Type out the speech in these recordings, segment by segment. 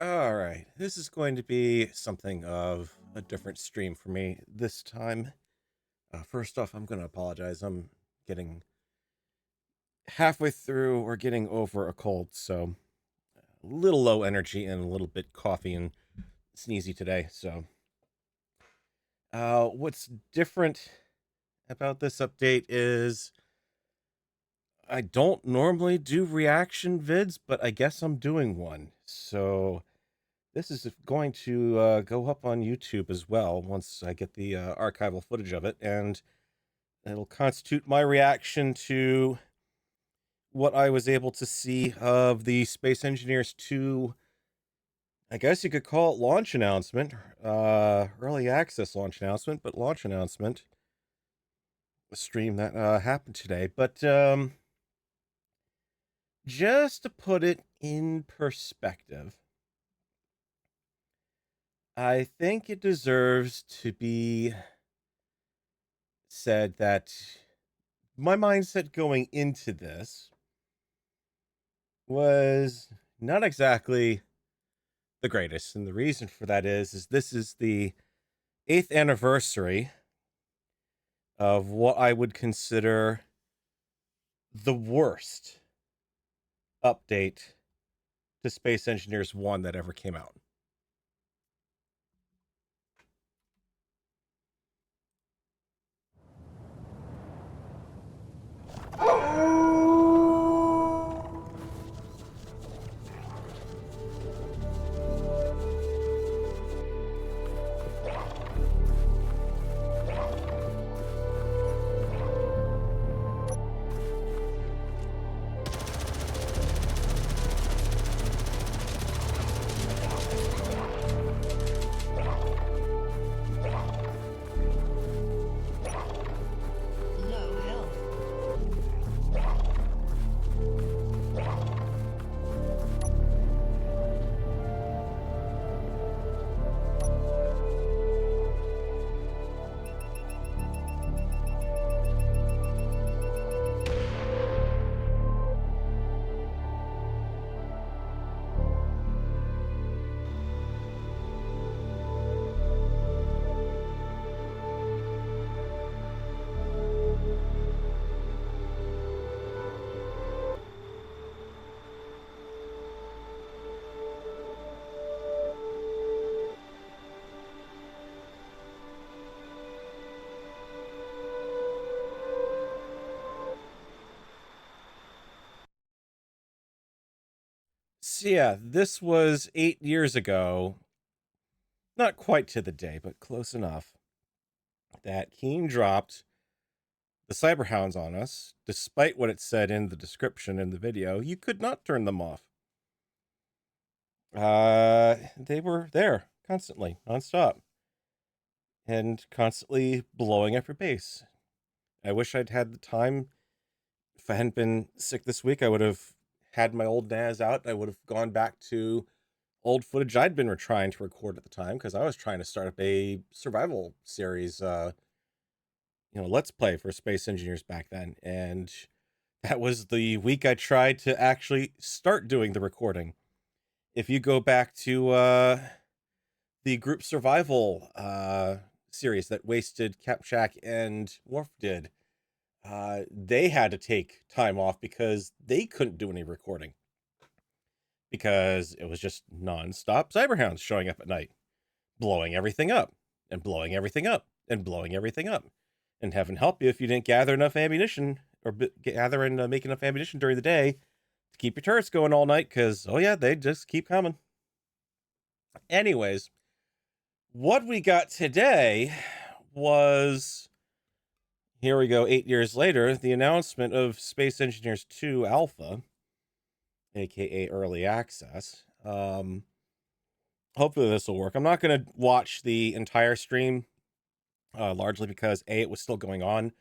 All right, this is going to be something of a different stream for me this time. First off, I'm going to apologize. I'm getting halfway through or getting over a cold, so a little low energy and a little bit coffee and sneezy today. So, what's different about this update is I don't normally do reaction vids, but I guess I'm doing one. So, this is going to go up on YouTube as well once I get the archival footage of it, and it'll constitute my reaction to what I was able to see of the Space Engineers 2, I guess you could call it launch announcement, early access launch announcement, but launch announcement, a stream that happened today. But just to put it in perspective, I think it deserves to be said that my mindset going into this was not exactly the greatest. And the reason for that is this is the 8th anniversary of what I would consider the worst update to Space Engineers 1 that ever came out. Low health. So yeah, this was 8 years ago, not quite to the day, but close enough, that Keen dropped the Cyberhounds on us. Despite what it said in the description in the video, you could not turn them off. They were there constantly, nonstop, and constantly blowing up your base. I wish I'd had the time. If I hadn't been sick this week, I would have had my old NAS out. I would have gone back to old footage I'd been trying to record at the time, because I was trying to start up a survival series, let's play for Space Engineers back then. And that was the week I tried to actually start doing the recording. If you go back to the group survival series that Wasted, Capshack, and Worf did, they had to take time off because they couldn't do any recording, because it was just non-stop Cyberhounds showing up at night, blowing everything up, and blowing everything up, and blowing everything up. And heaven help you if you didn't gather enough ammunition, or gather and make enough ammunition during the day to keep your turrets going all night, because, oh yeah, they just keep coming. Anyways, what we got today was, here we go, 8 years later, the announcement of Space Engineers 2 Alpha, aka Early Access. Hopefully this will work. I'm not going to watch the entire stream, largely because A, it was still going on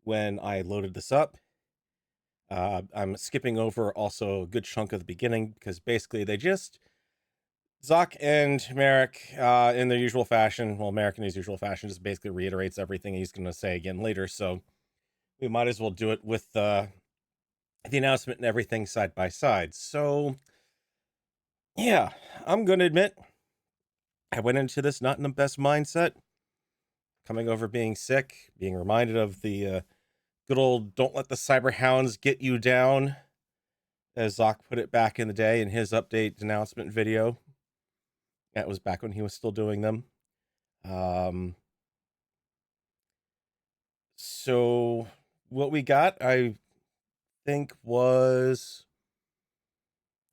when I loaded this up. I'm skipping over also a good chunk of the beginning, because basically they just, Zoc and Merrick, in their usual fashion, well, Merrick in his usual fashion, just basically reiterates everything he's going to say again later, so we might as well do it with the announcement and everything side by side. So, Yeah, I'm going to admit, I went into this not in the best mindset. Coming over being sick, being reminded of the good old "Don't let the cyber hounds get you down," as Zoc put it back in the day in his update announcement video. That was back when he was still doing them. Um, so what we got, I think, was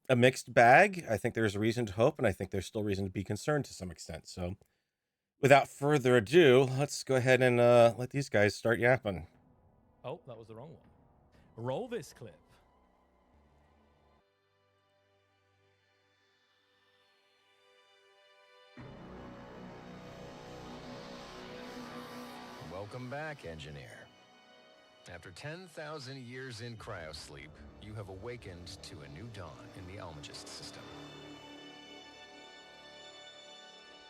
a mixed bag. I think there's a reason to hope, and I think there's still reason to be concerned to some extent. So without further ado, let's go ahead and let these guys start yapping. Oh, that was the wrong one. Roll this clip. Welcome back, engineer. After 10,000 years in cryosleep, you have awakened to a new dawn in the Almagist system.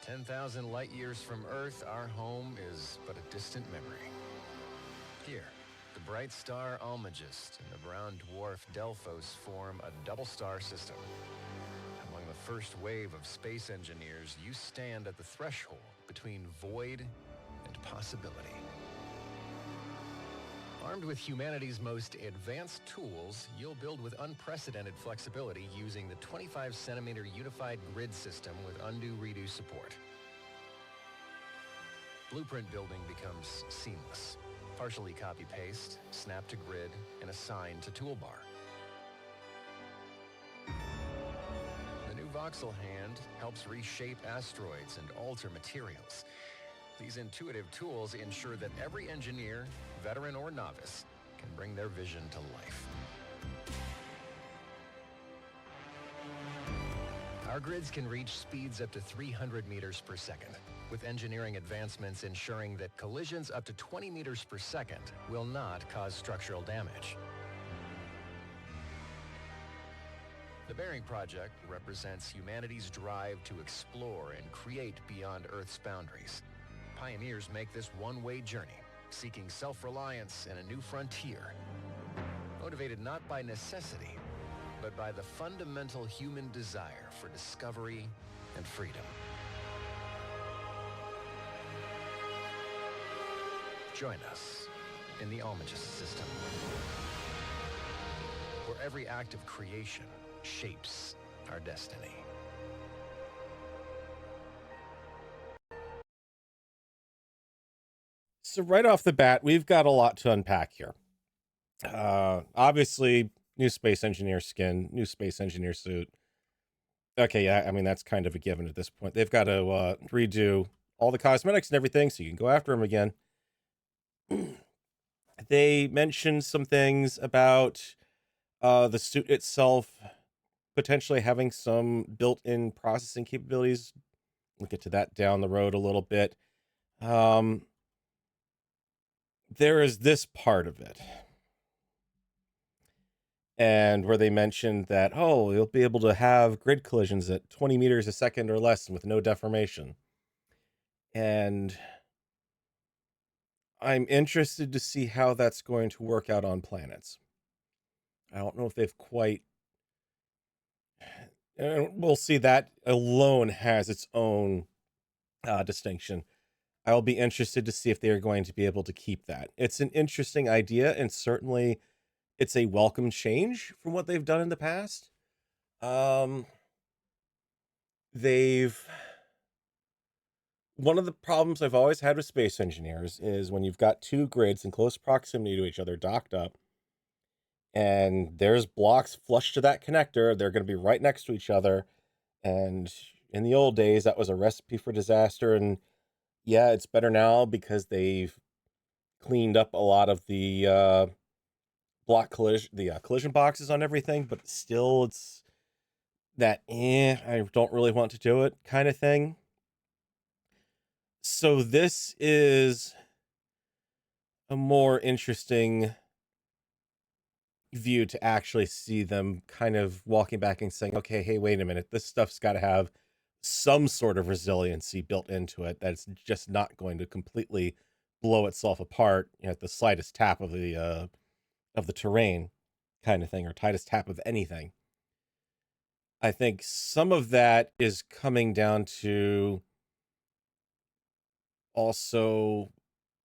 10,000 light years from Earth, our home is but a distant memory. Here, the bright star Almagist and the brown dwarf Delphos form a double-star system. Among the first wave of space engineers, you stand at the threshold between void and possibility. Armed with humanity's most advanced tools, you'll build with unprecedented flexibility using the 25-centimeter unified grid system with undo-redo support. Blueprint building becomes seamless. Partially copy-paste, snap to grid, and assign to toolbar. The new voxel hand helps reshape asteroids and alter materials. These intuitive tools ensure that every engineer, veteran or novice, can bring their vision to life. Our grids can reach speeds up to 300 meters per second, with engineering advancements ensuring that collisions up to 20 meters per second will not cause structural damage. The Bearing Project represents humanity's drive to explore and create beyond Earth's boundaries. Pioneers make this one-way journey, seeking self-reliance and a new frontier. Motivated not by necessity, but by the fundamental human desire for discovery and freedom. Join us in the Almagist system, where every act of creation shapes our destiny. So right off the bat, we've got a lot to unpack here. Obviously, new space engineer skin, new space engineer suit. Okay, yeah, I mean, that's kind of a given at this point. They've got to redo all the cosmetics and everything so you can go after them again. They mentioned some things about the suit itself potentially having some built-in processing capabilities. We'll get to that down the road a little bit. There is this part of it. And where they mentioned that, oh, you'll be able to have grid collisions at 20 meters a second or less with no deformation. And I'm interested to see how that's going to work out on planets. I don't know if they've quite... We'll see. That alone has its own distinction. I'll be interested to see if they are going to be able to keep that. It's an interesting idea, and certainly it's a welcome change from what they've done in the past. One of the problems I've always had with space engineers is when you've got two grids in close proximity to each other docked up, and there's blocks flush to that connector, they're going to be right next to each other. And in the old days, that was a recipe for disaster. And yeah, it's better now because they've cleaned up a lot of the collision boxes on everything, but still it's that I don't really want to do it kind of thing. So this is a more interesting view to actually see them kind of walking back and saying, okay, hey, wait a minute, this stuff's got to have some sort of resiliency built into it that's just not going to completely blow itself apart, at the slightest tap of the terrain kind of thing, or tightest tap of anything. I think some of that is coming down to also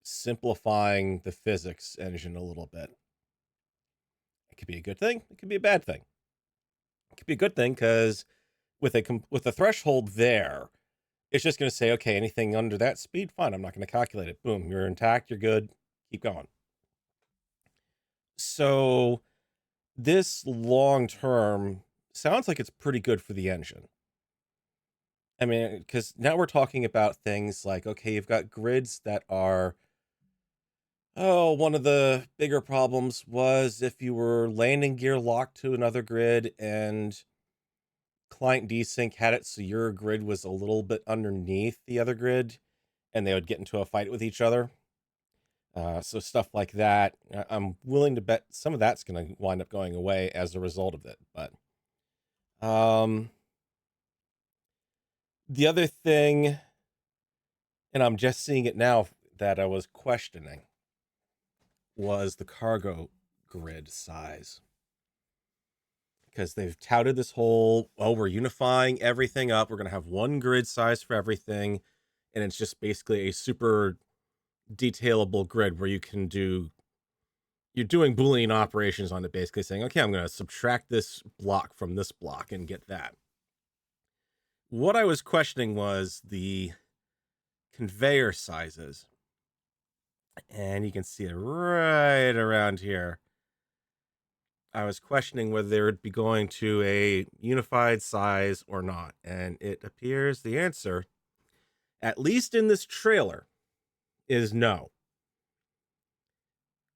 simplifying the physics engine a little bit. It could be a good thing. It could be a bad thing. It could be a good thing because with a threshold there, it's just going to say, okay, anything under that speed, fine. I'm not going to calculate it. Boom, you're intact. You're good. Keep going. So this long term sounds like it's pretty good for the engine. I mean, because now we're talking about things like, okay, you've got grids that are, oh, one of the bigger problems was if you were landing gear locked to another grid and client desync had it so your grid was a little bit underneath the other grid and they would get into a fight with each other. So stuff like that, I'm willing to bet some of that's going to wind up going away as a result of it. But the other thing, and I'm just seeing it now that I was questioning, was the cargo grid size. Because they've touted this whole, oh, we're unifying everything up. We're going to have one grid size for everything. And it's just basically a super detailable grid where you can do, you're doing Boolean operations on it, basically saying, okay, I'm going to subtract this block from this block and get that. What I was questioning was the conveyor sizes. And you can see it right around here. I was questioning whether they would be going to a unified size or not. And it appears the answer, at least in this trailer, is no.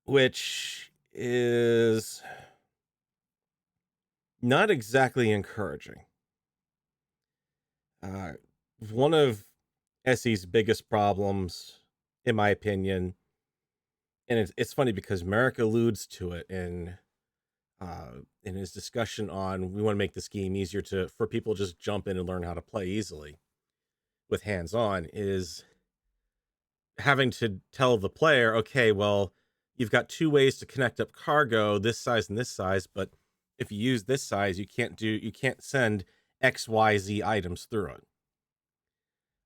Which is not exactly encouraging. One of SE's biggest problems, in my opinion, and it's funny because Merrick alludes to it in his discussion on, we want to make this game easier for people to just jump in and learn how to play easily with hands-on, is having to tell the player, okay, well, you've got two ways to connect up cargo, this size and this size, but if you use this size, you can't send XYZ items through it.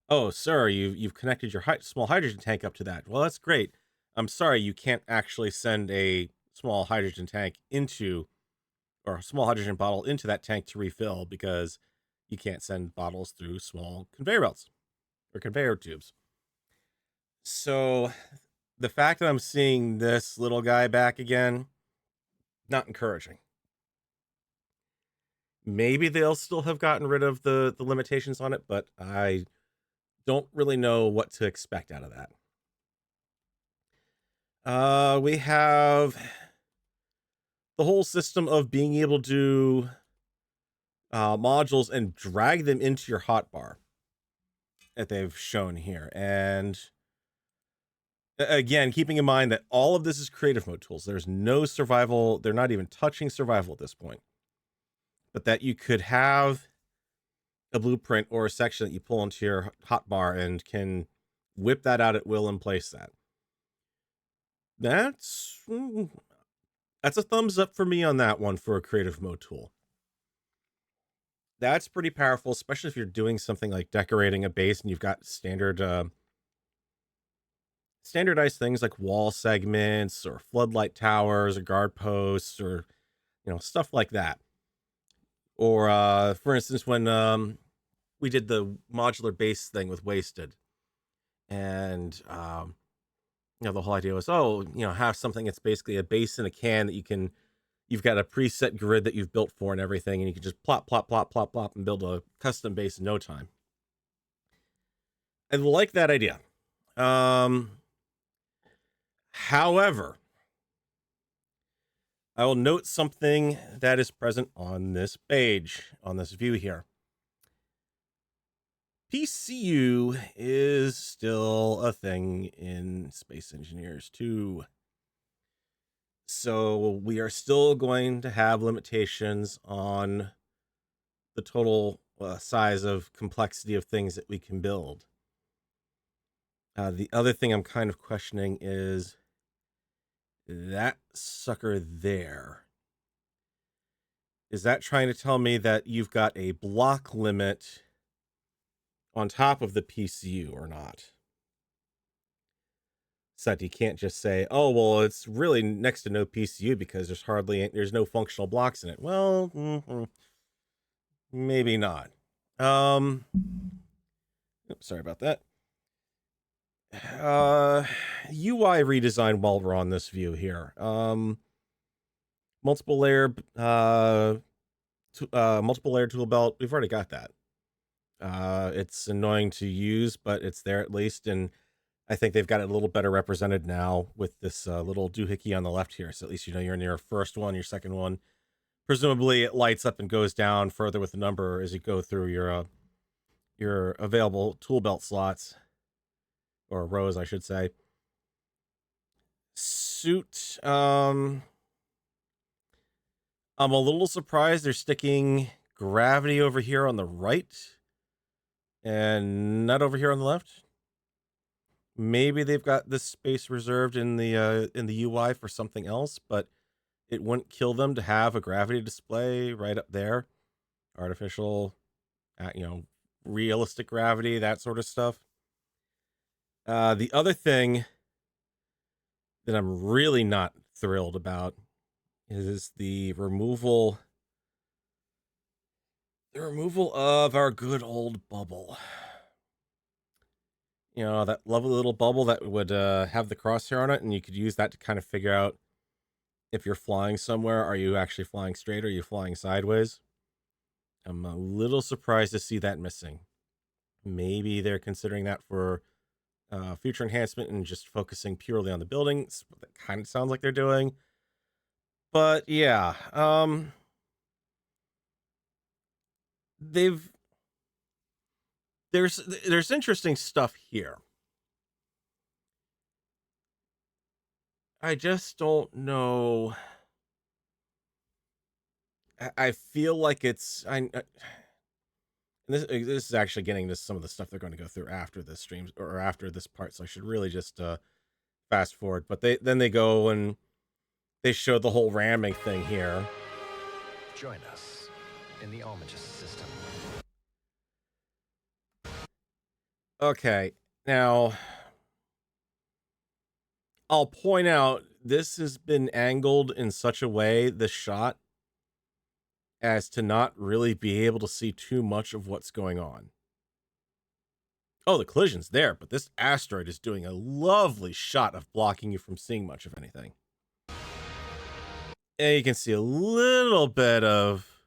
Oh, sir, you've connected your small hydrogen tank up to that. Well, that's great. I'm sorry, you can't actually send a small hydrogen tank or a small hydrogen bottle into that tank to refill because you can't send bottles through small conveyor belts or conveyor tubes. So the fact that I'm seeing this little guy back again, not encouraging. Maybe they'll still have gotten rid of the limitations on it, but I don't really know what to expect out of that. We have the whole system of being able to do modules and drag them into your hotbar that they've shown here. And again, keeping in mind that all of this is creative mode tools. There's no survival. They're not even touching survival at this point. But that you could have a blueprint or a section that you pull into your hotbar and can whip that out at will and place that. That's a thumbs up for me on that one for a creative mode tool. That's pretty powerful, especially if you're doing something like decorating a base and you've got standardized things like wall segments or floodlight towers or guard posts or stuff like that. Or for instance, when we did the modular base thing with Wasted, and the whole idea was, have something that's basically a base in a can that you've got a preset grid that you've built for and everything, and you can just plop, plop, plop, plop, plop, and build a custom base in no time. I like that idea. However, I will note something that is present on this page, on this view here. PCU is still a thing in Space Engineers 2. So we are still going to have limitations on the total size of complexity of things that we can build. The other thing I'm kind of questioning is that sucker there. Is that trying to tell me that you've got a block limit on top of the PCU or not? So that you can't just say, oh, well, it's really next to no PCU because there's no functional blocks in it. Well, maybe not. Oops, sorry about that. UI redesign while we're on this view here. Multiple layer tool belt. We've already got that. It's annoying to use, but it's there at least, and I think they've got it a little better represented now with this little doohickey on the left here. So at least you know you're in your first one, your second one. Presumably it lights up and goes down further with the number as you go through your available tool belt slots, or rows, I should say. Suit. I'm a little surprised they're sticking gravity over here on the right and not over here on the left. Maybe they've got this space reserved in the UI for something else, but it wouldn't kill them to have a gravity display right up there. Artificial, realistic gravity, that sort of stuff. The other thing that I'm really not thrilled about is the removal of our good old bubble. That lovely little bubble that would have the crosshair on it, and you could use that to kind of figure out if you're flying somewhere. Are you actually flying straight, or are you flying sideways? I'm a little surprised to see that missing. Maybe they're considering that for future enhancement and just focusing purely on the buildings. That kind of sounds like they're doing. But yeah, there's interesting stuff here. I just don't know. I feel like this is actually getting to some of the stuff they're going to go through after this stream or after this part, so I should really just fast forward. But they go and they show the whole ramming thing here. Join us in the homage system. Okay, now I'll point out this has been angled in such a way, this shot, as to not really be able to see too much of what's going on. Oh, the collision's there, but this asteroid is doing a lovely shot of blocking you from seeing much of anything. And you can see a little bit of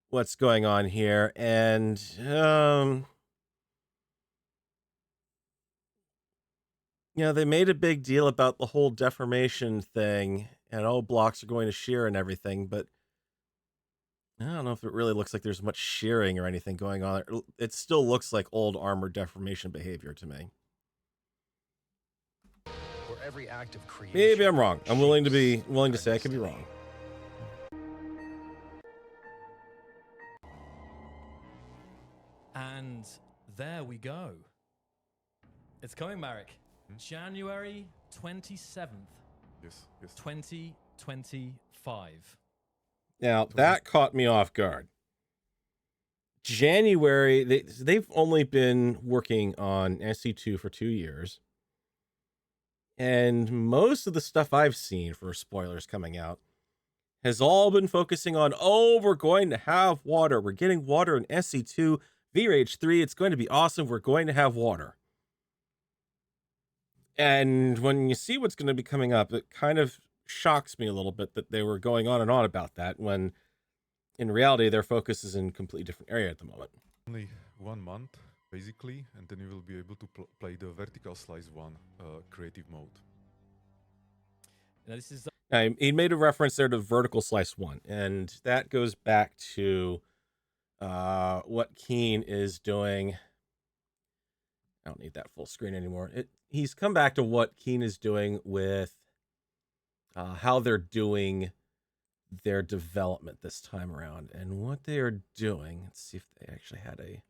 what's going on here, and they made a big deal about the whole deformation thing, and blocks are going to shear and everything, but I don't know if it really looks like there's much shearing or anything going on. It still looks like old armor deformation behavior to me. For every act of creation, maybe I'm wrong. I'm willing to say I could be wrong. And there we go. It's coming, Marek. January 27th. Yes. 2025. Now, that caught me off guard. January, they've only been working on SE2 for 2 years. And most of the stuff I've seen for spoilers coming out has all been focusing on, we're going to have water. We're getting water in SE2, VRage 3. It's going to be awesome. We're going to have water. And when you see what's going to be coming up, it kind of shocks me a little bit that they were going on and on about that when in reality their focus is in a completely different area at the moment. Only 1 month, basically, and then you will be able to play the vertical slice one creative mode. Now, this is He made a reference there to vertical slice 1, and that goes back to what Keen is doing. I don't need that full screen anymore. He's come back to what Keen is doing with how they're doing their development this time around. And what they are doing, let's see if they actually had I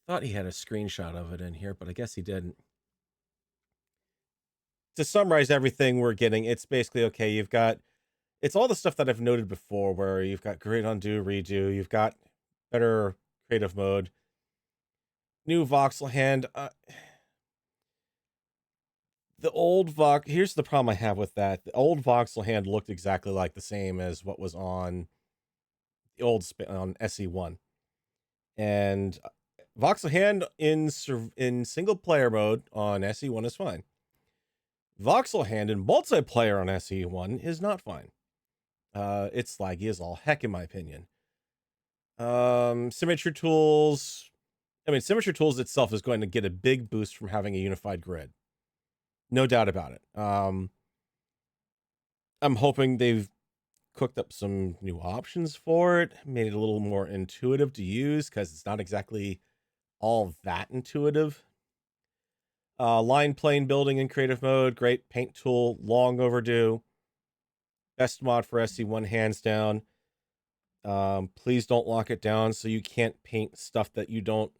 thought he had a screenshot of it in here, but I guess he didn't. To summarize everything we're getting, it's basically, okay, you've got it's all the stuff that I've noted before, where you've got great undo, redo, you've got better creative mode, new voxel hand. The old here's the problem I have with that. The old voxel hand looked exactly like the same as what was on the old on SE1. And voxel hand in single player mode on SE1 is fine. Voxel hand in multiplayer on SE1 is not fine. It's laggy as all heck, in my opinion. Symmetry tools. I mean, symmetry tools itself is going to get a big boost from having a unified grid. No doubt about it. I'm hoping they've cooked up some new options for it, made it a little more intuitive to use, because it's not exactly all that intuitive. Line plane building in creative mode, great. Paint tool, long overdue. Best mod for SC1, hands down. Please don't lock it down so you can't paint stuff that you don't.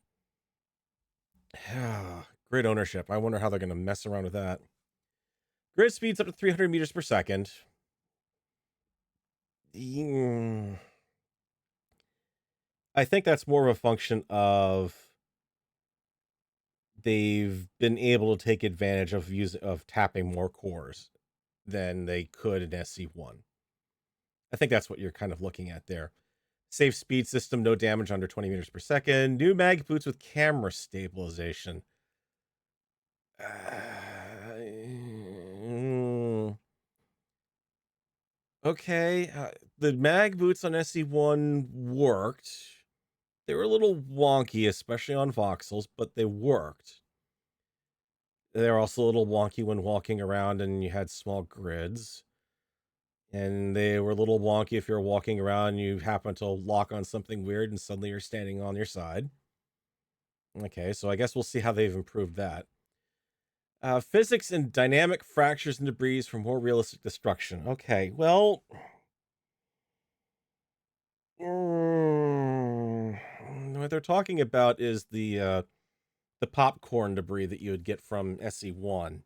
Grid ownership. I wonder how they're going to mess around with that. Grid speeds up to 300 meters per second. I think that's more of a function of they've been able to take advantage of tapping more cores than they could in SC1. I think that's what you're kind of looking at there. Safe speed system, no damage under 20 meters per second. New mag boots with camera stabilization. Okay, the mag boots on SC1 worked. They were a little wonky, especially on voxels, but they worked. They're also a little wonky when walking around and you had small grids. And they were a little wonky if you're walking around and you happen to lock on something weird and suddenly you're standing on your side. Okay, so I guess we'll see how they've improved that. Physics and dynamic fractures and debris for more realistic destruction. Okay, well... what they're talking about is the popcorn debris that you would get from SE1.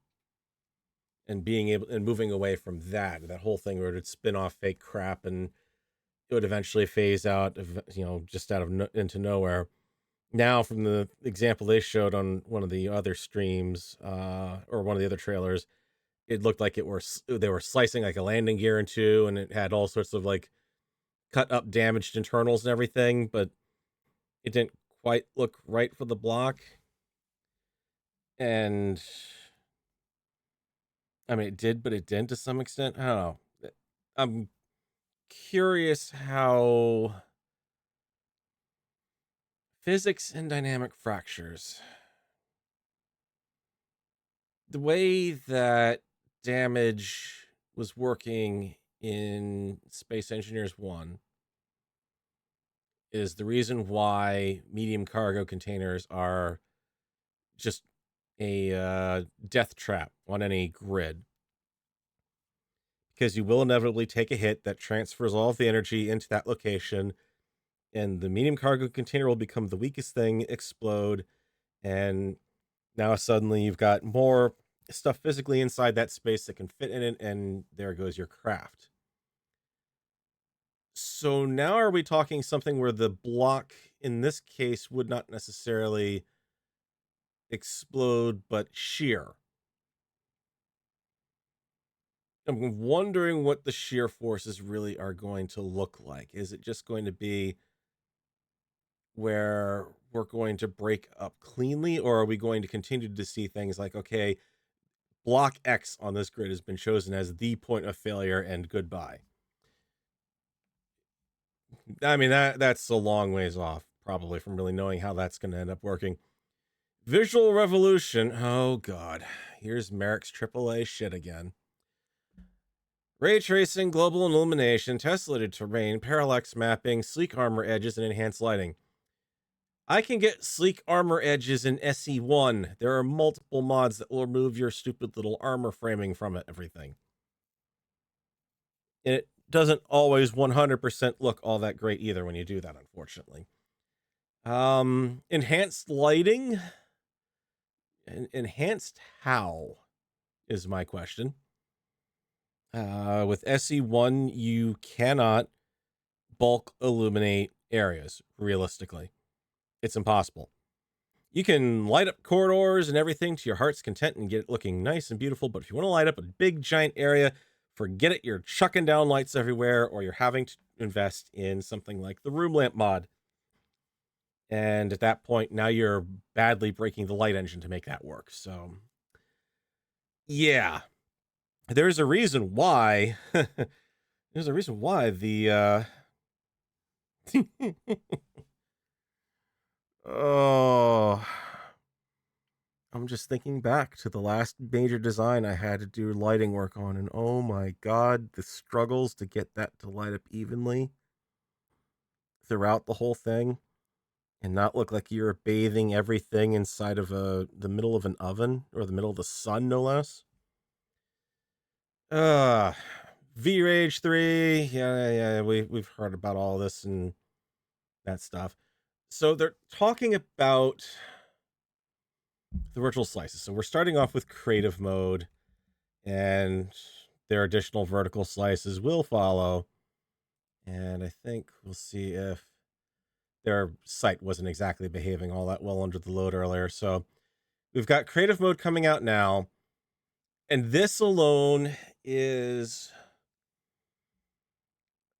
And being able and moving away from that whole thing where it would spin off fake crap and it would eventually phase out, just out of into nowhere. Now, from the example they showed on one of the other streams, or one of the other trailers, it looked like they were slicing like a landing gear in two, and it had all sorts of like cut up, damaged internals and everything, but it didn't quite look right for the block. And I mean, it did, but it didn't to some extent. I don't know. I'm curious how physics and dynamic fractures, the way that damage was working in Space Engineers 1 is the reason why medium cargo containers are just a death trap on any grid. Because you will inevitably take a hit that transfers all of the energy into that location, and the medium cargo container will become the weakest thing, explode, and now suddenly you've got more stuff physically inside that space that can fit in it, and there goes your craft. So now are we talking something where the block in this case would not necessarily explode, but shear? I'm wondering what the shear forces really are going to look like. Is it just going to be where we're going to break up cleanly, or are we going to continue to see things like, okay, block X on this grid has been chosen as the point of failure and goodbye? I mean, that's a long ways off, probably, from really knowing how that's going to end up working. Visual Revolution. Oh, God. Here's Merrick's AAA shit again. Ray tracing, global illumination, tessellated terrain, parallax mapping, sleek armor edges, and enhanced lighting. I can get sleek armor edges in SE1. There are multiple mods that will remove your stupid little armor framing from everything. And it doesn't always 100% look all that great either when you do that, unfortunately. Enhanced lighting? Enhanced how is my question. With SE1, you cannot bulk illuminate areas, realistically. It's impossible. You can light up corridors and everything to your heart's content and get it looking nice and beautiful, but if you want to light up a big giant area, forget it. You're chucking down lights everywhere, or you're having to invest in something like the room lamp mod. And at that point, now you're badly breaking the light engine to make that work. So, yeah, there's a reason why. There's a reason why the oh, I'm just thinking back to the last major design I had to do lighting work on, and oh my god, the struggles to get that to light up evenly throughout the whole thing and not look like you're bathing everything inside of the middle of an oven, or the middle of the sun, no less. Uh V-Rage 3, yeah, we've heard about all this and that stuff. So they're talking about the virtual slices. So we're starting off with creative mode, and their additional vertical slices will follow. And I think we'll see if their site wasn't exactly behaving all that well under the load earlier. So we've got creative mode coming out now. And this alone is,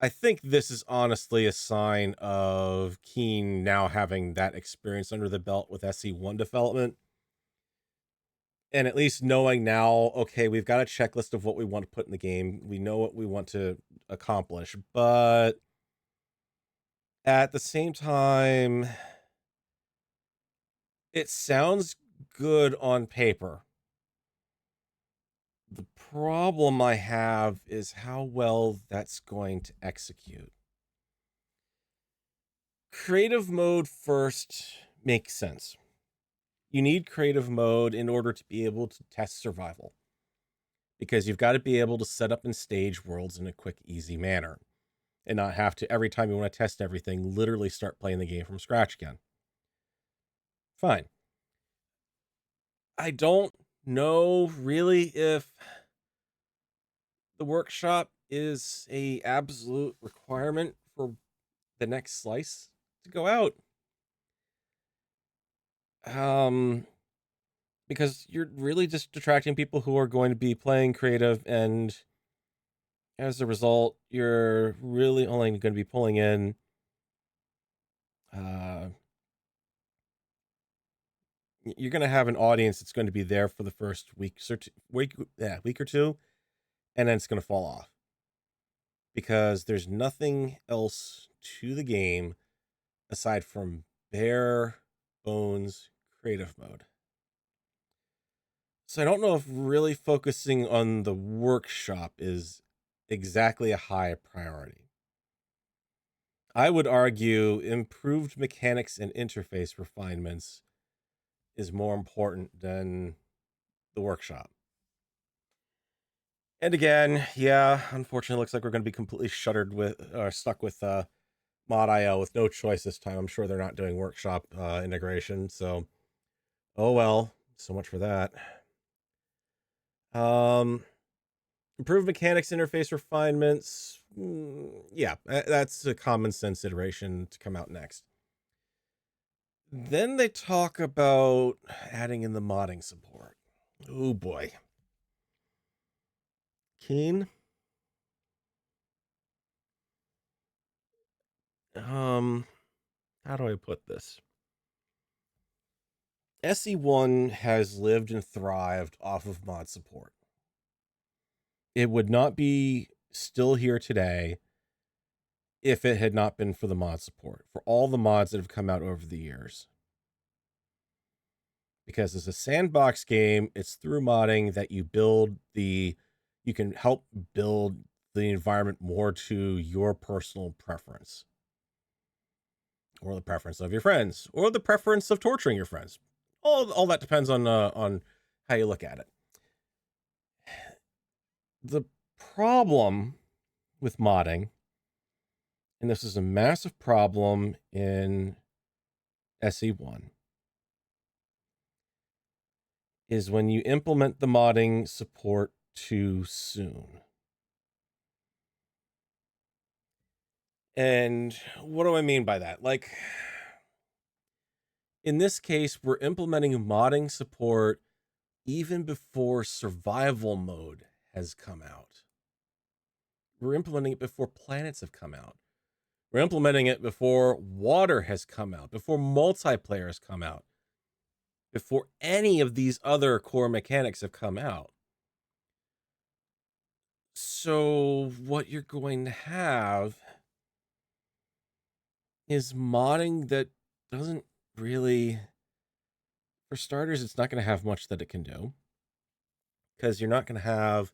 I think this is honestly a sign of Keen now having that experience under the belt with SE1 development. And at least knowing now, okay, we've got a checklist of what we want to put in the game. We know what we want to accomplish, but at the same time, it sounds good on paper. The problem I have is how well that's going to execute. Creative mode first makes sense. You need creative mode in order to be able to test survival, because you've got to be able to set up and stage worlds in a quick, easy manner and not have to, every time you want to test everything, literally start playing the game from scratch again. Fine. I don't know really if the workshop is a absolute requirement for the next slice to go out. Because you're really just attracting people who are going to be playing creative, and as a result, you're really only going to be pulling in you're going to have an audience that's going to be there for the first week or two, and then it's going to fall off because there's nothing else to the game aside from bare bones creative mode. So I don't know if really focusing on the workshop is exactly a high priority. I would argue improved mechanics and interface refinements is more important than the workshop. And again, yeah, unfortunately, it looks like we're going to be completely stuck with mod.io with no choice this time. I'm sure they're not doing workshop integration, so oh well. So much for that. Improved mechanics, interface refinements. Yeah, that's a common sense iteration to come out next. Then they talk about adding in the modding support. Oh boy. Keen? How do I put this? SE1 has lived and thrived off of mod support. It would not be still here today if it had not been for the mod support, for all the mods that have come out over the years. Because it's a sandbox game, it's through modding that you can help build the environment more to your personal preference, or the preference of your friends, or the preference of torturing your friends. All that depends on how you look at it. The problem with modding, and this is a massive problem in SE1, is when you implement the modding support too soon. And what do I mean by that? Like, in this case, we're implementing modding support even before survival mode has come out. We're implementing it before planets have come out. We're implementing it before water has come out, before multiplayer has come out, before any of these other core mechanics have come out. So what you're going to have is modding that doesn't really, for starters, it's not going to have much that it can do, because you're not going to have,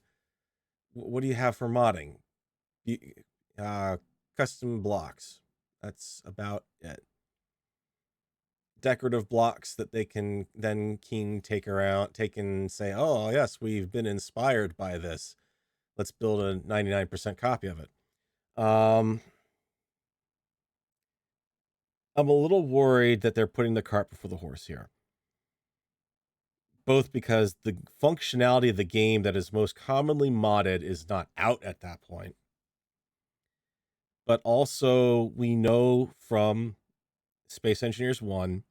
what do you have for modding? You, custom blocks. That's about it. Decorative blocks that they can then take and say, oh yes, we've been inspired by this. Let's build a 99% copy of it. I'm a little worried that they're putting the cart before the horse here. Both because the functionality of the game that is most commonly modded is not out at that point. But also, we know from Space Engineers 1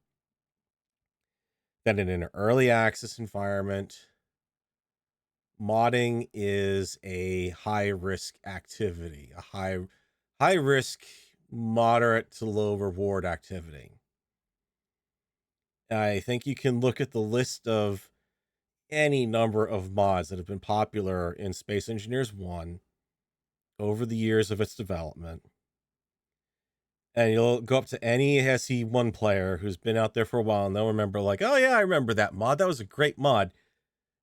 that in an early access environment, modding is a high risk activity, a high risk, moderate to low reward activity. I think you can look at the list of any number of mods that have been popular in Space Engineers 1 over the years of its development. And you'll go up to any SE1 player who's been out there for a while, and they'll remember, like, oh yeah, I remember that mod. That was a great mod.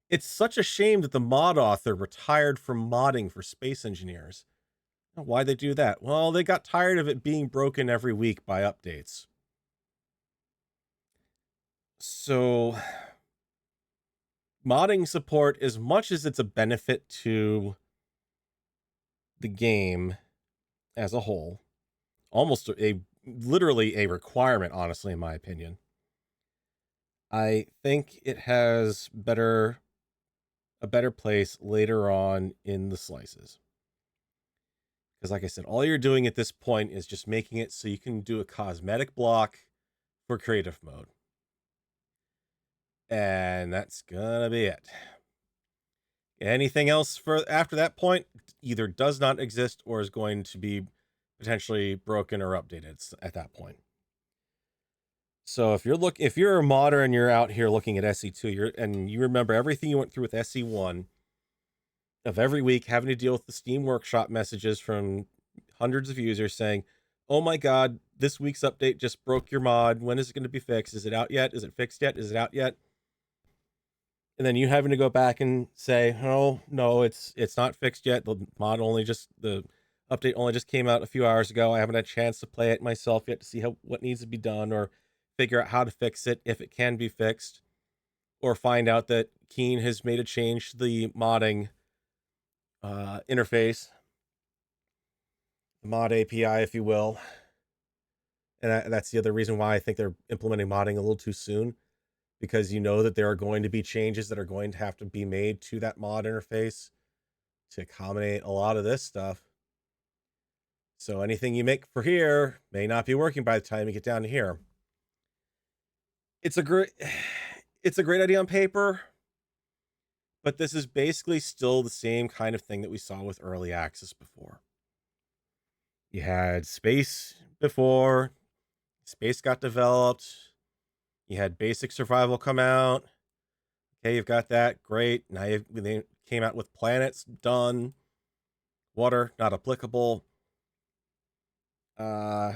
It's such a shame that the mod author retired from modding for Space Engineers. Why'd they do that? Well, they got tired of it being broken every week by updates. So, modding support, as much as it's a benefit to the game as a whole, almost literally a requirement, honestly, in my opinion, I think it has a better place later on in the slices. Because like I said, all you're doing at this point is just making it so you can do a cosmetic block for creative mode. And that's gonna be it. Anything else for after that point either does not exist or is going to be potentially broken or updated at that point. So if you're a modder and you're out here looking at SE2, and you remember everything you went through with SE1, of every week having to deal with the Steam Workshop messages from hundreds of users saying, oh my god, this week's update just broke your mod. When is it going to be fixed? Is it out yet? Is it fixed yet? Is it out yet? And then you having to go back and say, oh no, it's not fixed yet. The update only just came out a few hours ago. I haven't had a chance to play it myself yet to see what needs to be done, or figure out how to fix it if it can be fixed, or find out that Keen has made a change to the modding interface, the mod API, if you will. And that's the other reason why I think they're implementing modding a little too soon, because you know that there are going to be changes that are going to have to be made to that mod interface to accommodate a lot of this stuff. So anything you make for here may not be working by the time you get down to here. It's a great idea on paper, but this is basically still the same kind of thing that we saw with early access before. You had space before, space got developed, you had basic survival come out. Okay, you've got that, great. Now they came out with planets, done. Water, not applicable. The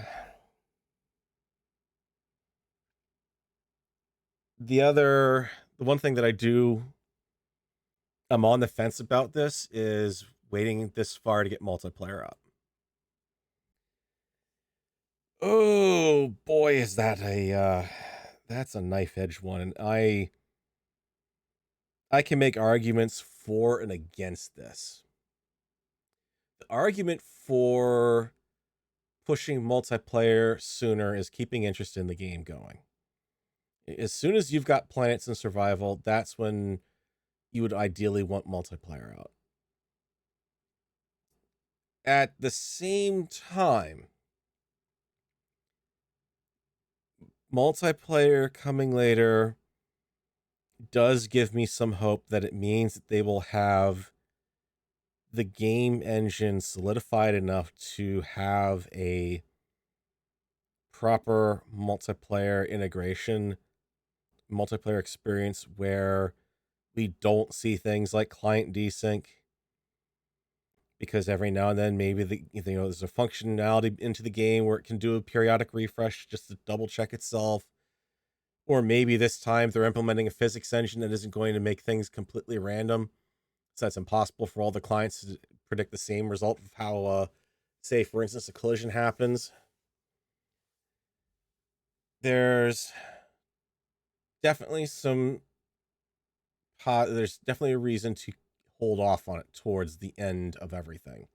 one thing that I'm on the fence about this is waiting this far to get multiplayer up. Oh boy, is that that's a knife edge one. And I can make arguments for and against this. The argument for pushing multiplayer sooner is keeping interest in the game going. As soon as you've got planets and survival, that's when you would ideally want multiplayer out. At the same time, multiplayer coming later does give me some hope that it means that they will have the game engine solidified enough to have a proper multiplayer integration, multiplayer experience where we don't see things like client desync, because every now and then maybe there's a functionality into the game where it can do a periodic refresh just to double check itself, or maybe this time they're implementing a physics engine that isn't going to make things completely random, so it's impossible for all the clients to predict the same result of how, say, for instance, a collision happens. There's definitely there's definitely a reason to hold off on it towards the end of everything.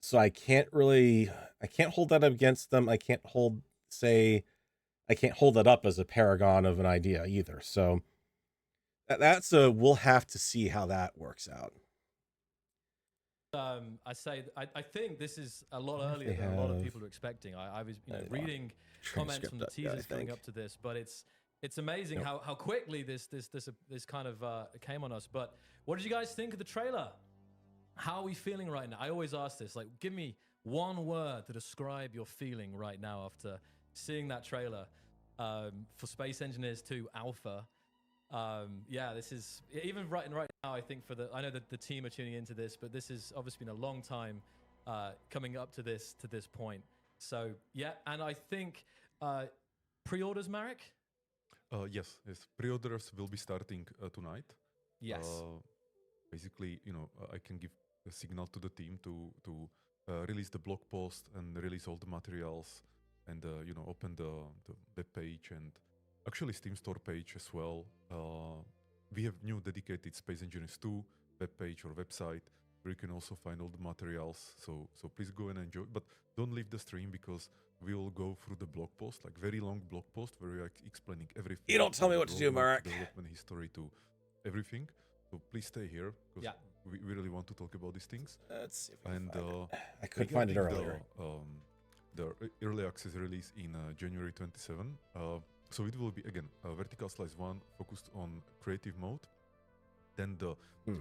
So I can't hold that against them. I can't hold that up as a paragon of an idea either. So we'll have to see how that works out. I think this is a lot earlier than a lot of people are expecting. I was reading comments from the teasers coming up to this, but it's amazing how quickly this kind of came on us. But what did you guys think of the trailer? How are we feeling right now? I always ask this, like, give me one word to describe your feeling right now after seeing that trailer for Space Engineers 2 Alpha. Yeah, this is even right now. I think I know that the team are tuning into this, but this has obviously been a long time coming up to this point. So yeah, and I think pre-orders, Marek. Yes, pre-orders will be starting tonight. Yes. Basically, I can give a signal to the team to release the blog post and release all the materials, and open the web page and actually Steam store page as well. We have new dedicated Space Engineers 2 web page or website where you can also find all the materials. So please go and enjoy, but don't leave the stream because we will go through the blog post, like very long blog post where we are explaining everything. You don't tell me what to do, Marek. Development history to everything. So please stay here because we really want to talk about these things. Let's see if I could find it earlier. The early access release in January 27. So it will be again vertical slice 1 focused on creative mode. Then the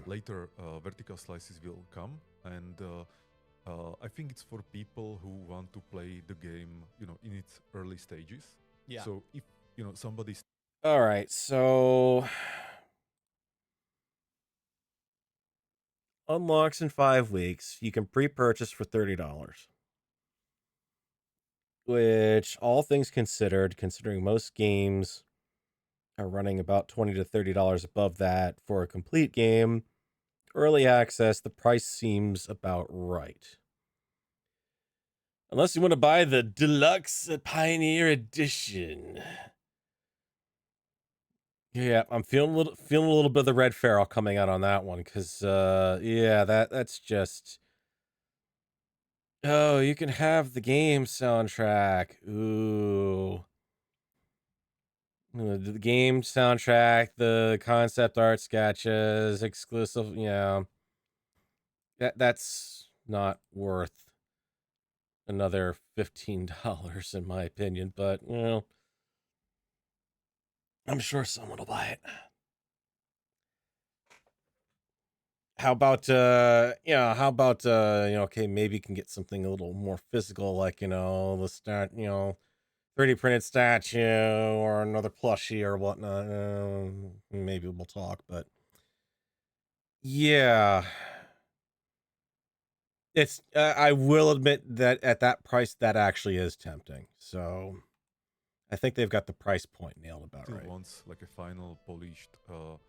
later vertical slices will come, and I think it's for people who want to play the game, in its early stages. Yeah. So if somebody's all right, so unlocks in 5 weeks. You can pre-purchase for $30. Which, all things considered, considering most games are running about $20 to $30 above that for a complete game, early access, the price seems about right. Unless you want to buy the Deluxe Pioneer Edition. Yeah, I'm feeling a little bit of the Red Pharaoh coming out on that one, because yeah, that's just, oh, you can have the game soundtrack. Ooh. The game soundtrack, the concept art sketches, exclusive, that's not worth another $15 in my opinion, but I'm sure someone will buy it. How about okay, maybe you can get something a little more physical, like, the start, 3D printed statue or another plushie or whatnot. Maybe we'll talk, but yeah, it's. I will admit that at that price, that actually is tempting. So I think they've got the price point nailed about right. Wants like a final polished, or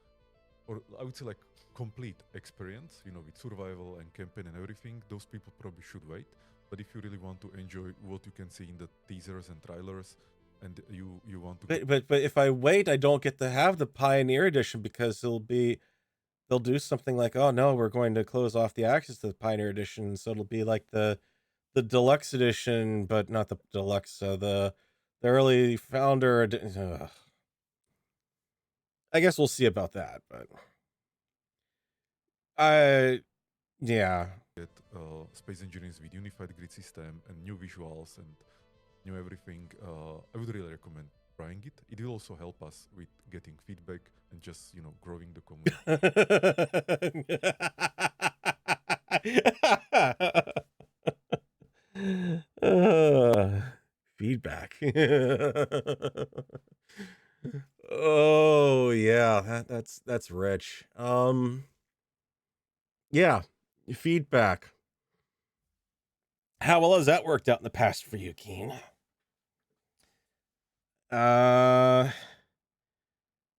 I would say like complete experience, with survival and campaign and everything. Those people probably should wait. But if you really want to enjoy what you can see in the teasers and trailers, and you want to, but if I wait, I don't get to have the Pioneer Edition, because they'll do something like, oh no, we're going to close off the access to the Pioneer Edition, so it'll be like the Deluxe Edition, but not the Deluxe. The early Founder Edition. I guess we'll see about that, but yeah. Space Engineers with unified grid system and new visuals and everything, I would really recommend trying it. It will also help us with getting feedback and just growing the community. Feedback. Oh yeah, that's rich. Yeah, feedback. How well has that worked out in the past for you, Keen?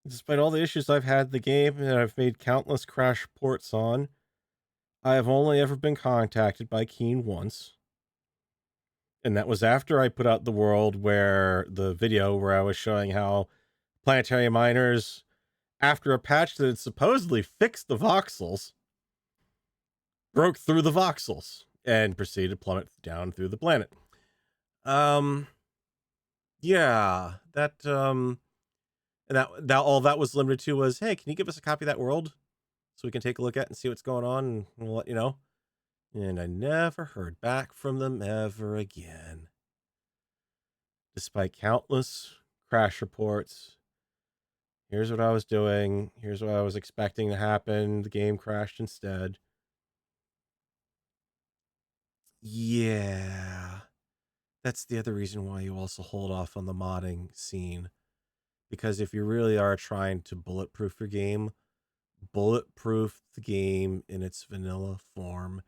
Despite all the issues I've had in the game and I've made countless crash reports on, I have only ever been contacted by Keen once. And that was after I put out the video where I was showing how planetary miners, after a patch that had supposedly fixed the voxels, broke through the voxels and proceeded to plummet down through the planet. Yeah, that all that was limited to was, hey, can you give us a copy of that world so we can take a look at and see what's going on, and we'll let you know. And I never heard back from them ever again. Despite countless crash reports, here's what I was doing, here's what I was expecting to happen, the game crashed instead. Yeah, that's the other reason why you also hold off on the modding scene. Because if you really are trying to bulletproof your game, bulletproof the game in its vanilla form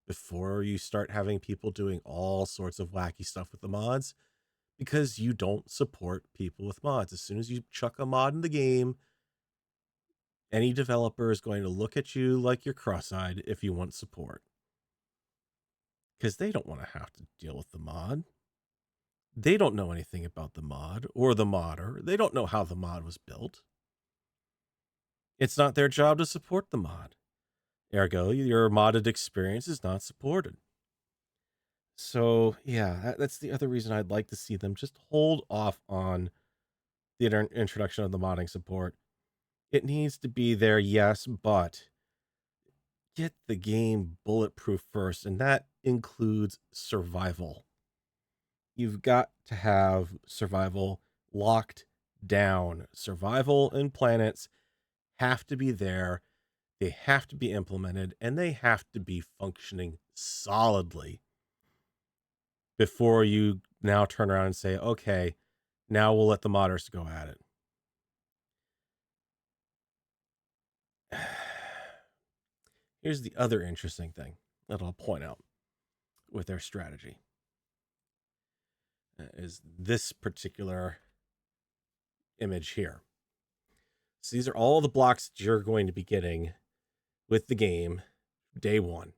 before you start having people doing all sorts of wacky stuff with the mods, because you don't support people with mods. As soon as you chuck a mod in the game, any developer is going to look at you like you're cross-eyed if you want support, because they don't want to have to deal with the mod. They don't know anything about the mod or the modder. They don't know how the mod was built. It's not their job to support the mod. Ergo, your modded experience is not supported. So, yeah, that's the other reason I'd like to see them just hold off on the introduction of the modding support. It needs to be there, yes, but get the game bulletproof first, and that includes survival. You've got to have survival locked down. Survival and planets have to be there. They have to be implemented, and they have to be functioning solidly before you now turn around and say, okay, now we'll let the modders go at it. Here's the other interesting thing that I'll point out with their strategy is this particular image here. So these are all the blocks that you're going to be getting with the game day one.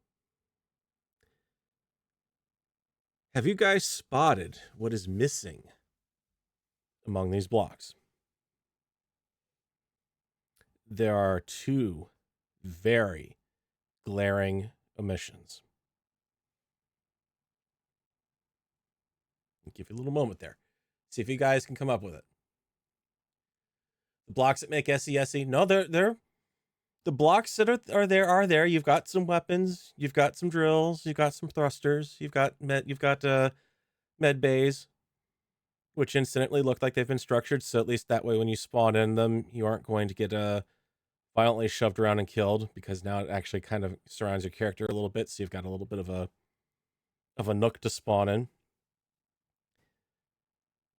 Have you guys spotted what is missing among these blocks? There are two very glaring omissions. I'll give you a little moment there. See if you guys can come up with it. The blocks that make SESE, no, they're the blocks that are there. You've got some weapons, you've got some drills, you've got some thrusters, you've got med bays, which incidentally look like they've been structured, so at least that way when you spawn in them, you aren't going to get violently shoved around and killed, because now it actually kind of surrounds your character a little bit, so you've got a little bit of a nook to spawn in.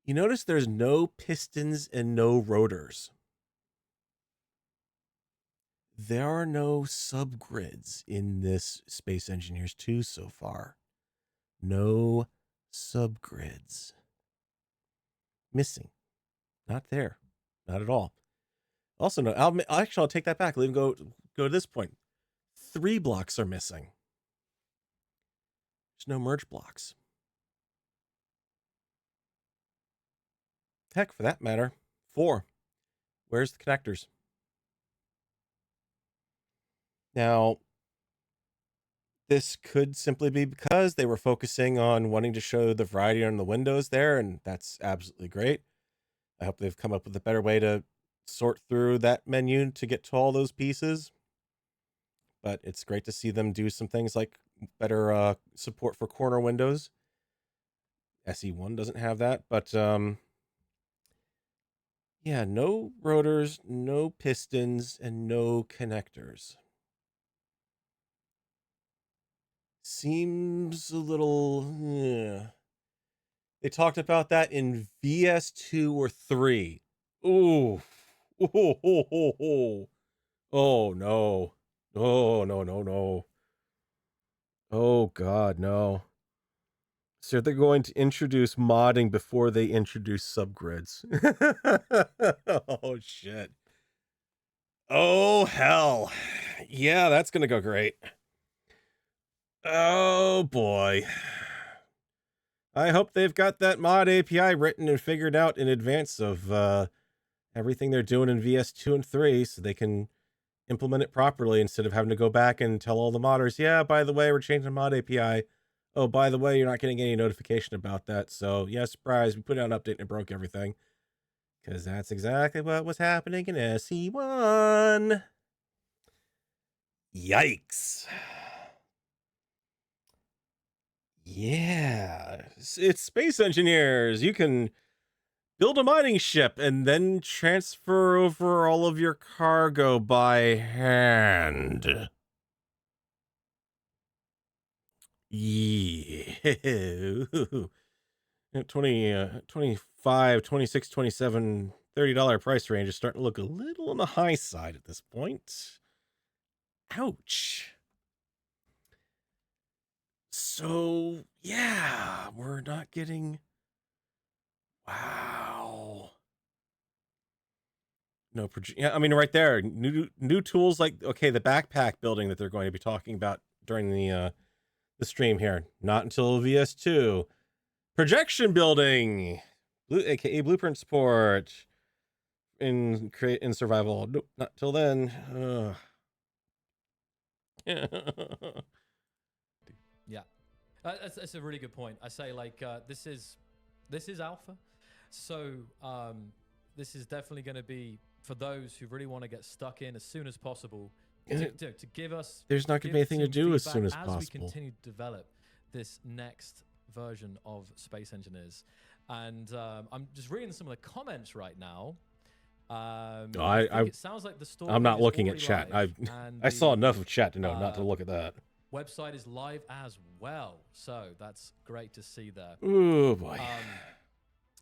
You notice there's no pistons and no rotors. There are no subgrids in this Space Engineers 2 so far. No subgrids. Missing. Not there. Not at all. Also, no, I'll take that back. Let me go to this point. 3 blocks are missing. There's no merge blocks. Heck, for that matter, 4. Where's the connectors? Now, this could simply be because they were focusing on wanting to show the variety on the windows there, and that's absolutely great. I hope they've come up with a better way to sort through that menu to get to all those pieces. But it's great to see them do some things like better support for corner windows. SE1 doesn't have that, but yeah, no rotors, no pistons, and no connectors. Seems a little... yeah. They talked about that in VS2 or 3. Ooh. Oh, no. Oh, no. Oh, God, no. So they're going to introduce modding before they introduce subgrids. Oh, shit. Oh, hell. Yeah, that's going to go great. Oh, boy. I hope they've got that mod API written and figured out in advance of everything they're doing in VS2 and 3 so they can implement it properly instead of having to go back and tell all the modders, yeah, by the way, we're changing the mod API. Oh, by the way, you're not getting any notification about that. So, yeah, surprise, we put out an update and it broke everything. Because that's exactly what was happening in SE1. Yikes. Yeah, it's Space Engineers. You can build a mining ship and then transfer over all of your cargo by hand. Yeah. 25, 26, 27, $30 price range is starting to look a little on the high side at this point. Ouch. So, yeah, we're not getting... Wow. No, yeah, I mean, right there, new tools like, okay, the backpack building that they're going to be talking about during the stream here. Not until VS2. Projection building, aka blueprint support in survival. Nope, not till then. Yeah, that's a really good point. I say, like, this is alpha, so this is definitely going to be for those who really want to get stuck in as soon as possible. To give us, there's not going to be anything to do as soon as possible as we continue to develop this next version of Space Engineers. And I'm just reading some of the comments right now. It sounds like the story. I'm not looking at chat. I saw enough of chat to know not to look at that. Website is live as well, so that's great to see there. Oh boy.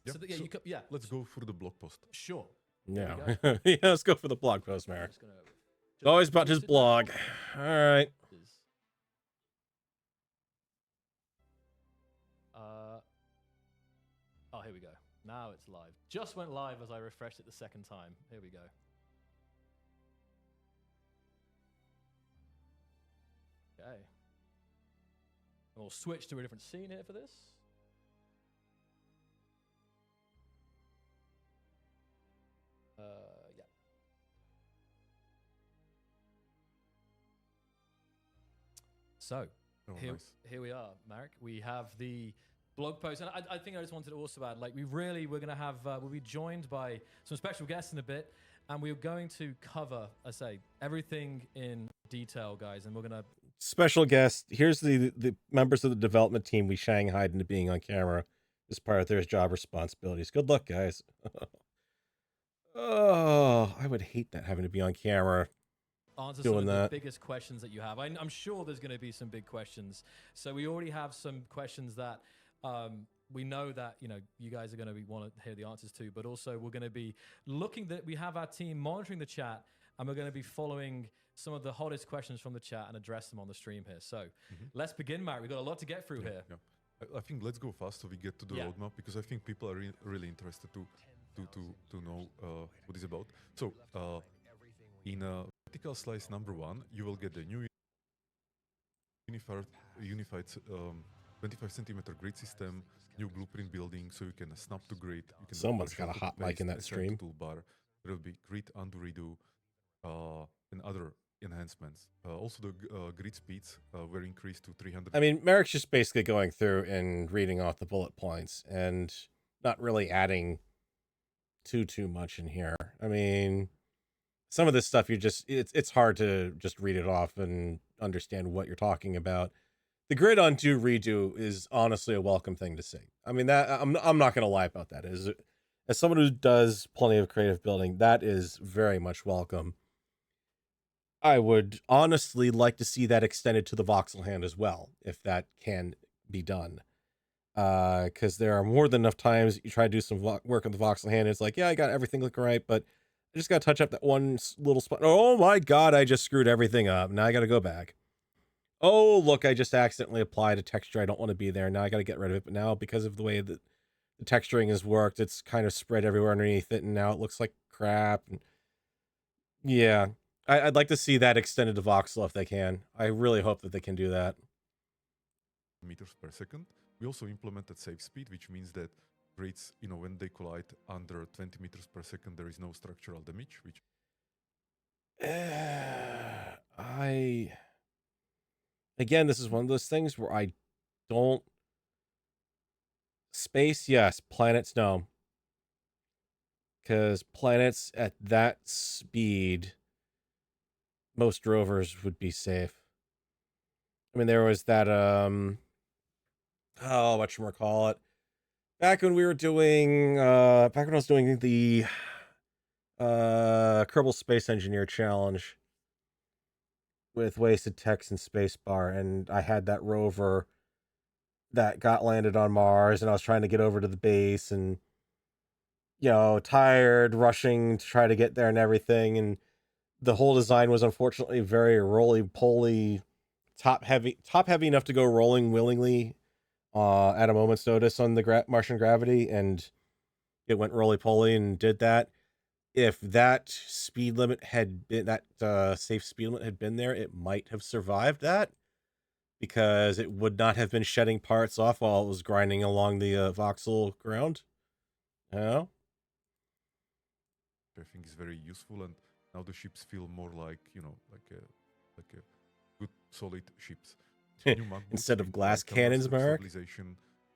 Let's go for the blog post. Sure. Yeah. Yeah, let's go for the blog post, Merrick. It's always about his blog. All right. Oh, here we go. Now it's live. Just went live as I refreshed it the second time. Here we go. Okay. And we'll switch to a different scene here for this. Yeah. So, here we are, Marek. We have the blog post, and I think I just wanted to also add, like, we're going to have, we'll be joined by some special guests in a bit, and we're going to cover, I say, everything in detail, guys, and we're going to... Special guest, here's the members of the development team we shanghaied into being on camera as part of their job responsibilities. Good luck, guys. Oh, I would hate that, having to be on camera. Answer some of the biggest questions that you have. I'm sure there's going to be some big questions. So we already have some questions that we know that, you know, you guys are going to want to hear the answers to, but also we're going to be looking that we have our team monitoring the chat, and we're going to be following some of the hottest questions from the chat and address them on the stream here. So let's begin, Mark. We've got a lot to get through here. Yeah. I think let's go fast so we get to the roadmap, because I think people are really interested to know what it's about. So in vertical slice number 1, you will get the new unified 25 centimeter grid system, new blueprint building, so you can snap to grid. You can Someone's got a hot mic in that stream. Toolbar. There will be grid undo redo and other enhancements. Also, the grid speeds were increased to 300. I mean, Merrick's just basically going through and reading off the bullet points and not really adding too much in here. I mean, some of this stuff it's hard to just read it off and understand what you're talking about. the grid undo redo is honestly a welcome thing to see. I mean, that I'm not gonna lie about that. As someone who does plenty of creative building, that is very much welcome. I would honestly like to see that extended to the voxel hand as well, if that can be done. Because there are more than enough times you try to do some work on the voxel hand, and it's like, yeah, I got everything looking right, but I just got to touch up that one little spot. Oh my god, I just screwed everything up. Now I got to go back. Oh, look, I just accidentally applied a texture I don't want to be there. Now I got to get rid of it. But now, because of the way that the texturing has worked, it's kind of spread everywhere underneath it, and now it looks like crap. And yeah, I'd like to see that extended to voxel if they can. I really hope that they can do that. Meters per second. We also implemented safe speed, which means that grids, when they collide under 20 meters per second, there is no structural damage. Which Again, this is one of those things where I don't. Space, yes. Planets, no. Because planets at that speed, most rovers would be safe. I mean, there was that, whatchamacallit. Back when we were doing, back when I was doing the, Kerbal Space Engineer Challenge with Wasted Text and Spacebar, and I had that rover that got landed on Mars, and I was trying to get over to the base, and, tired, rushing to try to get there and everything, and the whole design was unfortunately very roly-poly, top heavy enough to go rolling willingly at a moment's notice on the Martian gravity, and it went roly-poly and did that. If that speed limit had been, that safe speed limit had been there, it might have survived that, because it would not have been shedding parts off while it was grinding along the voxel ground. I think is very useful, and now the ships feel more like like a good solid ships. Instead of glass cannons, Mark.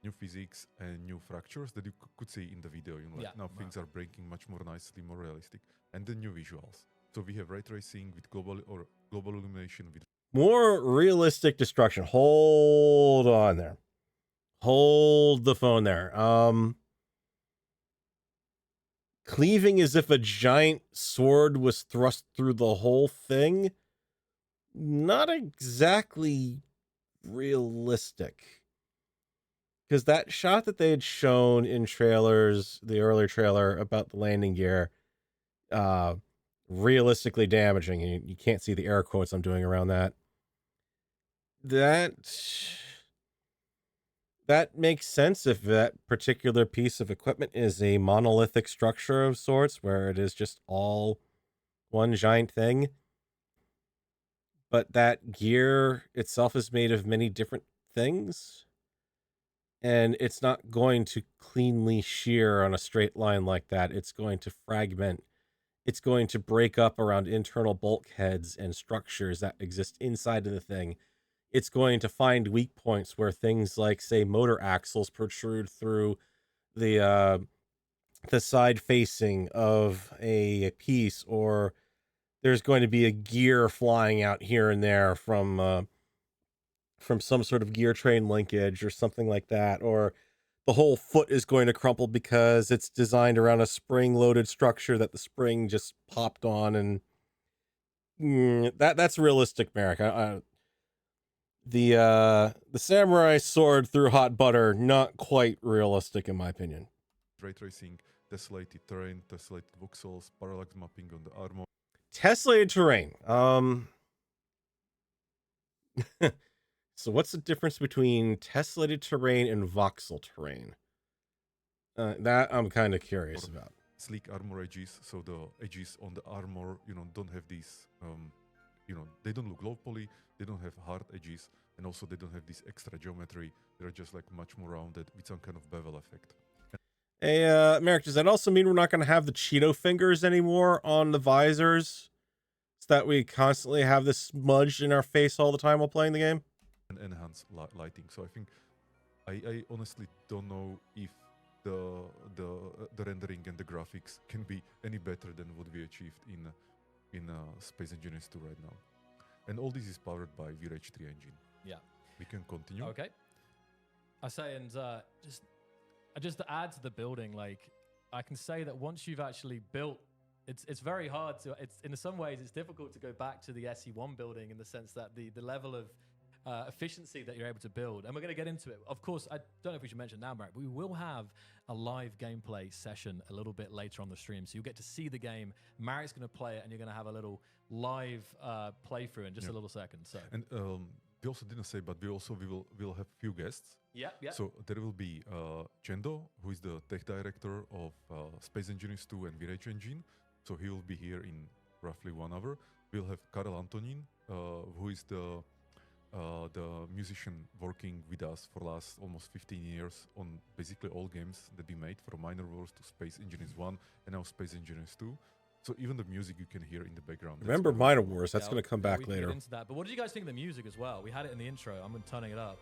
New physics and new fractures that you could see in the video. Now things are breaking much more nicely, more realistic, and the new visuals. So we have ray tracing with global illumination with more realistic destruction. Hold on there. Hold the phone there. Cleaving as if a giant sword was thrust through the whole thing. Not exactly realistic. Because that shot that they had shown in trailers, the earlier trailer about the landing gear, realistically damaging. You can't see the air quotes I'm doing around that. That makes sense if that particular piece of equipment is a monolithic structure of sorts, where it is just all one giant thing. But that gear itself is made of many different things, and it's not going to cleanly shear on a straight line like that. It's going to fragment. It's going to break up around internal bulkheads and structures that exist inside of the thing. It's going to find weak points where things like, say, motor axles protrude through the side facing of a piece, or there's going to be a gear flying out here and there from some sort of gear train linkage or something like that, or the whole foot is going to crumple because it's designed around a spring-loaded structure that the spring just popped on, and that's realistic, Merrick. The samurai sword through hot butter, not quite realistic in my opinion. Ray tracing, tessellated terrain, tessellated voxels, parallax mapping on the armor. Tessellated terrain. So what's the difference between tessellated terrain and voxel terrain? That I'm kind of curious about. Sleek armor edges, so the edges on the armor, don't have these, they don't look low poly, they don't have hard edges, and also they don't have this extra geometry. They're just like much more rounded with some kind of bevel effect. Hey, Merrick, does that also mean we're not going to have the Cheeto fingers anymore on the visors, so that we constantly have this smudged in our face all the time while playing the game? And enhance lighting. So I think I honestly don't know if the rendering and the graphics can be any better than what we achieved in Space Engineers 2 right now. And all this is powered by VRH3 engine. Yeah. We can continue. Okay. I say, and just to add to the building, like I can say that once you've actually built, it's very hard to. It's in some ways it's difficult to go back to the SE1 building in the sense that the level of efficiency that you're able to build, and we're going to get into it. Of course, I don't know if we should mention now, Marek, but we will have a live gameplay session a little bit later on the stream, so you'll get to see the game. Marek's going to play it, and you're going to have a little live playthrough in just a little second. So, and we also didn't say, but we will have few guests. Yeah. So there will be Chendo, who is the tech director of Space Engineers 2 and Virage Engine. So he will be here in roughly 1 hour. We'll have Karel Antonin, who is the musician working with us for last almost 15 years on basically all games that we made, from Minor Wars to Space Engineers 1 and now Space Engineers 2. So even the music you can hear in the background. Remember Minor Wars, that's going to come back we can later. get into that. But what did you guys think of the music as well? We had it in the intro. I'm turning it up.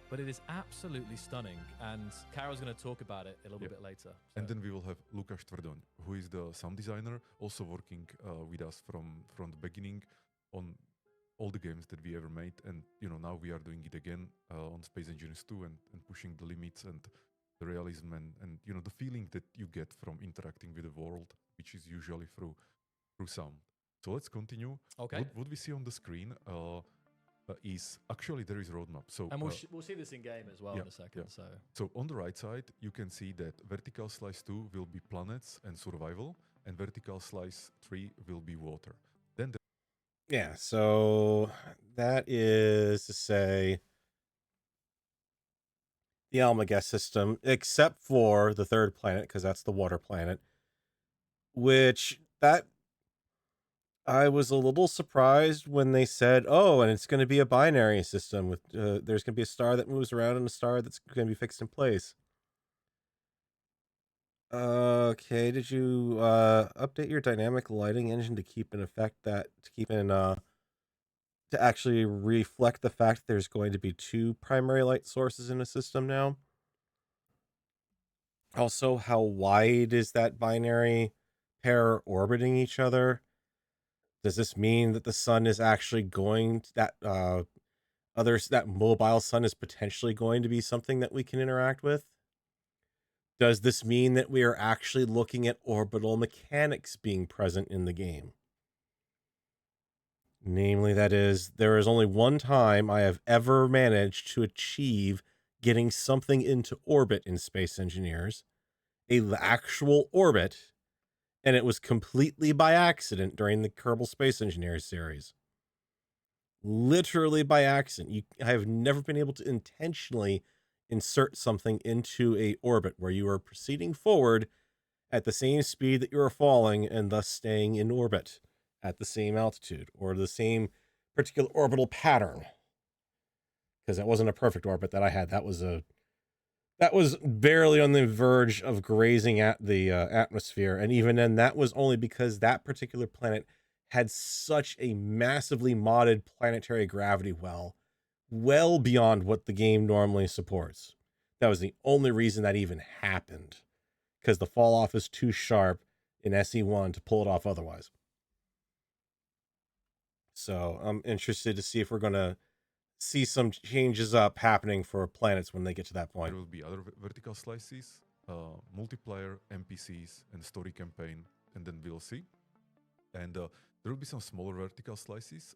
But it is absolutely stunning. And Karol's going to talk about it a little bit later. So. And then we will have Lukáš Tvrdon, who is the sound designer, also working with us from the beginning on all the games that we ever made. And, now we are doing it again on Space Engineers 2 and pushing the limits and the realism and the feeling that you get from interacting with the world, which is usually through sound. So let's continue. Okay. What we see on the screen is actually there is a roadmap. So and we'll see this in game as well in a second. Yeah. So on the right side, you can see that vertical slice 2 will be planets and survival, and vertical slice 3 will be water. Then so that is to say the Almaguest system, except for the third planet, because that's the water planet, which that I was a little surprised when they said, oh, and it's going to be a binary system with there's going to be a star that moves around and a star that's going to be fixed in place. Okay, did you update your dynamic lighting engine to keep in effect to actually reflect the fact that there's going to be 2 primary light sources in a system now? Also, how wide is that binary pair orbiting each other? Does this mean that the sun is actually going to, that mobile sun is potentially going to be something that we can interact with? Does this mean that we are actually looking at orbital mechanics being present in the game? Namely, that is, there is only one time I have ever managed to achieve getting something into orbit in Space Engineers, an actual orbit, and it was completely by accident during the Kerbal Space Engineers series. Literally by accident. I have never been able to intentionally insert something into a orbit where you are proceeding forward at the same speed that you are falling and thus staying in orbit at the same altitude or the same particular orbital pattern. Because that wasn't a perfect orbit that I had. That was barely on the verge of grazing at the atmosphere. And even then, that was only because that particular planet had such a massively modded planetary gravity well beyond what the game normally supports. That was the only reason that even happened. Because the fall off is too sharp in SE1 to pull it off otherwise. So I'm interested to see if we're going to see some changes up happening for planets when they get to that point. There will be other vertical slices, multiplayer, NPCs, and story campaign, and then we'll see. And there will be some smaller vertical slices,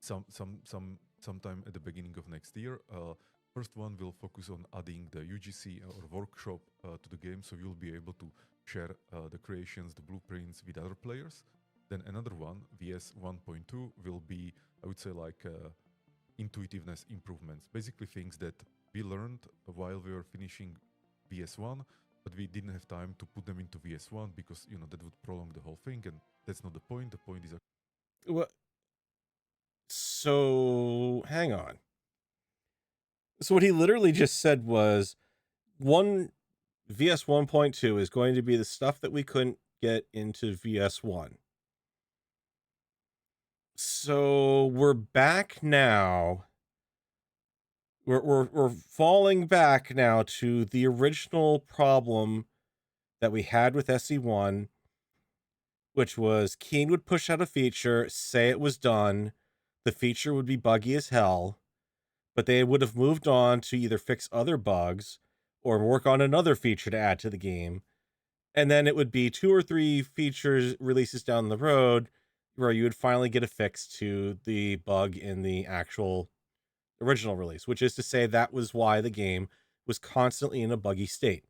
sometime at the beginning of next year. First one will focus on adding the UGC or workshop to the game, so you'll be able to share the creations, the blueprints with other players. Then another one, VS 1.2, will be, I would say, like intuitiveness improvements, basically things that we learned while we were finishing VS1, but we didn't have time to put them into VS1 because that would prolong the whole thing, and that's not the point. The point is what? So hang on. So what he literally just said was VS 1.2 is going to be the stuff that we couldn't get into VS1. So we're back now. We're falling back now to the original problem that we had with SE1, which was Keen would push out a feature, say it was done, the feature would be buggy as hell, but they would have moved on to either fix other bugs or work on another feature to add to the game. And then it would be 2 or 3 features releases down the road where you would finally get a fix to the bug in the actual original release, which is to say that was why the game was constantly in a buggy state.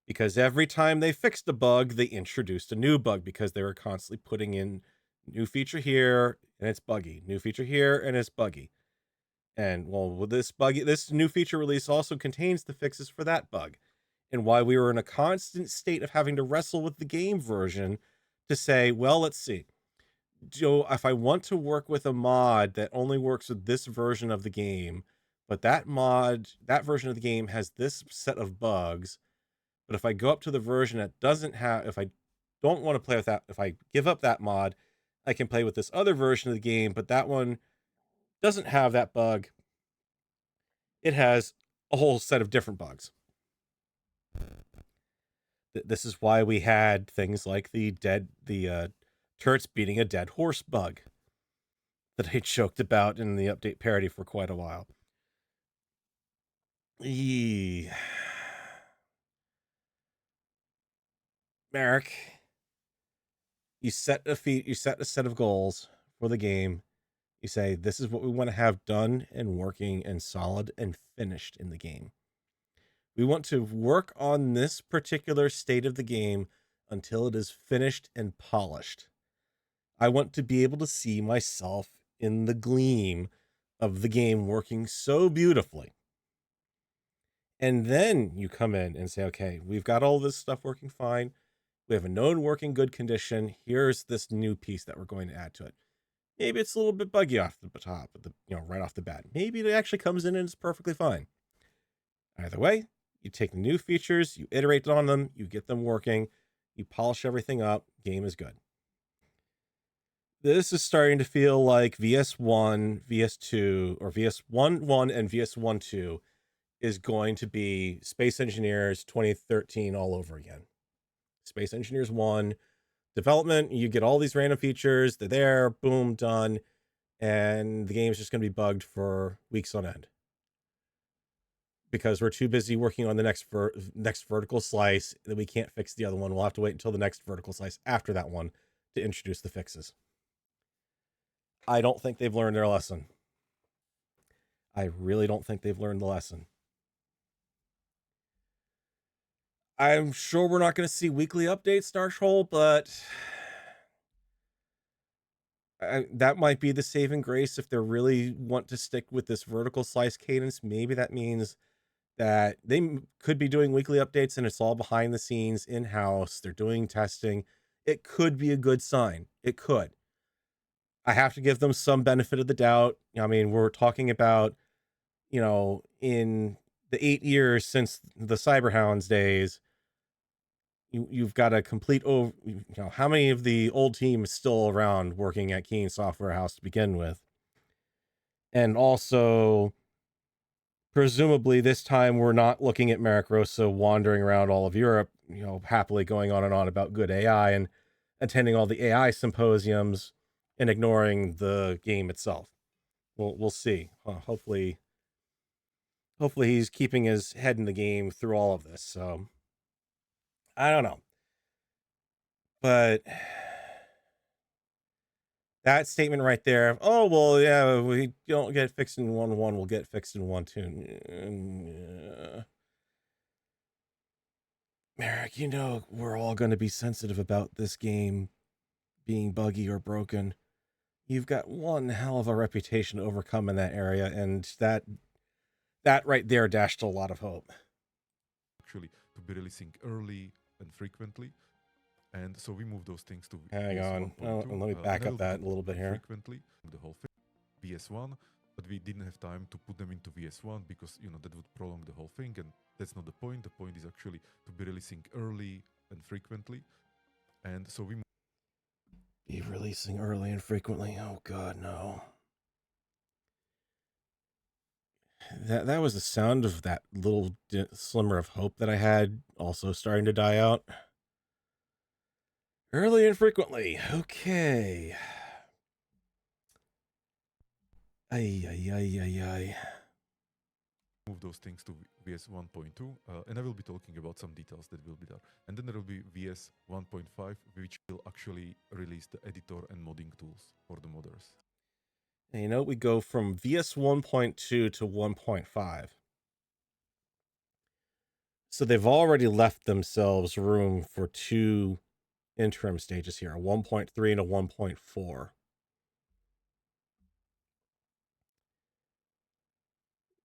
Because every time they fixed a bug, they introduced a new bug because they were constantly putting in new feature here and it's buggy, new feature here and it's buggy. And well, with this new feature release also contains the fixes for that bug, and why we were in a constant state of having to wrestle with the game version to say, well, let's see. Joe, if I want to work with a mod that only works with this version of the game, but that version of the game has this set of bugs, but if I go up to the version that doesn't have, if I don't want to play with that, if I give up that mod, I can play with this other version of the game, but that one doesn't have that bug. It has a whole set of different bugs. This is why we had things like the turrets beating a dead horse bug that I joked about in the update parody for quite a while. Merrick, you set a set of goals for the game. You say, this is what we want to have done and working and solid and finished in the game. We want to work on this particular state of the game until it is finished and polished. I want to be able to see myself in the gleam of the game working so beautifully. And then you come in and say, okay, we've got all this stuff working fine. We have a known working good condition. Here's this new piece that we're going to add to it. Maybe it's a little bit buggy off the top, right off the bat. Maybe it actually comes in and it's perfectly fine. Either way, you take the new features, you iterate on them, you get them working, you polish everything up, game is good. This is starting to feel like VS1, VS2, or VS1.1 and VS1.2 is going to be Space Engineers 2013 all over again. Space Engineers 1, development, you get all these random features, they're there, boom, done, and the game's just going to be bugged for weeks on end. Because we're too busy working on the next vertical slice that we can't fix the other one. We'll have to wait until the next vertical slice after that one to introduce the fixes. I don't think they've learned their lesson. I really don't think they've learned the lesson. I'm sure we're not going to see weekly updates, Starshole, but that might be the saving grace if they really want to stick with this vertical slice cadence. Maybe that means that they could be doing weekly updates and it's all behind the scenes in-house. They're doing testing. It could be a good sign. It could. I have to give them some benefit of the doubt. I mean, we're talking about, in the 8 years since the Cyberhounds days, you've got a complete how many of the old team is still around working at Keen Software House to begin with? And also, presumably this time we're not looking at Marek Rosa wandering around all of Europe, happily going on and on about good AI and attending all the AI symposiums and ignoring the game itself. We'll see. Hopefully he's keeping his head in the game through all of this. So I don't know. But that statement right there, oh, well, yeah, we don't get fixed in 1.1, we'll get fixed in 1.2. Merrick, we're all going to be sensitive about this game being buggy or broken. You've got one hell of a reputation to overcome in that area, and that right there dashed a lot of hope. Actually, to be releasing early and frequently. And so we move those things to Hang on. Let me back up that a little bit here. Frequently, the whole thing, VS1, but we didn't have time to put them into VS1 because, that would prolong the whole thing. And that's not the point. The point is actually to be releasing early and frequently. And so we be releasing early and frequently. Oh, God, no. That was the sound of that little slimmer of hope that I had also starting to die out. Early and frequently. Okay. Move those things to VS 1.2, and I will be talking about some details that will be there. And then there will be VS 1.5, which will actually release the editor and modding tools for the modders. And you know, we go from VS 1.2 to 1.5. So they've already left themselves room for 2 interim stages here, a 1.3 and a 1.4.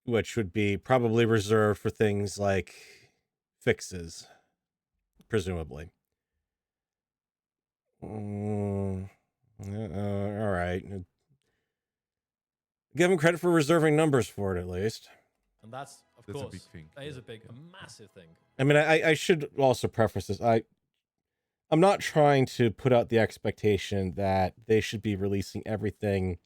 Which would be probably reserved for things like fixes, presumably. All right. Give them credit for reserving numbers for it, at least. And that's course, a big thing. That is a massive thing. I mean, I should also preface this. I'm not trying to put out the expectation that they should be releasing everything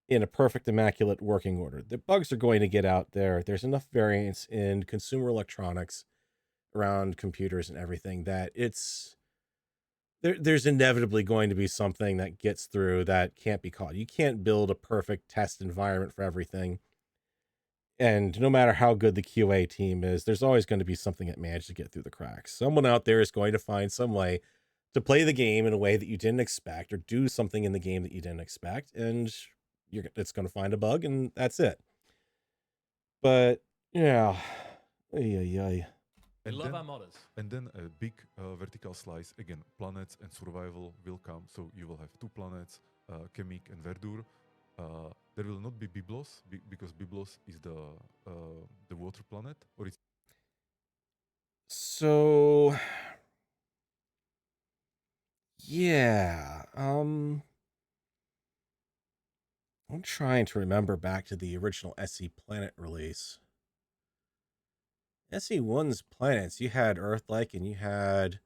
in a perfect, immaculate working order. The bugs are going to get out there. There's enough variance in consumer electronics around computers and everything that there's inevitably going to be something that gets through that can't be caught. You can't build a perfect test environment for everything. And no matter how good the QA team is, there's always going to be something that managed to get through the cracks. Someone out there is going to find some way to play the game in a way that you didn't expect, or do something in the game that you didn't expect, and it's going to find a bug, and that's it. But yeah, We love our modders. And then a big vertical slice, again, planets and survival will come. So you will have 2 planets, Chemic and Verdure. There will not be Byblos, because Byblos is the water planet, or it's... So yeah, I'm trying to remember back to the original SE Planet release. SE1's planets, you had Earth-like, and you had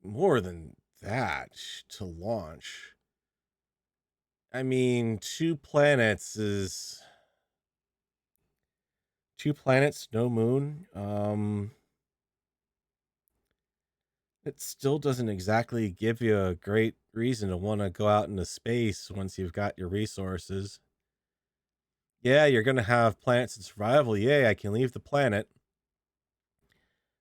more than that to launch. I mean, 2 planets, no moon. It still doesn't exactly give you a great reason to want to go out into space once you've got your resources. Yeah, you're going to have planets in survival. Yay, I can leave the planet.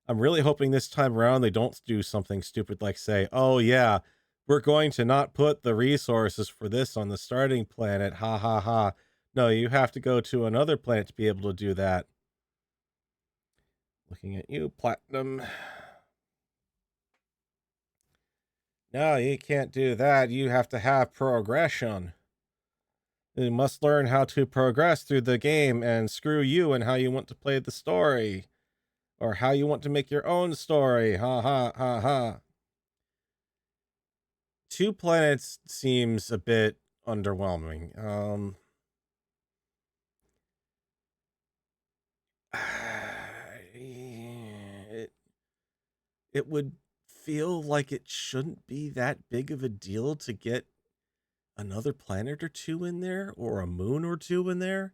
I'm really hoping this time around they don't do something stupid like say, oh yeah, we're going to not put the resources for this on the starting planet. Ha ha ha. No, you have to go to another planet to be able to do that. Looking at you, Platinum. No, you can't do that. You have to have progression. You must learn how to progress through the game, and screw you and how you want to play the story. Or how you want to make your own story. Ha ha ha ha. 2 planets seems a bit underwhelming. It would feel like it shouldn't be that big of a deal to get another planet or 2 in there, or a moon or 2 in there.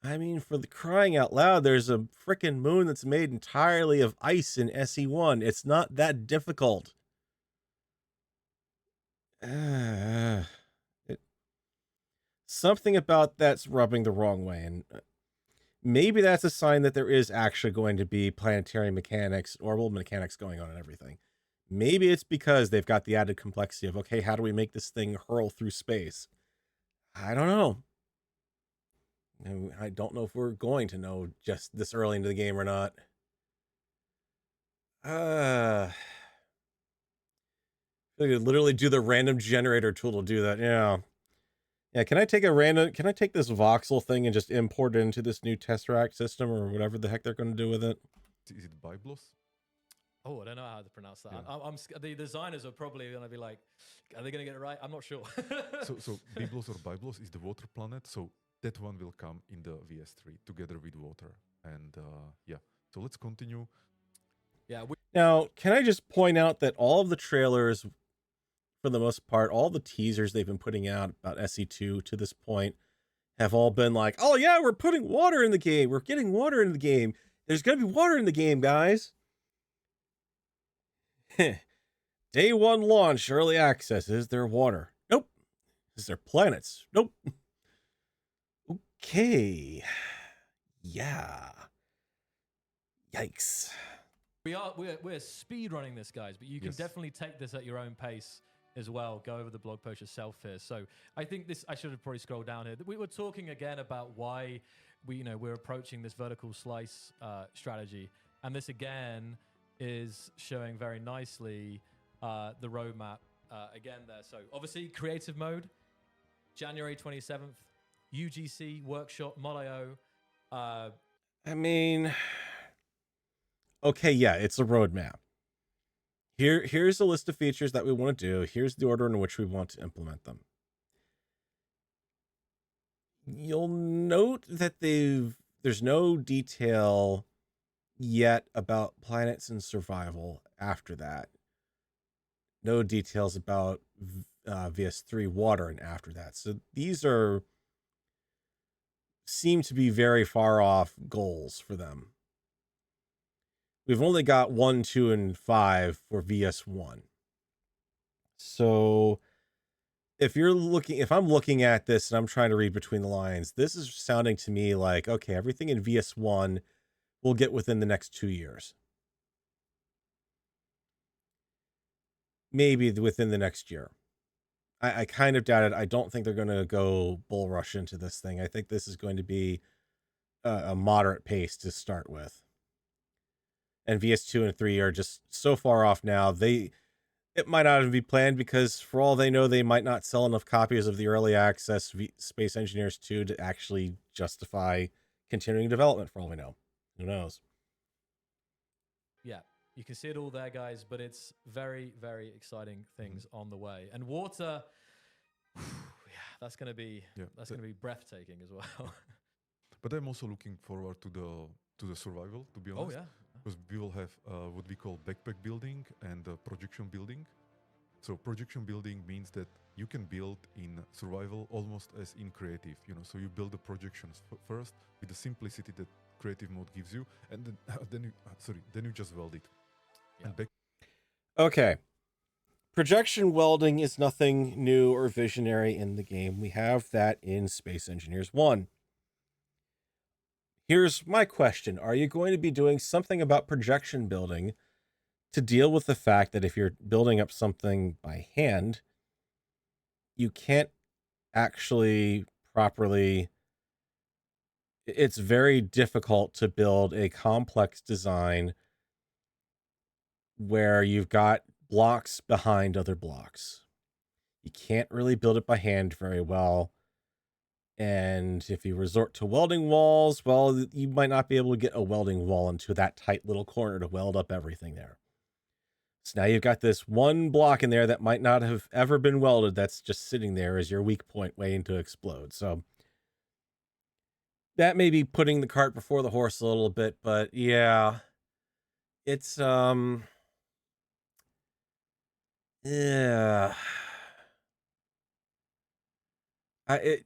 I mean, for the crying out loud, there's a frickin' moon that's made entirely of ice in SE1. It's not that difficult. Something about that's rubbing the wrong way, and maybe that's a sign that there is actually going to be planetary mechanics, orbital mechanics going on and everything. Maybe it's because they've got the added complexity of, okay, how do we make this thing hurl through space? I don't know. I don't know if we're going to know just this early into the game or not. I could literally do the random generator tool to do that. Yeah. Yeah, can I take this voxel thing and just import it into this new Tesseract system, or whatever the heck they're going to do with it? Is it Byblos? Oh, I don't know how to pronounce that. Yeah. The designers are probably going to be like, are they going to get it right? I'm not sure. so Byblos or Byblos is the water planet. So that one will come in the VS3 together with water. And yeah, so let's continue. Yeah. Now, can I just point out that all of the trailers, for the most part, all the teasers they've been putting out about SE2 to this point have all been like, oh yeah, we're putting water in the game. We're getting water in the game. There's going to be water in the game, guys. Day 1 launch, early access. Is there water? Nope. Is there planets? Nope. Okay. Yeah. Yikes. We're speed running this, guys, but you can definitely take this at your own pace as well. Go over the blog post yourself here. So I think I should have probably scrolled down here. We were talking again about why we're approaching this vertical slice strategy, and this again is showing very nicely the roadmap again there. So obviously creative mode, January 27th, UGC workshop, Mod.io. I mean, okay, yeah, it's a roadmap. Here's a list of features that we want to do. Here's the order in which we want to implement them. You'll note that there's no detail yet about planets and survival after that. No details about VS3 water and after that. So these seem to be very far off goals for them. We've only got 1, 2, and 5 for VS1. So if I'm looking at this and I'm trying to read between the lines, this is sounding to me like, okay, everything in VS1 we'll get within the next 2 years. Maybe within the next year. I kind of doubt it. I don't think they're going to go bull rush into this thing. I think this is going to be a moderate pace to start with. And VS2 and 3 are just so far off now. It might not even be planned because for all they know, they might not sell enough copies of the early access Space Engineers 2 to actually justify continuing development for all we know. Who knows? Yeah, you can see it all there, guys, but it's very, very exciting things on the way. And water, yeah, that's going to be breathtaking as well. But I'm also looking forward to the survival, to be honest. Oh, yeah. Because we will have what we call backpack building and projection building. So projection building means that you can build in survival almost as in creative, so you build the projections first with the simplicity that creative mode gives you, and then you just weld it. Yeah. Okay. Projection welding is nothing new or visionary in the game. We have that in Space Engineers 1. Here's my question. Are you going to be doing something about projection building to deal with the fact that if you're building up something by hand, you can't actually properly... It's very difficult to build a complex design where you've got blocks behind other blocks. You can't really build it by hand very well. And if you resort to welding walls, well, you might not be able to get a welding wall into that tight little corner to weld up everything there. So now you've got this one block in there that might not have ever been welded that's just sitting there as your weak point waiting to explode. So that may be putting the cart before the horse a little bit, but yeah, it's, yeah. It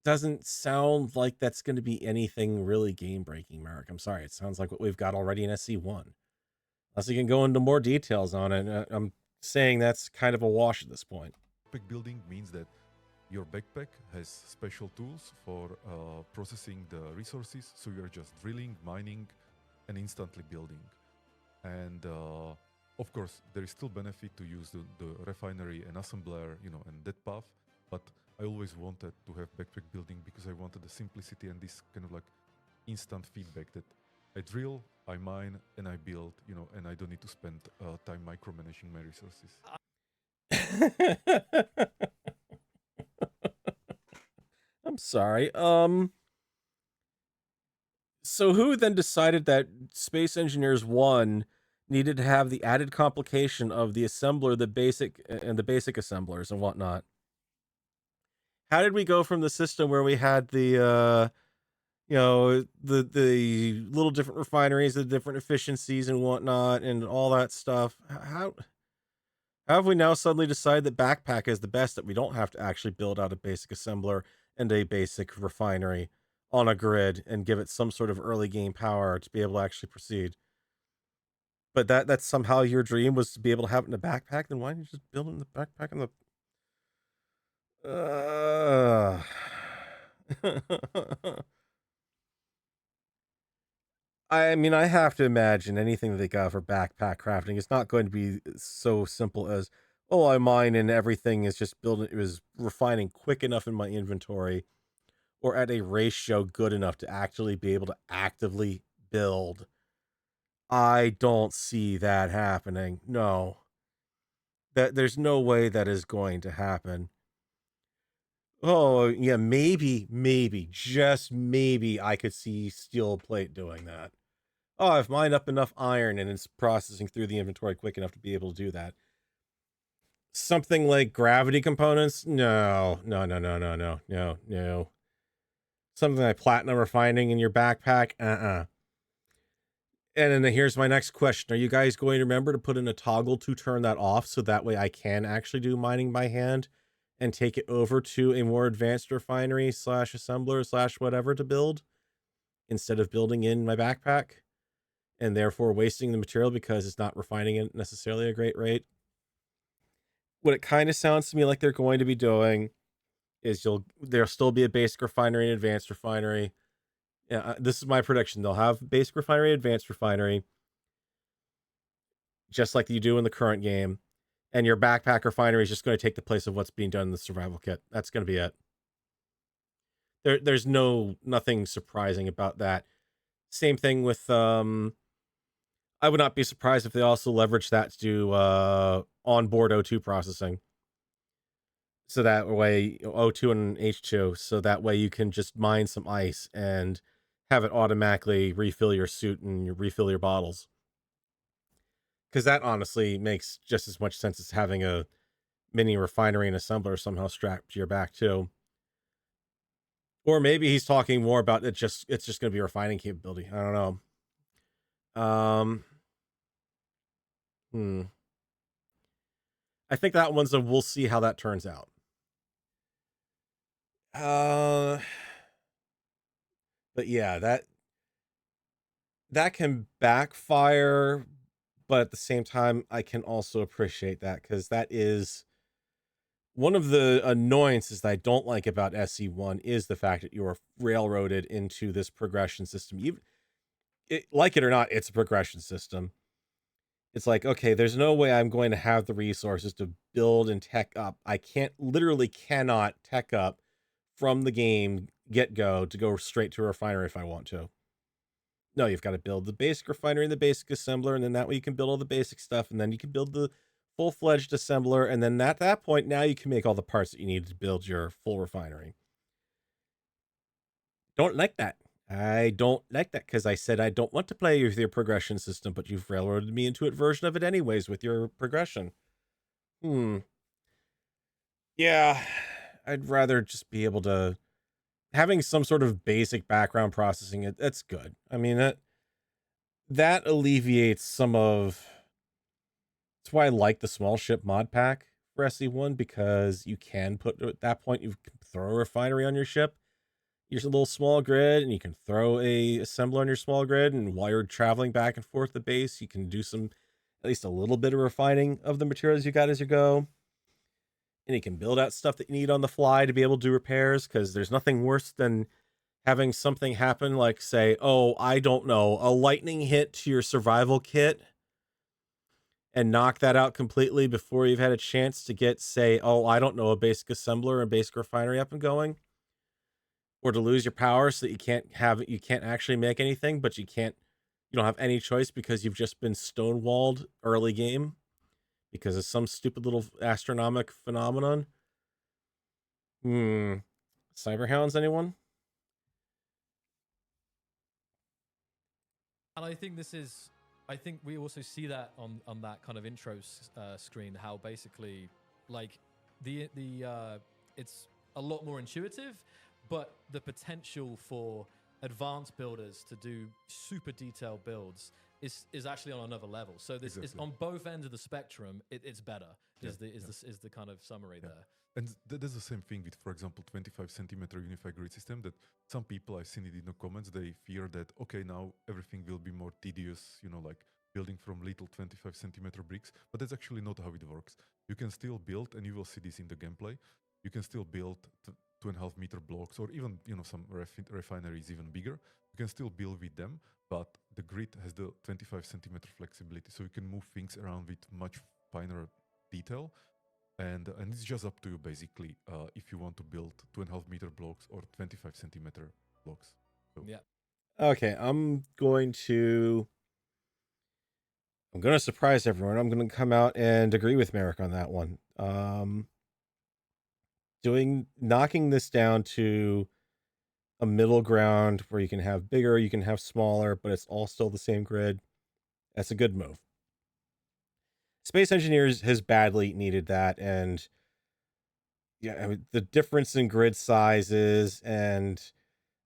doesn't sound like that's going to be anything really game-breaking, Marek. I'm sorry. It sounds like what we've got already in SC1. Unless you can go into more details on it. I'm saying that's kind of a wash at this point. Backpack building means that your backpack has special tools for processing the resources, so you're just drilling, mining, and instantly building. And of course, there is still benefit to use the refinery and assembler, and that path, but I always wanted to have backpack building because I wanted the simplicity and this kind of like instant feedback that I drill, I mine, and I build, and I don't need to spend time micromanaging my resources. I'm sorry. So who then decided that Space Engineers 1 needed to have the added complication of the assembler, the basic assemblers and whatnot? How did we go from the system where we had the the little different refineries, the different efficiencies and whatnot, and all that stuff? How have we now suddenly decided that backpack is the best, that we don't have to actually build out a basic assembler and a basic refinery on a grid and give it some sort of early game power to be able to actually proceed? But that's somehow your dream was to be able to have it in a backpack. Then why didn't you just build it in the backpack in the... I mean, I have to imagine anything that they got for backpack crafting is not going to be so simple as, oh, I mine and everything is just building, it was refining quick enough in my inventory or at a ratio good enough to actually be able to actively build. I don't see that happening. No. There's no way that is going to happen. Oh, yeah, maybe, just maybe I could see steel plate doing that. Oh, I've mined up enough iron and it's processing through the inventory quick enough to be able to do that. Something like gravity components? No. Something like platinum refining in your backpack? And then here's my next question. Are you guys going to remember to put in a toggle to turn that off so that way I can actually do mining by hand and take it over to a more advanced refinery / assembler / whatever to build instead of building in my backpack and therefore wasting the material because it's not refining it necessarily a great rate? What it kind of sounds to me like they're going to be doing is there'll still be a basic refinery and advanced refinery. Yeah, this is my prediction. They'll have basic refinery, advanced refinery, just like you do in the current game. And your backpack refinery is just going to take the place of what's being done in the survival kit. That's going to be it. There's nothing surprising about that. Same thing with I would not be surprised if they also leverage that to do onboard O2 processing. So that way, O2 and H2, so that way you can just mine some ice and have it automatically refill your suit and refill your bottles. Because that honestly makes just as much sense as having a mini refinery and assembler somehow strapped to your back too. Or maybe he's talking more about it's just going to be refining capability. I don't know. I think that one's we'll see how that turns out. But yeah, that can backfire, but at the same time, I can also appreciate that because that is one of the annoyances that I don't like about SE1 is the fact that you are railroaded into this progression system. Like it or not, it's a progression system. It's like, okay, there's no way I'm going to have the resources to build and tech up. I literally cannot tech up from the game get-go to go straight to a refinery if I want to. No, you've got to build the basic refinery and the basic assembler, and then that way you can build all the basic stuff, and then you can build the full-fledged assembler, and then at that point, now you can make all the parts that you need to build your full refinery. Don't like that. I don't like that because I said I don't want to play with your progression system, but you've railroaded me into a version of it anyways with your progression. Yeah, I'd rather just be able to having some sort of basic background processing. That's good. I mean, that alleviates some of. That's why I like the small ship mod pack for SE1 because you can put at that point you can throw a refinery on your ship. Your little small grid, and you can throw a assembler on your small grid, and while you're traveling back and forth the base, you can do at least a little bit of refining of the materials you got as you go. And you can build out stuff that you need on the fly to be able to do repairs, because there's nothing worse than having something happen like, say, oh, I don't know, a lightning hit to your survival kit and knock that out completely before you've had a chance to get, say, oh, I don't know, a basic assembler and basic refinery up and going. Or to lose your power so that you can't actually make anything, but you don't have any choice because you've just been stonewalled early game because of some stupid little astronomic phenomenon. Cyberhounds, anyone? And I think we also see that on that kind of intro screen, how basically like it's a lot more intuitive, but the potential for advanced builders to do super detailed builds is actually on another level. So this is on both ends of the spectrum. It's better. Is the kind of summary there. And there's the same thing with, for example, 25 centimeter unified grid system that some people, I've seen it in the comments, they fear that, okay, now everything will be more tedious, like building from little 25 centimeter bricks, but that's actually not how it works. You can still build, and you will see this in the gameplay. you can still build 2.5 meter blocks, or even some refineries even bigger. You can still build with them, but the grid has the 25 centimeter flexibility, so you can move things around with much finer detail. And it's just up to you basically if you want to build 2.5 meter blocks or 25 centimeter blocks. So. Yeah. Okay, I'm going to surprise everyone. I'm going to come out and agree with Merrick on that one. Knocking this down to a middle ground where you can have bigger, you can have smaller, but it's all still the same grid. That's a good move. Space Engineers has badly needed that, and yeah, I mean, the difference in grid sizes and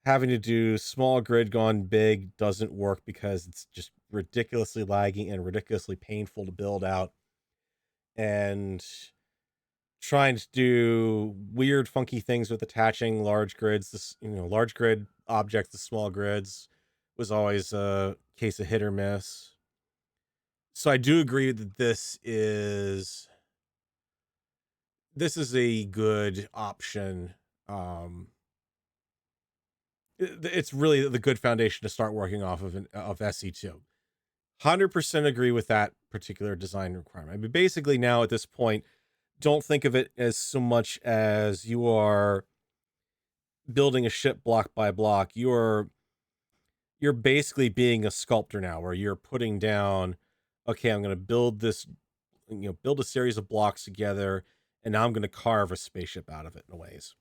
having to do small grid gone big doesn't work because it's just ridiculously laggy and ridiculously painful to build out. And trying to do weird, funky things with attaching large grids, large grid objects to small grids was always a case of hit or miss. So I do agree that this is a good option. It's really the good foundation to start working off of SE2. 100% agree with that particular design requirement. I mean, basically now at this point, don't think of it as so much as you are building a ship block by block. You're basically being a sculptor now, where you're putting down, okay, I'm going to build this, build a series of blocks together, and now I'm going to carve a spaceship out of it in ways.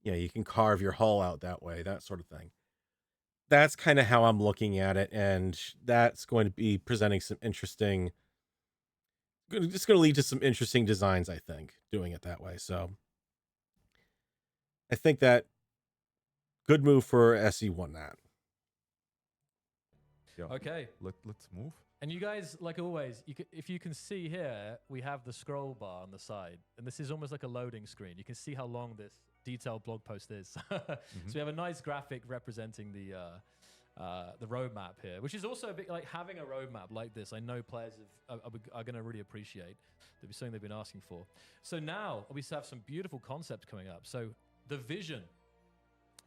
You can carve your hull out that way, that sort of thing. That's kind of how I'm looking at it, and that's going to be presenting some interesting, it's going to lead to some interesting designs, I think, doing it that way. So I think that good move for SE1 that. Yeah. Okay. Let's move. And you guys, like always, if you can see here, we have the scroll bar on the side, and this is almost like a loading screen. You can see how long this detailed blog post is. So we have a nice graphic representing the roadmap here, which is also a bit like having a roadmap like this. I know players are going to really appreciate. That'd be something they've been asking for. So now we have some beautiful concepts coming up. So the vision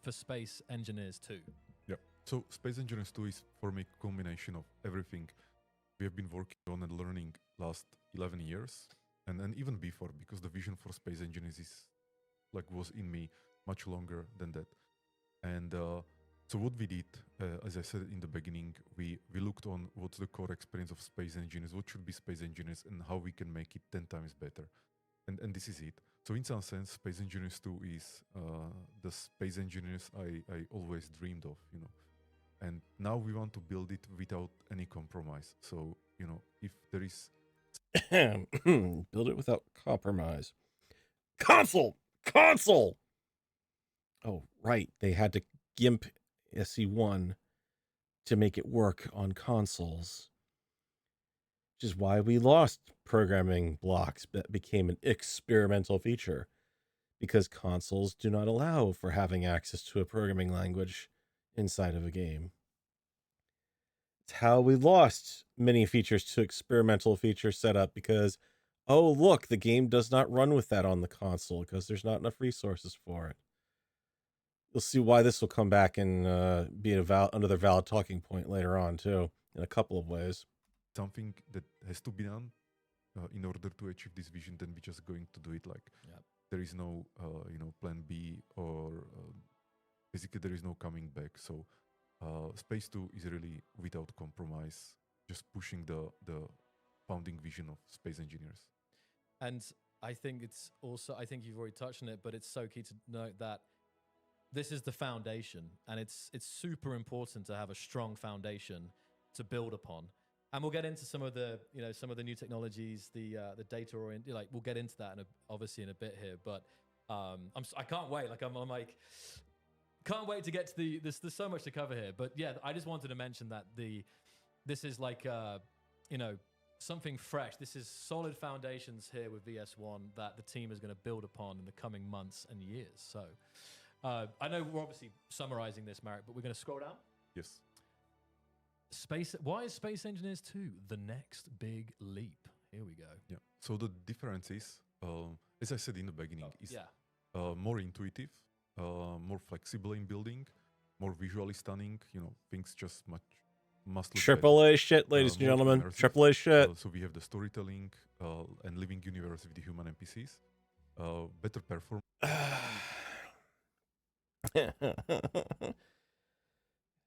for Space Engineers 2. Yeah. So Space Engineers 2 is for me a combination of everything we have been working on and learning last 11 years, and even before, because the vision for Space Engineers was in me much longer than that. And so what we did, as I said in the beginning, we looked on what's the core experience of Space Engineers, what should be Space Engineers, and how we can make it 10 times better. And this is it. So in some sense, Space Engineers 2 is the Space Engineers I always dreamed of, And now we want to build it without any compromise. So, if there is... Build it without compromise. Console! Oh, right. They had to GIMP SE1 to make it work on consoles. Which is why we lost programming blocks that became an experimental feature. Because consoles do not allow for having access to a programming language inside of a game. It's how we lost many features to experimental feature setup, because, oh, look, the game does not run with that on the console because there's not enough resources for it. You'll see why this will come back and be another valid talking point later on, too, in a couple of ways. Something that has to be done in order to achieve this vision, then we're just going to do it. There is no, plan B, or basically there is no coming back. So Space 2 is really without compromise, just pushing the founding vision of Space Engineers. And I think it's also, I think you've already touched on it, but it's so key to note that this is the foundation, and it's super important to have a strong foundation to build upon. And we'll get into some of the new technologies, the data oriented. We'll get into that obviously in a bit here. But I can't wait. Can't wait to get to there's so much to cover here. But yeah, I just wanted to mention that this is something fresh. This is solid foundations here with VS1 that the team is going to build upon in the coming months and years. So I know we're obviously summarizing this, Marek, but we're going to scroll down. Yes. Why is Space Engineers 2 the next big leap? Here we go. Yeah. So the difference is, as I said in the beginning, more intuitive, more flexible in building, more visually stunning. Things just must look Triple better. A shit, ladies and More gentlemen. immersive. Triple A shit. So we have the storytelling and living universe with the human NPCs. Better performance.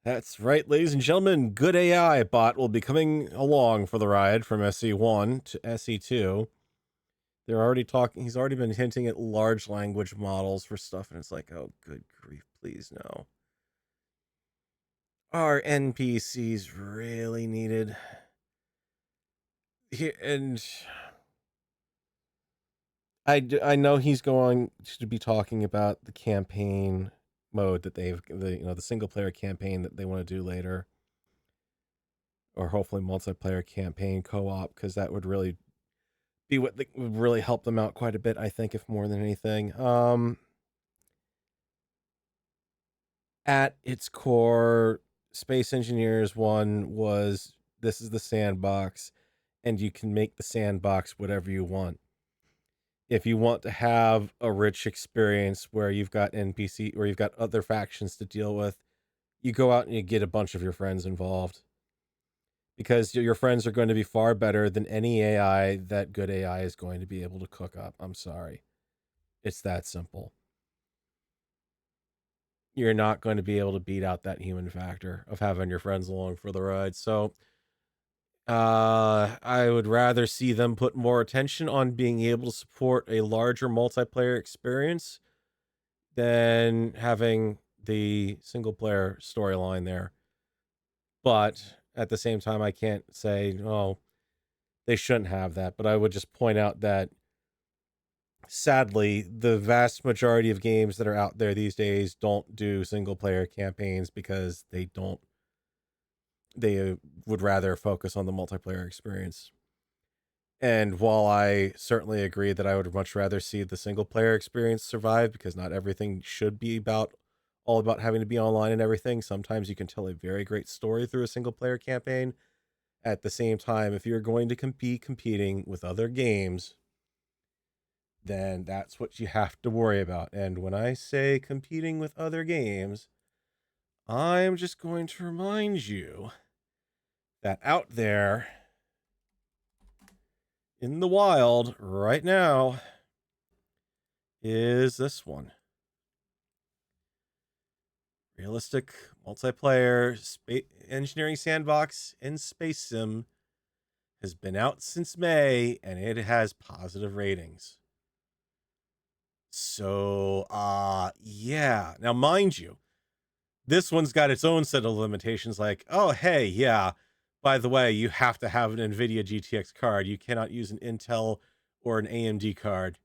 That's right, ladies and gentlemen. Good AI bot will be coming along for the ride from SE1 to SE2. They're already talking. He's already been hinting at large language models for stuff, and it's like, oh, good grief, please no. Are NPCs really needed? Here, and I know he's going to be talking about the campaign mode that the single player campaign that they want to do later, or hopefully multiplayer campaign co-op, because that would really be what would really help them out quite a bit, I think, if more than anything. At its core, Space Engineers 1 was, this is the sandbox, and you can make the sandbox whatever you want. If you want to have a rich experience where you've got NPC, or you've got other factions to deal with, you go out and you get a bunch of your friends involved. Because your friends are going to be far better than any AI that good AI is going to be able to cook up. I'm sorry. It's that simple. You're not going to be able to beat out that human factor of having your friends along for the ride. So I would rather see them put more attention on being able to support a larger multiplayer experience than having the single player storyline there. But at the same time, I can't say, oh, they shouldn't have that. But I would just point out that sadly, the vast majority of games that are out there these days don't do single player campaigns because they would rather focus on the multiplayer experience. And while I certainly agree that I would much rather see the single player experience survive, because not everything should be all about having to be online and everything. Sometimes you can tell a very great story through a single player campaign. At the same time, if you're going to be competing with other games, then that's what you have to worry about. And when I say competing with other games, I'm just going to remind you that out there in the wild right now is this one. Realistic multiplayer engineering sandbox in Space Sim has been out since May, and it has positive ratings. So, yeah. Now, mind you, this one's got its own set of limitations, like, oh, hey, yeah, by the way, you have to have an NVIDIA GTX card. You cannot use an Intel or an AMD card.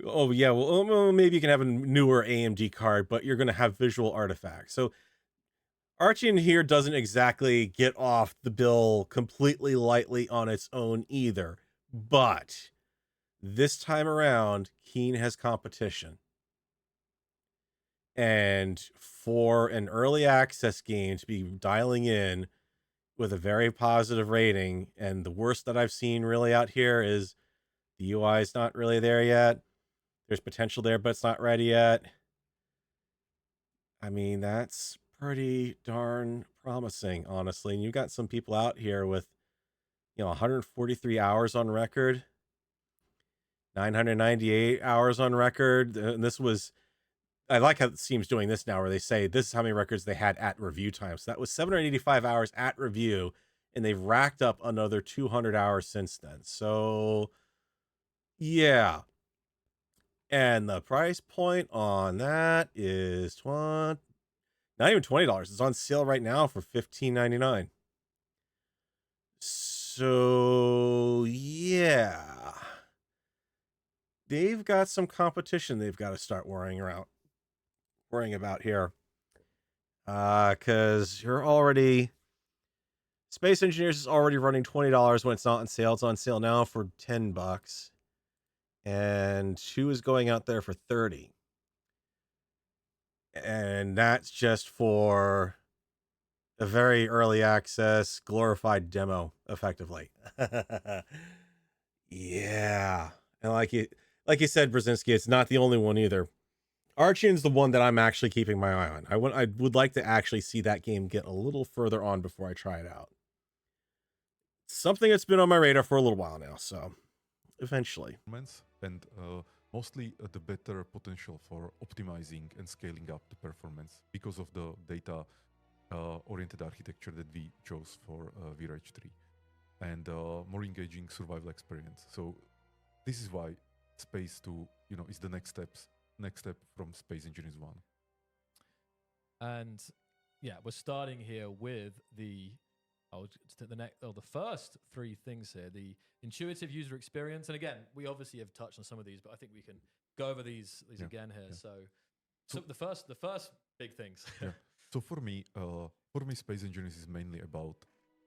Oh, yeah, well, maybe you can have a newer AMD card, but you're going to have visual artifacts. So Archie in here doesn't exactly get off the bill completely lightly on its own either. But this time around, Keen has competition. And for an early access game to be dialing in with a very positive rating, and the worst that I've seen really out here is the UI is not really there yet. There's potential there, but it's not ready yet. I mean, that's pretty darn promising, honestly. And you've got some people out here with, 143 hours on record, 998 hours on record. And this was, I like how Steam's doing this now, where they say this is how many records they had at review time. So that was 785 hours at review, and they've racked up another 200 hours since then. So, yeah. And the price point on that is not even $20. It's on sale right now for $15.99. So, yeah. They've got some competition they've got to start worrying about here. Because you're already... Space Engineers is already running $20 when it's not on sale. It's on sale now for $10. And 2 is going out there for $30. And that's just for a very early access glorified demo, effectively. Yeah. And like like you said, Brzezinski, it's not the only one either. Archion's the one that I'm actually keeping my eye on. I would like to actually see that game get a little further on before I try it out. Something that's been on my radar for a little while now, so eventually. And mostly the better potential for optimizing and scaling up the performance because of the data oriented architecture that we chose for VRH3 and more engaging survival experience. So this is why Space 2, is the next step from Space Engineers 1. And yeah, we're starting here with the first three things here: the intuitive user experience. And again, we obviously have touched on some of these, but I think we can go over these again here. Yeah. So the first big things. Yeah. So for me, Space Engineers is mainly about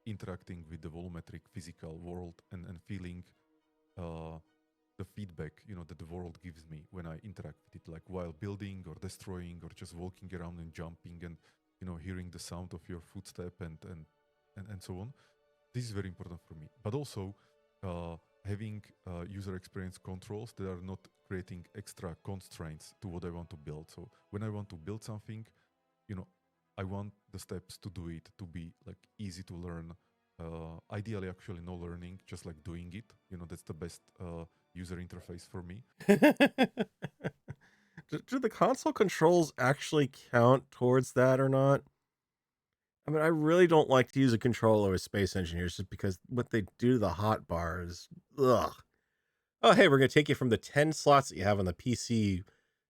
interacting with the volumetric physical world and feeling the feedback, that the world gives me when I interact with it, like while building or destroying or just walking around and jumping and, hearing the sound of your footstep and so on. This is very important for me. But also having user experience controls that are not creating extra constraints to what I want to build. So when I want to build something, I want the steps to do it to be like easy to learn. Ideally, actually, no learning, just like doing it. That's the best user interface for me. Do the console controls actually count towards that or not? I mean, I really don't like to use a controller with Space Engineers just because what they do to the hotbar is, ugh. Oh, hey, we're going to take you from the 10 slots that you have on the PC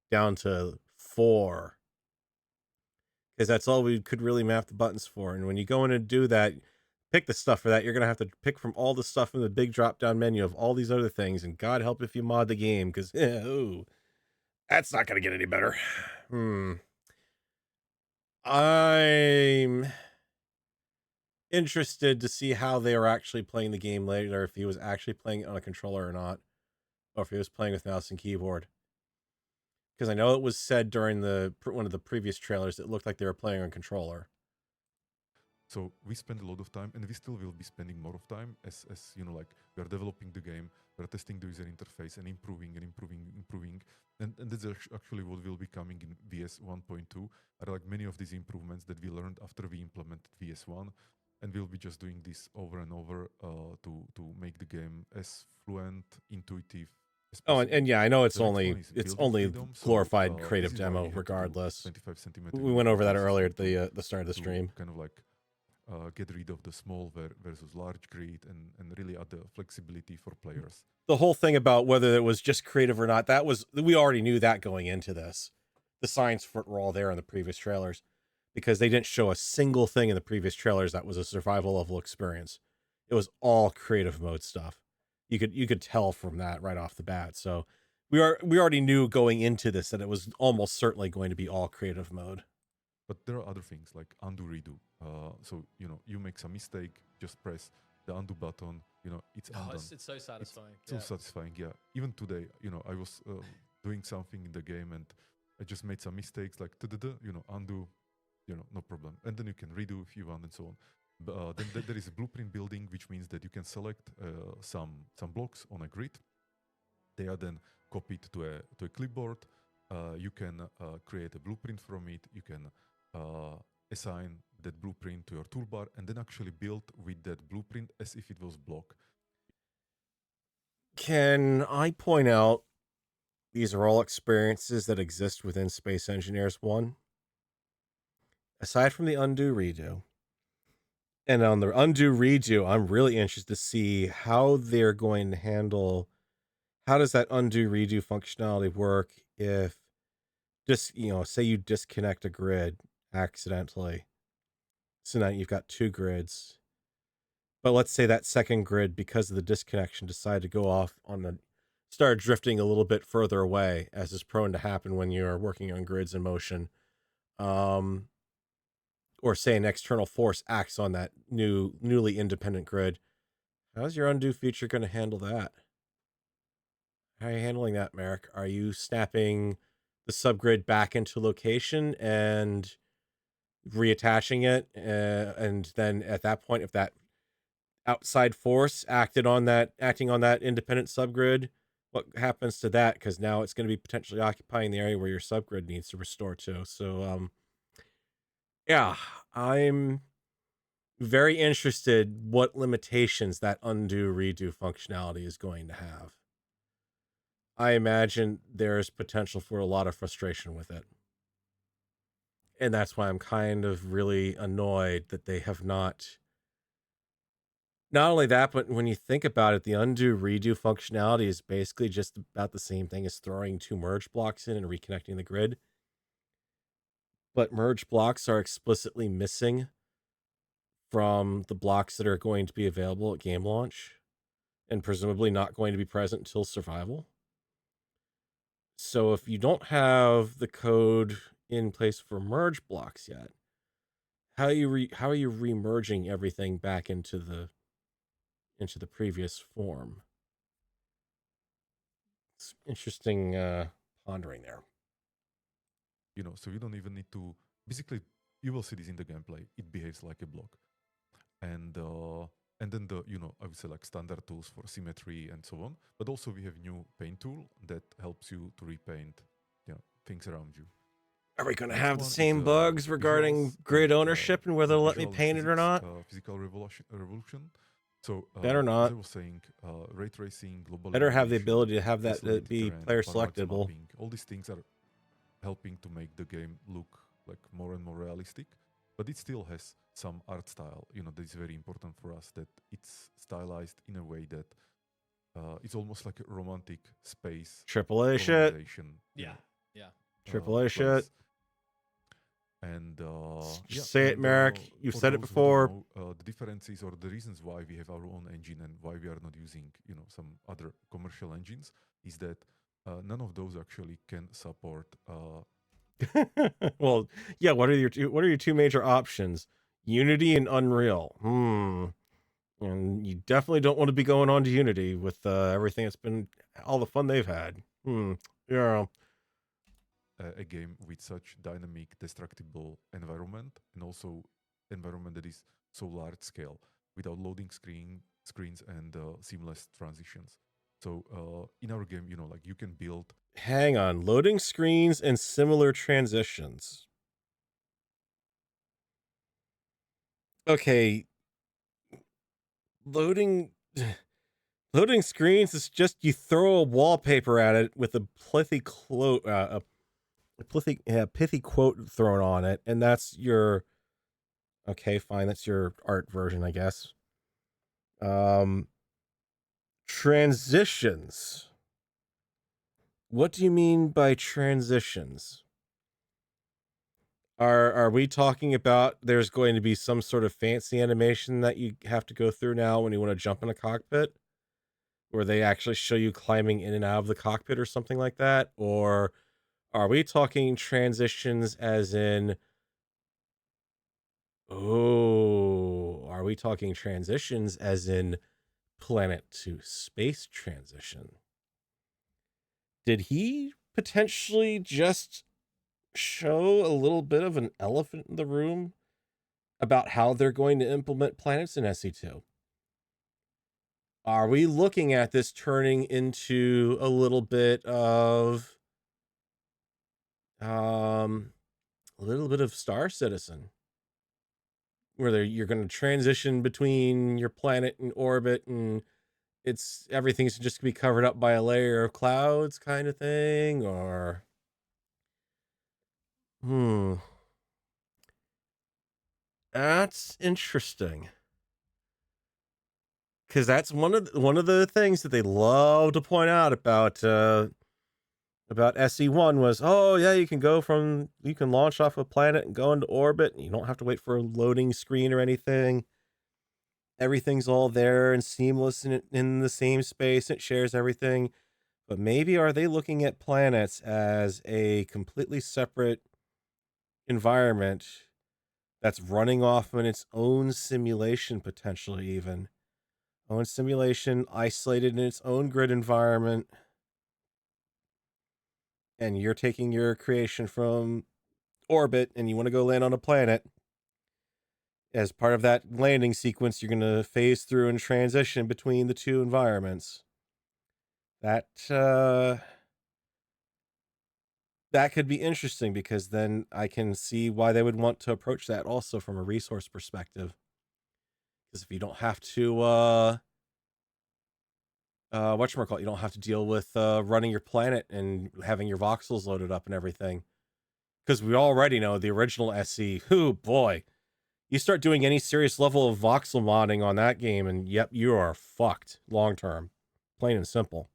down to 4. Because that's all we could really map the buttons for. And when you go in and do that, pick the stuff for that, you're going to have to pick from all the stuff in the big drop-down menu of all these other things. And God help if you mod the game, because, that's not going to get any better. I'm interested to see how they are actually playing the game later, if he was actually playing it on a controller or not, or if he was playing with mouse and keyboard. Because I know it was said during one of the previous trailers, it looked like they were playing on controller. So we spend a lot of time, and we still will be spending more of time as like we are developing the game, we are testing the user interface and improving. And that's actually what will be coming in VS 1.2 are like many of these improvements that we learned after we implemented VS 1. And we'll be just doing this over and over to make the game as fluent, intuitive. Oh, and yeah, I know it's only glorified creative demo regardless. 25 centimeter. We went over that earlier at the start of the stream. Kind of like get rid of the small versus large grid and really add the flexibility for players. The whole thing about whether it was just creative or not, we already knew that going into this. The signs for it were all there in the previous trailers because they didn't show a single thing in the previous trailers that was a survival level experience. It was all creative mode stuff. You could tell from that right off the bat. So we already knew going into this that it was almost certainly going to be all creative mode. But there are other things like undo, redo. So you make some mistake, just press the undo button. It's undone. It's so satisfying. It's so satisfying. Yeah. Even today, I was doing something in the game and I just made some mistakes, like undo, no problem. And then you can redo if you want and so on. Then there is a blueprint building, which means that you can select some blocks on a grid. They are then copied to a clipboard. You can create a blueprint from it. You can assign that blueprint to your toolbar and then actually build with that blueprint as if it was block. Can I point out these are all experiences that exist within Space Engineers 1? Aside from the undo redo. And on the undo redo, I'm really interested to see how they're going to handle, how does that undo redo functionality work if just, say you disconnect a grid accidentally. So now you've got 2 grids. But let's say that second grid, because of the disconnection, decided to go off start drifting a little bit further away, as is prone to happen when you are working on grids in motion. Or say an external force acts on that newly independent grid. How's your undo feature going to handle that? How are you handling that, Merrick? Are you snapping the subgrid back into location and reattaching it? And then at that point, if that outside force acting on that independent subgrid what happens to that, because now it's going to be potentially occupying the area where your subgrid needs to restore to. So, yeah, I'm very interested what limitations that undo redo functionality is going to have. I imagine there's potential for a lot of frustration with it. And that's why I'm kind of really annoyed that they have not only that, but when you think about it, the undo redo functionality is basically just about the same thing as throwing 2 merge blocks in and reconnecting the grid. But merge blocks are explicitly missing from the blocks that are going to be available at game launch, and presumably not going to be present until survival. So if you don't have the code in place for merge blocks yet, how are you remerging everything back into the previous form? It's interesting pondering there. So you don't even need to. Basically, you will see this in the gameplay. It behaves like a block, and then I would say like standard tools for symmetry and so on. But also we have new paint tool that helps you to repaint, things around you. Are we going to have the same bugs regarding grid ownership and whether they'll let me paint it or not? Physical revolution. So better not. As I was saying, ray tracing, global. Better have the ability to have that be player selectable. All these things are helping to make the game look like more and more realistic, but it still has some art style. That is very important for us. That it's stylized in a way that it's almost like a romantic space. AAA shit. Yeah. AAA shit. And just say it, Merrick. You've said it before. The differences or the reasons why we have our own engine and why we are not using, some other commercial engines is that none of those actually can support. Well, yeah. What are your two major options? Unity and Unreal. And you definitely don't want to be going on to Unity with everything that's been all the fun they've had. Yeah. A game with such dynamic, destructible environment, and also environment that is so large scale without loading screens and seamless transitions. So in our game, like you can build. Hang on, loading screens and similar transitions. Okay, loading screens is just you throw a wallpaper at it with a pithy quote thrown on it, and that's your okay, fine, that's your art version, I guess. Transitions. What do you mean by transitions? Are we talking about there's going to be some sort of fancy animation that you have to go through now when you want to jump in a cockpit? Where they actually show you climbing in and out of the cockpit or something like that? Or are we talking transitions as in... Oh, are we talking transitions as in planet to space transition? Did he potentially just show a little bit of an elephant in the room about how they're going to implement planets in SE2? Are we looking at this turning into a little bit of Star Citizen, where you're going to transition between your planet and orbit, and everything's just gonna be covered up by a layer of clouds kind of thing? Or that's interesting, because that's one of the things that they love to point out about SE1 was, oh yeah, you can launch off a planet and go into orbit, and you don't have to wait for a loading screen or anything. Everything's all there and seamless in the same space. It shares everything. But maybe are they looking at planets as a completely separate environment that's running off in its own simulation, potentially even own simulation, isolated in its own grid environment, and you're taking your creation from orbit and you want to go land on a planet? As part of that landing sequence, you're going to phase through and transition between the two environments. That that could be interesting because then I can see why they would want to approach that also from a resource perspective. Because if you don't have to whatchamacallit, you don't have to deal with running your planet and having your voxels loaded up and everything. Because we already know the original SE, who boy, you start doing any serious level of voxel modding on that game, and yep, you are fucked long term. Plain and simple.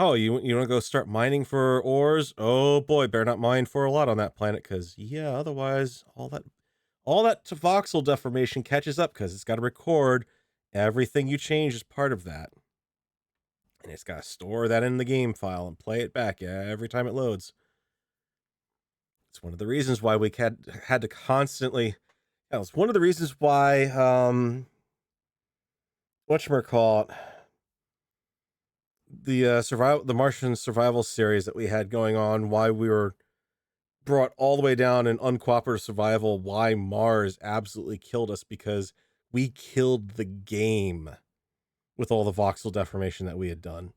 Oh, you want to go start mining for ores? Oh boy, better not mine for a lot on that planet, because yeah, otherwise all that voxel deformation catches up because it's got to record everything you change as part of that, and it's got to store that in the game file and play it back every time it loads. It's one of the reasons why we had to constantly. Yeah, it's one of the reasons why whatchamacallit, the Martian survival series that we had going on, why we were brought all the way down in uncooperative survival, why Mars absolutely killed us, because we killed the game with all the voxel deformation that we had done.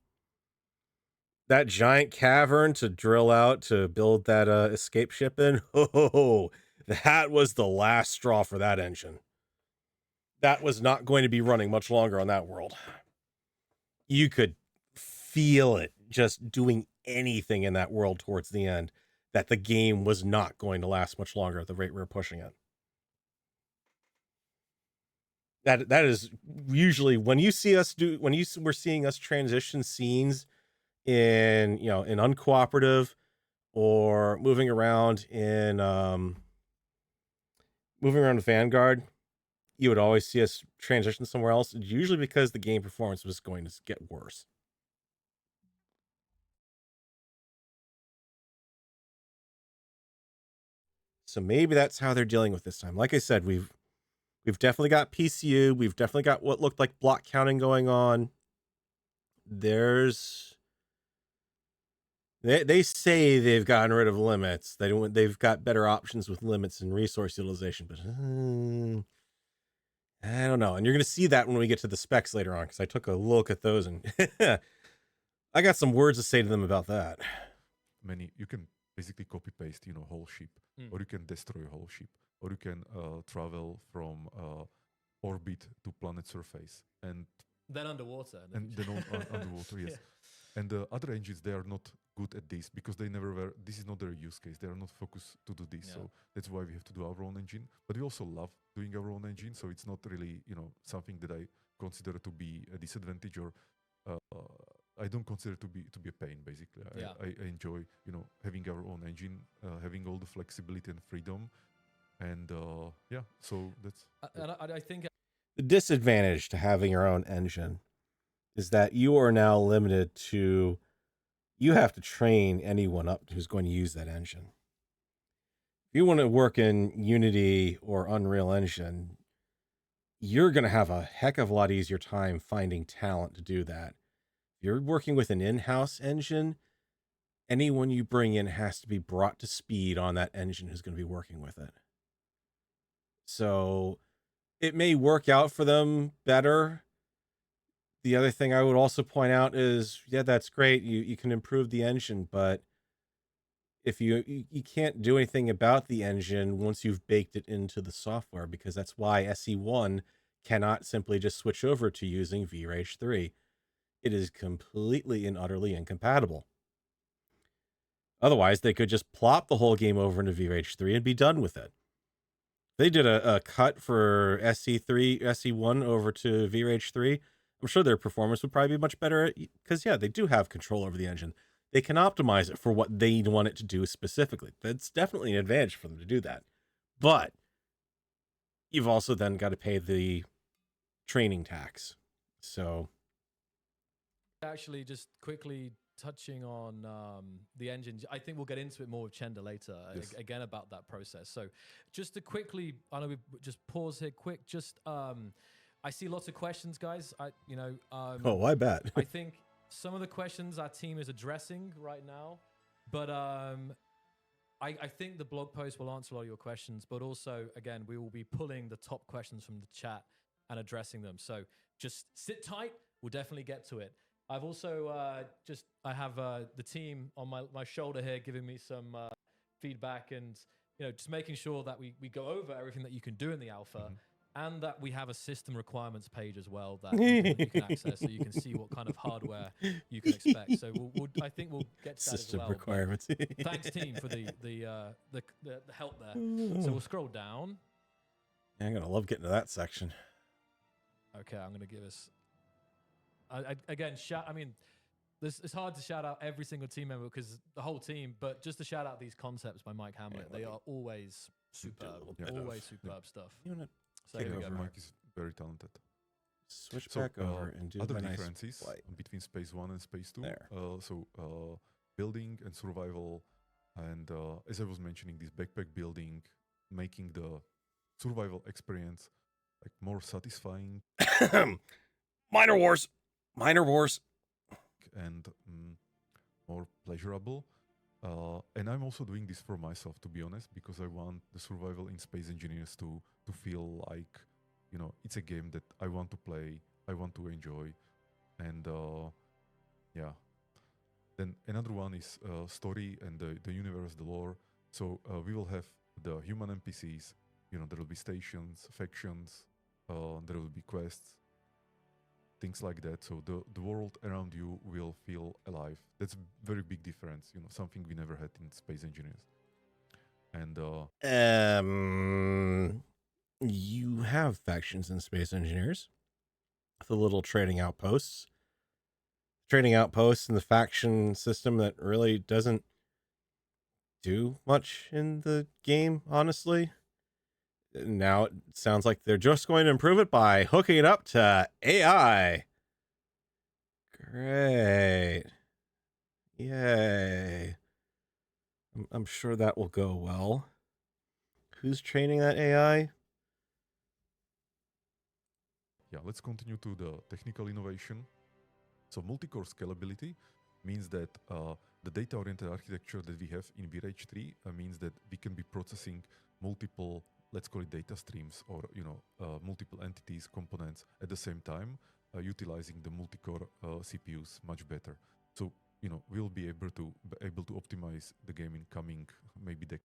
That giant cavern to drill out to build that escape ship in, that was the last straw for that engine. That was not going to be running much longer on that world. You could feel it just doing anything in that world towards the end, that the game was not going to last much longer at the rate we were pushing it. That is usually when you see us do, when you were seeing us transition scenes in, you know, in uncooperative or moving around in Vanguard, you would always see us transition somewhere else, usually because the game performance was going to get worse. So maybe that's how they're dealing with this time. Like I said, we've definitely got PCU. We've definitely got what looked like block counting going on. They say they've gotten rid of limits. They've got better options with limits and resource utilization, but I don't know. And you're going to see that when we get to the specs later on, because I took a look at those and I got some words to say to them about that. You can basically copy paste, whole ship, or you can destroy a whole ship, or you can travel from orbit to planet surface, and then underwater, and then underwater, yes. Yeah. And the other engines, they are not good at this because they never were. This is not their use case. They are not focused to do this. Yeah. So that's why we have to do our own engine. But we also love doing our own engine. So it's not really, something that I consider to be a disadvantage, or I don't consider to be a pain. Basically, yeah. I enjoy, having our own engine, having all the flexibility and freedom, and yeah. So that's. And I think the disadvantage to having your own engine is that you are now limited to, you have to train anyone up who's going to use that engine. If you want to work in Unity or Unreal Engine, you're going to have a heck of a lot easier time finding talent to do that. If you're working with an in-house engine, anyone you bring in has to be brought to speed on that engine who's going to be working with it. So it may work out for them better. The other thing I would also point out is, yeah, that's great. You can improve the engine, but if you can't do anything about the engine once you've baked it into the software, because that's why SE1 cannot simply just switch over to using VRage 3. It is completely and utterly incompatible. Otherwise, they could just plop the whole game over into VRage 3 and be done with it. They did a cut for SE1 over to VRage 3. I'm sure their performance would probably be much better because, yeah, they do have control over the engine. They can optimize it for what they want it to do specifically. That's definitely an advantage for them to do that. But you've also then got to pay the training tax. So actually, just quickly touching on the engine, I think we'll get into it more with Chenda later, yes. Again about that process. So just to quickly, I know we just pause here quick, just I see lots of questions, guys. oh, I bet. I think some of the questions our team is addressing right now, but I think the blog post will answer all your questions, but also, again, we will be pulling the top questions from the chat and addressing them. So just sit tight. we'll definitely get to it. I've also I have the team on my shoulder here giving me some feedback and just making sure that we go over everything that you can do in the alpha. And that we have a system requirements page as well that you can access, so you can see what kind of hardware you can expect. So I think we'll get to that System as well. requirements. Thanks, team, for the help there. So we'll scroll down. Yeah, I'm gonna love getting to that section. Okay, I'm gonna give us again. It's hard to shout out every single team member because the whole team, but just to shout out these concepts by Mike Hamlet, they are always superb, always superb stuff. You wanna So here we go. Mike is very talented. Switch back over and do other my differences nice between Space 1 and Space 2. There. Building and survival, and as I was mentioning, this backpack building, making the survival experience like more satisfying. Minor Wars, and more pleasurable. And I'm also doing this for myself, to be honest, because I want the survival in Space Engineers to feel like, it's a game that I want to play, I want to enjoy. And yeah. Then another one is story and the universe, the lore. So we will have the human NPCs, there will be stations, factions, there will be quests, things like that. So the world around you will feel alive. That's a very big difference, something we never had in Space Engineers. And you have factions in Space Engineers, the little trading outposts and the faction system that really doesn't do much in the game, honestly. Now it sounds like they're just going to improve it by hooking it up to AI. Great. Yay. I'm sure that will go well. Who's training that AI? Yeah, let's continue to the technical innovation. So multi-core scalability means that the data-oriented architecture that we have in VRage 3 means that we can be processing multiple, let's call it data streams, or multiple entities, components at the same time, utilizing the multi-core CPUs much better. So we'll be able to optimize the game in coming maybe decades.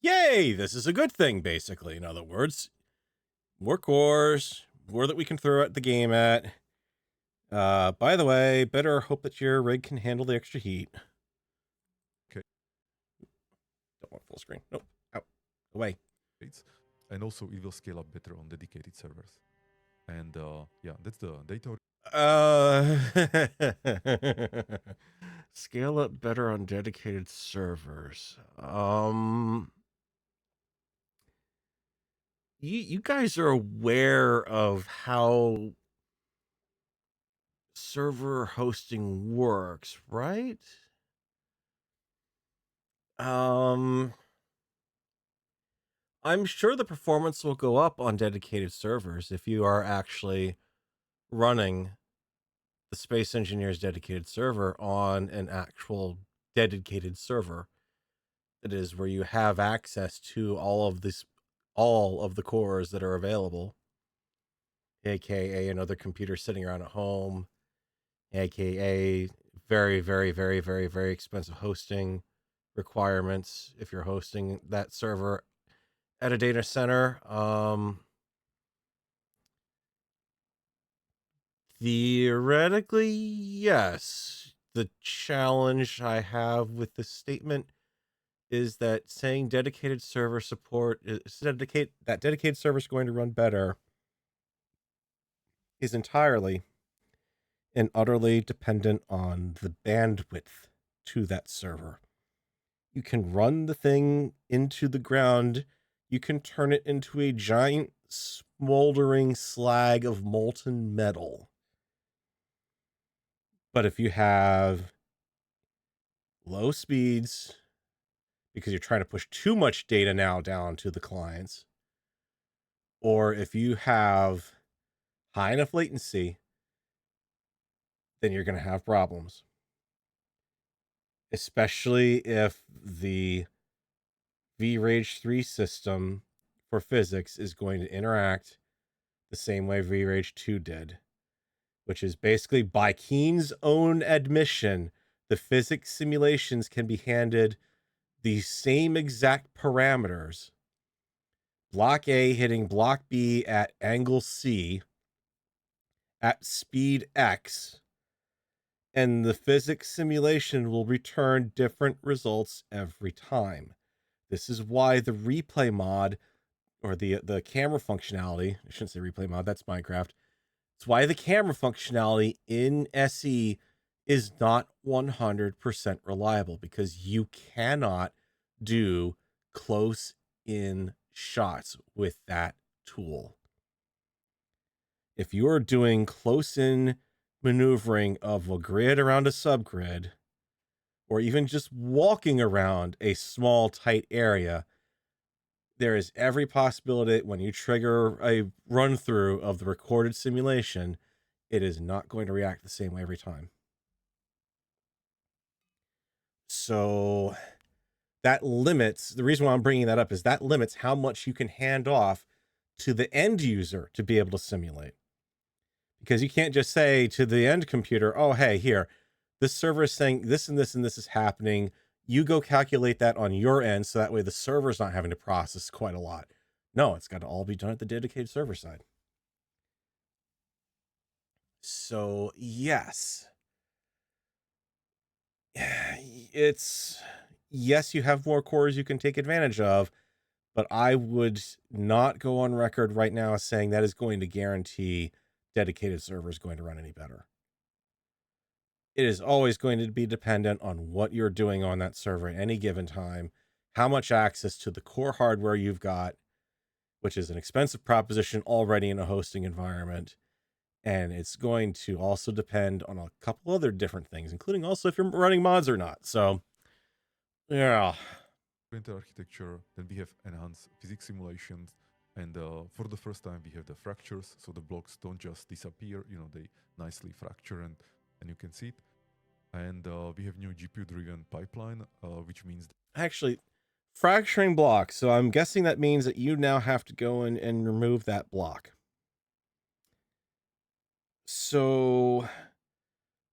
Yay! This is a good thing, basically. In other words, more cores, more that we can throw at the game at. By the way, better hope that your rig can handle the extra heat. Okay. Don't want full screen. Nope. Out. Away. And also it will scale up better on dedicated servers. And yeah, that's the data. Scale up better on dedicated servers. You guys are aware of how server hosting works, right? I'm sure the performance will go up on dedicated servers if you are actually running the Space Engineers dedicated server on an actual dedicated server. It is where you have access to all of the cores that are available, aka another computer sitting around at home, aka very, very, very, very, very expensive hosting requirements if you're hosting that server at a data center. Theoretically, yes. The challenge I have with this statement is that saying dedicated server support that dedicated server is going to run better is entirely and utterly dependent on the bandwidth to that server. You can run the thing into the ground. You can turn it into a giant smoldering slag of molten metal. But if you have low speeds, because you're trying to push too much data now down to the clients, or if you have high enough latency, then you're going to have problems. Especially if the VRage 3 system for physics is going to interact the same way VRage 2 did. which is basically by Keen's own admission, the physics simulations can be handed the same exact parameters. Block A hitting block B at angle C at speed X, and the physics simulation will return different results every time. This is why the replay mod, or the camera functionality, I shouldn't say replay mod, that's Minecraft. It's why the camera functionality in SE is not 100% reliable, because you cannot do close in shots with that tool. If you are doing close in maneuvering of a grid around a subgrid, or even just walking around a small tight area, there is every possibility that when you trigger a run through of the recorded simulation, it is not going to react the same way every time. So that limits, the reason why I'm bringing that up is that limits how much you can hand off to the end user to be able to simulate. Because you can't just say to the end computer, oh, hey, here, this server is saying this and this and this is happening. You go calculate that on your end, so that way the server's not having to process quite a lot. No, it's got to all be done at the dedicated server side. So, yes. Yes, you have more cores you can take advantage of, but I would not go on record right now as saying that is going to guarantee dedicated servers going to run any better. It is always going to be dependent on what you're doing on that server at any given time, how much access to the core hardware you've got, which is an expensive proposition already in a hosting environment. And it's going to also depend on a couple other different things, including also if you're running mods or not. So, yeah. Architecture, then we have enhanced physics simulations. And for the first time, we have the fractures. So the blocks don't just disappear, they nicely fracture and you can see it. And we have new GPU-driven pipeline, which means... Actually, fracturing blocks. So I'm guessing that means that you now have to go in and remove that block. So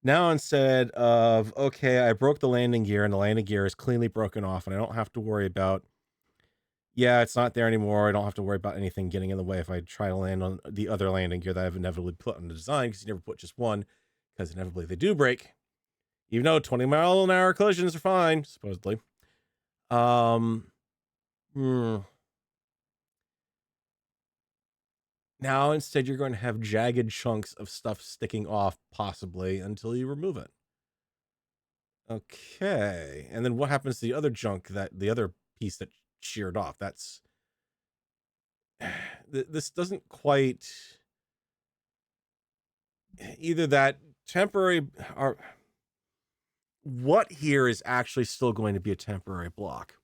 now instead of, okay, I broke the landing gear and the landing gear is cleanly broken off and I don't have to worry about, yeah, it's not there anymore. I don't have to worry about anything getting in the way if I try to land on the other landing gear that I've inevitably put on the design, because you never put just one, because inevitably they do break. Even though 20-mile-an-hour collisions are fine, supposedly. Now instead you're going to have jagged chunks of stuff sticking off, possibly, until you remove it. Okay. And then what happens to the other junk, that the other piece that sheared off? That's... This doesn't quite... Either that temporary... or what here is actually still going to be a temporary block?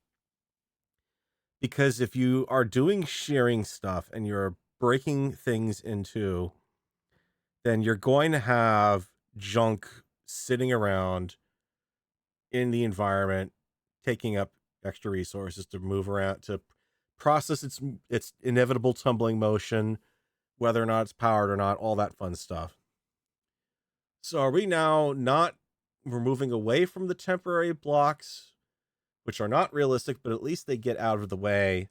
Because if you are doing shearing stuff and you're breaking things into, then you're going to have junk sitting around in the environment, taking up extra resources to move around, to process its inevitable tumbling motion, whether or not it's powered or not, all that fun stuff. So are we now not... we're moving away from the temporary blocks, which are not realistic, but at least they get out of the way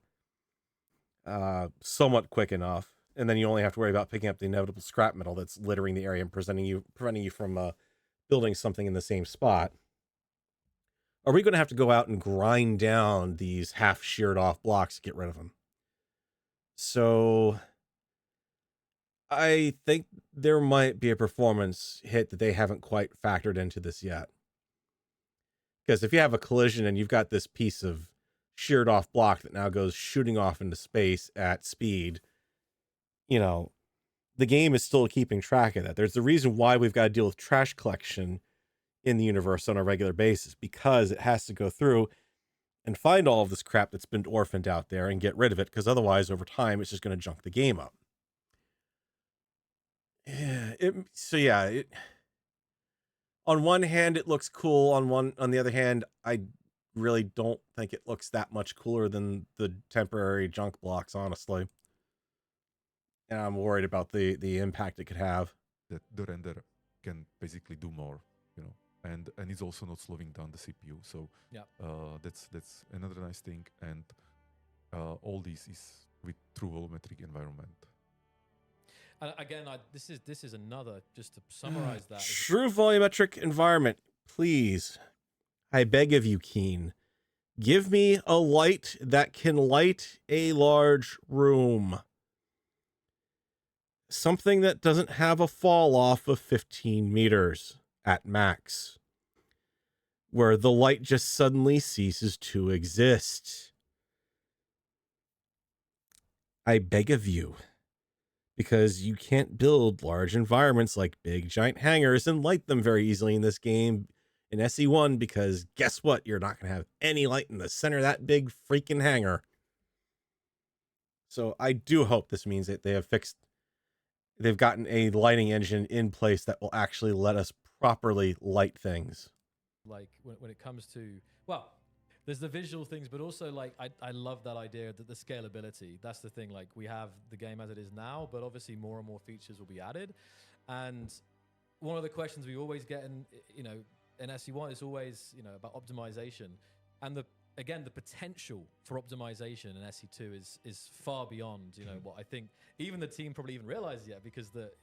somewhat quick enough. And then you only have to worry about picking up the inevitable scrap metal that's littering the area and preventing you from building something in the same spot. Are we going to have to go out and grind down these half sheared off blocks to get rid of them? So I think there might be a performance hit that they haven't quite factored into this yet. Because if you have a collision and you've got this piece of sheared off block that now goes shooting off into space at speed, the game is still keeping track of that. There's the reason why we've got to deal with trash collection in the universe on a regular basis, because it has to go through and find all of this crap that's been orphaned out there and get rid of it, because otherwise over time it's just going to junk the game up. On one hand it looks cool, on the other hand I really don't think it looks that much cooler than the temporary junk blocks, honestly. And I'm worried about the impact it could have. that the render can basically do more, you know, and it's also not slowing down the CPU. So that's another nice thing, and all this is with true volumetric environment. Again, this is another, just to summarize that. True volumetric environment, please. I beg of you, Keen. Give me a light that can light a large room. Something that doesn't have a fall off of 15 meters at max, where the light just suddenly ceases to exist. I beg of you, because you can't build large environments like big giant hangars and light them very easily in this game in SE1, because guess what? You're not going to have any light in the center of that big freaking hangar. So I do hope this means that they've gotten a lighting engine in place that will actually let us properly light things. Like when it comes to, well, there's the visual things, but also like I love that idea that the scalability. That's the thing. Like we have the game as it is now, but obviously more and more features will be added. And one of the questions we always get in SE1 is always, about optimization, and the potential for optimization in SE2 is far beyond, what I think even the team probably even realizes yet, because there's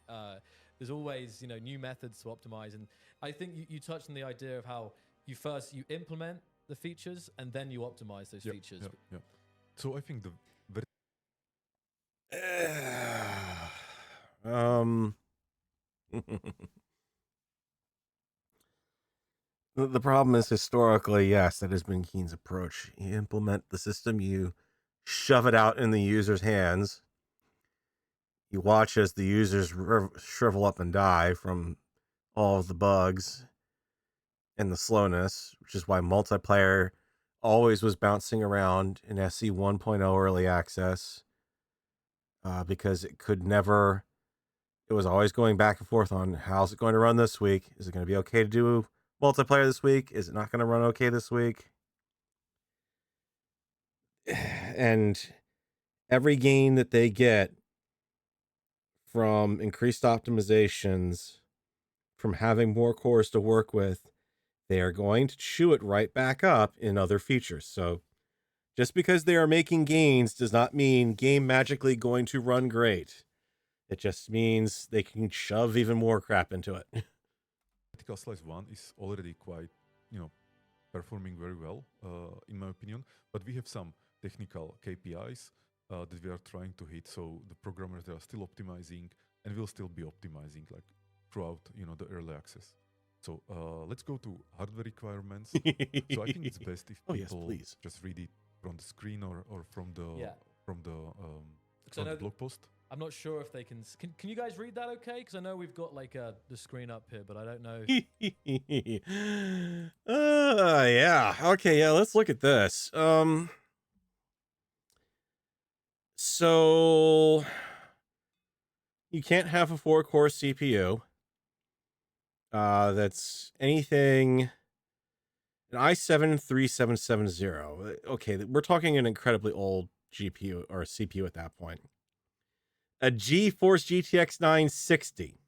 always, new methods to optimize. And I think you touched on the idea of how you implement the features and then you optimize those features. Yeah. So I think the problem is, historically, yes, that has been Keen's approach. You implement the system, you shove it out in the user's hands. You watch as the users shrivel up and die from all of the bugs and the slowness, which is why multiplayer always was bouncing around in SE 1.0 early access, because it was always going back and forth on how's it going to run this week? Is it going to be okay to do multiplayer this week? Is it not going to run okay this week? And every gain that they get from increased optimizations, from having more cores to work with, they are going to chew it right back up in other features. So just because they are making gains does not mean game magically going to run great. It just means they can shove even more crap into it. Vertical Slice 1 is already quite, performing very well, in my opinion. But we have some technical KPIs that we are trying to hit. So the programmers, they are still optimizing and will still be optimizing like throughout, the early access. So let's go to hardware requirements. So I think it's best if people just read it from the screen or from the blog post. I'm not sure if they can you guys read that okay? Because I know we've got like the screen up here, but I don't know. Yeah. Okay, yeah, let's look at this. So you can't have a 4-core CPU. That's anything an i7-3770. Okay, we're talking an incredibly old GPU or CPU at that point. A GeForce GTX 960.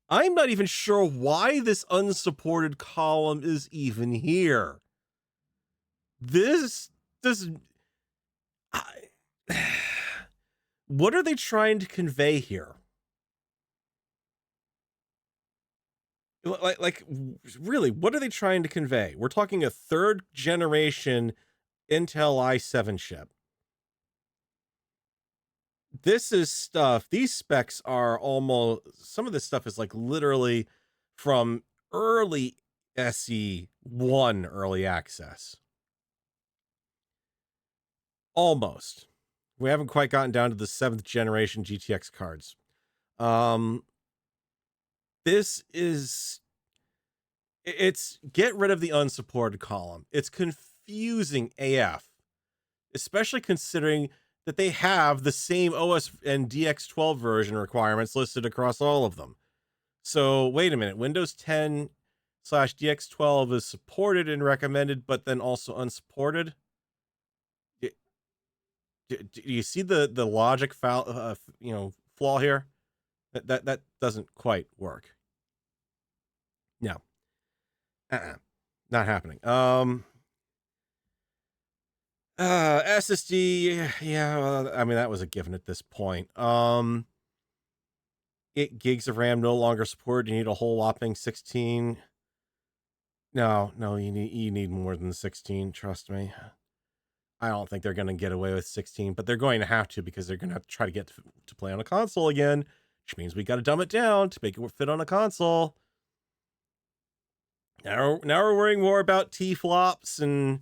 I'm not even sure why this unsupported column is even here. What are they trying to convey here? Like, really, what are they trying to convey? We're talking a 3rd generation Intel i7 chip. This is stuff, these specs are some of this stuff is like literally from early SE1 early access. Almost. We haven't quite gotten down to the 7th generation GTX cards. It's get rid of the unsupported column. It's confusing AF, especially considering that they have the same OS and DX12 version requirements listed across all of them. So wait a minute, Windows 10/DX12 is supported and recommended, but then also unsupported. Do you see the logic flaw here? That doesn't quite work. No. Not happening. SSD, yeah, well, I mean, that was a given at this point. 8 gigs of RAM no longer supported. You need a whole whopping 16. No, you need more than 16, trust me. I don't think they're going to get away with 16, but they're going to have to, because they're going to have to try to get to play on a console again, which means we got to dumb it down to make it fit on a console. Now we're worrying more about T-flops and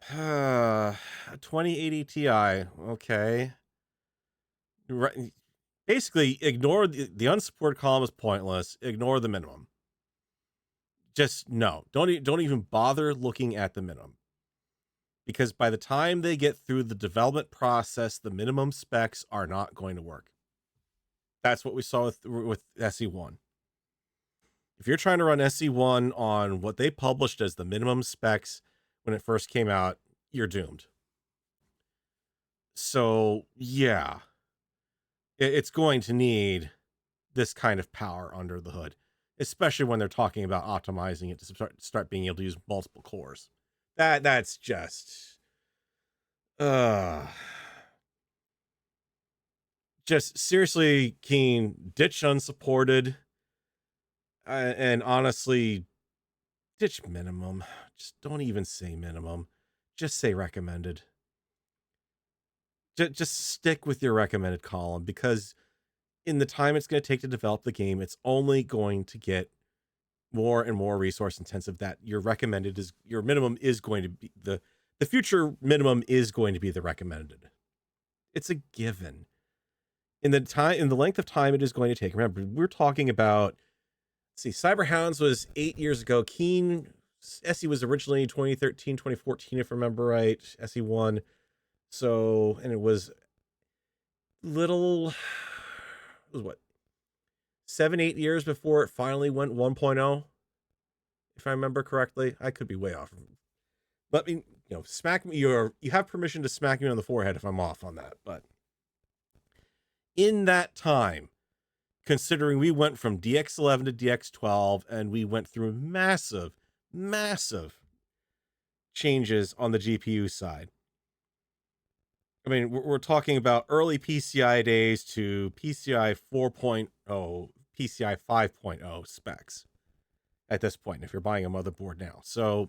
2080 Ti. Okay. Right. Basically, ignore the unsupported column is pointless. Ignore the minimum. Just no. Don't even bother looking at the minimum. Because by the time they get through the development process, the minimum specs are not going to work. That's what we saw with SE1. If you're trying to run SE1 on what they published as the minimum specs when it first came out, you're doomed. So, yeah. It's going to need this kind of power under the hood, especially when they're talking about optimizing it to start being able to use multiple cores. That's just seriously, Keen, ditch unsupported, and honestly, ditch minimum. Just don't even say minimum. Just say recommended. Just stick with your recommended column, because in the time it's going to take to develop the game, it's only going to get more and more resource intensive. That your minimum is going to be the future minimum is going to be the recommended. It's a given. In the length of time it is going to take. Remember, we're talking about, Cyberhounds was 8 years ago. Keen SE was originally 2013, 2014, if I remember right. SE1. So, and it was 7-8 years before it finally went 1.0, if I remember correctly. I could be way off. But, smack me. You have permission to smack me on the forehead if I'm off on that. But in that time, considering we went from DX11 to DX12, and we went through massive changes on the GPU side. I mean, we're talking about early PCI days to PCI 4.0, PCI 5.0 specs at this point, if you're buying a motherboard now. So,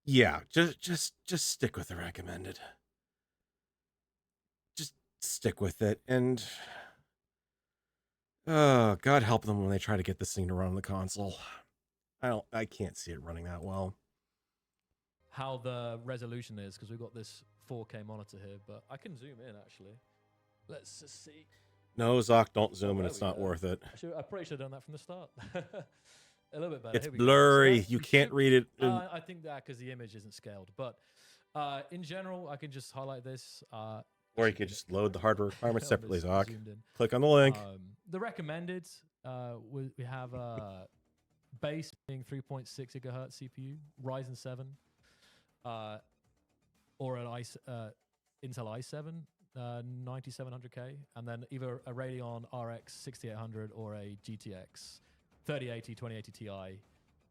yeah, just stick with the recommended. Just stick with it. And, God help them when they try to get this thing to run on the console. I can't see it running that well. How the resolution is, because we've got this 4K monitor here, but I can zoom in actually. Let's just see. No, Zoc, don't zoom in. It's not worth it. I probably should have done that from the start. A little bit better. It's blurry. So you can't read it. I think that because the image isn't scaled. But in general, I can just highlight this. Or you could just load the hardware requirements separately, Zoc. Click on the link. The recommended, we have base being 3.6 gigahertz CPU, Ryzen 7. Or an Intel i7 9700K, and then either a Radeon RX 6800 or a GTX 3080 2080 Ti,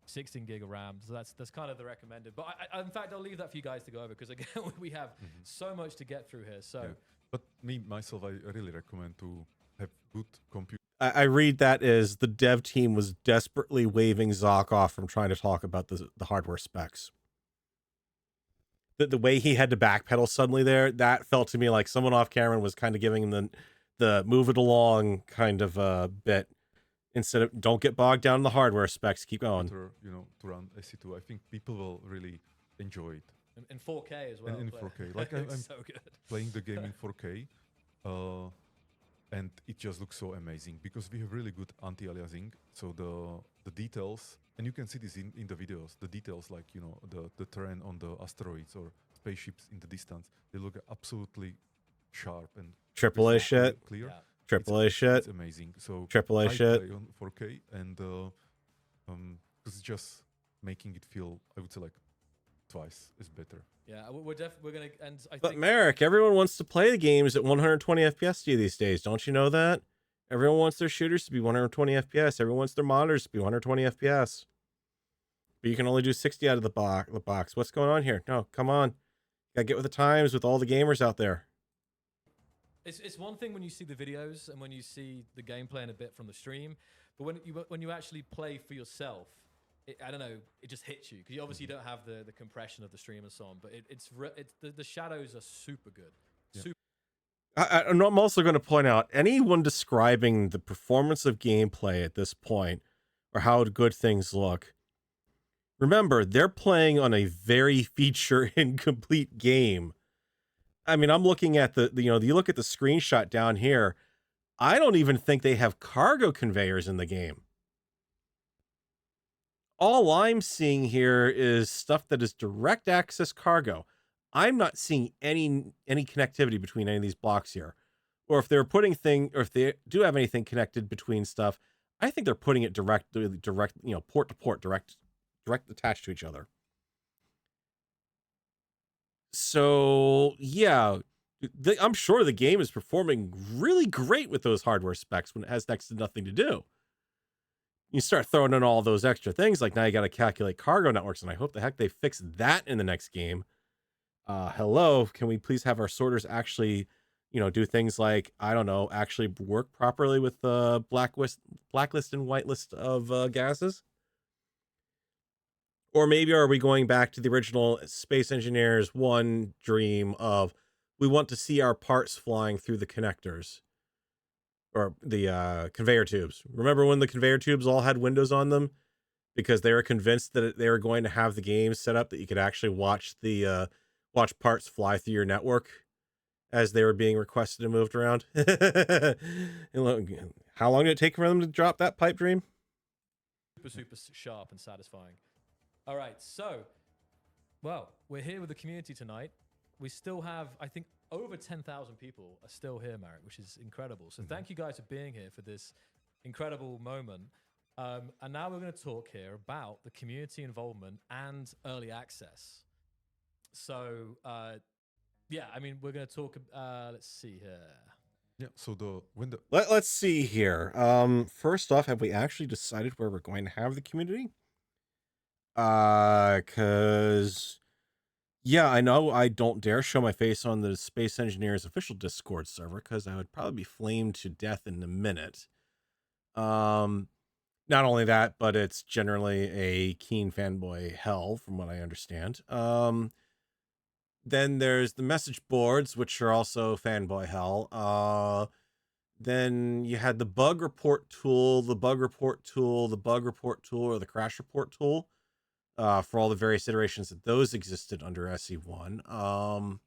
16 gig of RAM. So that's kind of the recommended. But in fact, I'll leave that for you guys to go over, because again, we have so much to get through here. So, but myself, I really recommend to have good compute. I read that as the dev team was desperately waving Zoc off from trying to talk about the hardware specs. The way he had to backpedal suddenly there, that felt to me like someone off camera was kind of giving him the move it along kind of bit, instead of don't get bogged down in the hardware specs, keep going. To run SE2, I think people will really enjoy it. In 4K as well. And in 4K, like I'm so good. Playing the game in 4K, and it just looks so amazing, because we have really good anti-aliasing. So the details. And you can see this in the videos, the details, like, the terrain on the asteroids or spaceships in the distance, they look absolutely sharp and AAA shit. Clear. Yeah. AAA shit. It's amazing. So AAA shit. Play on 4K, and because it's just making it feel, I would say, like twice is better. Yeah, we're gonna, and I But think, Merrick, everyone wants to play the games at 120 FPS these days. Don't you know that? Everyone wants their shooters to be 120 FPS. Everyone wants their monitors to be 120 FPS. But you can only do 60 out of the box. What's going on here? No, come on. Gotta get with the times with all the gamers out there. It's one thing when you see the videos and when you see the gameplay and a bit from the stream, but when you actually play for yourself, I don't know, it just hits you because you obviously don't have the compression of the stream and so on. But it's the shadows are super good. Yeah. Super. I'm also going to point out anyone describing the performance of gameplay at this point or how good things look. Remember, they're playing on a very feature incomplete game. I mean, I'm looking at you look at the screenshot down here. I don't even think they have cargo conveyors in the game. All I'm seeing here is stuff that is direct access cargo. I'm not seeing any connectivity between any of these blocks here. Or if they're putting or if they do have anything connected between stuff, I think they're putting it direct, port to port, direct attached to each other. So, yeah, I'm sure the game is performing really great with those hardware specs when it has next to nothing to do. You start throwing in all those extra things, like now you got to calculate cargo networks, and I hope the heck they fix that in the next game. Hello, can we please have our sorters actually, do things like, I don't know, actually work properly with the blacklist and whitelist of gases? Or maybe are we going back to the original Space Engineers 1 dream of we want to see our parts flying through the connectors or the conveyor tubes? Remember when the conveyor tubes all had windows on them because they were convinced that they were going to have the game set up that you could actually watch watch parts fly through your network as they were being requested and moved around? How long did it take for them to drop that pipe dream? Super sharp and satisfying. All right, so, well, we're here with the community tonight. We still have, I think, over 10,000 people are still here, Marek, which is incredible. So thank you guys for being here for this incredible moment. And now we're going to talk here about the community involvement and early access. So, yeah, I mean, we're going to talk, let's see here. Yeah, so the window. Let's see here. First off, have we actually decided where we're going to have the community? Cause yeah, I know I don't dare show my face on the Space Engineers official Discord server because I would probably be flamed to death in a minute. Not only that, but it's generally a keen fanboy hell from what I understand. Then there's the message boards, which are also fanboy hell. Then you had the bug report tool, the bug report tool, the bug report tool, or the crash report tool. For all the various iterations that those existed under SE1.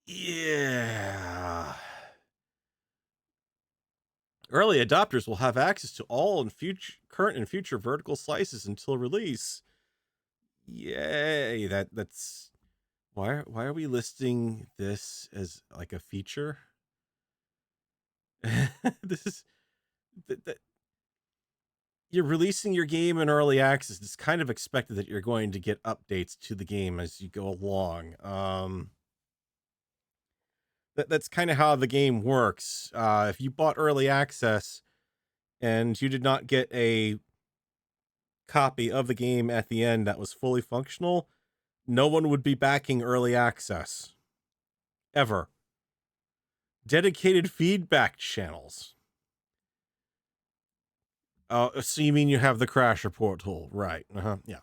Yeah. Early adopters will have access to all current and future vertical slices until release. Yay. That's why are we listing this as like a feature? This is that you're releasing your game in early access. It's kind of expected that you're going to get updates to the game as you go along. That's kind of how the game works. If you bought early access and you did not get a copy of the game at the end that was fully functional, no one would be backing early access. Ever. Dedicated feedback channels. So you mean you have the crash report tool, right? Yeah.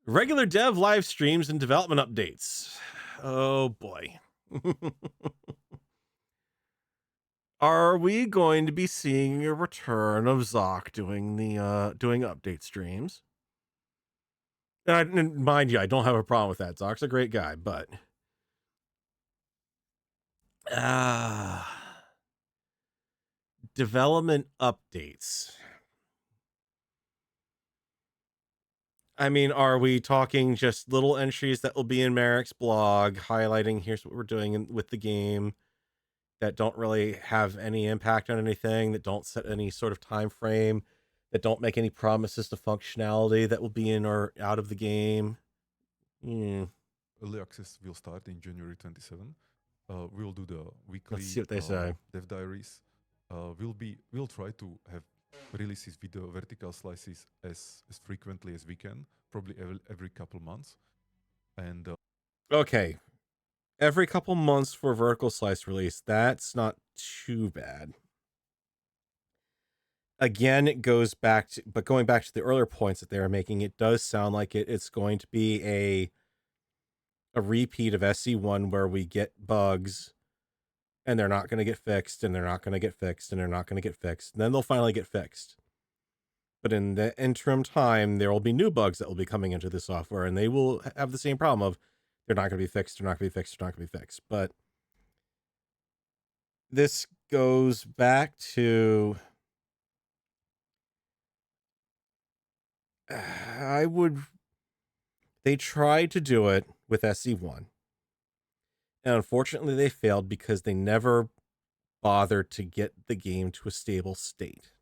Regular dev live streams and development updates. Oh boy. Are we going to be seeing a return of Zoc doing update streams? And mind you, I don't have a problem with that. Zoc's a great guy, but development updates. I mean, are we talking just little entries that will be in Marek's blog highlighting here's what we're doing with the game that don't really have any impact on anything, that don't set any sort of time frame, that don't make any promises to functionality that will be in or out of the game? Early access will start in January 27. we'll do the weekly Let's see what they say. dev diaries. We'll try to have releases with the vertical slices as frequently as we can, probably every couple months. And okay, every couple months for vertical slice release. That's not too bad. Again, it goes back to, but going back to the earlier points that they were making, it does sound like it's going to be a repeat of SC1 where we get bugs and they're not going to get fixed and they're not going to get fixed and they're not going to get fixed. And then they'll finally get fixed. But in the interim time, there will be new bugs that will be coming into the software and they will have the same problem of they're not going to be fixed, they're not going to be fixed, they're not going to be fixed. But this goes back to they tried to do it with SC1. And unfortunately, they failed because they never bothered to get the game to a stable state.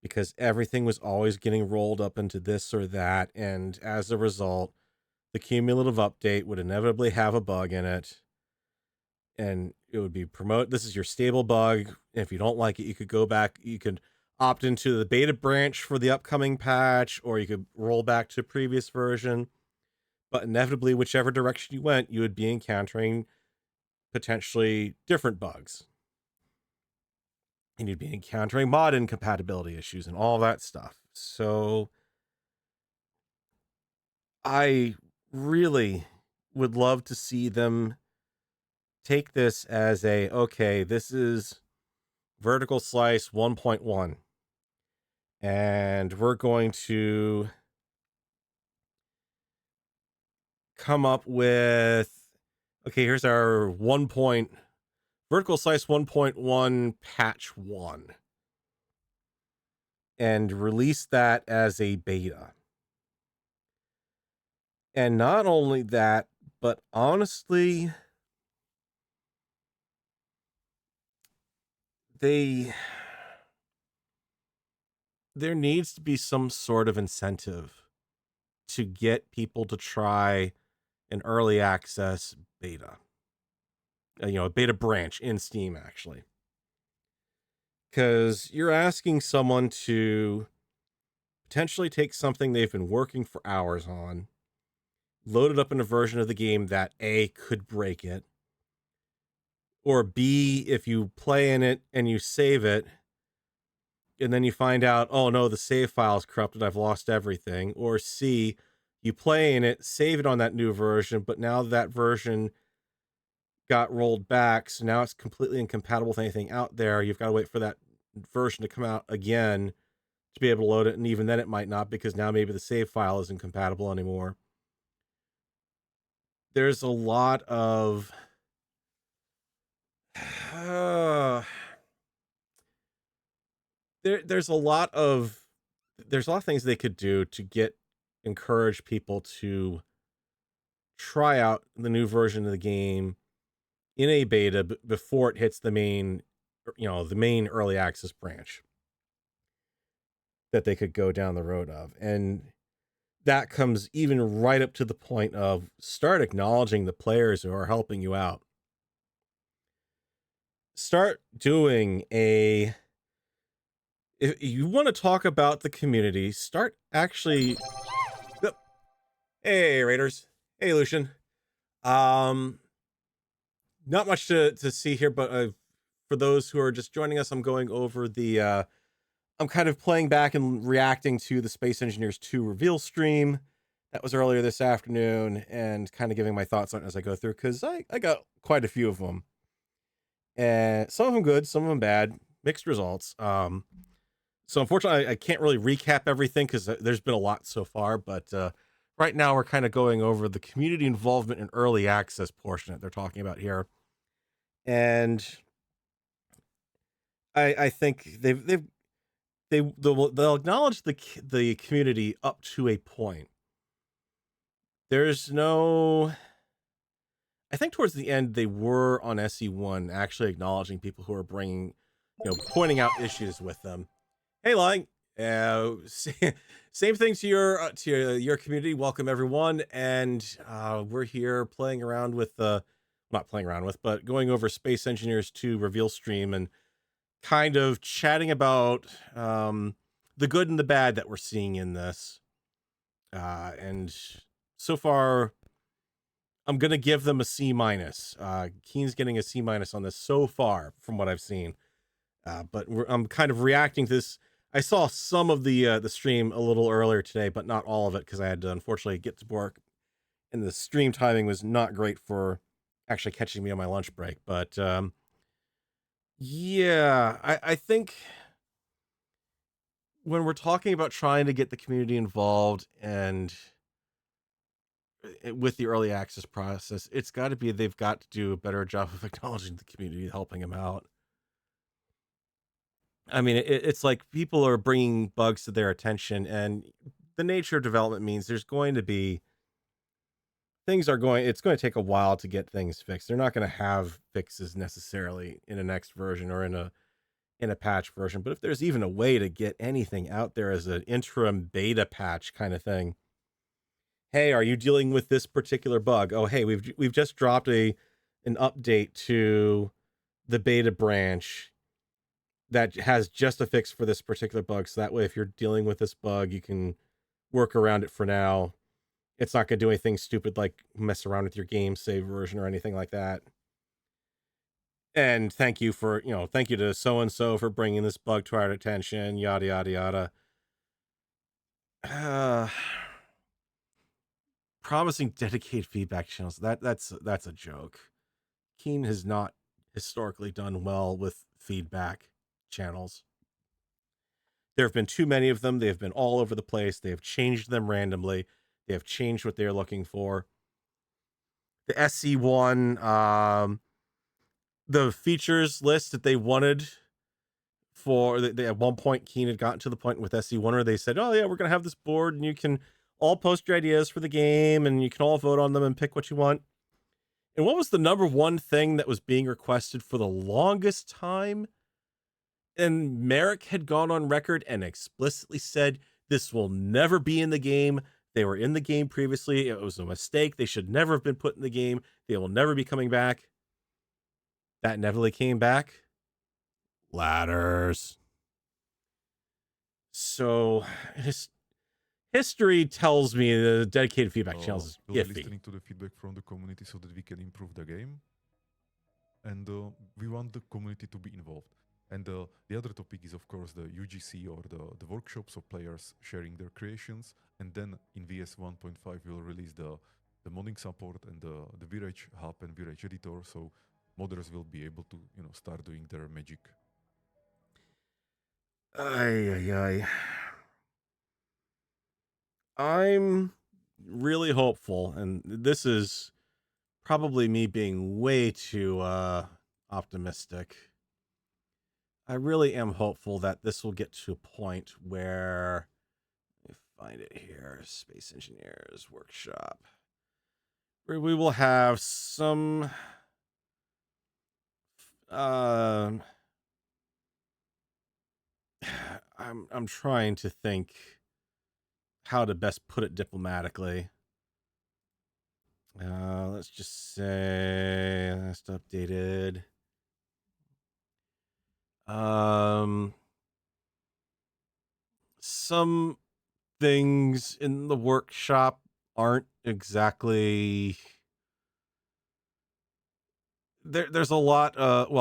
Because everything was always getting rolled up into this or that. And as a result, the cumulative update would inevitably have a bug in it. And it would be this is your stable bug. And if you don't like it, you could go back. You could opt into the beta branch for the upcoming patch, or you could roll back to a previous version. But inevitably, whichever direction you went, you would be encountering potentially different bugs. And you'd be encountering mod incompatibility issues and all that stuff. So I really would love to see them take this as okay, this is vertical slice 1.1. And we're going to come up with, okay, here's our vertical slice 1.1 patch 1. And release that as a beta. And not only that, but honestly, there needs to be some sort of incentive to get people to try an early access beta. A beta branch in Steam, actually. Because you're asking someone to potentially take something they've been working for hours on, load it up in a version of the game that A, could break it, or B, if you play in it and you save it, and then you find out, oh no, the save file is corrupted, I've lost everything. Or C, you play in it, save it on that new version, but now that version got rolled back, so now it's completely incompatible with anything out there. You've got to wait for that version to come out again to be able to load it, and even then it might not, because now maybe the save file isn't compatible anymore. There's a lot of there's a lot of things they could do to encourage people to try out the new version of the game in a beta before it hits the main early access branch that they could go down the road of. And that comes even right up to the point of start acknowledging the players who are helping you out. Start doing if you want to talk about the community, start actually. Hey, Raiders. Hey, Lucian. Not much to see here, but for those who are just joining us, I'm going over I'm kind of playing back and reacting to the Space Engineers 2 reveal stream that was earlier this afternoon, and kind of giving my thoughts on it as I go through, because I got quite a few of them. And some of them good, some of them bad, mixed results. So unfortunately, I can't really recap everything because there's been a lot so far, but right now we're kind of going over the community involvement and early access portion that they're talking about here. And I think they'll acknowledge the community up to a point. There's no, I think towards the end they were on SE1 actually acknowledging people who are bringing, pointing out issues with them. Hey, Lying. Same thing to your community. Welcome everyone, and we're here playing around with not playing around with, but going over Space Engineers 2 reveal stream and kind of chatting about the good and the bad that we're seeing in this. And so far, I'm going to give them a C-. Keen's getting a C- on this so far from what I've seen. But I'm kind of reacting to this. I saw some of the stream a little earlier today, but not all of it because I had to unfortunately get to work, and the stream timing was not great for actually catching me on my lunch break. But yeah, I think when we're talking about trying to get the community involved and with the early access process, it's got to be they've got to do a better job of acknowledging the community, helping them out. I mean, it's like people are bringing bugs to their attention, and the nature of development means there's going to be it's going to take a while to get things fixed. They're not going to have fixes necessarily in a next version or in a patch version, but if there's even a way to get anything out there as an interim beta patch kind of thing. Hey, are you dealing with this particular bug? Oh, hey, we've just dropped an update to the beta branch that has just a fix for this particular bug. So that way, if you're dealing with this bug, you can work around it for now. It's not going to do anything stupid like mess around with your game save version or anything like that. And thank you to so-and-so for bringing this bug to our attention, yada, yada, yada. Promising dedicated feedback channels. That's a joke. Keen has not historically done well with feedback channels. There have been too many of them. They have been all over the place. They have changed them randomly. They have changed what they're looking for. The SC1, the features list that they wanted they at one point, Keen had gotten to the point with SC1 where they said, oh yeah, we're going to have this board and you can all post your ideas for the game and you can all vote on them and pick what you want. And what was the number one thing that was being requested for the longest time? And Merrick had gone on record and explicitly said, this will never be in the game. They were in the game previously. It was a mistake. They should never have been put in the game. They will never be coming back. That inevitably came back. Ladders. So history tells me the dedicated feedback channels is we'll iffy. Be listening to the feedback from the community so that we can improve the game. And we want the community to be involved. And the other topic is, of course, the UGC or the workshops of players sharing their creations. And then in VS 1.5, we'll release the modding support and the Virage Hub and Virage Editor. So modders will be able to start doing their magic. I'm really hopeful, and this is probably me being way too optimistic. I really am hopeful that this will get to a point where, let me find it here, Space Engineers Workshop, where we will have some I'm trying to think how to best put it diplomatically. Let's just say last updated. Some things in the workshop aren't exactly there's a lot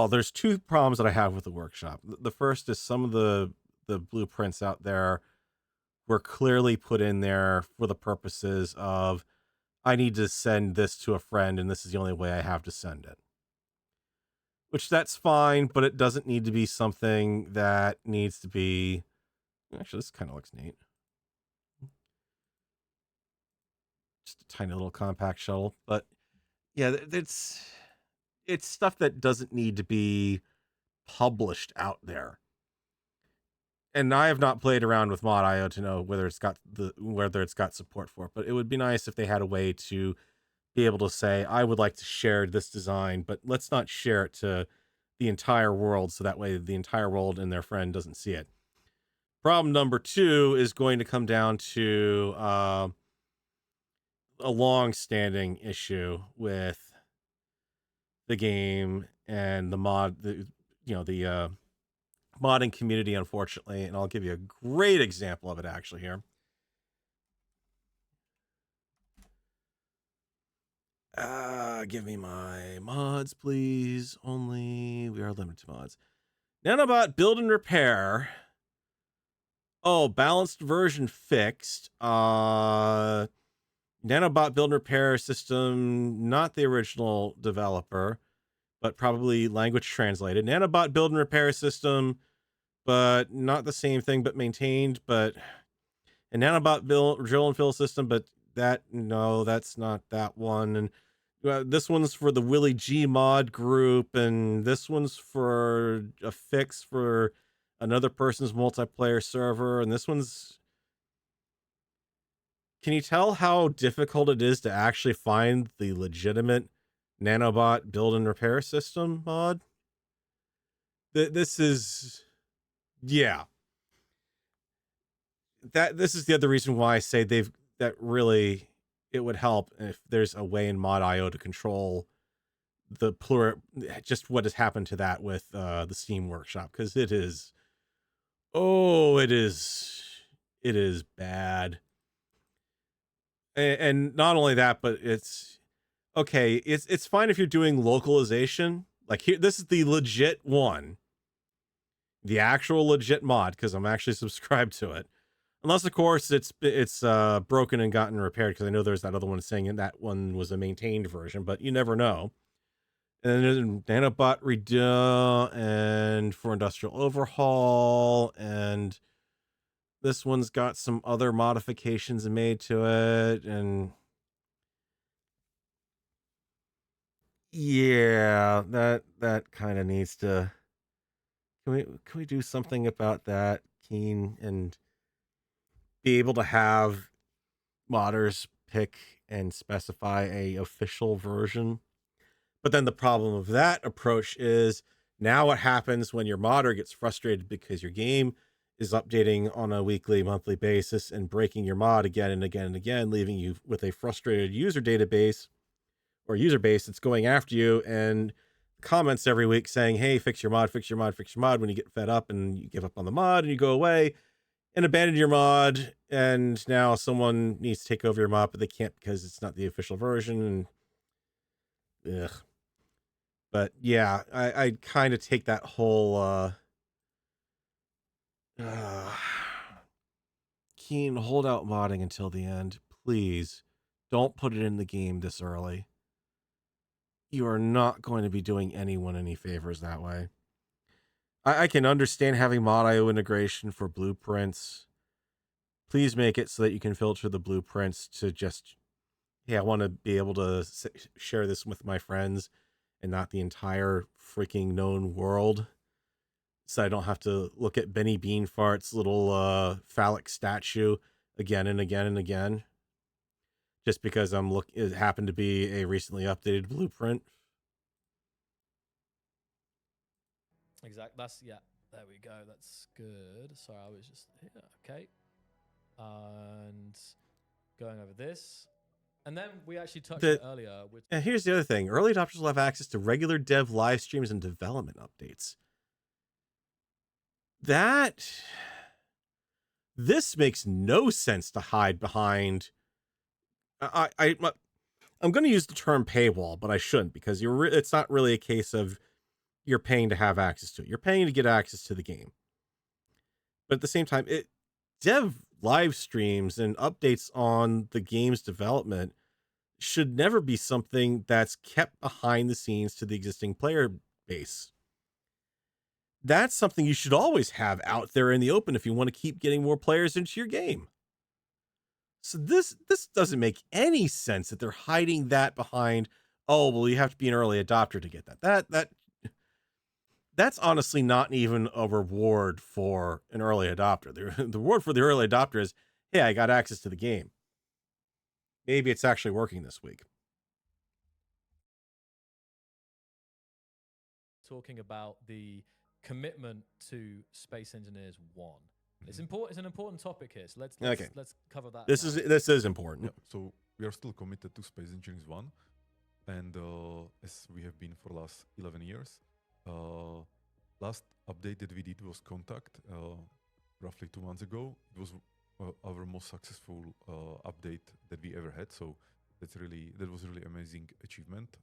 there's two problems that I have with the workshop. The first is some of the blueprints out there were clearly put in there for the purposes of I need to send this to a friend and this is the only way I have to send it. Which that's fine, but it doesn't need to be something that needs to be actually this kind of looks neat. Just a tiny little compact shuttle, but yeah, it's stuff that doesn't need to be published out there. And I have not played around with Mod.io to know whether it's got support for it, but it would be nice if they had a way to be able to say, I would like to share this design, but let's not share it to the entire world so that way the entire world and their friend doesn't see it. Problem number 2 is going to come down to a long-standing issue with the game and the modding community, unfortunately. And I'll give you a great example of it actually here. Give me my mods, please. Only we are limited to mods. Nanobot build and repair. Oh, balanced version fixed. Nanobot build and repair system, not the original developer, but probably language translated. Nanobot build and repair system, but not the same thing, but maintained. But a Nanobot drill and fill system, but that's not that one. And this one's for the Willie G mod group, and this one's for a fix for another person's multiplayer server, and this one's... Can you tell how difficult it is to actually find the legitimate Nanobot build and repair system mod? This is... Yeah. This is the other reason why I say it would help if there's a way in mod.io to control the just what has happened to that with the Steam Workshop, because it is bad. And not only that, but it's okay. It's fine if you're doing localization. Like here, this is the legit one, the actual legit mod, because I'm actually subscribed to it. Unless, of course, it's broken and gotten repaired, because I know there's that other one saying that one was a maintained version, but you never know. And then Nanobot redo and for industrial overhaul, and this one's got some other modifications made to it, and yeah, that kind of needs to... Can we do something about that, Keen, and be able to have modders pick and specify a official version? But then the problem of that approach is, now what happens when your modder gets frustrated because your game is updating on a weekly, monthly basis and breaking your mod again and again and again, leaving you with a frustrated user database or user base that's going after you and comments every week saying, hey, fix your mod, fix your mod, fix your mod, when you get fed up and you give up on the mod and you go away and abandon your mod, and now someone needs to take over your mod, but they can't because it's not the official version. And ugh. But yeah, I kind of take that whole Keen, hold out modding until the end, please. Don't put it in the game this early. You are not going to be doing anyone any favors that way. I can understand having mod.io integration for blueprints. Please make it so that you can filter the blueprints to just, hey, I want to be able to share this with my friends and not the entire freaking known world. So I don't have to look at Benny Beanfart's little phallic statue again and again and again, just because it happened to be a recently updated blueprint. Exactly. There we go. That's good. Sorry, I was just here. Okay. And going over this. And then we actually touched it earlier. And here's the other thing. Early adopters will have access to regular dev live streams and development updates. This makes no sense to hide behind. I'm going to use the term paywall, but I shouldn't, because it's not really a case of you're paying to have access to it. You're paying to get access to the game. But at the same time, dev live streams and updates on the game's development should never be something that's kept behind the scenes to the existing player base. That's something you should always have out there in the open if you want to keep getting more players into your game. So this doesn't make any sense that they're hiding that behind, oh, well, you have to be an early adopter to get that. That's honestly not even a reward for an early adopter. The reward for the early adopter is, hey, I got access to the game. Maybe it's actually working this week. Talking about the commitment to Space Engineers 1. It's important. It's an important topic here. So let's cover that. This is important. Yeah, so we are still committed to Space Engineers 1. and as we have been for the last 11 years. Last update that we did was Contact, roughly 2 months ago. It was our most successful update that we ever had. So that was really amazing achievement.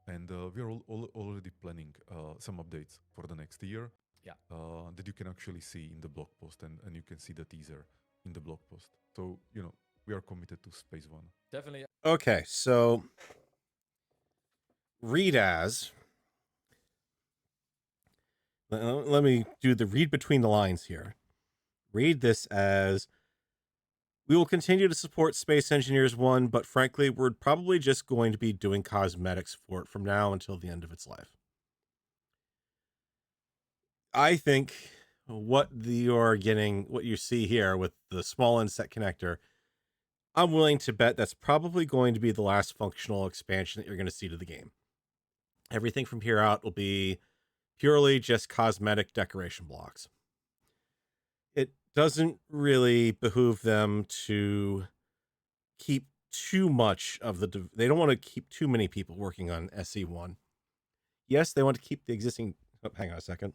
And we are already planning some updates for the next year. Yeah. That you can actually see in the blog post, and you can see the teaser in the blog post. So we are committed to Space One. Definitely. Okay, so read as. Let me do the read between the lines here. Read this as, we will continue to support Space Engineers 1, but frankly, we're probably just going to be doing cosmetics for it from now until the end of its life. I think what you're getting, what you see here with the small inset connector, I'm willing to bet that's probably going to be the last functional expansion that you're going to see to the game. Everything from here out will be purely just cosmetic decoration blocks. It doesn't really behoove them to keep too much of they don't want to keep too many people working on SE1. Yes, they want to keep the existing, hang on a second.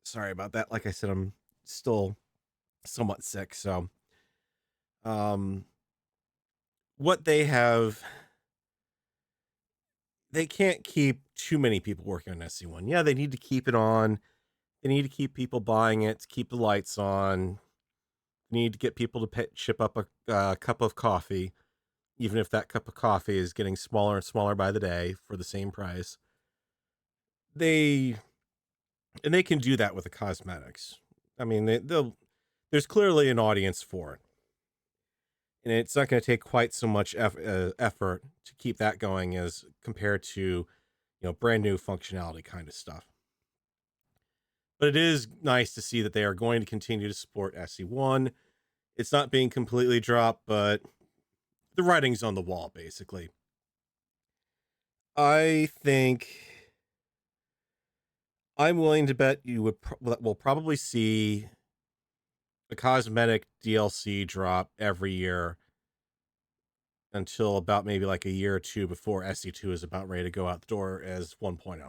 Sorry about that. Like I said, I'm still somewhat sick, so what they have, they can't keep too many people working on SC1. Yeah, they need to keep it on. They need to keep people buying it, to keep the lights on. They need to get people to ship up a cup of coffee, even if that cup of coffee is getting smaller and smaller by the day for the same price. They can do that with the cosmetics. I mean, there's clearly an audience for it. And it's not going to take quite so much effort to keep that going as compared to, brand new functionality kind of stuff. But it is nice to see that they are going to continue to support SE1. It's not being completely dropped, but the writing's on the wall, basically. I think I'm willing to bet you will probably see a cosmetic DLC drop every year until about maybe like a year or two before SE2 is about ready to go out the door as 1.0.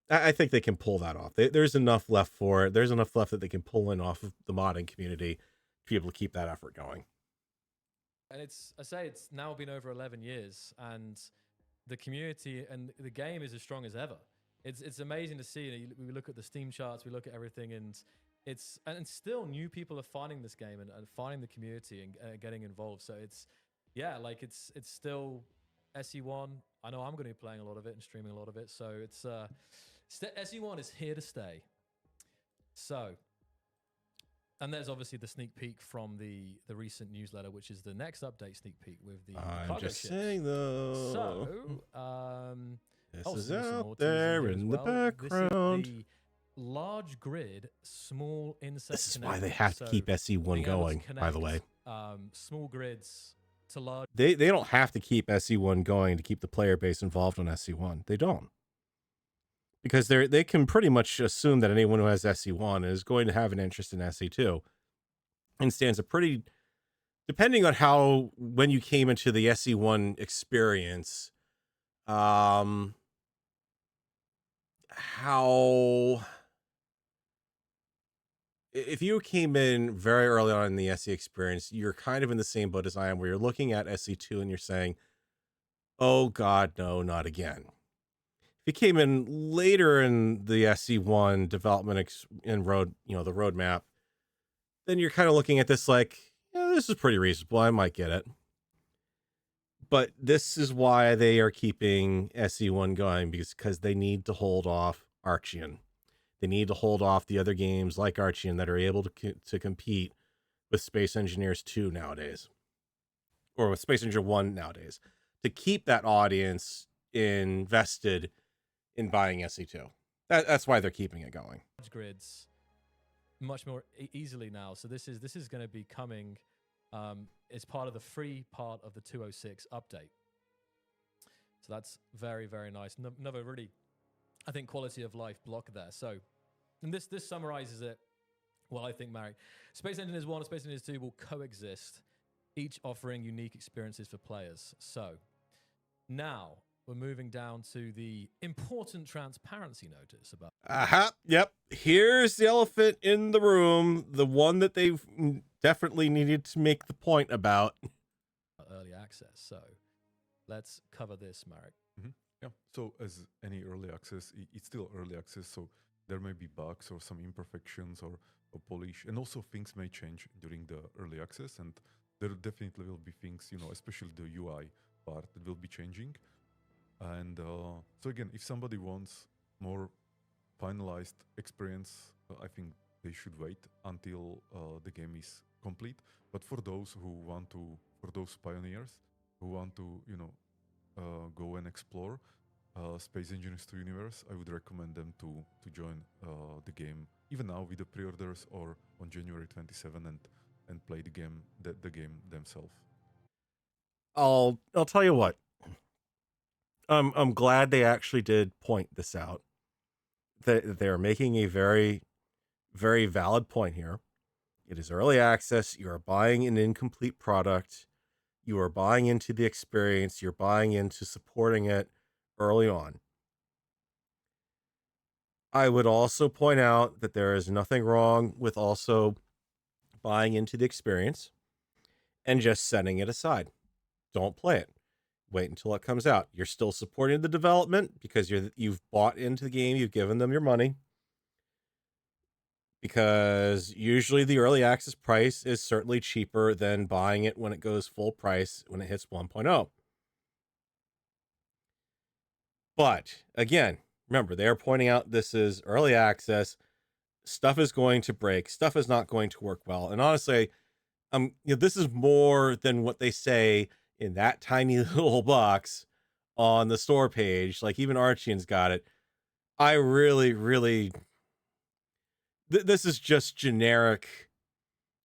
I think they can pull that off. There's enough left for it. There's enough left that they can pull in off of the modding community to be able to keep that effort going. And it's now been over 11 years, and the community and the game is as strong as ever. It's amazing to see. We look at the Steam charts, we look at everything, and still new people are finding this game and finding the community and getting involved. So it's still SE1. I know I'm going to be playing a lot of it and streaming a lot of it. So it's SE1 is here to stay. So, and there's obviously the sneak peek from the recent newsletter, which is the next update sneak peek with the I'm just saying though. So, this is out there in the background. This is the large grid, small inset. This is why they have to keep SE1 going, by the way. Small grids to large. They don't have to keep SE1 going to keep the player base involved on SE1. They don't. Because they can pretty much assume that anyone who has SE1 is going to have an interest in SE2. And stands a pretty, depending on when you came into the SE1 experience, if you came in very early on in the SE experience, you're kind of in the same boat as I am, where you're looking at SE2 and you're saying, oh God, no, not again. If you came in later in the SE1 development the roadmap, then you're kind of looking at this like, this is pretty reasonable. I might get it. But this is why they are keeping SE1 going, because they need to hold off Archean. They need to hold off the other games like Archean that are able to compete with Space Engineers 2 nowadays, or with Space Engineer 1 nowadays, to keep that audience invested in buying SE2. That's why they're keeping it going. Grids much more easily now. So this is going to be coming as part of the free part of the 206 update. So that's very, very nice. Another really, I think, quality of life block there. So, and this summarizes it Well, I think, Marek, Space Engineers 1 and Space Engineers 2 will coexist, each offering unique experiences for players. So now we're moving down to the important transparency notice about. Yep. Here's the elephant in the room, the one that they've definitely needed to make the point about. Early access. So let's cover this, Marek. Yeah. So as any early access, it's still early access. So there may be bugs or some imperfections or polish, and also things may change during the early access, and there definitely will be things, especially the UI part that will be changing. And so again, if somebody wants more finalized experience, I think they should wait until the game is complete. But for those for those pioneers who want to, go and explore Space Engineers 2 universe, I would recommend them to join the game even now with the pre-orders or on January 27 and play the game themselves. I'll tell you what. I'm glad they actually did point this out. They're making a very, very valid point here. It is early access. You are buying an incomplete product. You are buying into the experience. You're buying into supporting it early on. I would also point out that there is nothing wrong with also buying into the experience and just setting it aside. Don't play it. Wait until it comes out. You're still supporting the development because you've bought into the game. You've given them your money. Because usually the early access price is certainly cheaper than buying it when it goes full price when it hits 1.0. But again, remember, they are pointing out this is early access. Stuff is going to break. Stuff is not going to work well. And honestly, this is more than what they say in that tiny little box on the store page. Like even Archian's got it. I really, really, this is just generic.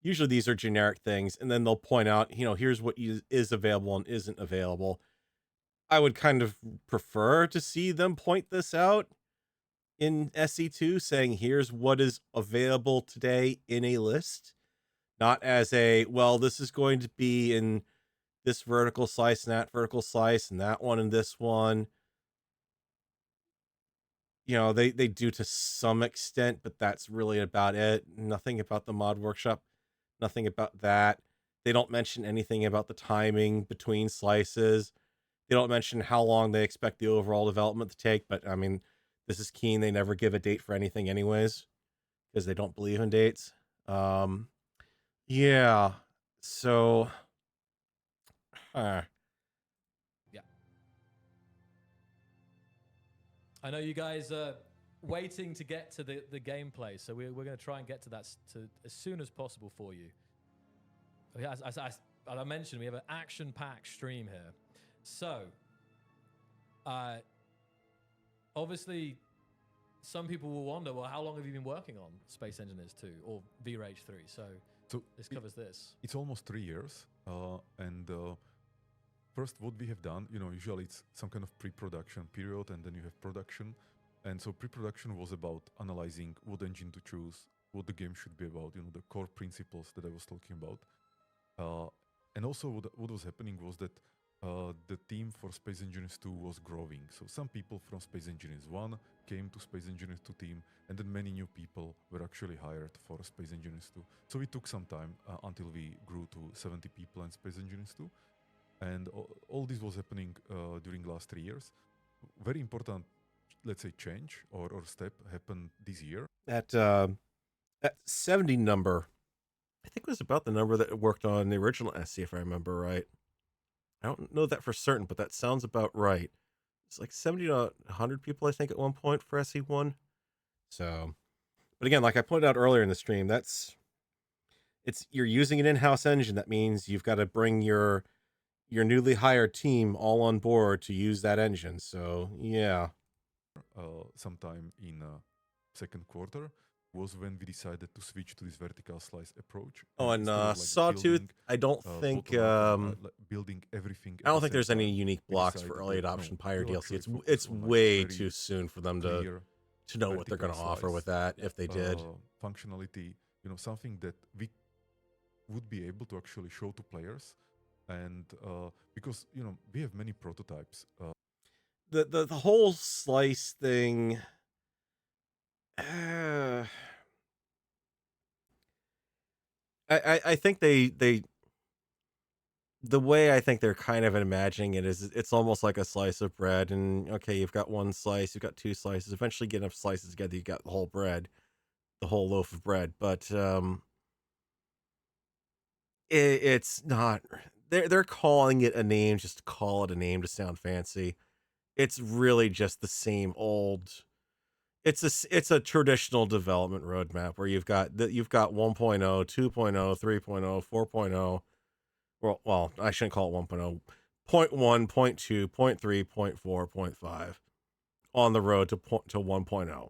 Usually these are generic things. And then they'll point out, here's what is available and isn't available. I would kind of prefer to see them point this out in SE2, saying here's what is available today in a list, not as this is going to be in this vertical slice and that vertical slice and that one and this one. They do to some extent, but that's really about it. Nothing about the mod workshop, nothing about that. They don't mention anything about the timing between slices. They don't mention how long they expect the overall development to take, but I mean, this is Keen. They never give a date for anything anyways, because they don't believe in dates. Yeah. So, yeah. I know you guys are waiting to get to the gameplay, so we're going to try and get to that as soon as possible for you. As I mentioned, we have an action-packed stream here. So, obviously, some people will wonder, well, how long have you been working on Space Engineers 2 or V-Rage 3? So this covers this. It's almost 3 years. And first, what we have done, usually it's some kind of pre-production period, and then you have production. And so pre-production was about analyzing what engine to choose, what the game should be about, the core principles that I was talking about. And also what was happening was that the team for Space Engineers 2 was growing. So some people from Space Engineers 1 came to Space Engineers 2 team, and then many new people were actually hired for Space Engineers 2. So it took some time until we grew to 70 people in Space Engineers 2. And all this was happening during last 3 years. Very important, let's say, change or step happened this year. That 70 number, I think was about the number that worked on the original SC, if I remember right. I don't know that for certain, but that sounds about right. It's like 70 to 100 people, I think, at one point for SE1. So, but again, like I pointed out earlier in the stream, you're using an in-house engine. That means you've got to bring your newly hired team all on board to use that engine. So, yeah. Sometime in second quarter was when we decided to switch to this vertical slice approach. Oh, and Sawtooth, I don't think building everything. I don't think there's any unique blocks for early adoption Pyre DLC. It's way too soon for them to know what they're going to offer with that, if they did. Functionality, something that we would be able to actually show to players, and because we have many prototypes. The whole slice thing. I think they the way I think they're kind of imagining it is it's almost like a slice of bread, and okay, you've got one slice, you've got two slices, eventually get enough slices together, you got the whole bread, the whole loaf of bread. But it's not, they're calling it a name just to call it a name to sound fancy. It's really just the same old, it's a traditional development roadmap where you've got 1.0, 2.0, 3.0, 4.0. Well, I shouldn't call it 1.0. 0.1, 0.2, 0.3, 0.4, 0.5 on the road to 1.0.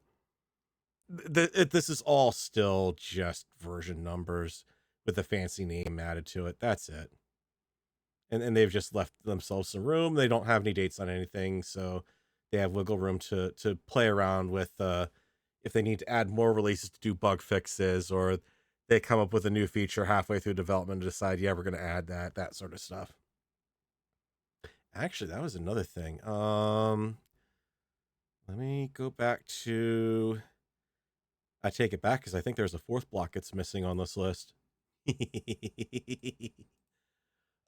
This is all still just version numbers with a fancy name added to it. That's it. And they've just left themselves some room. They don't have any dates on anything, so they have wiggle room to play around with if they need to add more releases to do bug fixes, or they come up with a new feature halfway through development and decide, yeah, we're going to add that sort of stuff. Actually, that was another thing. Let me go back to, I take it back because I think there's a fourth block that's missing on this list.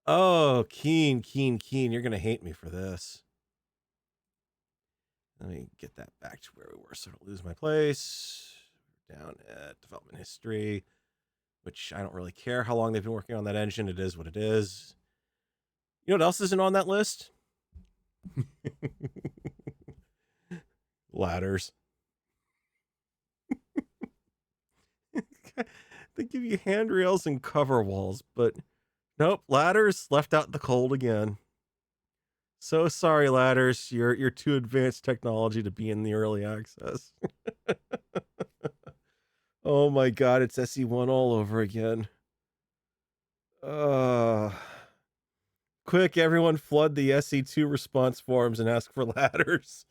Oh, Keen, you're going to hate me for this. Let me get that back to where we were so I don't lose my place. Down at development history, which I don't really care how long they've been working on that engine. It is what it is. You know what else isn't on that list? Ladders. They give you handrails and cover walls, but nope, ladders left out in the cold again. So sorry, ladders. You're too advanced technology to be in the early access. Oh my god, it's SE1 all over again. Quick, everyone flood the SE2 response forums and ask for ladders.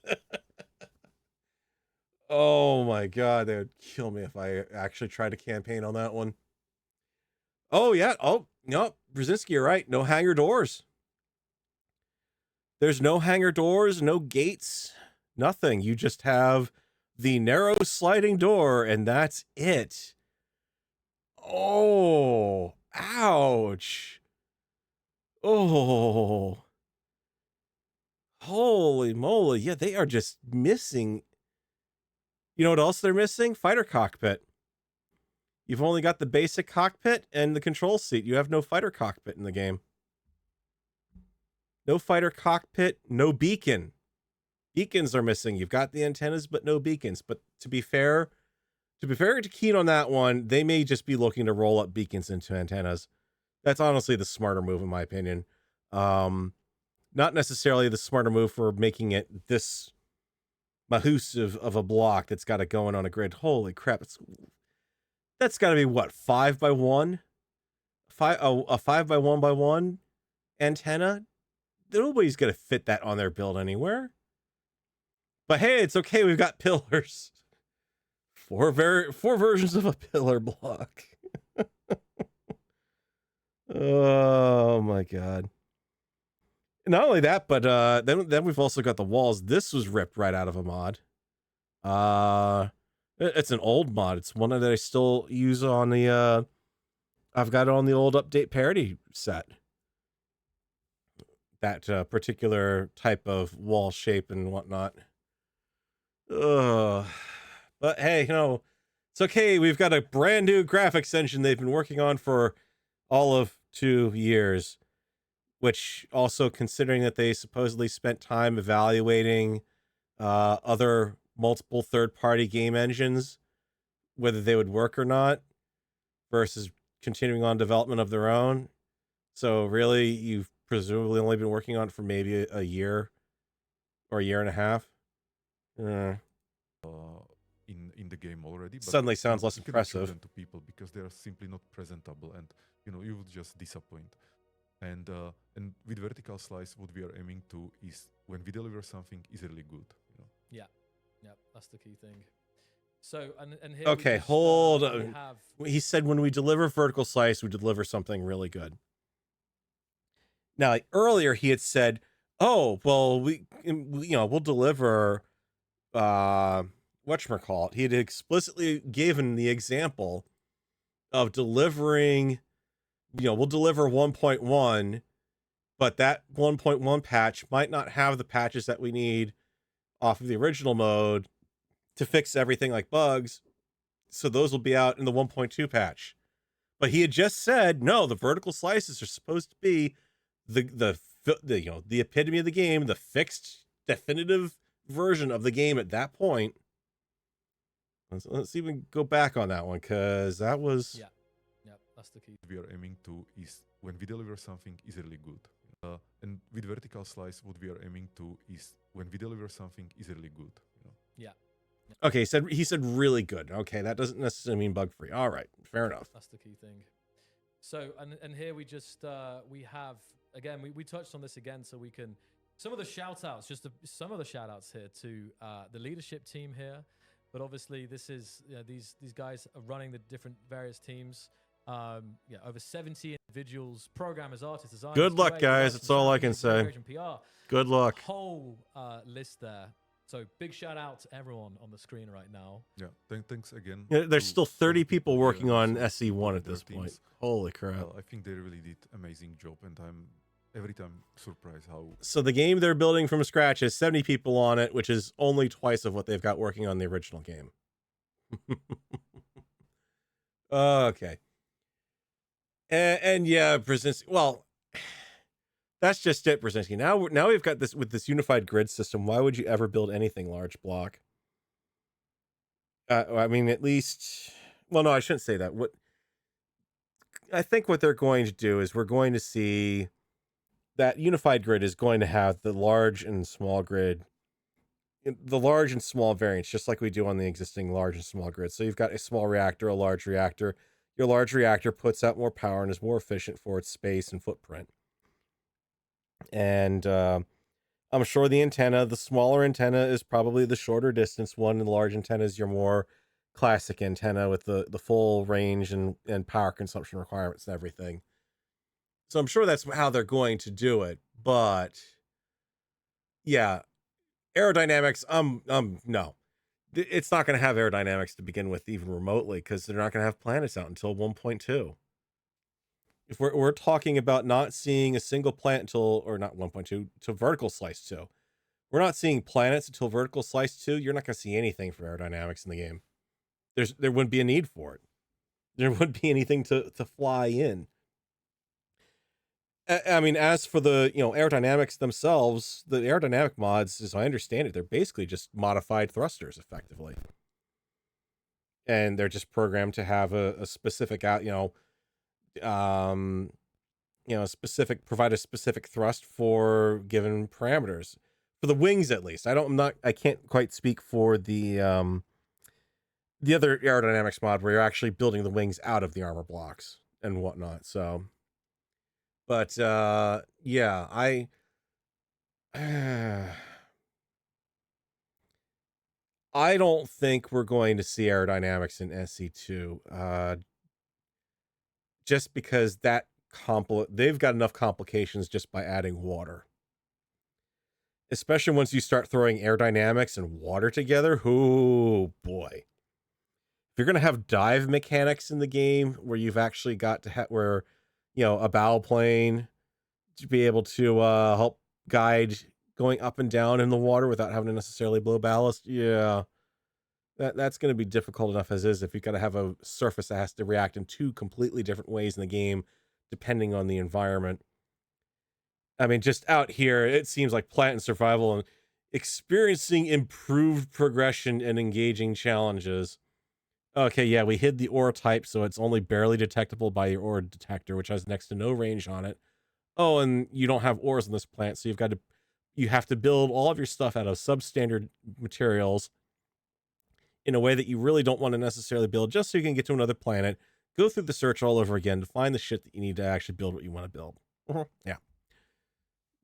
Oh my god, they would kill me if I actually tried to campaign on that one. Oh yeah, oh no, Brzezinski, you're right. No hangar doors. There's no hangar doors, no gates, nothing. You just have the narrow sliding door, and that's it. Oh, ouch. Oh, holy moly. Yeah, they are just missing. You know what else they're missing? Fighter cockpit. You've only got the basic cockpit and the control seat. You have no fighter cockpit in the game. No fighter cockpit, no beacon. Beacons are missing. You've got the antennas, but no beacons. But to be fair to Keen on that one, they may just be looking to roll up beacons into antennas. That's honestly the smarter move, in my opinion. Not necessarily the smarter move for making it this mahoose of a block that's got it going on a grid. Holy crap. That's got to be what, 5x1? A 5x1x1 antenna? Nobody's going to fit that on their build anywhere. But hey, it's okay. We've got pillars. Four versions of a pillar block. Oh my god. Not only that, but then we've also got the walls. This was ripped right out of a mod. It's an old mod. It's one that I still use on the I've got it on the old update parody set. That particular type of wall shape and whatnot. Ugh. But hey, it's okay. We've got a brand new graphics engine they've been working on for all of 2 years, which also, considering that they supposedly spent time evaluating other multiple third-party game engines, whether they would work or not, versus continuing on development of their own. So really, you've presumably only been working on it for maybe a year or a year and a half. In the game already, but suddenly sounds less impressive to people because they are simply not presentable, and you would just disappoint. And with vertical slice, what we are aiming to is when we deliver something is really good. Yeah, that's the key thing. So and here okay, hold on. He said when we deliver vertical slice, we deliver something really good. Now, like, earlier he had said, "Oh, well, we'll deliver whatchamacallit." He had explicitly given the example of delivering, we'll deliver 1.1, but that 1.1 patch might not have the patches that we need off of the original mode to fix everything like bugs. So those will be out in the 1.2 patch. But he had just said, no, the vertical slices are supposed to be the epitome of the game, the fixed definitive version of the game at that point. Let's even go back on that one, because that was... Yeah, that's the key. We are aiming to is when we deliver something is really good. And with vertical slice, what we are aiming to is when we deliver something is really good. Yeah. Okay, he said really good. Okay, that doesn't necessarily mean bug free. All right, fair enough. That's the key thing. So and here we just we have again we touched on this again, so we can some of the shout outs, some of the shout outs here to the leadership team here. But obviously this is these guys are running the different various teams. Over 70 individuals, programmers, artists, designers. Good luck, guys. That's all I can say. PR. Good luck. Whole list there. So big shout out to everyone on the screen right now. Yeah, thanks again. Yeah, there's still 30 people working on SE1 at this point. Holy crap. I think they really did amazing job, and I'm every time surprised how... So the game they're building from scratch has 70 people on it, which is only twice of what they've got working on the original game. Okay. And yeah, Brzezinski, well, that's just it, Brzezinski. Now we've got this with this unified grid system. Why would you ever build anything large block? I mean, at least, well, no, I shouldn't say that. I think what they're going to do is we're going to see that unified grid is going to have the large and small grid, the large and small variants, just like we do on the existing large and small grid. So you've got a small reactor, a large reactor. Your large reactor puts out more power and is more efficient for its space and footprint. And I'm sure the smaller antenna is probably the shorter distance one, and the large antenna is your more classic antenna with the full range and power consumption requirements and everything. So I'm sure that's how they're going to do it. But yeah, aerodynamics, no. It's not going to have aerodynamics to begin with, even remotely, because they're not going to have planets out until 1.2. If we're talking about not seeing a single planet until, or not 1.2, to vertical slice 2. We're not seeing planets until vertical slice 2. You're not going to see anything from aerodynamics in the game. There wouldn't be a need for it. There wouldn't be anything to fly in. I mean, as for the aerodynamics themselves, the aerodynamic mods, as I understand it, they're basically just modified thrusters, effectively, and they're just programmed to have a specific provide a specific thrust for given parameters for the wings, at least. I can't quite speak for the other aerodynamics mod where you're actually building the wings out of the armor blocks and whatnot. So. But, yeah, I don't think we're going to see aerodynamics in SE2, just because they've got enough complications just by adding water. Especially once you start throwing aerodynamics and water together, oh boy. If you're going to have dive mechanics in the game where you've actually got to a bow plane to be able to help guide going up and down in the water without having to necessarily blow ballast. Yeah, that's going to be difficult enough as is if you've got to have a surface that has to react in two completely different ways in the game, depending on the environment. I mean, just out here, it seems like planet survival and experiencing improved progression and engaging challenges. Okay, yeah, we hid the ore type, so it's only barely detectable by your ore detector, which has next to no range on it. Oh, and you don't have ores on this planet, so you have to build all of your stuff out of substandard materials in a way that you really don't want to necessarily build, just so you can get to another planet, go through the search all over again to find the shit that you need to actually build what you want to build. Yeah.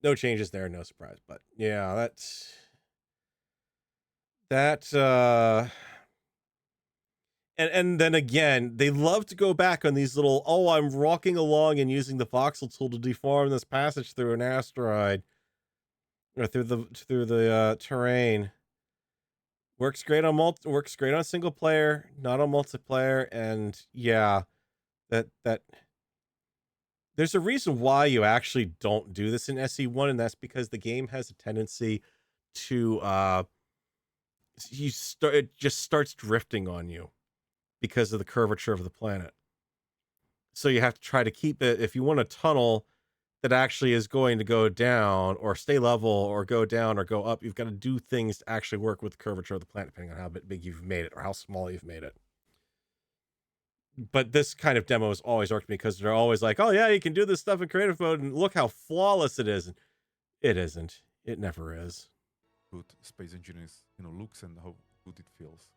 No changes there, no surprise. But yeah, And then again, they love to go back on these little, oh, I'm walking along and using the voxel tool to deform this passage through an asteroid or through the terrain. Works great on single player, not on multiplayer, and yeah, that there's a reason why you actually don't do this in SE1, and that's because the game has a tendency to it just starts drifting on you because of the curvature of the planet. So you have to try to keep it, if you want a tunnel that actually is going to go down or stay level or go down or go up, you've got to do things to actually work with the curvature of the planet, depending on how big you've made it or how small you've made it. But this kind of demo has always worked because they're always like, oh yeah, you can do this stuff in creative mode and look how flawless it is. It isn't. It never is. Good Space Engineers, looks and how good it feels.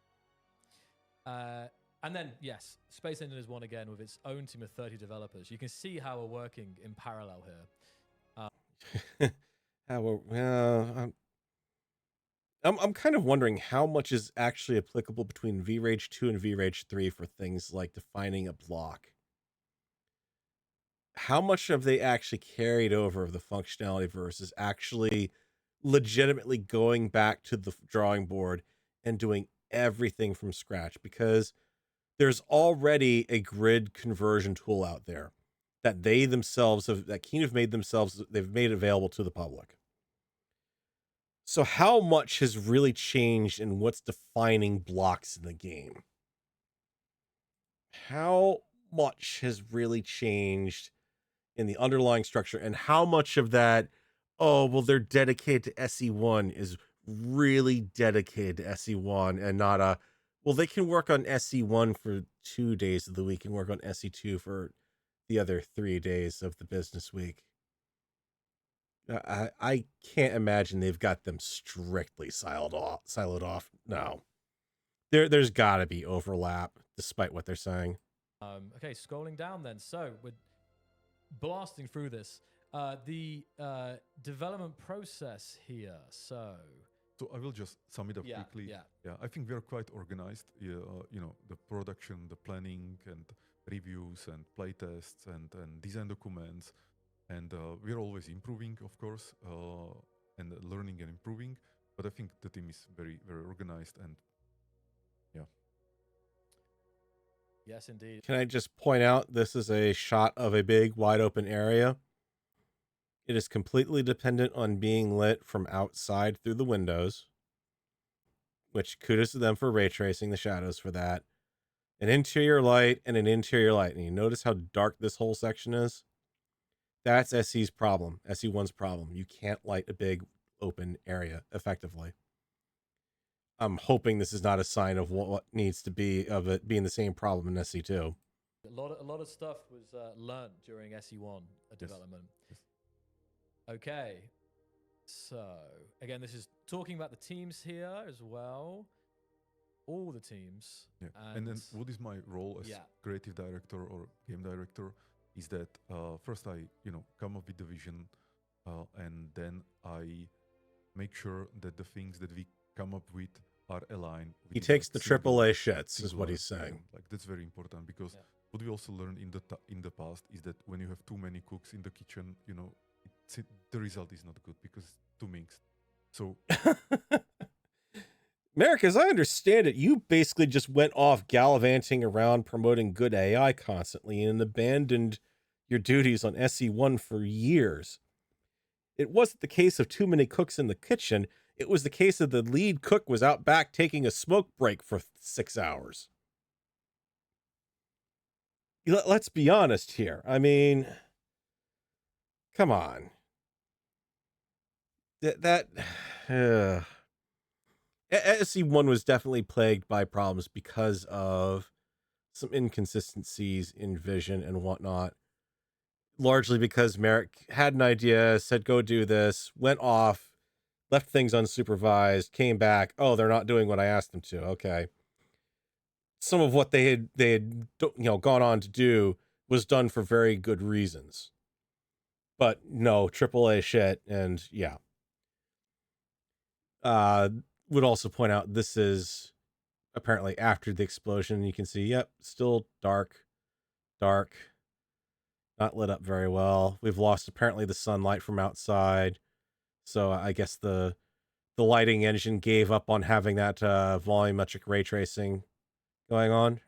And then, yes, Space Engineers 1 again with its own team of 30 developers. You can see how we're working in parallel here. I'm kind of wondering how much is actually applicable between VRage 2 and VRage 3 for things like defining a block. How much have they actually carried over of the functionality versus actually legitimately going back to the drawing board and doing everything from scratch? Because there's already a grid conversion tool out there that they themselves have, that Keen have made themselves, they've made available to the public. So how much has really changed in what's defining blocks in the game? How much has really changed in the underlying structure, and how much of that, oh, well, they're dedicated to SE1 is really dedicated to SE1 and not a, well, they can work on SE1 for 2 days of the week and work on SE2 for the other 3 days of the business week. I can't imagine they've got them strictly siloed off. No, there's got to be overlap, despite what they're saying. Okay, scrolling down then. So we're blasting through this. The development process here. So I will just sum it up quickly. Yeah, I think we are quite organized. The production, the planning, and reviews, and playtests, and design documents. And we're always improving, of course, and learning and improving. But I think the team is very, very organized, and yeah. Yes, indeed. Can I just point out, this is a shot of a big, wide open area. It is completely dependent on being lit from outside through the windows, which kudos to them for ray tracing the shadows for that. An interior light and an interior light. And you notice how dark this whole section is? That's SE's problem, SE1's problem. You can't light a big open area effectively. I'm hoping this is not a sign of what needs to be of it being the same problem in SE2. A lot of stuff was learned during SE1 development. Yes. Okay, so again, this is talking about the teams here as well. All the teams. Yeah. And then what is my role as creative director or game director is that first I come up with the vision, and then I make sure that the things that we come up with are aligned. With he takes the AAA shits, is what he's saying. Like that's very important, because what we also learned in the past is that when you have too many cooks in the kitchen, the result is not good because it's too mixed. So, Merrick, as I understand it, you basically just went off gallivanting around promoting good AI constantly and abandoned your duties on SE1 for years. It wasn't the case of too many cooks in the kitchen. It was the case of the lead cook was out back taking a smoke break for 6 hours. Let's be honest here. I mean, come on. SE1 was definitely plagued by problems because of some inconsistencies in vision and whatnot. Largely because Merrick had an idea, said, go do this, went off, left things unsupervised, came back. Oh, they're not doing what I asked them to. Okay. Some of what they had gone on to do was done for very good reasons. But no, AAA shit. And would also point out, this is apparently after the explosion, you can see, yep, still dark, not lit up very well. We've lost apparently the sunlight from outside. So I guess the lighting engine gave up on having that volumetric ray tracing going on.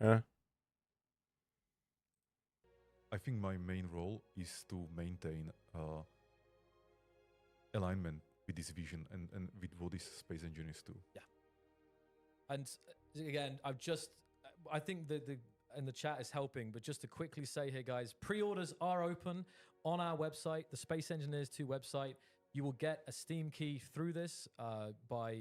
I think my main role is to maintain alignment with this vision and with what is Space Engineers too. Yeah. And again, I think the in the chat is helping, but just to quickly say here, guys, pre-orders are open on our website, the Space Engineers 2 website. You will get a Steam key through this by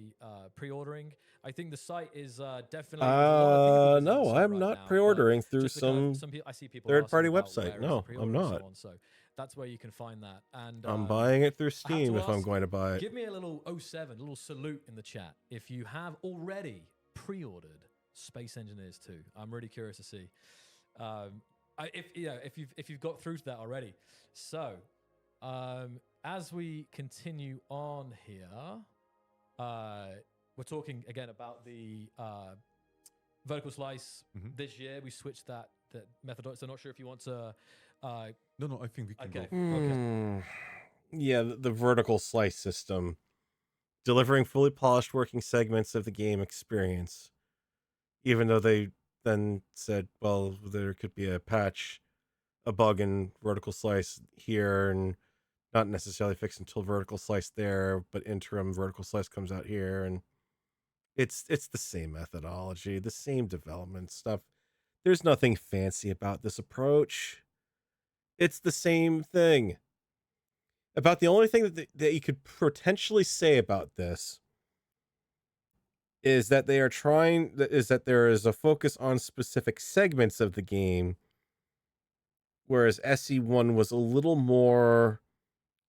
pre-ordering. I think the site is definitely. No, I'm not pre-ordering through some people. I see people third-party website. No, I'm not. So that's where you can find that. And I'm buying it through Steam if I'm going to buy it. Give me a little 07, a little salute in the chat if you have already pre-ordered Space Engineers 2. I'm really curious to see if you've got through to that already. So. As we continue on here, we're talking again about the vertical slice. This year we switched that methodology. So I'm not sure if you want to. No, I think we can go. Okay. Yeah, the vertical slice system, delivering fully polished working segments of the game experience. Even though they then said, well, there could be a bug in vertical slice here, and not necessarily fixed until vertical slice there, but interim vertical slice comes out here, and it's the same methodology, the same development stuff. There's nothing fancy about this approach. It's the same thing. About the only thing that you could potentially say about this is that there is a focus on specific segments of the game, whereas SE1 was a little more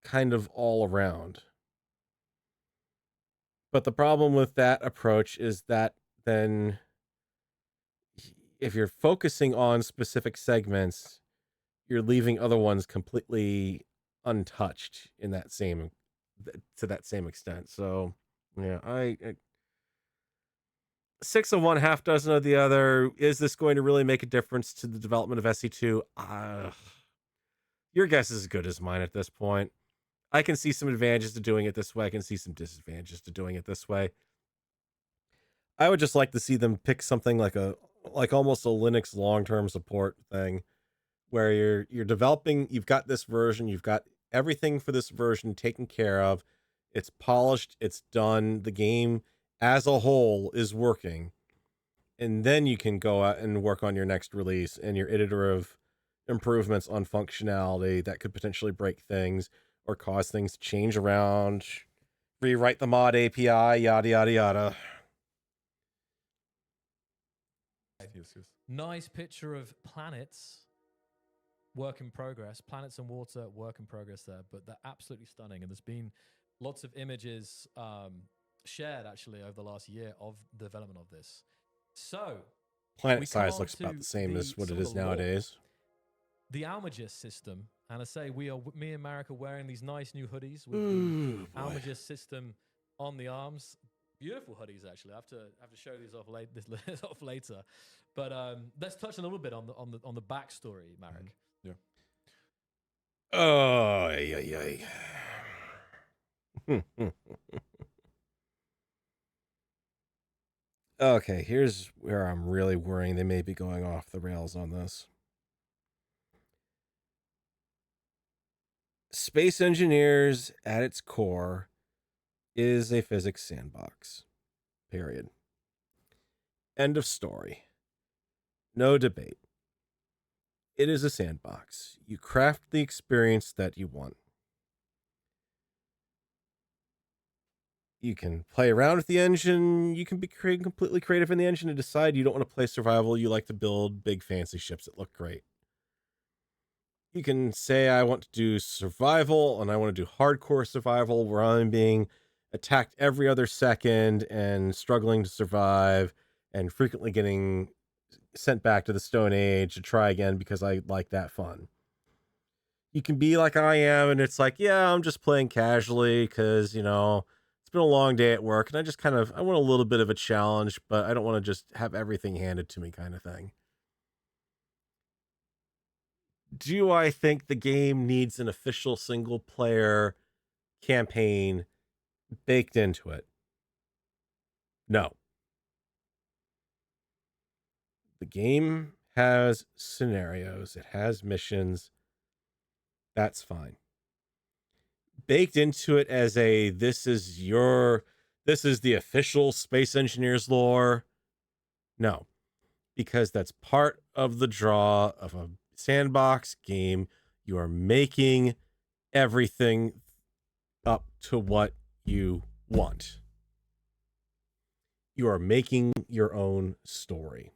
kind of all around. But the problem with that approach is that then if you're focusing on specific segments, you're leaving other ones completely untouched to that same extent. So yeah, I 6 of one, half dozen of the other. Is this going to really make a difference to the development of SE2? Your guess is as good as mine at this point. I can see some advantages to doing it this way. I can see some disadvantages to doing it this way. I would just like to see them pick something like almost a Linux long-term support thing, where you're developing, you've got this version, you've got everything for this version taken care of. It's polished, it's done, the game as a whole is working. And then you can go out and work on your next release and your iterative improvements on functionality that could potentially break things or cause things to change around, rewrite the mod API, yada, yada, yada. Yes. Nice picture of planets, work in progress. Planets and water, work in progress there, but they're absolutely stunning. And there's been lots of images shared, actually, over the last year of the development of this. So, planet size looks about the same as what it is nowadays. The Almagist system, and I say me and Marek are wearing these nice new hoodies with the Almagist system on the arms. Beautiful hoodies, actually. I have to show these off later. But let's touch a little bit on the backstory, Marek. Yeah. Oh, yeah. Okay, here's where I'm really worrying they may be going off the rails on this. Space Engineers, at its core, is a physics sandbox. Period. End of story. No debate. It is a sandbox. You craft the experience that you want. You can play around with the engine. You can be completely creative in the engine and decide you don't want to play survival. You like to build big fancy ships that look great. You can say, I want to do survival and I want to do hardcore survival where I'm being attacked every other second and struggling to survive and frequently getting sent back to the Stone Age to try again because I like that fun. You can be like I am and it's like, yeah, I'm just playing casually because, it's it's been a long day at work, and I want a little bit of a challenge, but I don't want to just have everything handed to me kind of thing. Do I think the game needs an official single player campaign baked into it? No. The game has scenarios, it has missions. That's fine. Baked into it as this is the official Space Engineers lore. No, because that's part of the draw of a sandbox game. You are making everything up to what you want. You are making your own story.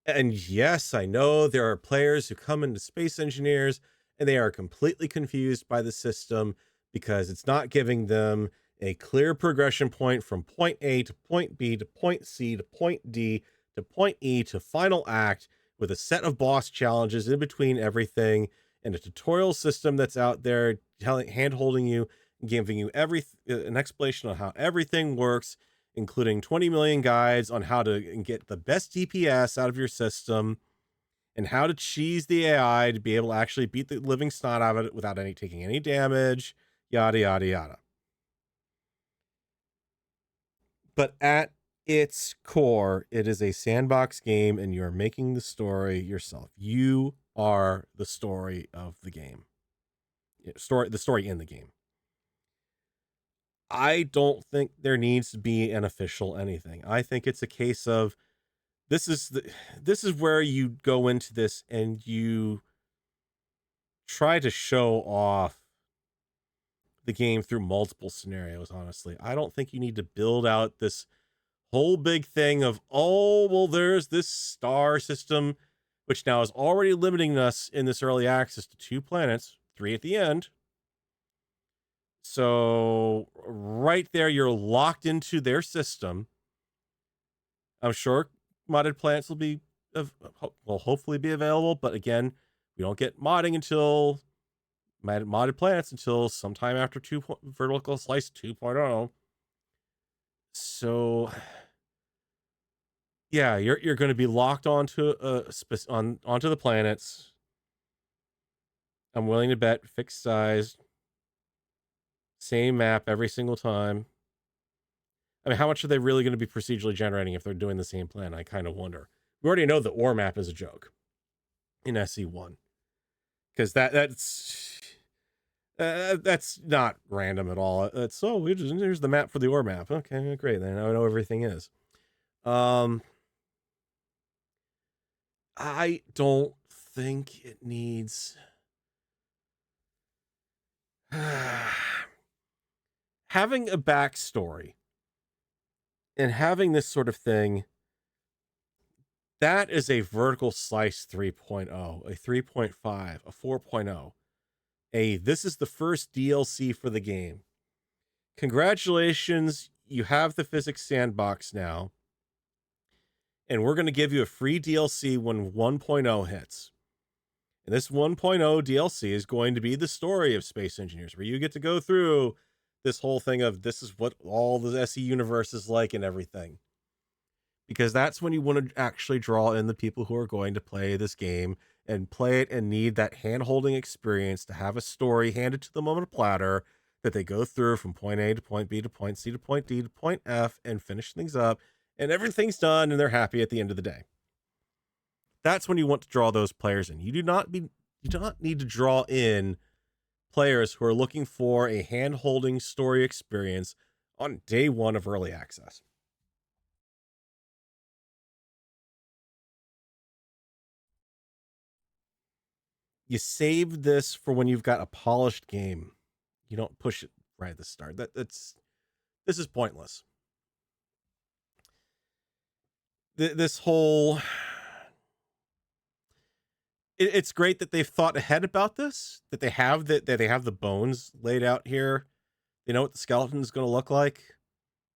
And yes, I know there are players who come into Space Engineers and they are completely confused by the system because it's not giving them a clear progression point from point A to point B to point C to point D to point E to final act with a set of boss challenges in between everything and a tutorial system that's out there hand-holding you, giving you an explanation on how everything works, including 20 million guides on how to get the best DPS out of your system and how to cheese the AI to be able to actually beat the living snot out of it without taking any damage, yada, yada, yada. But at its core, it is a sandbox game and you're making the story yourself. You are the story of the game. The story in the game. I don't think there needs to be an official anything. I think it's a case of this is where you go into this and you try to show off the game through multiple scenarios, honestly. I don't think you need to build out this whole big thing of, oh, well, there's this star system, which now is already limiting us in this early access to 2 planets, 3 at the end. So right there, you're locked into their system. I'm sure modded planets will hopefully be available, but again, we don't get modding until modded planets until sometime after Vertical Slice 2.0. So yeah, you're going to be locked onto onto the planets. I'm willing to bet fixed size, same map every single time. I mean, how much are they really going to be procedurally generating if they're doing the same plan? I kind of wonder. We already know the ore map is a joke in SE1 because that's not random at all. It's here's the map for the ore map. Okay, great. Then I know everything is. I don't think it needs having a backstory and having this sort of thing. That is a Vertical Slice 3.0, a 3.5, a 4.0. This is the first DLC for the game. Congratulations, you have the physics sandbox now. And we're going to give you a free DLC when 1.0 hits. And this 1.0 DLC is going to be the story of Space Engineers, where you get to go through this whole thing of this is what all the SE universe is like and everything. Because that's when you want to actually draw in the people who are going to play this game and play it and need that hand-holding experience to have a story handed to them on a platter that they go through from point A to point B to point C to point D to point F and finish things up, and everything's done and they're happy at the end of the day. That's when you want to draw those players in. You do not need to draw in players who are looking for a hand-holding story experience on day 1 of early access. You save this for when you've got a polished game. You don't push it right at the start. This is pointless. This whole it's great that they've thought ahead about this, that they have the bones laid out here. They know what the skeleton is going to look like.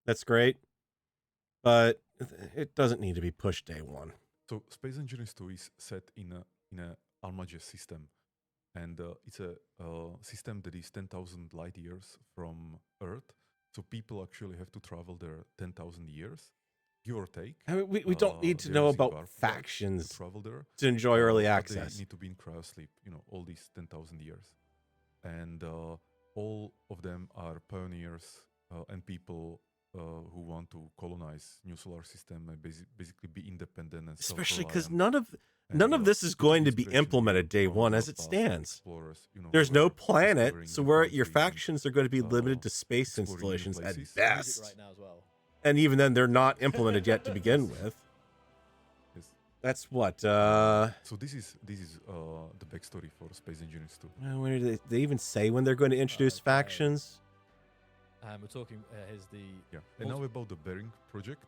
That's great. But it doesn't need to be pushed day 1. So Space Engineers 2 is set in a Almagest system. and it's a system that is 10,000 light years from Earth. So people actually have to travel there 10,000 years, give or take. I mean, we don't need to know about factions to travel there to enjoy early but access. they need to be in cryosleep, all these 10,000 years. And all of them are pioneers and people who want to colonize new solar system and basically be independent and especially because self-reliant. none of this is going to be implemented day one as it stands. There's no planet, so where your factions are going to be limited to space installations at best. Right now as well. And even then, they're not implemented yet to begin with. Yes. That's what. So this is the backstory for Space Engineers 2. When do they even say when they're going to introduce factions? We're talking. Here's the. Yeah. And now about the Bering project.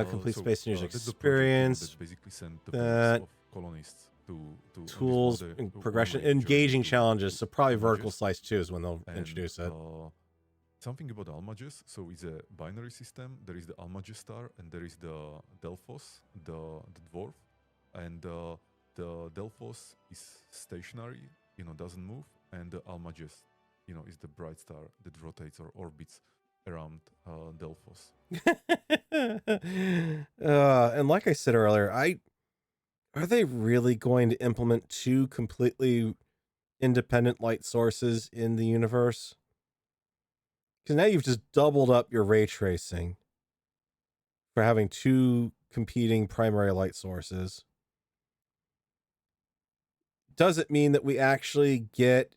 Complete Space Engineers experience. That basically sent the base of colonists to tools and progression, engaging challenges. So probably vertical slice 2 is when they'll introduce it. Something about Almages. So it's a binary system. There is the Almage star, and there is the Delphos, the dwarf, and the Delphos is stationary, doesn't move, and the Almages, is the bright star that rotates or orbits around Delphos. And like I said earlier, are they really going to implement 2 completely independent light sources in the universe? Because now you've just doubled up your ray tracing for having 2 competing primary light sources. Does it mean that we actually get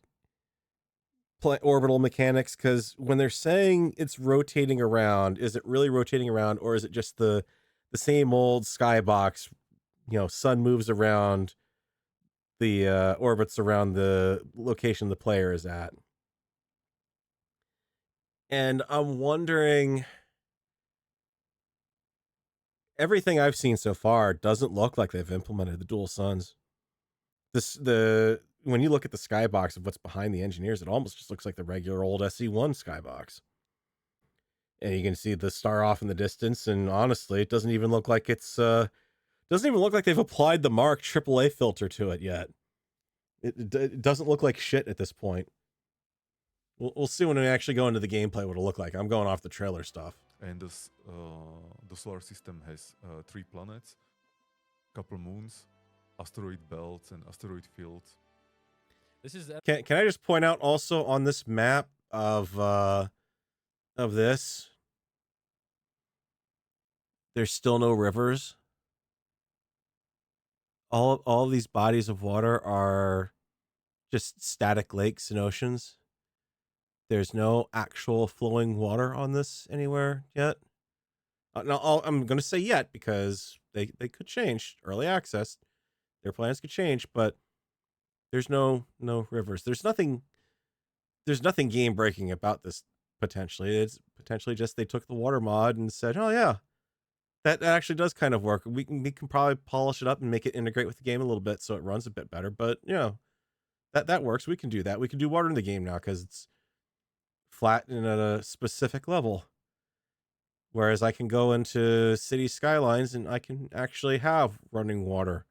orbital mechanics? Because when they're saying it's rotating around, is it really rotating around, or is it just the same old skybox? Sun moves around the orbits around the location the player is at. And I'm wondering, everything I've seen so far doesn't look like they've implemented the dual suns. When you look at the skybox of what's behind the engineers, it almost just looks like the regular old SE1 skybox. And you can see the star off in the distance, and honestly, it doesn't even look like doesn't even look like they've applied the Mark AAA filter to it yet. It doesn't look like shit at this point. We'll see when we actually go into the gameplay what it'll look like. I'm going off the trailer stuff. And the solar system has 3 planets, couple moons, asteroid belts, and asteroid fields. This is. Can I just point out also on this map of this, there's still no rivers. All of these bodies of water are just static lakes and oceans. There's no actual flowing water on this anywhere yet. Now, I'm going to say yet because they could change. Early access, their plans could change, but there's no rivers. There's nothing game breaking about this. Potentially, it's potentially just they took the water mod and said, "Oh yeah, that actually does kind of work. We can probably polish it up and make it integrate with the game a little bit so it runs a bit better." But that works. We can do that. We can do water in the game now because it's flat and at a specific level. Whereas I can go into city skylines and I can actually have running water,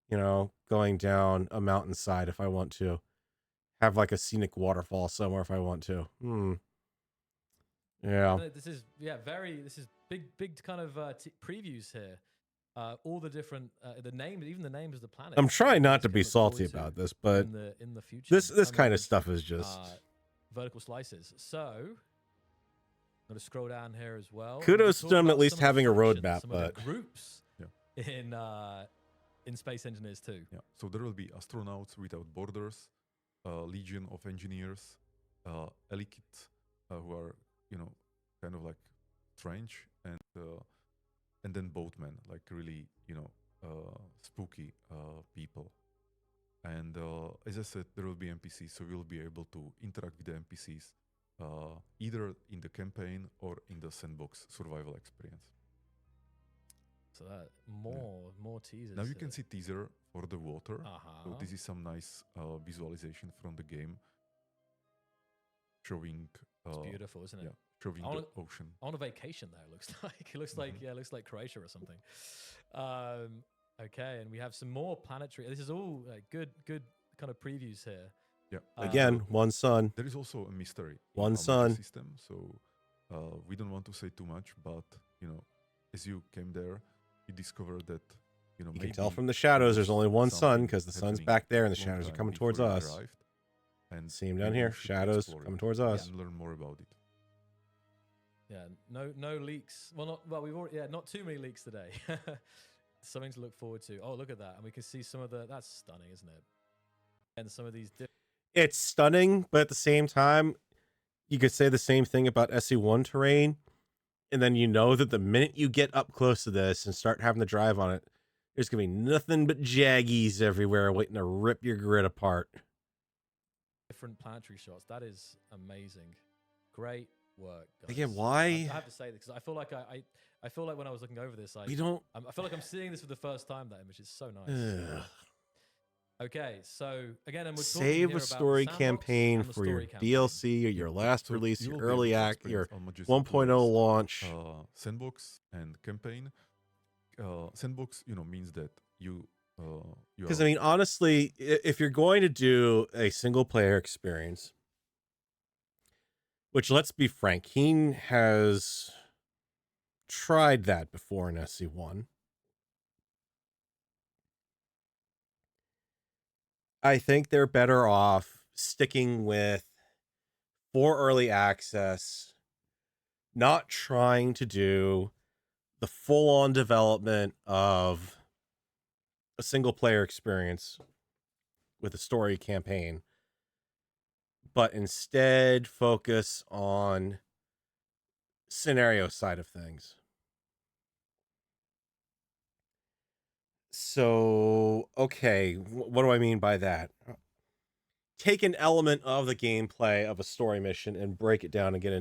going down a mountainside if I want to. Have like a scenic waterfall somewhere if I want to. Yeah. This is big kind of previews here. All the different the names, even the names of the planets. I'm trying not to be salty about this, but in the future, this kind of stuff is just vertical slices. So I'm going to scroll down here as well. Kudos to them at least having a roadmap, but groups in Space Engineers 2. Yeah. So there will be astronauts without borders, Legion of Engineers, Elikit, who are kind of like strange, and then boatmen, like really spooky people. And as I said, there will be NPCs, so we'll be able to interact with the NPCs either in the campaign or in the sandbox survival experience. So that more teasers. Now you can see teaser for the water. Uh-huh. So this is some nice visualization from the game, showing. It's beautiful, isn't it? Yeah, showing the ocean. On a vacation there, it looks like. It looks like Croatia or something. Okay, and we have some more planetary. This is all good kind of previews here. Yeah. Again, one sun. There is also a mystery. One in our sun. magic system, so we don't want to say too much, but as you came there, you discovered that You can tell from the shadows there's only one sun because the sun's back there and the long shadows are time coming before towards you us. arrived, and See 'em we down here, all should shadows explore coming it towards us. and learn more about it. Yeah, no leaks. We've already, not too many leaks today. Something to look forward to. Oh, look at that. And we can see some of that's stunning, isn't it? And some of these It's stunning, but at the same time, you could say the same thing about SE1 terrain. And then you know that the minute you get up close to this and start having to drive on it, there's going to be nothing but jaggies everywhere waiting to rip your grid apart. different planetary shots. That is amazing. Great work, guys. Again, why? I have to say this because I feel like I feel like when I was looking over this, I feel like I'm seeing this for the first time. That image is so nice. Ugh. Okay, so again, and we're Save a story campaign for your DLC or your last release, your early act, your 1.0 launch. Sandbox and campaign. Sandbox, means that you. Because I mean, honestly, if you're going to do a single player experience, which let's be frank, Keen has tried that before in SC1. I think they're better off sticking with for early access, not trying to do the full-on development of a single player experience with a story campaign, but instead focus on scenario side of things. So, okay, what do I mean by that? Take an element of the gameplay of a story mission and break it down and get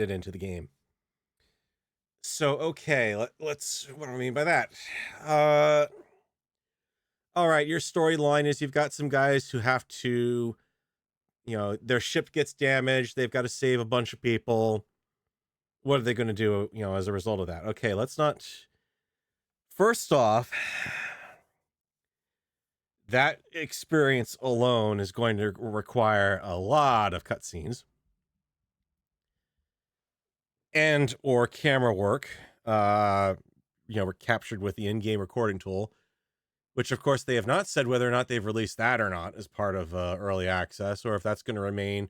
it into the game. So, okay, let's what do I mean by that? All right, your storyline is you've got some guys who have to, their ship gets damaged, they've got to save a bunch of people. What are they going to do, as a result of that? Okay, let's not. First off, that experience alone is going to require a lot of cutscenes and or camera work. We're captured with the in-game recording tool, which of course they have not said whether or not they've released that or not as part of early access, or if that's going to remain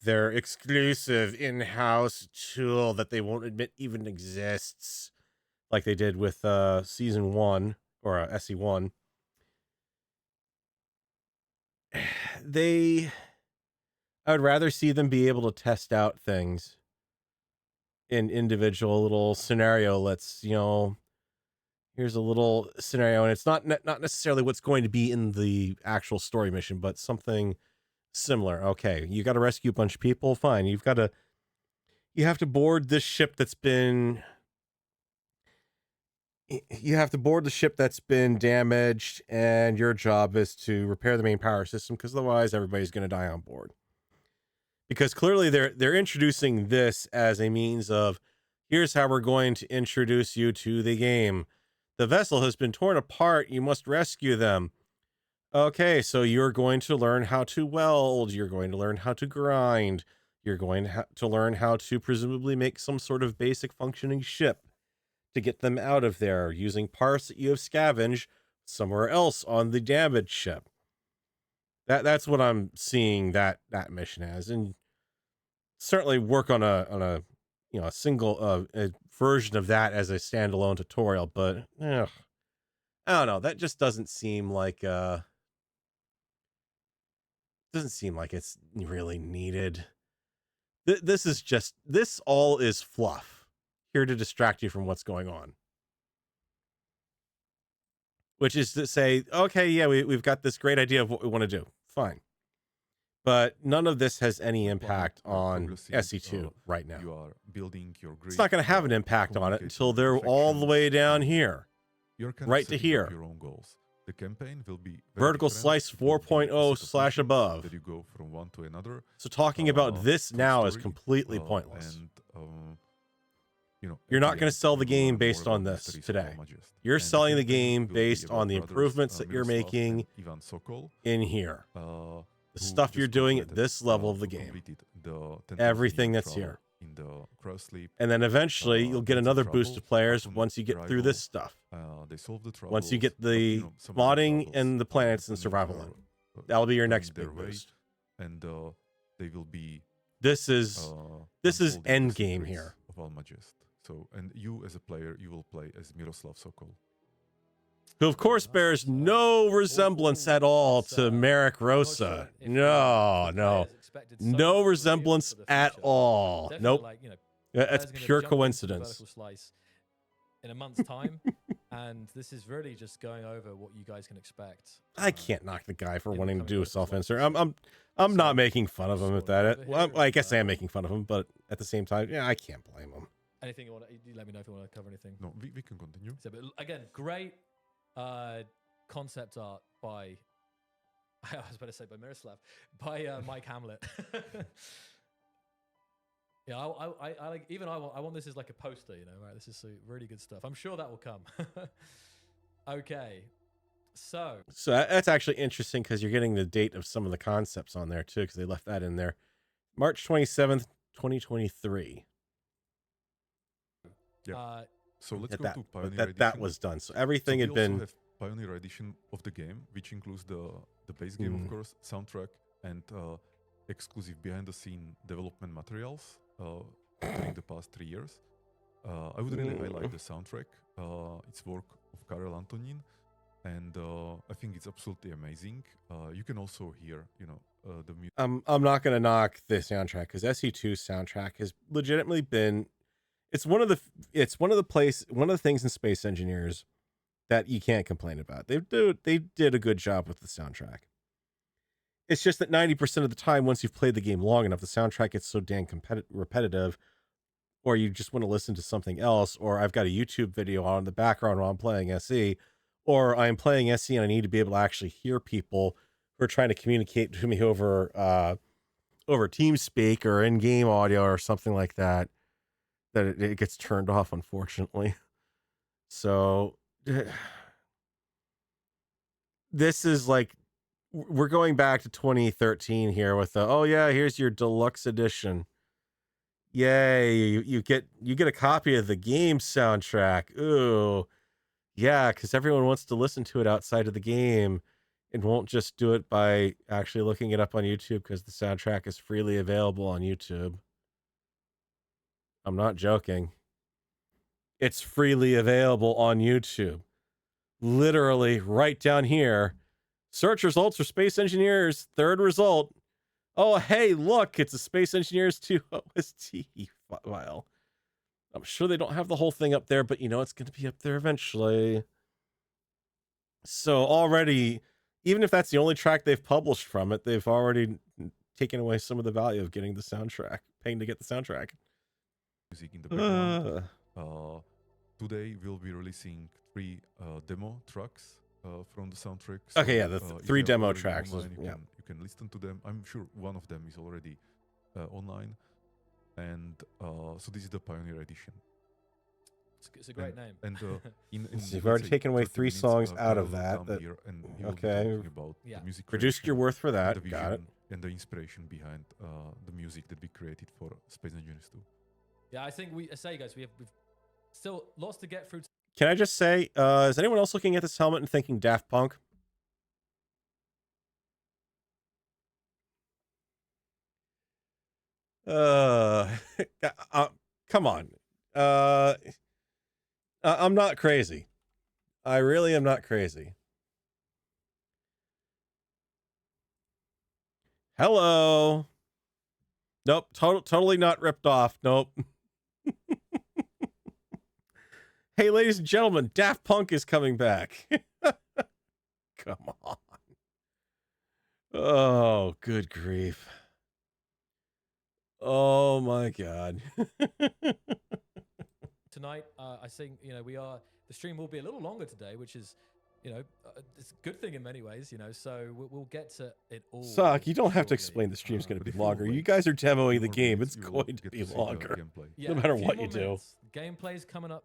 their exclusive in-house tool that they won't admit even exists, like they did with season 1 or SE1. I would rather see them be able to test out things in individual little scenario. Here's a little scenario, and it's not necessarily what's going to be in the actual story mission, but something similar. Okay, you got to rescue a bunch of people. Fine, you have to board this ship that's been. You have to board the ship that's been damaged, and your job is to repair the main power system, because otherwise everybody's going to die on board. Because clearly they're introducing this as a means of, here's how we're going to introduce you to the game. The vessel has been torn apart. You must rescue them. Okay, so you're going to learn how to weld. You're going to learn how to grind. You're going to learn how to presumably make some sort of basic functioning ship to get them out of there using parts that you have scavenged somewhere else on the damaged ship. That's what I'm seeing that mission as, and certainly work on a single a version of that as a standalone tutorial. But I don't know. That just doesn't seem like it's really needed. This all is fluff here to distract you from what's going on. Which is to say, okay, yeah, we've got this great idea of what we want to do. Fine. But none of this has any impact on SE2 right now. You are building your grid. It's not going to have an impact on it until they're all the way down here. Right to here. Your own goals. The campaign will be vertical slice 4.0 / above. That you go from one to another. So talking about this now is completely pointless. And you're not going to sell the game based on this today. You're selling the game based on the improvements that you're making in here. The stuff you're doing at this level of the game. Everything that's here. And then eventually you'll get another boost of players once you get through this stuff. Once you get the modding and the planets and survival in. That'll be your next big boost. And they will be this is end game here. Of Almagest. So, and you as a player, you will play as Miroslav Sokol, who of course bears no resemblance at all to Marek Rosa. No resemblance at all. Nope. That's pure coincidence. In a month's time, and this is really just going over what you guys can expect. I can't knock the guy for wanting to do a self-insert. I'm not making fun of him at that. Well, I guess I am making fun of him, but at the same time, yeah, I can't blame him. Anything you want to let me know if you want to cover anything. No, we can continue. So, but again, great concept art by I was about to say by Miroslav, by Mike Hamlet. Yeah, I like, even I want this as like a poster, you know, right? This is really good stuff. I'm sure that will come. Okay. So that's actually interesting because you're getting the date of some of the concepts on there too, because they left that in there. March 27th, 2023. Yeah. So let's go to Pioneer Edition. That was done. So everything had been... We also have Pioneer Edition of the game, which includes the base game, of course, soundtrack, and exclusive behind-the-scene development materials during the past 3 years. I would really highlight the soundtrack. It's work of Karel Antonin, and I think it's absolutely amazing. You can also hear, the music. I'm not going to knock the soundtrack because SE2's soundtrack has legitimately been... It's one of the things in Space Engineers that you can't complain about. They did a good job with the soundtrack. It's just that 90% of the time, once you've played the game long enough, the soundtrack gets so dang repetitive, or you just want to listen to something else, or I've got a YouTube video on in the background while I'm playing SE, or I'm playing SE and I need to be able to actually hear people who are trying to communicate to me over TeamSpeak or in-game audio or something like that, that it gets turned off, unfortunately. So this is like, we're going back to 2013 here with the, oh yeah, here's your deluxe edition. Yay, you get a copy of the game soundtrack. Ooh. Yeah, because everyone wants to listen to it outside of the game and won't just do it by actually looking it up on YouTube because the soundtrack is freely available on YouTube. I'm not joking. It's freely available on YouTube. Literally right down here. Search results for Space Engineers. Third result. Oh, hey, look, it's a Space Engineers 2 OST file. I'm sure they don't have the whole thing up there, but it's going to be up there eventually. So already, even if that's the only track they've published from it, they've already taken away some of the value of getting the soundtrack, paying to get the soundtrack. Music in the background. Today we'll be releasing 3 demo tracks from the soundtrack. So, okay, yeah, the 3 demo tracks. Online, you can listen to them. I'm sure one of them is already online. And so this is the Pioneer Edition. It's a great name. And you've already taken away 3 songs out of that. Okay. About the music reduced your worth for that. Got it. And the inspiration behind the music that we created for Space Engineers 2. Yeah, I think we've still lots to get through. Can I just say, is anyone else looking at this helmet and thinking Daft Punk? Come on. I'm not crazy. I really am not crazy. Hello. Nope. Totally not ripped off. Nope. Hey, ladies and gentlemen, Daft Punk is coming back. Come on. Oh, good grief. Oh my God. Tonight, I think, the stream will be a little longer today, which is it's a good thing in many ways, so we'll get to it all. Suck, you don't have to shortly. explain the stream's going to be But if you longer. You wait guys are demoing few the more game. minutes, It's you will going to get be see the longer. gameplay. Yeah, no matter a few what more you do. minutes. Gameplay's coming up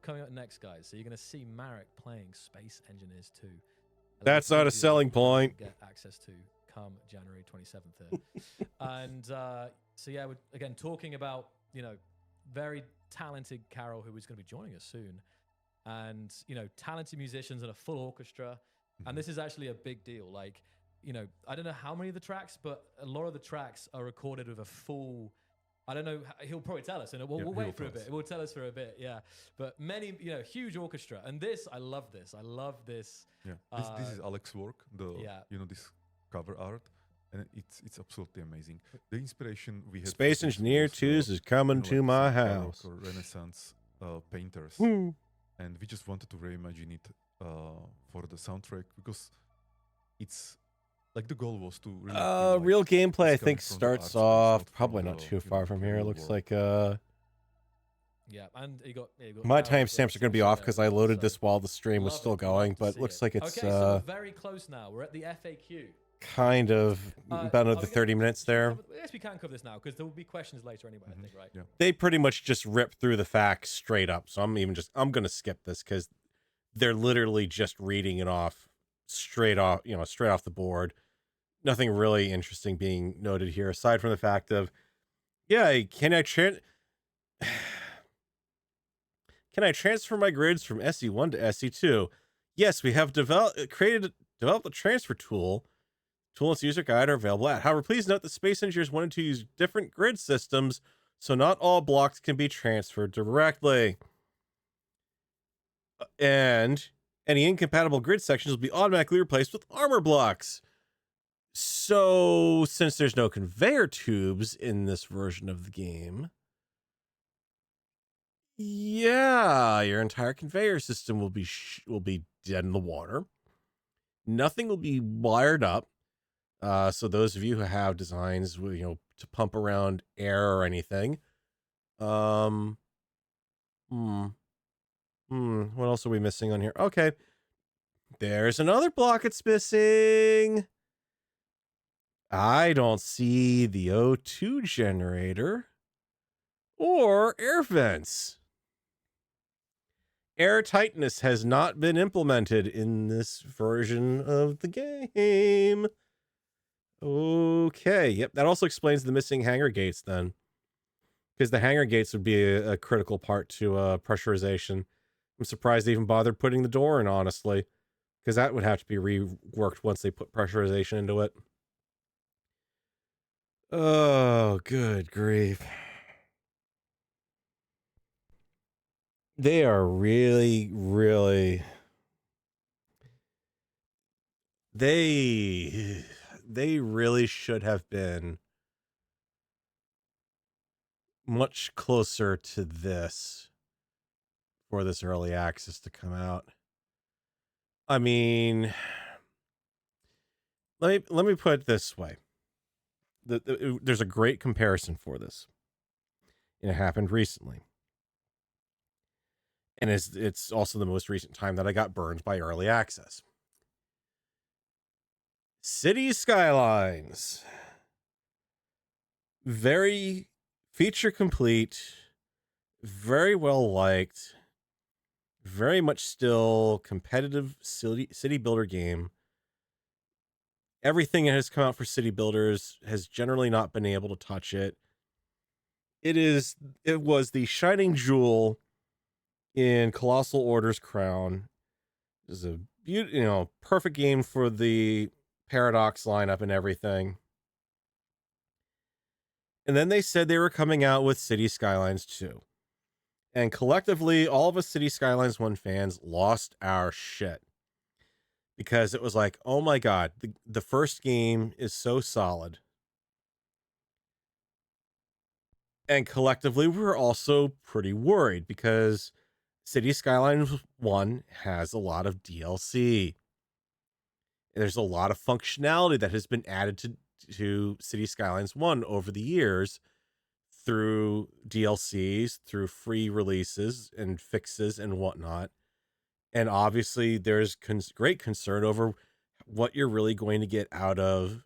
coming up next, guys. So you're going to see Marek playing Space Engineers 2. That's not a selling point. Get access to come January 27th here. And so yeah, we're again talking about very talented Carol, who is going to be joining us soon, and talented musicians and a full orchestra. And this is actually a big deal. Like, I don't know how many of the tracks, but a lot of the tracks are recorded with a full. I don't know. He'll probably tell us, and we'll wait for a bit. We'll tell us for a bit, yeah. But many, huge orchestra, and this, I love this. I love this. Yeah, this is Alex's work. This cover art, and it's absolutely amazing. The inspiration we had. Space Engineer 2's is coming to my house. Or Renaissance painters, and we just wanted to reimagine it for the soundtrack because it's. Like the goal was to really real gameplay I think starts off probably not not too far from here. It looks like yeah, and you got my timestamps are going to be off because I loaded this while the stream was still going, but it looks like it's okay, so we're very close now. We're at the FAQ. Kind of about another 30 minutes there. Yes, we can cover this now because there will be questions later anyway, I think, right? Yeah. They pretty much just rip through the facts straight up. So I'm going to skip this because they're literally just reading it off straight off the board. Nothing really interesting being noted here, aside from the fact of, can I transfer my grids from SE1 to SE2? Yes, we have developed a transfer tool. Tool and its user guide are available at. However, please note that Space Engineers wanted to use different grid systems, so not all blocks can be transferred directly. And any incompatible grid sections will be automatically replaced with armor blocks. So, since there's no conveyor tubes in this version of the game, your entire conveyor system will be dead in the water. Nothing will be wired up. So those of you who have designs, to pump around air or anything, what else are we missing on here? Okay, there's another block it's missing. I don't see the O2 generator or air vents. Air tightness has not been implemented in this version of the game. Okay, yep, that also explains the missing hangar gates then. Because the hangar gates would be a critical part to pressurization. I'm surprised they even bothered putting the door in, honestly. Because that would have to be reworked once they put pressurization into it. Oh, good grief. They are really, really... They really should have been much closer to this for this early access to come out. I mean, let me put it this way. There's a great comparison for this. And it happened recently. And it's also the most recent time that I got burned by early access. City Skylines. Very feature complete, very well liked, very much still competitive city builder game. Everything that has come out for city builders has generally not been able to touch it. It was the shining jewel in Colossal Order's crown. It was a perfect game for the Paradox lineup and everything. And then they said they were coming out with City Skylines 2. And collectively, all of us City Skylines 1 fans lost our shit. Because it was like, oh my god, the first game is so solid. And collectively, we were also pretty worried because City Skylines 1 has a lot of DLC. There's a lot of functionality that has been added to City Skylines 1 over the years through DLCs, through free releases and fixes and whatnot. And obviously there's great concern over what you're really going to get out of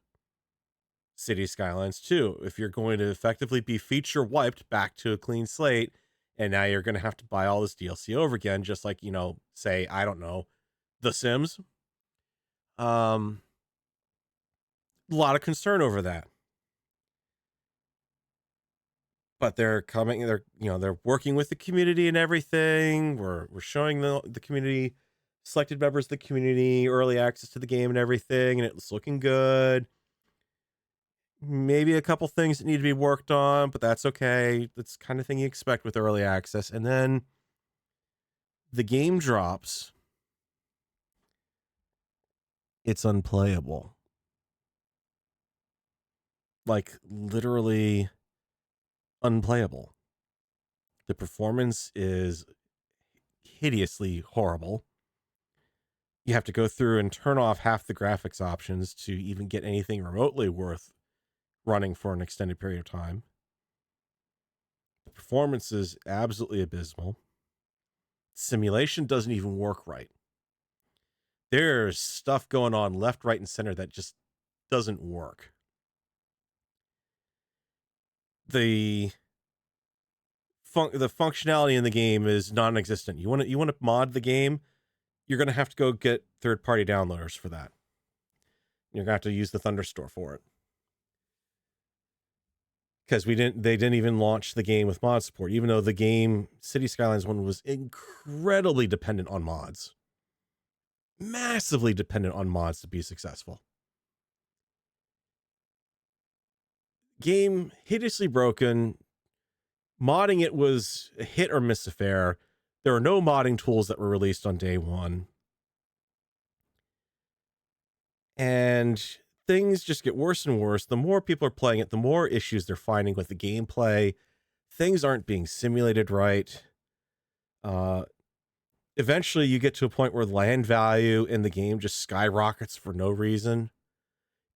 City Skylines 2. If you're going to effectively be feature wiped back to a clean slate, and now you're going to have to buy all this DLC over again, just like, say, I don't know, The Sims. A lot of concern over that. But they're working with the community and everything. We're showing the community, selected members of the community, early access to the game and everything, and it's looking good. Maybe a couple things that need to be worked on, but that's okay. That's the kind of thing you expect with early access. And then the game drops. It's unplayable. Like, literally unplayable. The performance is hideously horrible. You have to go through and turn off half the graphics options to even get anything remotely worth running for an extended period of time. The performance is absolutely abysmal. Simulation doesn't even work right. There's stuff going on left, right, and center that just doesn't work. The functionality in the game is non-existent. You want to mod the game, you're going to have to go get third-party downloaders for that. You're going to have to use the Thunderstore for it. Because they didn't even launch the game with mod support, even though the game City Skylines 1 was incredibly dependent on mods. Massively dependent on mods to be successful. Game hideously broken. Modding it was a hit or miss affair. There are no modding tools that were released on day one. And things just get worse and worse. The more people are playing it, the more issues they're finding with the gameplay. Things aren't being simulated right. Eventually you get to a point where land value in the game just skyrockets for no reason.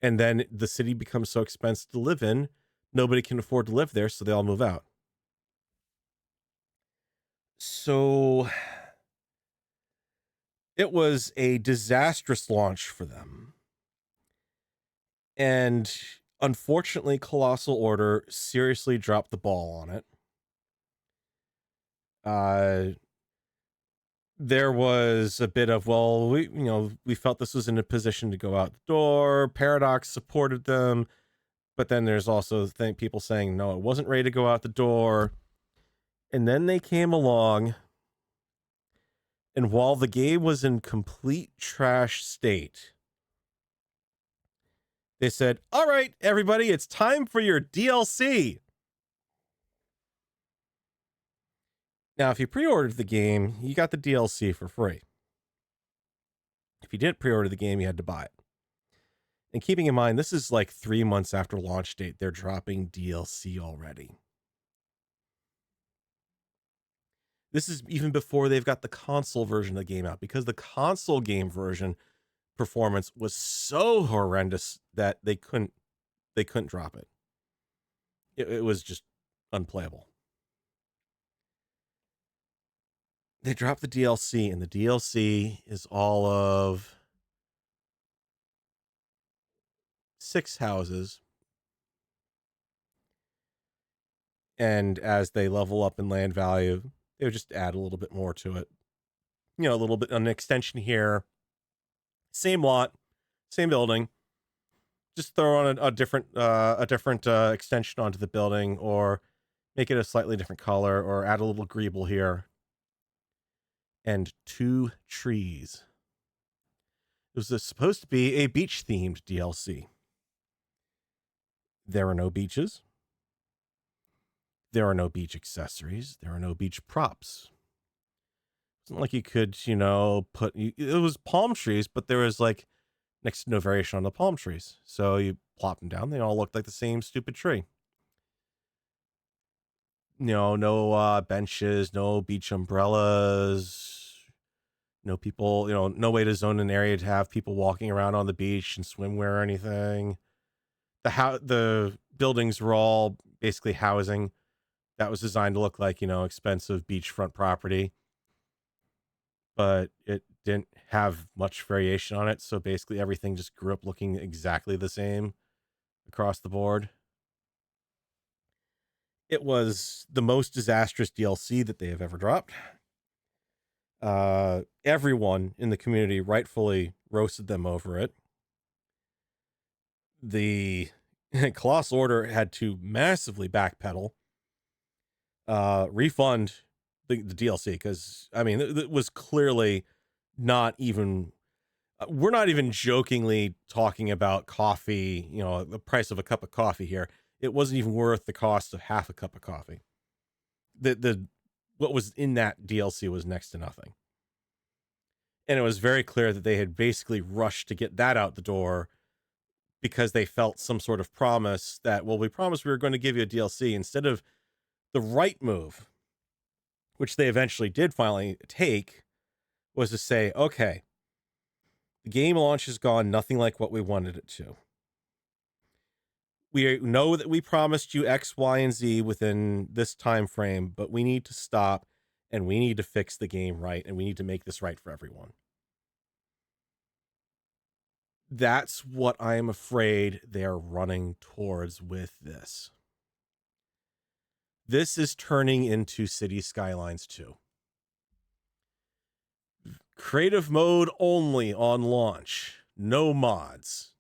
And then the city becomes so expensive to live in, nobody can afford to live there, so they all move out. So it was a disastrous launch for them. And unfortunately, Colossal Order seriously dropped the ball on it. There was a bit of, well, we felt this was in a position to go out the door. Paradox supported them. But then there's also people saying, no, it wasn't ready to go out the door. And then they came along. And while the game was in complete trash state, they said, all right, everybody, it's time for your DLC. Now, if you pre-ordered the game, you got the DLC for free. If you didn't pre-order the game, you had to buy it. And keeping in mind, this is like 3 months after launch date, they're dropping DLC already. This is even before they've got the console version of the game out, because the console game version performance was so horrendous that they couldn't drop it. It was just unplayable. They dropped the DLC, and the DLC is all of 6 houses. And as they level up in land value, they would just add a little bit more to it. A little bit on an extension here. Same lot, same building. Just throw on a different extension onto the building, or make it a slightly different color, or add a little greeble here. And 2 trees. It was supposed to be a beach-themed DLC. There are no beaches. There are no beach accessories. There are no beach props. It's not like you could, it was palm trees, but there was like next to no variation on the palm trees. So you plop them down. They all looked like the same stupid tree. No benches, no beach umbrellas, no people, no way to zone an area to have people walking around on the beach and swimwear or anything. The buildings were all basically housing that was designed to look like, expensive beachfront property. but it didn't have much variation on it. So basically everything just grew up looking exactly the same across the board. It was the most disastrous DLC that they have ever dropped. Everyone in the community rightfully roasted them over it. The Colossal Order had to massively backpedal, refund the DLC, because, I mean, it was clearly not even... we're not even jokingly talking about coffee, the price of a cup of coffee here. It wasn't even worth the cost of half a cup of coffee. What was in that DLC was next to nothing. And it was very clear that they had basically rushed to get that out the door because they felt some sort of promise that, well, we promised we were going to give you a DLC, instead of the right move, which they eventually did finally take, was to say, okay, the game launch has gone nothing like what we wanted it to. We know that we promised you X, Y, and Z within this time frame, but we need to stop and we need to fix the game right, and we need to make this right for everyone. That's what I am afraid they're running towards with this. This is turning into City Skylines 2. Creative mode only on launch. No mods.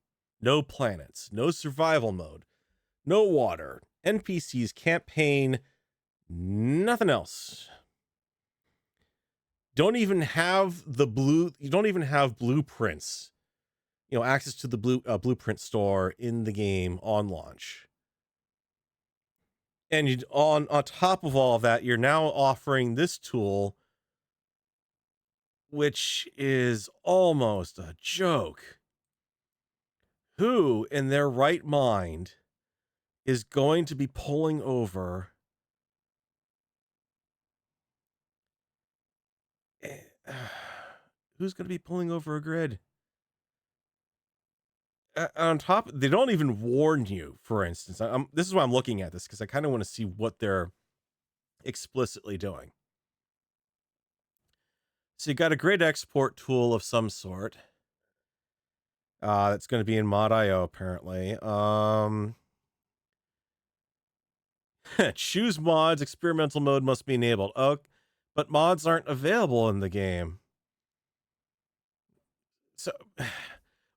No planets. No survival mode. No water. NPCs, campaign, nothing else. You don't even have blueprints. Access to the blueprint store in the game on launch. And on top of all of that, you're now offering this tool, which is almost a joke. Who in their right mind is going to be pulling over who's going to be pulling over a grid? On top, they don't even warn you, for instance. This is why I'm looking at this, because I kind of want to see what they're explicitly doing. So you got a grid export tool of some sort. That's going to be in mod.io, apparently. Choose mods. Experimental mode must be enabled. Oh, but mods aren't available in the game. So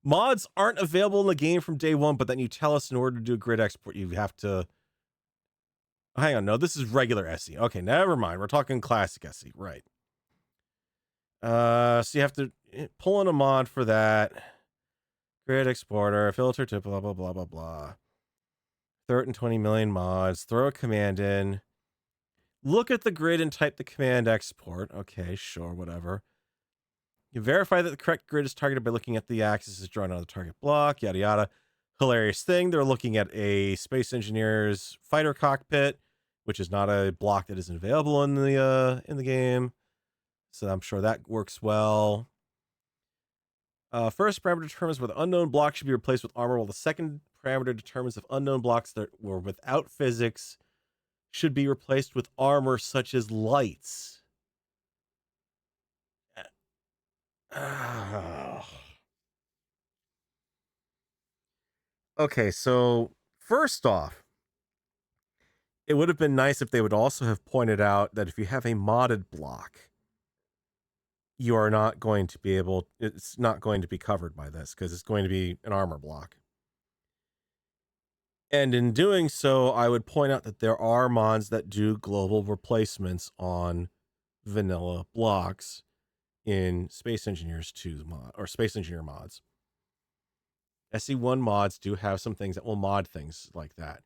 mods aren't available in the game from day one, but then you tell us in order to do a grid export, you have to... Hang on, no, this is regular SE. Okay, never mind. We're talking classic SE, right. So you have to pull in a mod for that. Grid exporter, filter to blah, blah, blah, blah, blah. 120 million mods. Throw a command in. Look at the grid and type the command export. Okay, sure, whatever. You verify that the correct grid is targeted by looking at the axis drawn on the target block, yada, yada. Hilarious thing. They're looking at a Space Engineer's fighter cockpit, which is not a block that isn't available in the game. So I'm sure that works well. First parameter determines whether unknown blocks should be replaced with armor, while the second parameter determines if unknown blocks that were without physics should be replaced with armor, such as lights. Okay, so first off, it would have been nice if they would also have pointed out that if you have a modded block, you are not going to be able... It's not going to be covered by this, because it's going to be an armor block. And in doing so, I would point out that there are mods that do global replacements on vanilla blocks in Space Engineers 2 mod, or Space Engineer mods. SE1 mods do have some things that will mod things like that.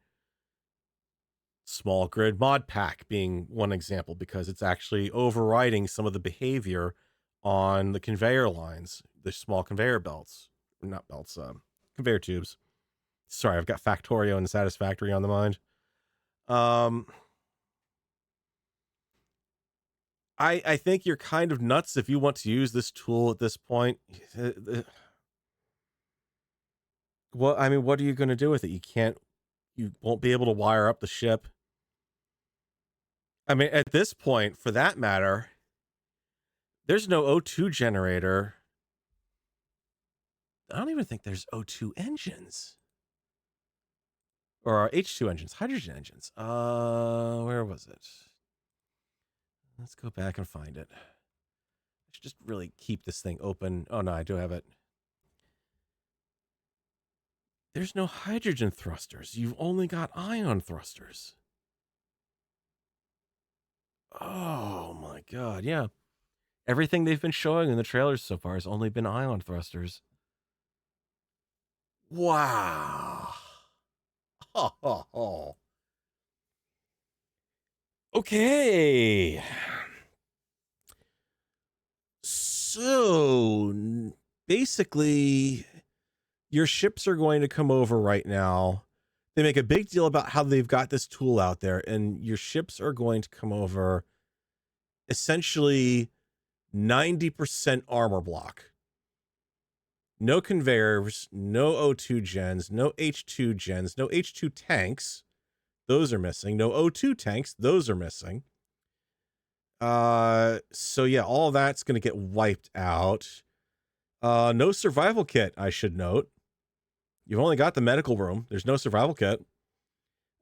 Small grid mod pack being one example, because it's actually overriding some of the behavior on the conveyor lines, the small conveyor belts, not belts, conveyor tubes. Sorry, I've got Factorio and Satisfactory on the mind. I think you're kind of nuts if you want to use this tool at this point. Well, I mean, what are you going to do with it? You won't be able to wire up the ship. I mean, at this point, for that matter, There's no O2 generator. I don't even think there's O2 engines. Or H2 engines, hydrogen engines. Where was it? Let's go back and find it. I should just really keep this thing open. Oh, no, I do have it. There's no hydrogen thrusters. You've only got ion thrusters. Oh, my God. Yeah. Everything they've been showing in the trailers so far has only been ion thrusters. Wow. Oh. Okay. So basically, your ships are going to come over right now. They make a big deal about how they've got this tool out there, and your ships are going to come over essentially 90% armor block. No conveyors, no O2 gens, no H2 gens, no H2 tanks. Those are missing. No O2 tanks. Those are missing. So yeah, all that's going to get wiped out. No survival kit, I should note. You've only got the medical room. There's no survival kit.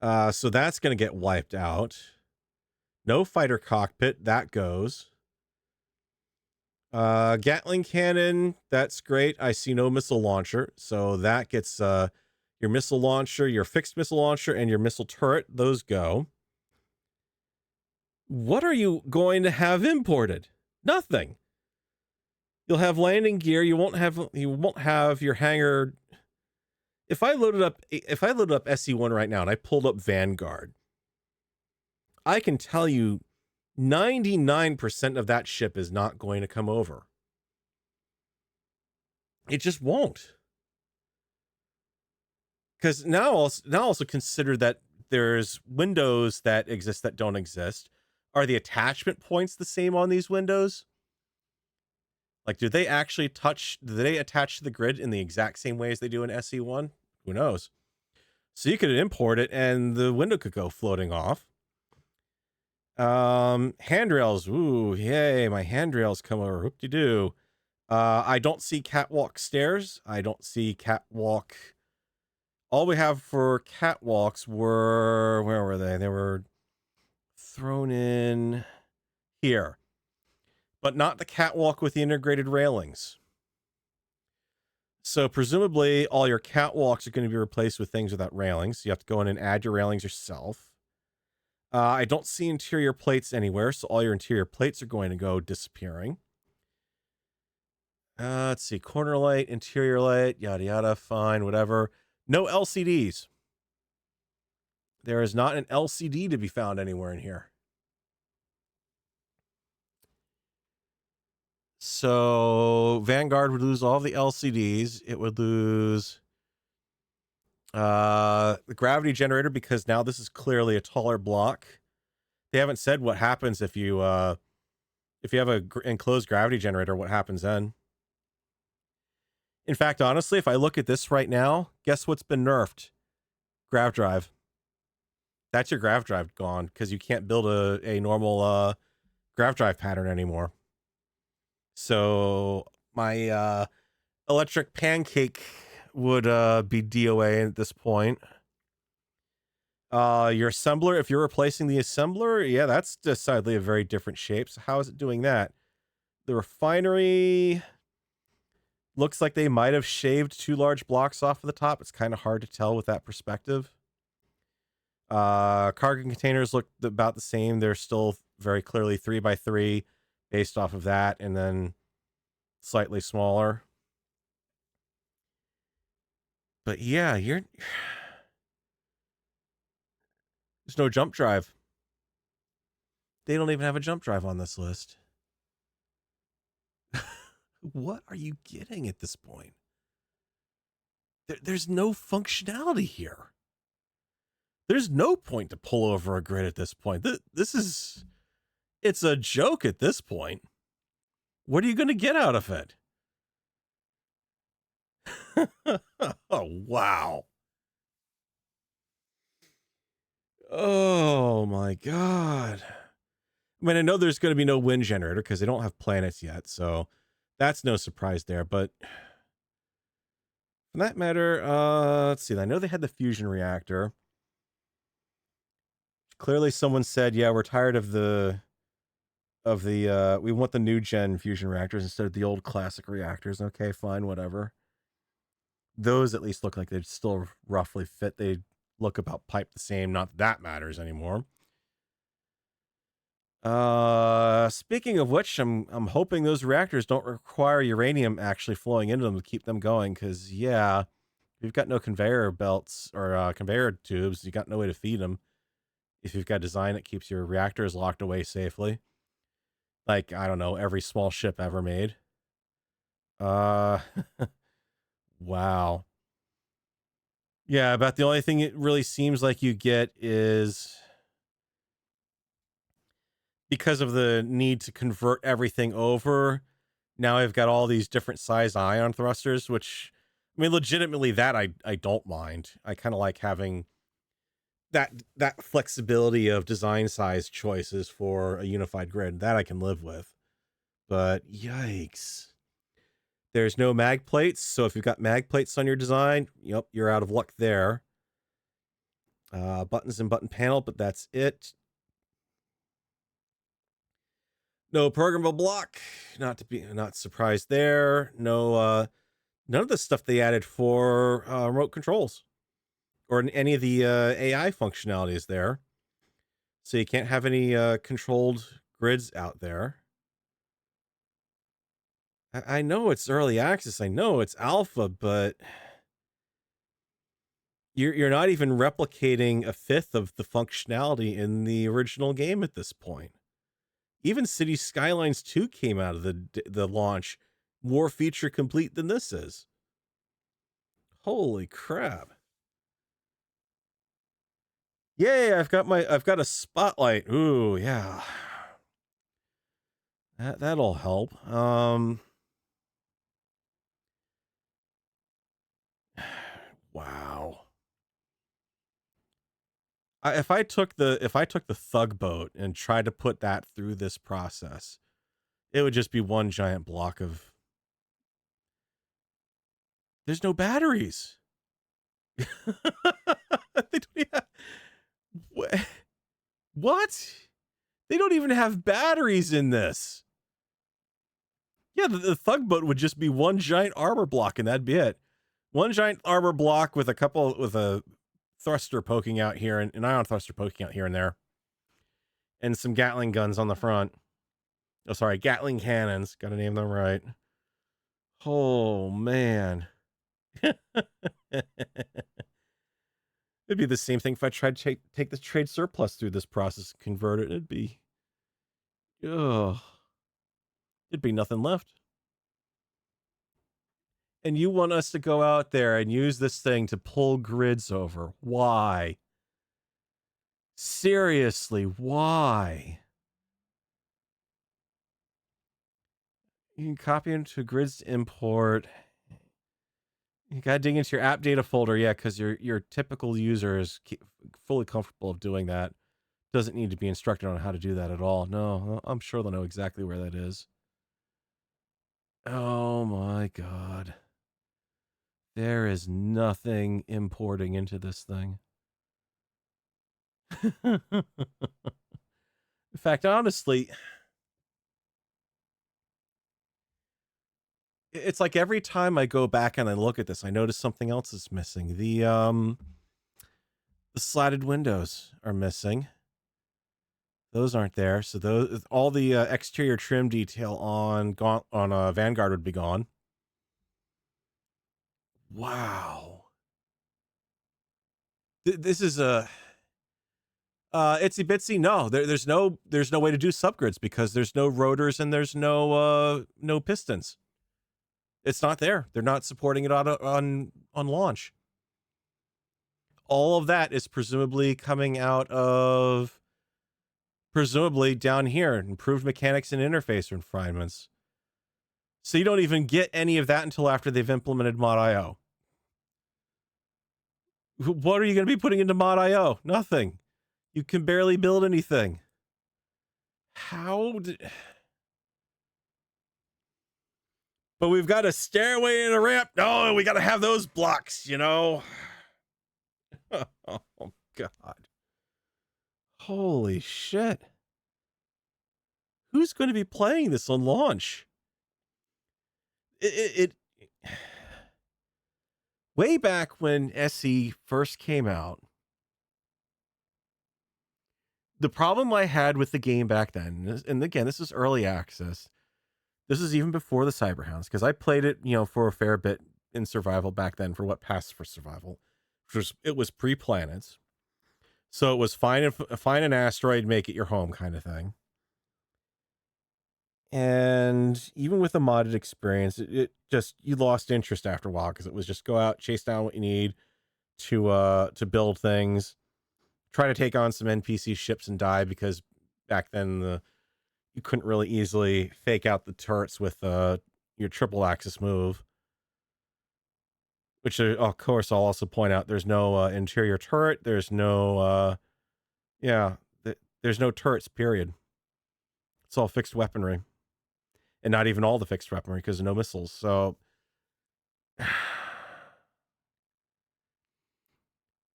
So that's going to get wiped out. No fighter cockpit. That goes. Gatling cannon. That's great. I see no missile launcher. So that gets, your missile launcher, your fixed missile launcher, and your missile turret. Those go. What are you going to have imported? Nothing. You'll have landing gear. You won't have your hangar. If I loaded up SE1 right now and I pulled up Vanguard, I can tell you 99% of that ship is not going to come over. It just won't. Because now also consider that there's windows that exist that don't exist. Are the attachment points the same on these windows? Like, do they attach to the grid in the exact same way as they do in SE1? Who knows? So you could import it and the window could go floating off. Handrails. Ooh, yay, my handrails come over. Whoop-de-doo. I don't see catwalk stairs. I don't see catwalk. All we have for catwalks were, where were they? They were thrown in here, but not the catwalk with the integrated railings. So presumably all your catwalks are going to be replaced with things without railings. You have to go in and add your railings yourself. I don't see interior plates anywhere, so all your interior plates are going to go disappearing. Let's see, corner light, interior light, yada yada, fine, whatever. No LCDs. There is not an LCD to be found anywhere in here. So Vanguard would lose all the LCDs. It would lose the gravity generator, because now this is clearly a taller block. They haven't said what happens if you have a enclosed gravity generator, what happens then. In fact, honestly, if I look at this right now, guess what's been nerfed? Grav drive. That's your grav drive gone, because you can't build a normal grav drive pattern anymore. So my electric pancake would be DOA at this point. Your assembler, if you're replacing the assembler, yeah, that's decidedly a very different shape. So how is it doing that? The refinery looks like they might have shaved 2 large blocks off of the top. It's kind of hard to tell with that perspective. Cargo containers look about the same. They're still very clearly 3x3 based off of that, and then slightly smaller. But yeah, there's no jump drive. They don't even have a jump drive on this list. What are you getting at this point? There's no functionality here. There's no point to pull over a grid at this point. It's a joke at this point. What are you going to get out of it? Oh, wow. Oh, my God. I mean, I know there's going to be no wind generator because they don't have planets yet, so that's no surprise there. But for that matter, let's see. I know they had the fusion reactor. Clearly, someone said, "Yeah, we're tired of the we want the new gen fusion reactors instead of the old classic reactors." Okay, fine, whatever. Those at least look like they'd still roughly fit. They look about pipe the same. Not that, that matters anymore. Speaking of which, I'm hoping those reactors don't require uranium actually flowing into them to keep them going, because yeah, if you've got no conveyor belts or conveyor tubes, you got no way to feed them. If you've got design that keeps your reactors locked away safely, like, I don't know, every small ship ever made. Wow. Yeah, about the only thing it really seems like you get is, because of the need to convert everything over, now I've got all these different size ion thrusters, which, I mean, legitimately that I don't mind. I kind of like having that flexibility of design size choices for a unified grid. That I can live with. But yikes. There's no mag plates, so if you've got mag plates on your design, yep, you're out of luck there. Buttons and button panel, but that's it. No programmable block, not surprised there. No, none of the stuff they added for remote controls or any of the AI functionalities there. So you can't have any controlled grids out there. I know it's early access. I know it's alpha, but you're not even replicating a fifth of the functionality in the original game at this point. Even Cities Skylines 2 came out of the launch more feature complete than this is. Holy crap. Yay, I've got a spotlight. Ooh, yeah. That'll help. Wow. If I took the thug boat and tried to put that through this process, it would just be one giant block of. There's no batteries. They don't have, what? They don't even have batteries in this. Yeah, the thug boat would just be one giant armor block, and that'd be it. One giant armor block with a thruster poking out here, and an ion thruster poking out here and there, and some Gatling guns on the front. Oh, sorry, Gatling cannons. Got to name them right. Oh man. It'd be the same thing if I tried to take the trade surplus through this process and convert it. It'd be, ugh. There'd be nothing left. And you want us to go out there and use this thing to pull grids over. Why? Seriously, why? You can copy into grids to import. You gotta dig into your app data folder, yeah, because your typical user is fully comfortable of doing that. Doesn't need to be instructed on how to do that at all. No, I'm sure they'll know exactly where that is. Oh my god. There is nothing importing into this thing. In fact, honestly, it's like every time I go back and I look at this, I notice something else is missing. The slatted windows are missing. Those aren't there. So those, all the exterior trim detail on Vanguard would be gone. Wow. This is a itsy bitsy. No, there's no way to do subgrids because there's no rotors and there's no pistons. It's not there. They're not supporting it on launch. All of that is presumably coming out of down here, improved mechanics and interface refinements. So you don't even get any of that until after they've implemented mod.io. What are you going to be putting into mod.io? Nothing. You can barely build anything. How did... But we've got a stairway and a ramp. No, we got to have those blocks, you know? Oh, God. Holy shit. Who's going to be playing this on launch? It way back when SE first came out, the problem I had with the game back then, and again, this is early access. This is even before the Cyberhounds, because I played it, for a fair bit in survival back then for what passed for survival. It was pre-planets. So it was find an asteroid, make it your home kind of thing. And even with the modded experience, it just, you lost interest after a while, because it was just go out, chase down what you need to build things, try to take on some NPC ships and die, because back then you couldn't really easily fake out the turrets with your triple axis move. Which, of course, I'll also point out, there's no interior turret. There's no, there's no turrets, period. It's all fixed weaponry. And not even all the fixed weaponry, because no missiles. So,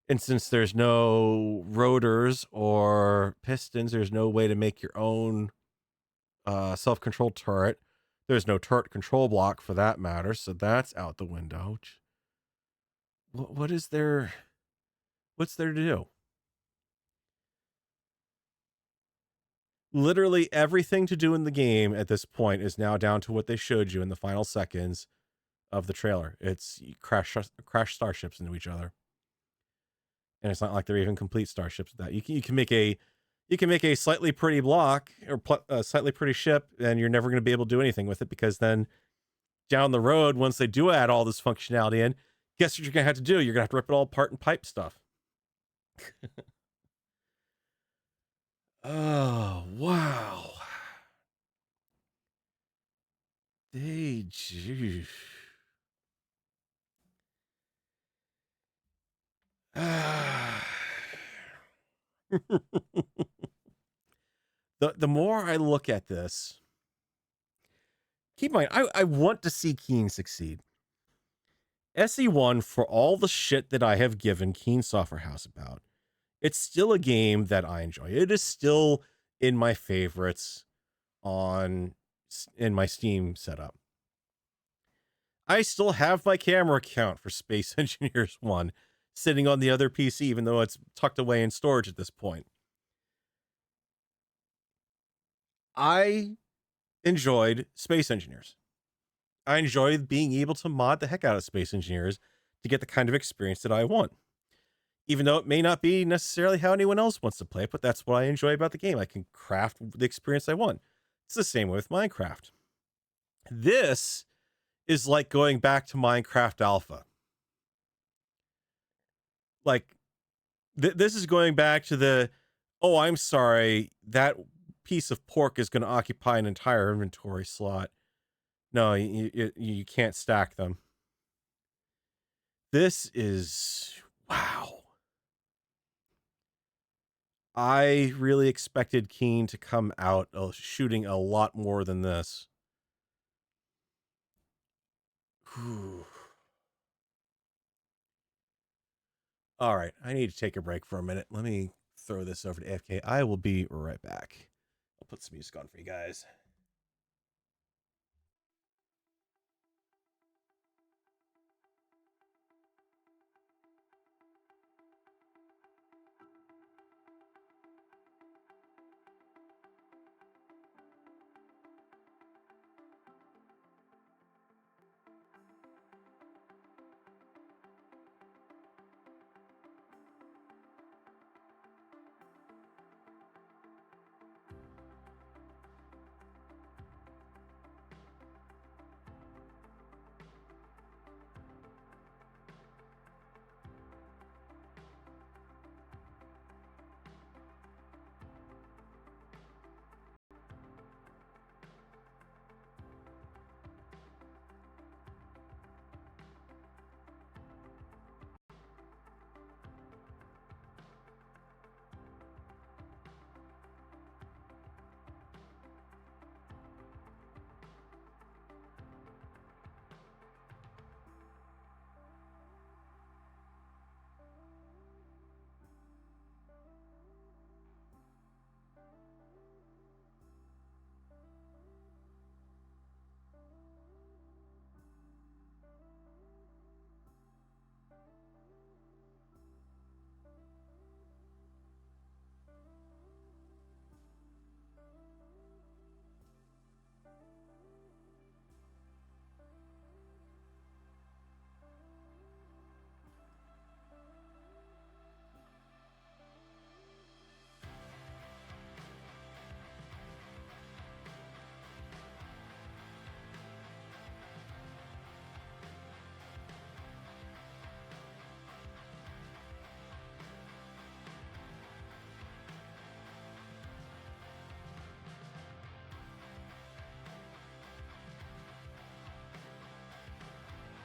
and since there's no rotors or pistons, there's no way to make your own self-controlled turret. There's no turret control block for that matter. So that's out the window. What's there to do? Literally everything to do in the game at this point is now down to what they showed you in the final seconds of the trailer. It's you crash starships into each other, and it's not like they're even complete starships. That you can make a slightly pretty block or a slightly pretty ship, and you're never going to be able to do anything with it, because then down the road, once they do add all this functionality in, guess what you're going to have to do? You're going to have to rip it all apart and pipe stuff. Oh, wow. Geez. The more I look at this, keep in mind, I want to see Keen succeed. SE1, for all the shit that I have given Keen Software House about, it's still a game that I enjoy. It is still in my favorites in my Steam setup. I still have my camera account for Space Engineers 1 sitting on the other PC, even though it's tucked away in storage at this point. I enjoyed Space Engineers. I enjoyed being able to mod the heck out of Space Engineers to get the kind of experience that I want. Even though it may not be necessarily how anyone else wants to play it, but that's what I enjoy about the game. I can craft the experience I want. It's the same way with Minecraft. This is like going back to Minecraft Alpha. Like, this is going back to oh, I'm sorry, that piece of pork is going to occupy an entire inventory slot. No, you can't stack them. This is, wow. I really expected Keen to come out shooting a lot more than this. Whew. All right, I need to take a break for a minute. Let me throw this over to AFK. I will be right back. I'll put some music on for you guys.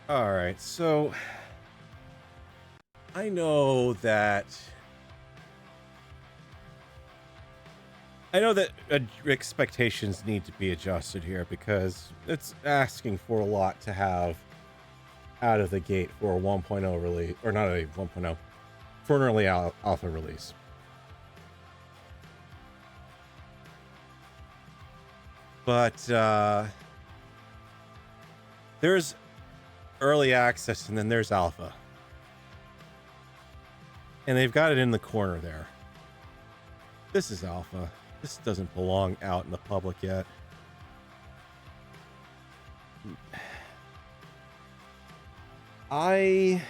All right, so I know that expectations need to be adjusted here because it's asking for a lot to have out of the gate for a 1.0 release, or not a 1.0, for an early alpha release. But there's early access and then there's alpha. And they've got it in the corner there. This is alpha. This doesn't belong out in the public yet. If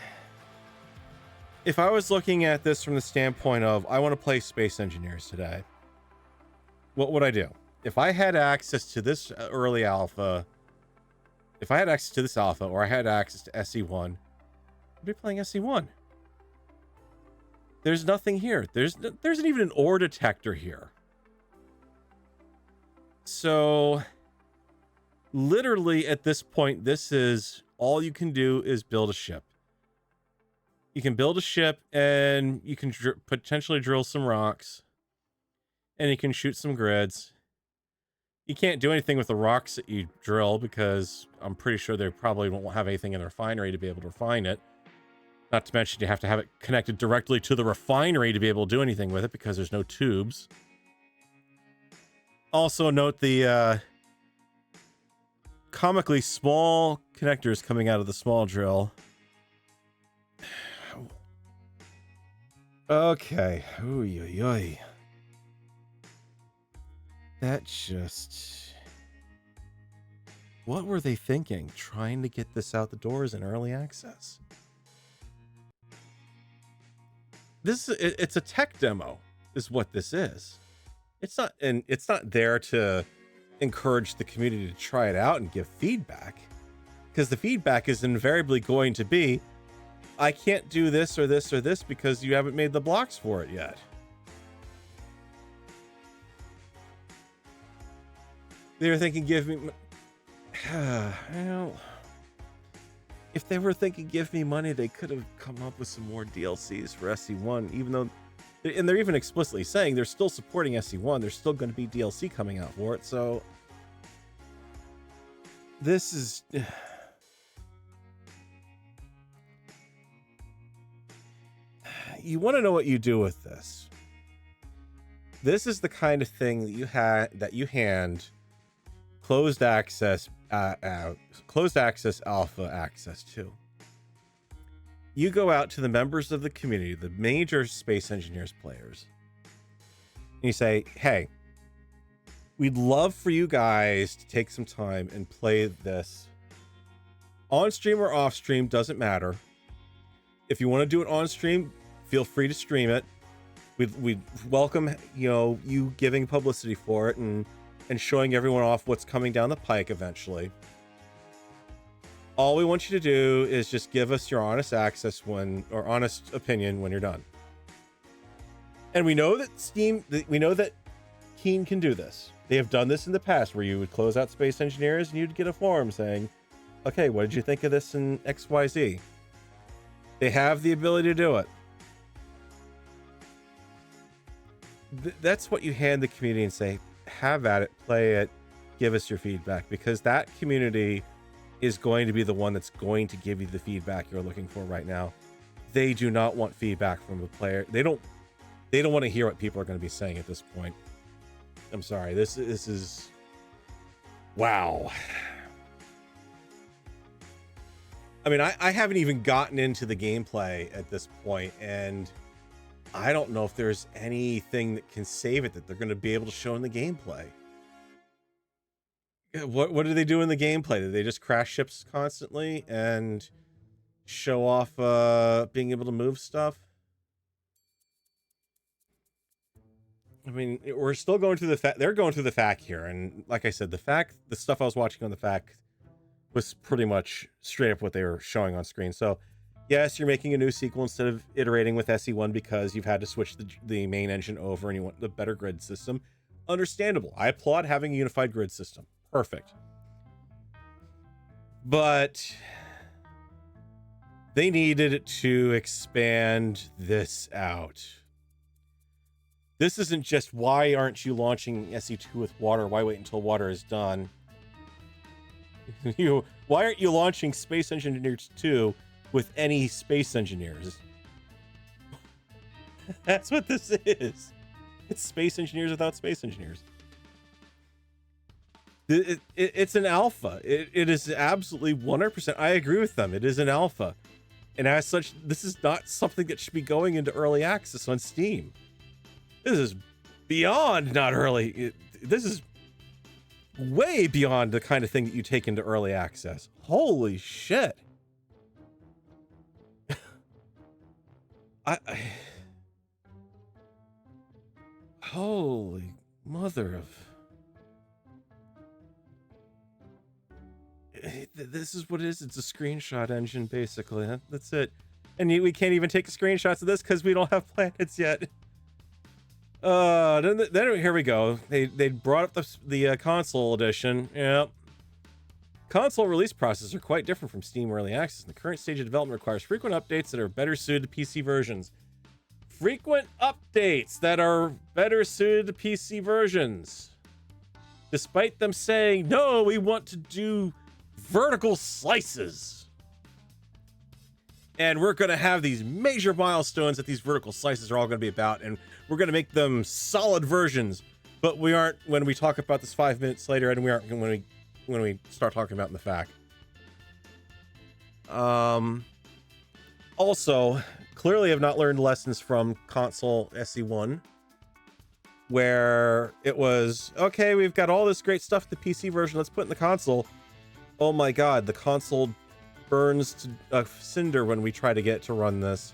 I was looking at this from the standpoint of I want to play Space Engineers today, what would I do? If I had access to this early alpha, if I had access to this alpha, or I had access to SE1, I'd be playing SE1. There's nothing here. There isn't even an ore detector here. So literally at this point, this is all you can do is build a ship. You can build a ship and you can potentially drill some rocks and you can shoot some grids. You can't do anything with the rocks that you drill because I'm pretty sure they probably won't have anything in the refinery to be able to refine it. Not to mention you have to have it connected directly to the refinery to be able to do anything with it because there's no tubes. Also note the comically small connectors coming out of the small drill. Okay. Ooh, oy, oy. That just... What were they thinking? Trying to get this out the doors in early access. It's a tech demo, is what this is. It's not there to encourage the community to try it out and give feedback, because the feedback is invariably going to be, I can't do this or this or this because you haven't made the blocks for it yet. They were thinking, give me... well, if they were thinking give me money, they could have come up with some more DLCs for SE1, even though... And they're even explicitly saying they're still supporting SE1. There's still going to be DLC coming out for it, so... This is... You want to know what you do with this. This is the kind of thing that you hand closed access alpha access to. You go out to the members of the community, the major Space Engineers players, and you say, hey, we'd love for you guys to take some time and play this on stream or off stream, doesn't matter. If you want to do it on stream, feel free to stream it. We'd welcome, you giving publicity for it and showing everyone off what's coming down the pike eventually. All we want you to do is just give us your honest honest opinion when you're done. And we know that Keen can do this. They have done this in the past where you would close out Space Engineers and you'd get a forum saying, okay, what did you think of this in XYZ? They have the ability to do it. That's what you hand the community and say, have at it, play it, give us your feedback, because that community is going to be the one that's going to give you the feedback you're looking for right now. They do not want feedback from the player. They don't want to hear what people are going to be saying at this point. I'm sorry. This is wow. I mean, I haven't even gotten into the gameplay at this point, and I don't know if there's anything that can save it that they're going to be able to show in the gameplay. What do they do in the gameplay? Do they just crash ships constantly and show off being able to move stuff? I mean, we're still going through the fact. They're going through the fact here, and like I said, the stuff I was watching on the fact was pretty much straight up what they were showing on screen. So yes, you're making a new sequel instead of iterating with SE1 because you've had to switch the main engine over and you want the better grid system. Understandable. I applaud having a unified grid system. Perfect. But They needed to expand this out. This isn't just why aren't you launching SE2 with water? Why wait until water is done? Why aren't you launching Space Engineers 2 with any space engineers? That's what this is. It's space engineers without space engineers. It's an alpha. It is absolutely 100%. I agree with them. It is an alpha. And as such, this is not something that should be going into early access on Steam. This is beyond not early. This is way beyond the kind of thing that you take into early access. Holy shit. Holy mother of... This is what it is. It's a screenshot engine, basically. That's it. And we can't even take screenshots of this because we don't have planets yet. Then here we go. They brought up the console edition. Yep. Console release processes are quite different from Steam Early Access. The current stage of development requires frequent updates that are better suited to PC versions. Frequent updates that are better suited to PC versions. Despite them saying, no, we want to do vertical slices. And we're going to have these major milestones that these vertical slices are all going to be about. And we're going to make them solid versions. But we aren't when we talk about this 5 minutes later, and we aren't when we start talking about in the fact. Also, clearly have not learned lessons from console SE1, where it was, okay, we've got all this great stuff, the PC version, let's put it in the console. Oh my god, the console burns to a cinder when we try to get it to run this.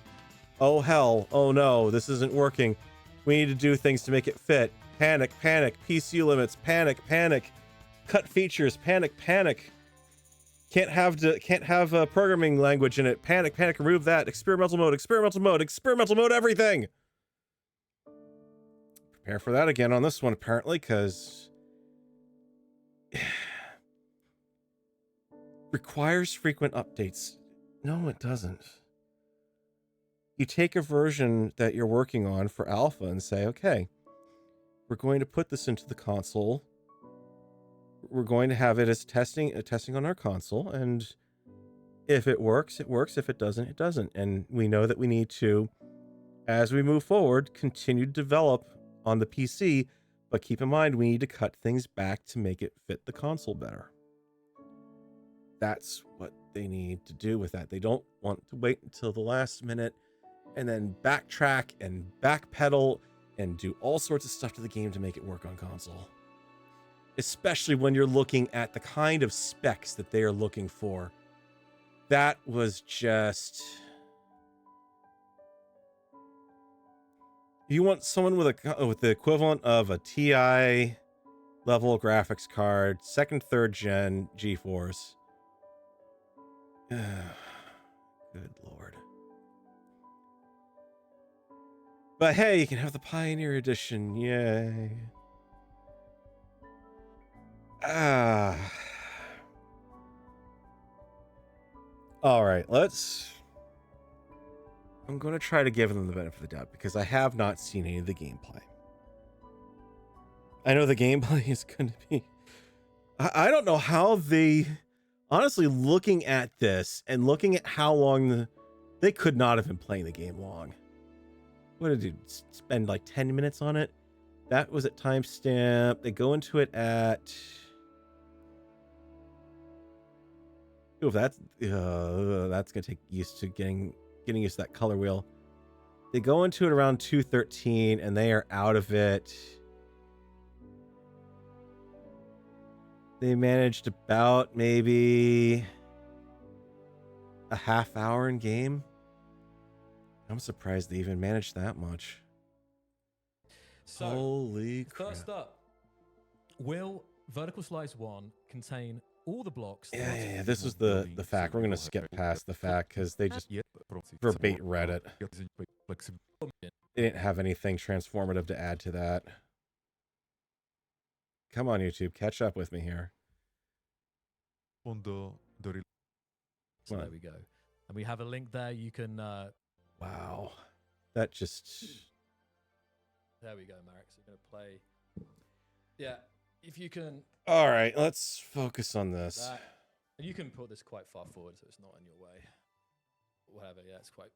Oh hell, oh no, this isn't working. We need to do things to make it fit. Panic, panic, PC limits, panic, panic. Cut features, panic, panic. Can't have a programming language in it. Panic, panic, remove that. Experimental mode, experimental mode, experimental mode, everything. Prepare for that again on this one, apparently, because requires frequent updates. No, it doesn't. You take a version that you're working on for alpha and say, okay, we're going to put this into the console. We're going to have it as testing on our console, and if it works, it works. If it doesn't, it doesn't. And we know that we need to, as we move forward, continue to develop on the PC, but keep in mind we need to cut things back to make it fit the console better. That's what they need to do with that. They don't want to wait until the last minute and then backtrack and backpedal and do all sorts of stuff to the game to make it work on console. Especially when you're looking at the kind of specs that they are looking for. That was just... You want someone with the equivalent of a TI level graphics card, 2nd, 3rd gen GeForce. Good lord. But hey, you can have the Pioneer Edition. Yay. All right, I'm going to try to give them the benefit of the doubt because I have not seen any of the gameplay. I know the gameplay is going to be... I don't know how they... Honestly, looking at this and looking at how long they could not have been playing the game long. What did you spend like 10 minutes on it? That was at timestamp. They go into it at... Oh, that's gonna take used to getting used to that color wheel. They go into it around 2:13 and they are out of it. They managed about maybe a half hour in game. I'm surprised they even managed that much. So, holy crap. First up, will Vertical Slice 1 contain all the blocks? Yeah. This is the fact. We're going to skip past the fact because they just verbatim read it. They didn't have anything transformative to add to that. Come on, YouTube. Catch up with me here. So there we go. And we have a link there. You can. Wow, that just. There we go, Marek. So you're gonna play. Yeah, if you can. All right, let's focus on this. That, and you can put this quite far forward, so it's not in your way. Whatever. Yeah, it's quite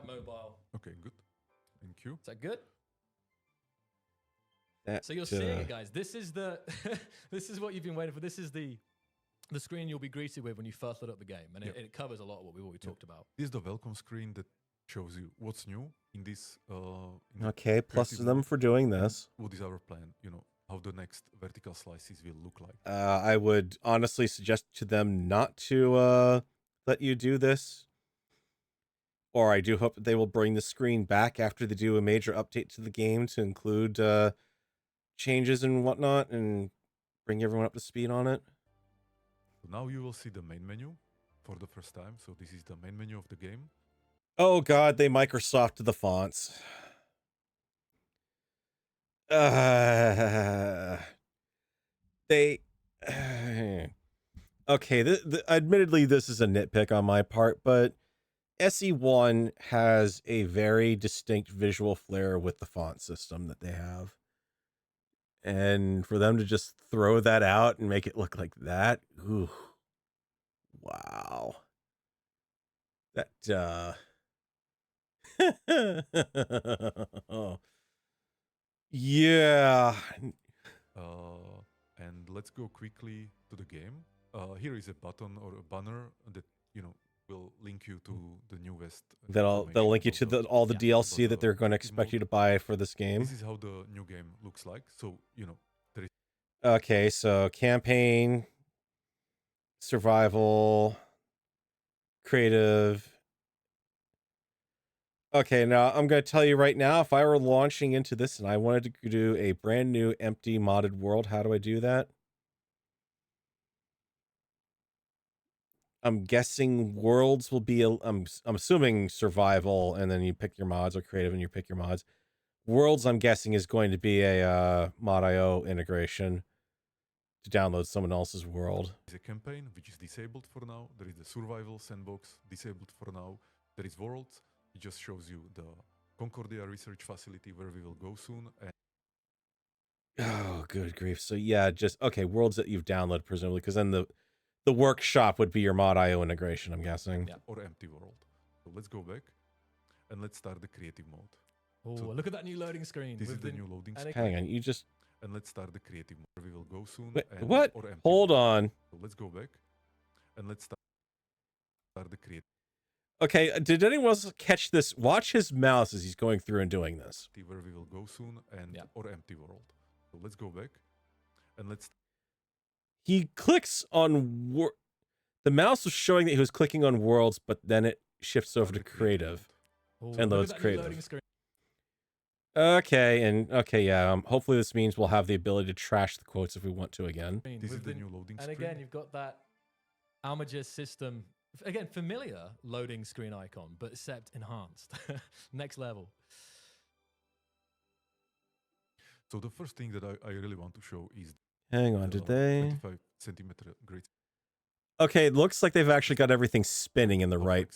mobile. Okay, good. Thank you. Is that good? That, so you're seeing it, guys. This is the. This is what you've been waiting for. This is the screen you'll be greeted with when you first load up the game, and it covers a lot of what we've already talked about. This is the welcome screen that shows you what's new in this. Okay, plus them for doing this. What is our plan? You know how the next vertical slices will look like. I would honestly suggest to them not to let you do this. Or I do hope that they will bring the screen back after they do a major update to the game to include changes and whatnot and bring everyone up to speed on it. So now you will see the main menu for the first time. So this is the main menu of the game. Oh god, they Microsofted the fonts. They okay, admittedly this is a nitpick on my part, but SE1 has a very distinct visual flair with the font system that they have. And for them to just throw that out and make it look like that, ooh, wow. That, yeah. And let's go quickly to the game. Here is a button or a banner that, you know, will link you to the newest. They'll link you to all the DLC that they're going to expect you to buy for this game. This is how the new game looks like. So, you know, there is. Okay, so campaign, survival, creative. Okay, now I'm going to tell you right now, if I were launching into this and I wanted to do a brand new empty modded world, how do I do that? I'm guessing worlds will be, I'm assuming survival, and then you pick your mods, or creative and you pick your mods. Worlds, I'm guessing, is going to be a mod.io integration to download someone else's world. There's a campaign, which is disabled for now. There is the survival sandbox, disabled for now. There is worlds. It just shows you the Concordia research facility where we will go soon. And oh, good grief. So yeah, just, okay, worlds that you've downloaded, presumably, because then the workshop would be your mod.io integration, I'm guessing. Yeah, or empty world. So let's go back and let's start the creative mode. Oh, so look at that new loading screen. This is the new loading screen. Hang on, you just... And let's start the creative mode. We will go soon. Wait, and, what? Or empty Hold mode. on. So let's go back and let's start the creative. Okay, did anyone else catch this? Watch his mouse as he's going through and doing this. Where we will go soon and or empty world. So let's go back and let's... He clicks on... The mouse was showing that he was clicking on worlds, but then it shifts over to creative. And loads creative. Okay, yeah. Hopefully this means we'll have the ability to trash the quotes if we want to again. This is the new loading screen. And again, you've got that Almager system. Again, familiar loading screen icon, but except enhanced. Next level. So the first thing that I really want to show is... Hang on, did they... 25 centimeter grid. Okay, it looks like they've actually got everything spinning in the right...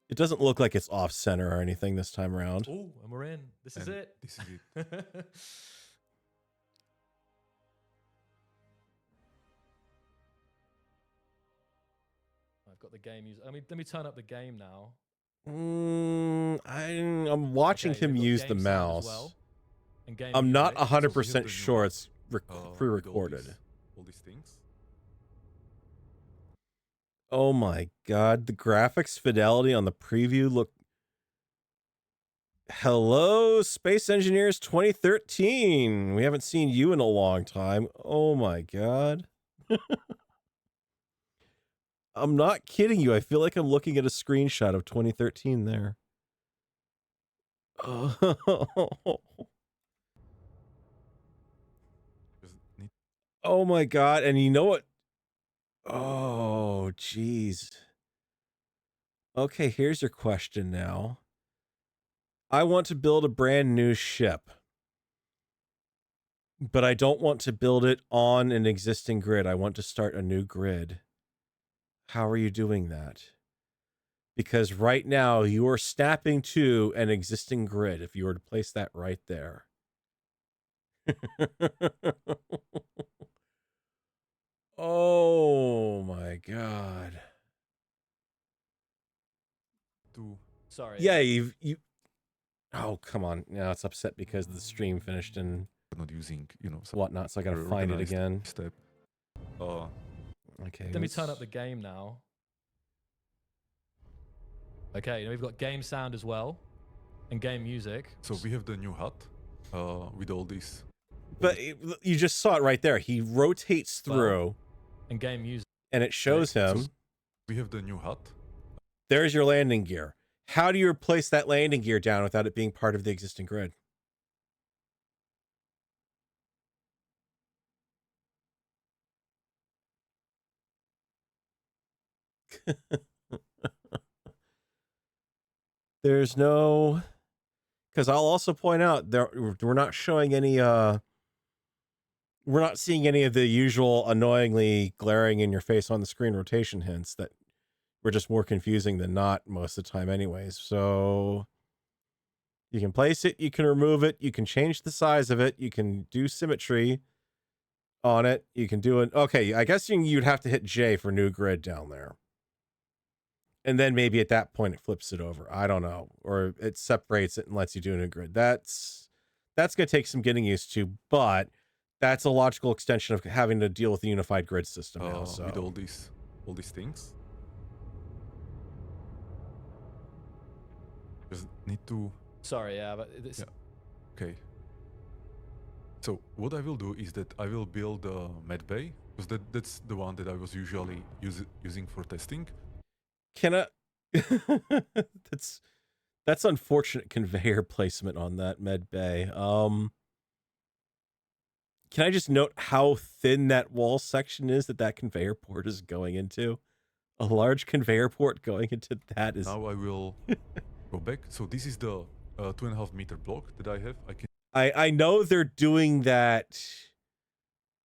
It doesn't look like it's off-center or anything this time around. Oh, and we're in. This is it. This is it. I've got the game user. Let me turn up the game now. I'm watching him use the mouse. Well. I'm not 100% sure it's pre-recorded. All these things. Oh my god, the graphics fidelity on the preview look... Hello, Space Engineers 2013. We haven't seen you in a long time. Oh my god. I'm not kidding you. I feel like I'm looking at a screenshot of 2013 there. Oh my god, and you know what? Oh, jeez. Okay, here's your question now. I want to build a brand new ship, but I don't want to build it on an existing grid. I want to start a new grid. How are you doing that? Because right now you are snapping to an existing grid if you were to place that right there. Oh my God. Sorry. Yeah, you oh, come on. Now it's upset because the stream finished and not using, whatnot, so I gotta find it again. Step. Okay. Let me turn up the game now. Okay, now we've got game sound as well, and game music. So we have the new HUD with all this. But you just saw it right there. He rotates through. And game music. And it shows him. So we have the new HUD. There's your landing gear. How do you replace that landing gear down without it being part of the existing grid? There's no, because I'll also point out we're not showing any we're not seeing any of the usual annoyingly glaring in your face on the screen rotation hints that were just more confusing than not most of the time anyways. So you can place it, you can remove it, you can change the size of it, you can do symmetry on it, you can do it. Okay, I guess you'd have to hit J for new grid down there. And then maybe at that point it flips it over. I don't know. Or it separates it and lets you do a new grid. That's going to take some getting used to, but that's a logical extension of having to deal with the unified grid system now. So with all these things. Just need to... Sorry, yeah, but this... Yeah. Okay. So what I will do is that I will build a med bay, because that's the one that I was usually using for testing. Can I... that's unfortunate conveyor placement on that med bay. Can I just note how thin that wall section is that conveyor port is going into? A large conveyor port going into that is... Now I will go back. So this is the 2.5 meter block that I have. I know they're doing that.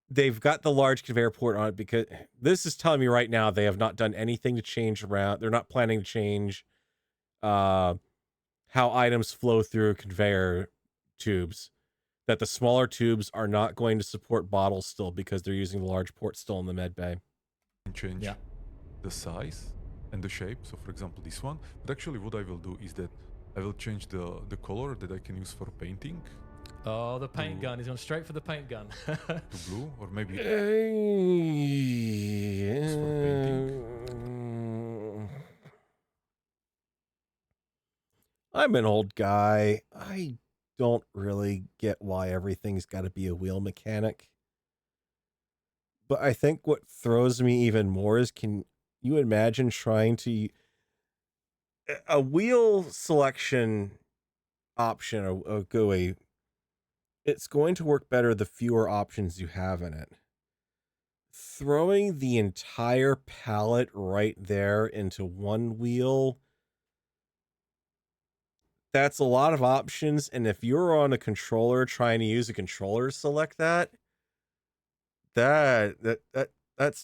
They've got the large conveyor port on it because this is telling me right now they have not done anything to change around. They're not planning to change how items flow through conveyor tubes. That the smaller tubes are not going to support bottles still because they're using the large port still in the med bay. Change the size and the shape. So for example, this one. But actually what I will do is that I will change the color that I can use for painting. Oh, the paint gun. He's gone straight for the paint gun. To blue, or maybe... I'm an old guy. I don't really get why everything's got to be a wheel mechanic. But I think what throws me even more is, can you imagine trying to... A wheel selection option, a GUI, it's going to work better the fewer options you have in it. Throwing the entire palette right there into one wheel, that's a lot of options, and if you're on a controller trying to use a controller to select that's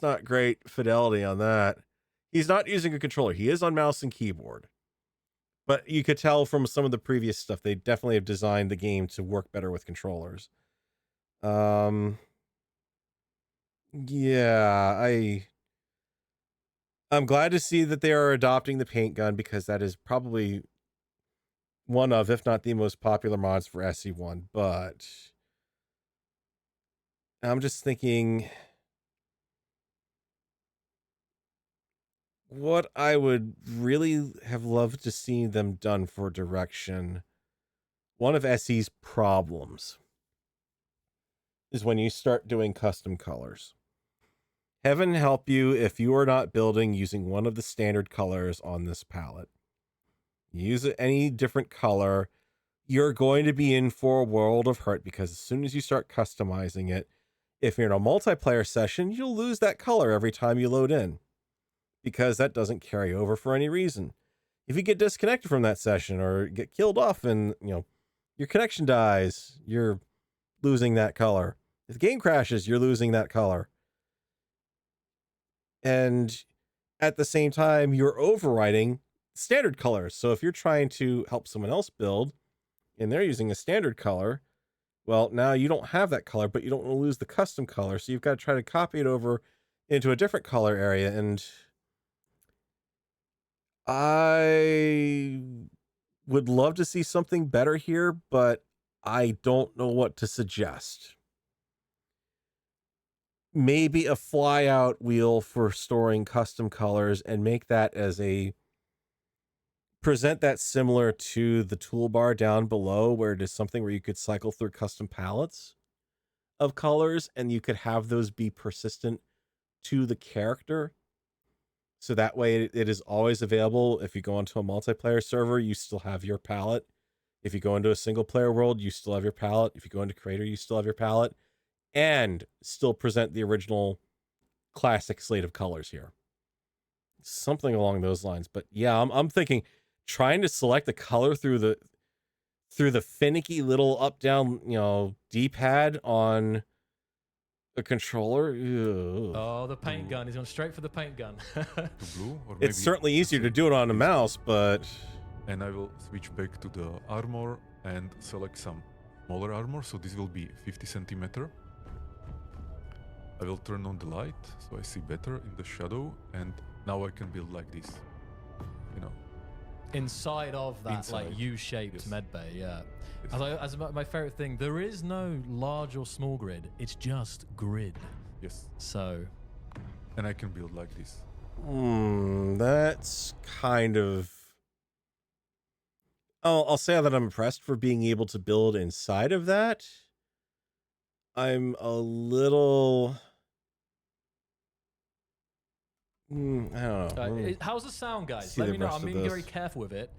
not great fidelity on that. He's not using a controller. He is on mouse and keyboard. But you could tell from some of the previous stuff, they definitely have designed the game to work better with controllers. Yeah, I'm glad to see that they are adopting the paint gun, because that is probably one of, if not the most popular mods for SE1. But I'm just thinking, what I would really have loved to see them done for direction, one of SE's problems is when you start doing custom colors. Heaven help you if you are not building using one of the standard colors on this palette. Use any different color, you're going to be in for a world of hurt, because as soon as you start customizing it, if you're in a multiplayer session, you'll lose that color every time you load in, because that doesn't carry over for any reason. If you get disconnected from that session or get killed off and, your connection dies, you're losing that color. If the game crashes, you're losing that color. And at the same time, you're overriding standard colors. So if you're trying to help someone else build and they're using a standard color, well, now you don't have that color, but you don't want to lose the custom color. So you've got to try to copy it over into a different color area. And I would love to see something better here, but I don't know what to suggest. Maybe a fly out wheel for storing custom colors and make that as a present that similar to the toolbar down below, where it is something where you could cycle through custom palettes of colors and you could have those be persistent to the character. So that way it is always available. If you go into a multiplayer server, you still have your palette. If you go into a single player world, you still have your palette. If you go into creator, you still have your palette, and still present the original classic slate of colors here. Something along those lines. But yeah, I'm thinking trying to select the color through the finicky little up down, D-pad on a controller. Ew. Oh, the paint gun. He's going straight for the paint gun. To blue, or maybe It's certainly easier to do it on a mouse, but and I will switch back to the armor and select some smaller armor. So this will be 50 centimeter. I will turn on the light so I see better in the shadow, and now I can build like this, Inside of that, Inside. like U-shaped Yes. medbay, yeah. Yes. As my favorite thing, there is no large or small grid. It's just grid. Yes, So and I can build like this. that's kind of... I'll say that I'm impressed for being able to build inside of that. I'm a little... I don't know. how's the sound, guys? See Let the me know. rest I'm of being very this. careful with it.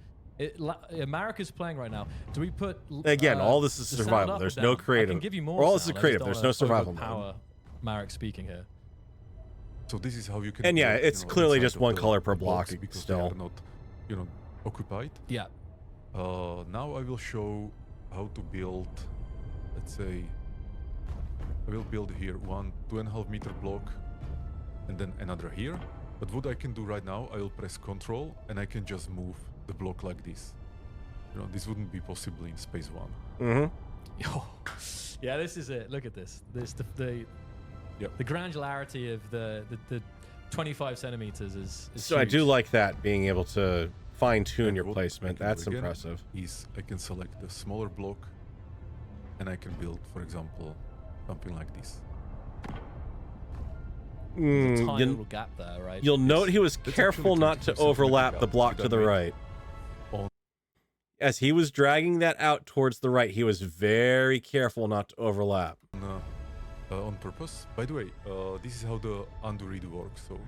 America's playing right now. Do we put Again, all this is the sound survival. up or There's down? no I creative. can give you more. All this is sound. I just creative. don't There's wanna no survival mode. overpower Marek speaking here. So this is how you can. And yeah, build, it's clearly inside just of one the color per blocks block because still. they are not, occupied. Yeah. Now I will show how to build. Let's say I will build here 2.5 meter block, and then another here. But what I can do right now, I will press Control, and I can just move the block like this. This wouldn't be possible in Space One. Mm-hmm. Yeah, this is it. Look at this. The Yep. the granularity of the 25 centimeters is So I do huge. like that, being able to fine-tune And your what placement. I can That's do again impressive. Is I can select the smaller block, and I can build, for example, something like this. There's a tiny You, little gap there, right? you'll note he was That's careful actually not to 22 overlap the centimeter block gap to the that I right. on- As he was dragging that out towards the right, he was very careful not to overlap. On purpose. By the way, this is how the undo redo works. So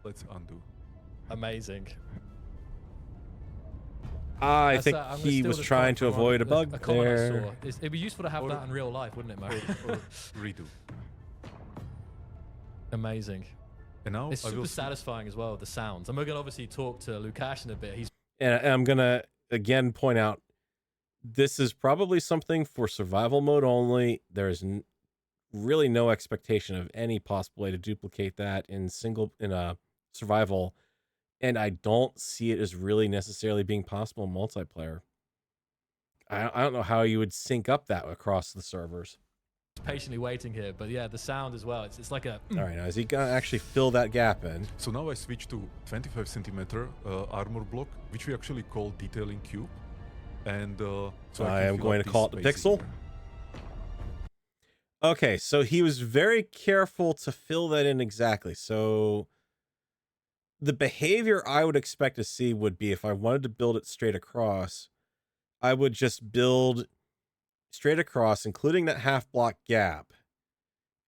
let's undo. Amazing. I That's think I'm gonna he steal was this trying quote to from avoid a bug comment I there. saw. It'd be useful to have Or- that in real life, wouldn't it, Mary? Or redo. Amazing. And now It's I will super satisfying as well, the sounds. And we're going to obviously talk to Lukasz in a bit. He's And I'm going to, again, point out, this is probably something for survival mode only. There is really no expectation of any possible way to duplicate that in a survival. And I don't see it as really necessarily being possible in multiplayer. I don't know how you would sync up that across the servers. patiently waiting here. But yeah, the sound as well. It's like a... All right, now is he going to actually fill that gap in? So now I switch to 25 centimeter armor block, which we actually call detailing cube. And so I am fill going up to call it this the space pixel. here. Okay, so he was very careful to fill that in exactly. So the behavior I would expect to see would be, if I wanted to build it straight across, I would just build straight across, including that half block gap,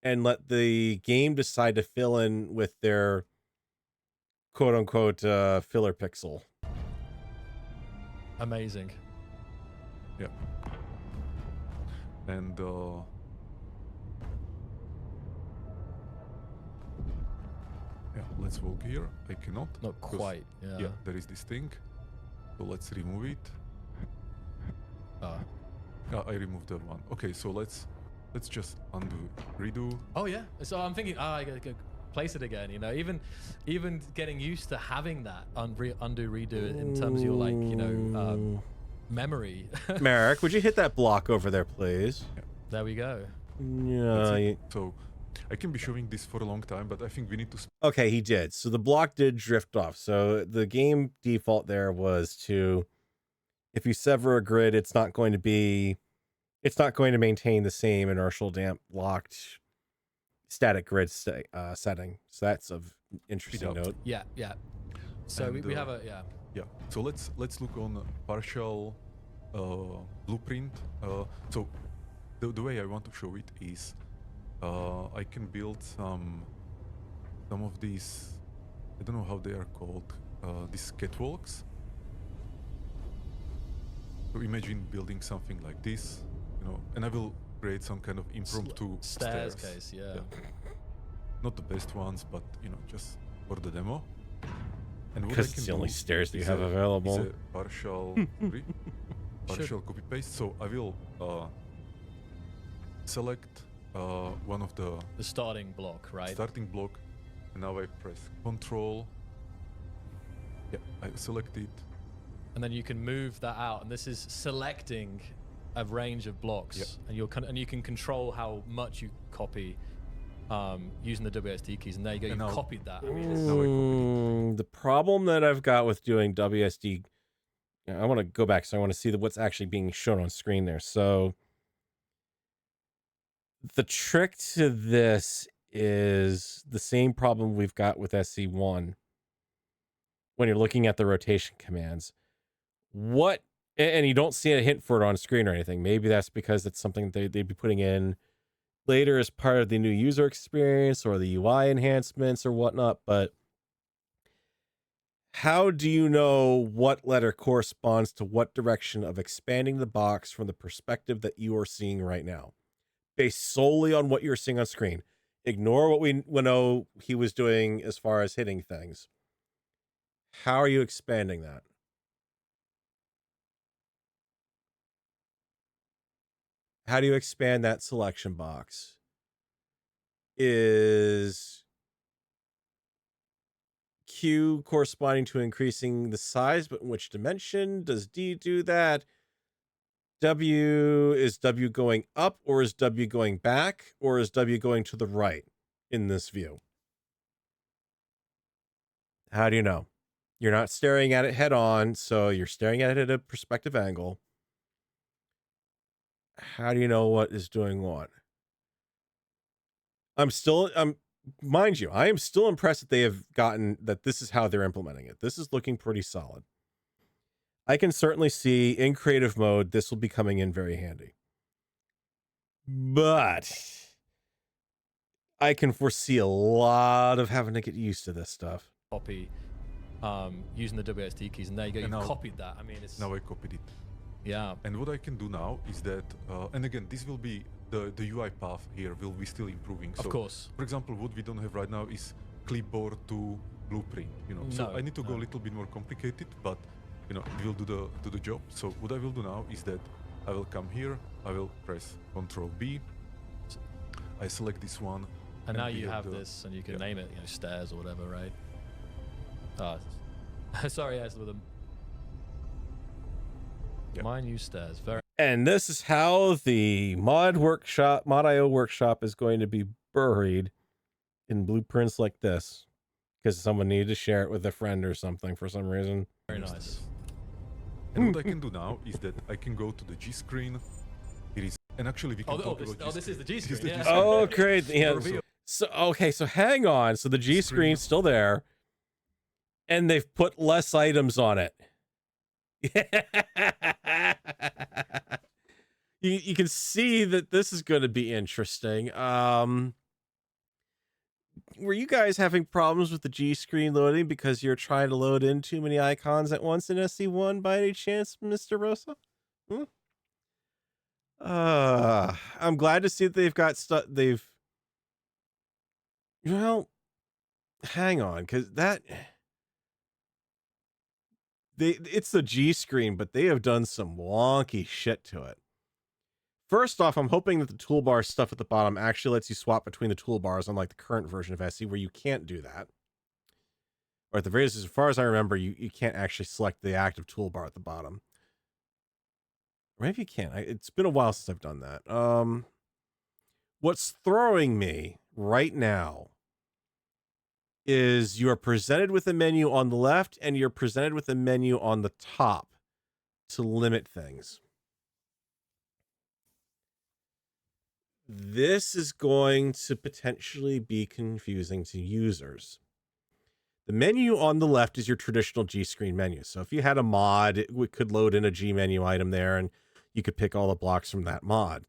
and let the game decide to fill in with their quote unquote filler pixel. Amazing. Yeah. And yeah, let's walk here. I cannot. Not because- quite. Yeah. Yeah, there is this thing. So let's remove it. Oh. I removed that one. Okay, so let's just undo, redo. Oh yeah. So I'm thinking. I got place it again. You know, even getting used to having that undo redo in terms of your like, you know, memory. Merrick, would you hit that block over there, please? There we go. Yeah. So I can be showing this for a long time, but I think we need to. Okay, he did. So the block did drift off. So the game default there was to, if you sever a grid, it's not going to maintain the same inertial damp locked static grid setting. So that's of interesting note. Yeah. So And, we have a Yeah. So let's look on partial blueprint. So the way I want to show it is I can build some of these. I don't know how they are called. These catwalks. So imagine building something like this, you know, and I will create some kind of impromptu stairs. case, yeah. Not the best ones, but you know, just for the demo. And what Because I it's can the only do stairs that you is have available. is a partial partial copy paste. So I will select one of the starting block, right? starting block, and now I press Control. Yeah, I select it. And then you can move that out, and this is selecting a range of blocks, Yep. and you can control how much you copy using the WSD keys. And there you go, And you've now- copied that. I mean, it's, Now I copied The problem that I've got with doing WSD, I want to go back, so I want to see what's actually being shown on screen there. So the trick to this is the same problem we've got with SC1 when you're looking at the rotation commands. And you don't see a hint for it on screen or anything. Maybe that's because it's something they'd be putting in later as part of the new user experience or the UI enhancements or whatnot. But how do you know what letter corresponds to what direction of expanding the box from the perspective that you are seeing right now? Based solely on what you're seeing on screen. Ignore what we know he was doing as far as hitting things. How are you expanding that? How do you expand that selection box? Is Q corresponding to increasing the size, but in which dimension? Does D do that? Is W going up, or is W going back, or is W going to the right in this view? How do you know? You're not staring at it head on, so you're staring at it at a perspective angle. How do you know what is doing what? Mind you, I am still impressed that they have gotten that this is how they're implementing it. This is looking pretty solid. I can certainly see in creative mode, this will be coming in very handy. But I can foresee a lot of having to get used to this stuff. copy using the WSD keys, and there you go, And you've now- copied that. I mean, it's Now I copied it. yeah. And what I can do now is that, and again, this will be the UI path here will be still improving. Of So, course. for example, what we don't have right now is clipboard to blueprint. You know, so No, I need to go no. a little bit more complicated, but you know, it will do the job. So what I will do now is that I will come here, I will press Control B, I select this one, And now you build have the- this, and you can yeah. name it, you know, stairs or whatever, right? Sorry, yes, with them. Yeah. My new stairs, very. And this is how the Mod.io workshop is going to be buried in blueprints like this, because someone needed to share it with a friend or something for some reason. Very nice. And what I can do now is that I can go to the G screen. It is, and actually we can talk about G this is the G This is screen. the Yeah. G screen. Oh, great. Yeah. Reveal. So, okay, so hang on. So the G screen's still there, and they've put less items on it. You can see that this is going to be interesting. Were you guys having problems with the G screen loading because you're trying to load in too many icons at once in SC1 by any chance, Mr. Rosa? I'm glad to see that they've got stuff. Well, hang on, because it's the G screen, but they have done some wonky shit to it. First off, I'm hoping that the toolbar stuff at the bottom actually lets you swap between the toolbars, unlike the current version of SE, where you can't do that. Or at the very least, as far as I remember, you can't actually select the active toolbar at the bottom. Or maybe you can. It's been a while since I've done that. What's throwing me right now is you're presented with a menu on the left and you're presented with a menu on the top to limit things. This is going to potentially be confusing to users. The menu on the left is your traditional G screen menu. So if you had a mod, it could load in a G menu item there and you could pick all the blocks from that mod.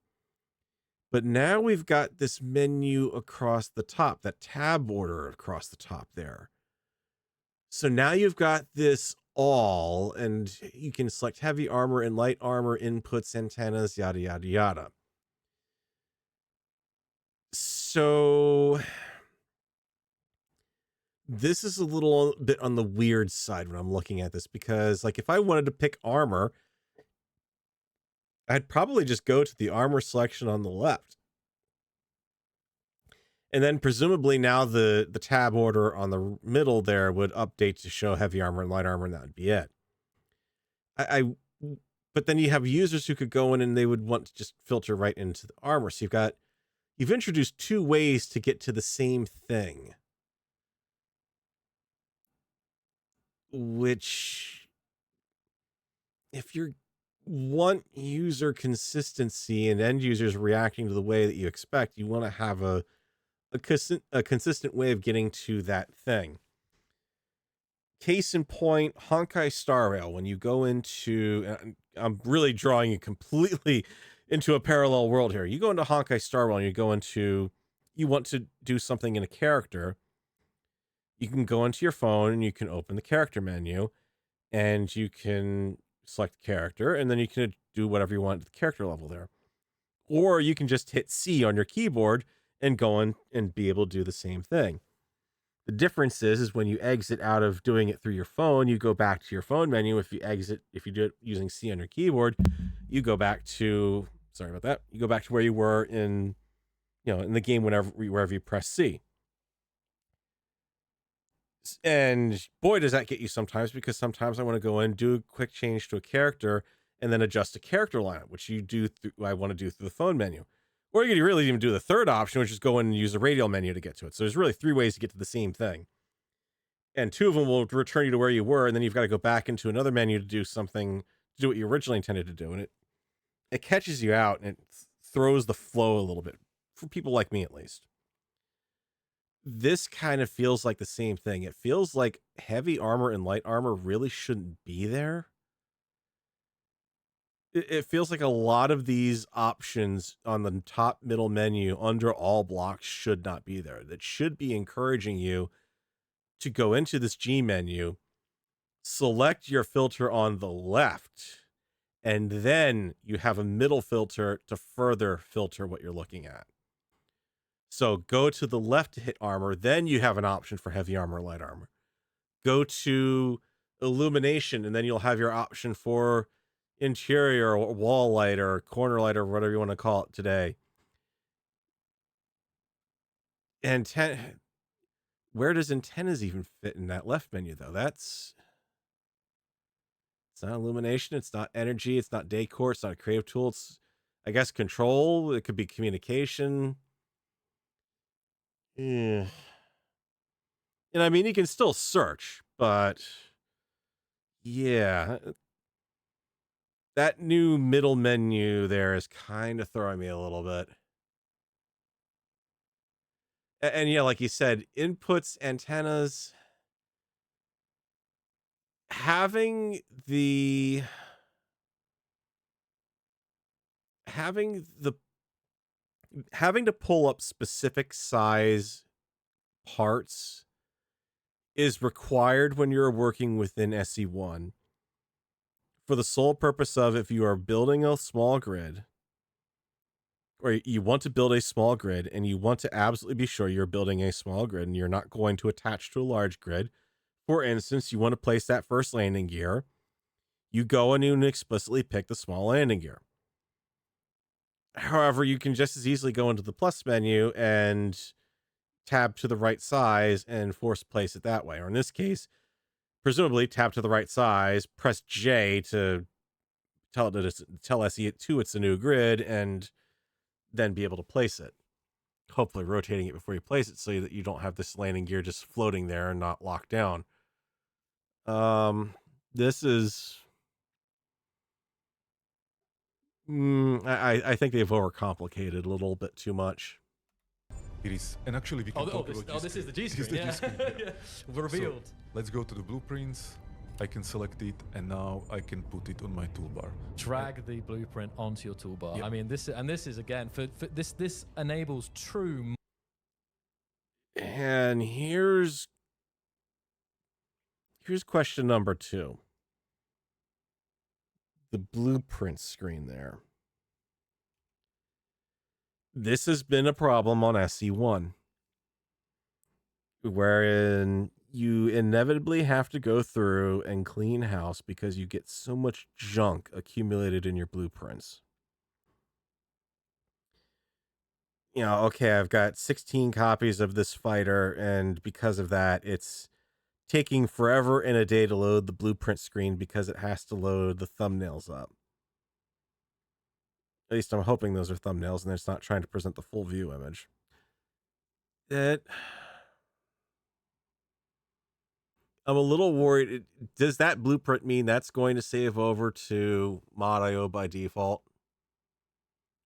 But now we've got this menu across the top, that tab order across the top there. So now you've got this all, and you can select heavy armor and light armor, inputs, antennas, yada, yada, yada. So this is a little bit on the weird side when I'm looking at this, because like if I wanted to pick armor, I'd probably just go to the armor selection on the left. And then presumably now the tab order on the middle there would update to show heavy armor and light armor, and that would be it. But then you have users who could go in and they would want to just filter right into the armor. So you've introduced two ways to get to the same thing, which if you want user consistency and end users reacting to the way that you expect, you want to have a consistent way of getting to that thing. Case in point, Honkai Star Rail. When you go into, I'm really drawing you completely into a parallel world here. You go into Honkai Star Rail and you want to do something in a character. You can go into your phone and you can open the character menu and you can select the character, and then you can do whatever you want at the character level there. Or you can just hit C on your keyboard and go in and be able to do the same thing. The difference is when you exit out of doing it through your phone, you go back to your phone menu. If you do it using C on your keyboard, you go back to, you go back to where you were in the game wherever you press C. And boy, does that get you sometimes, because sometimes I want to go in, do a quick change to a character, and then adjust a character lineup, which I want to do through the phone menu. Or you can really even do the third option, which is go in and use the radial menu to get to it. So there's really three ways to get to the same thing. And two of them will return you to where you were, and then you've got to go back into another menu to do what you originally intended to do. And it catches you out, and it throws the flow a little bit, for people like me at least. This kind of feels like the same thing. It feels like heavy armor and light armor really shouldn't be there. It feels like a lot of these options on the top middle menu under all blocks should not be there. That should be encouraging you to go into this G menu, select your filter on the left, and then you have a middle filter to further filter what you're looking at. So go to the left to hit armor, then you have an option for heavy armor, light armor. Go to illumination, and then you'll have your option for interior or wall light or corner light or whatever you want to call it today. And where does antennas even fit in that left menu though? It's not illumination, it's not energy, it's not decor, it's not a creative tool. It's, I guess, control. It could be communication. Yeah. And I mean, you can still search, but yeah, that new middle menu there is kind of throwing me a little bit. And yeah, like you said, inputs, antennas, having to pull up specific size parts is required when you're working within SE1 for the sole purpose of, if you are building a small grid, or you want to build a small grid and you want to absolutely be sure you're building a small grid and you're not going to attach to a large grid. For instance, you want to place that first landing gear, you go and you explicitly pick the small landing gear. However, you can just as easily go into the plus menu and tab to the right size and force place it that way. Or in this case, presumably tap to the right size, press J to tell SE2 it's a new grid, and then be able to place it. Hopefully rotating it before you place it so that you don't have this landing gear just floating there and not locked down. This is... I think they've overcomplicated a little bit too much. It is, and actually we can talk about this is the G This is screen. the G screen, yeah. Revealed. So, let's go to the blueprints. I can select it, and now I can put it on my toolbar. Drag the blueprint onto your toolbar. Yep. I mean, this is again for this enables true. And here's question number 2. The blueprint screen there. This has been a problem on SE1, wherein you inevitably have to go through and clean house because you get so much junk accumulated in your blueprints. You know, okay, I've got 16 copies of this fighter, and because of that, it's taking forever and a day to load the blueprint screen because it has to load the thumbnails up. At least I'm hoping those are thumbnails and it's not trying to present the full view image. I'm a little worried. Does that blueprint mean that's going to save over to mod.io by default?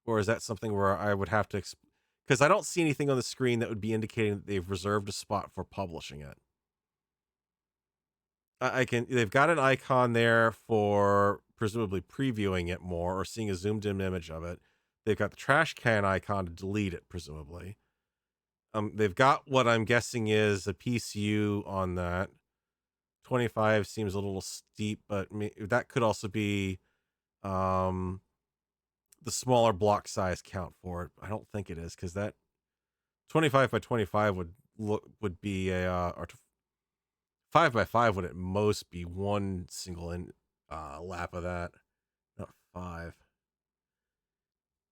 Or is that something where I would have to... Because I don't see anything on the screen that would be indicating that they've reserved a spot for publishing it. They've got an icon there for presumably previewing it more or seeing a zoomed in image of it. They've got the trash can icon to delete it, presumably. They've got what I'm guessing is a PCU on that. 25 seems a little steep, but that could also be the smaller block size count for it. I don't think it is, because that 25 by 25 would be a or 5 by 5 would at most be one single lap of that, not 5.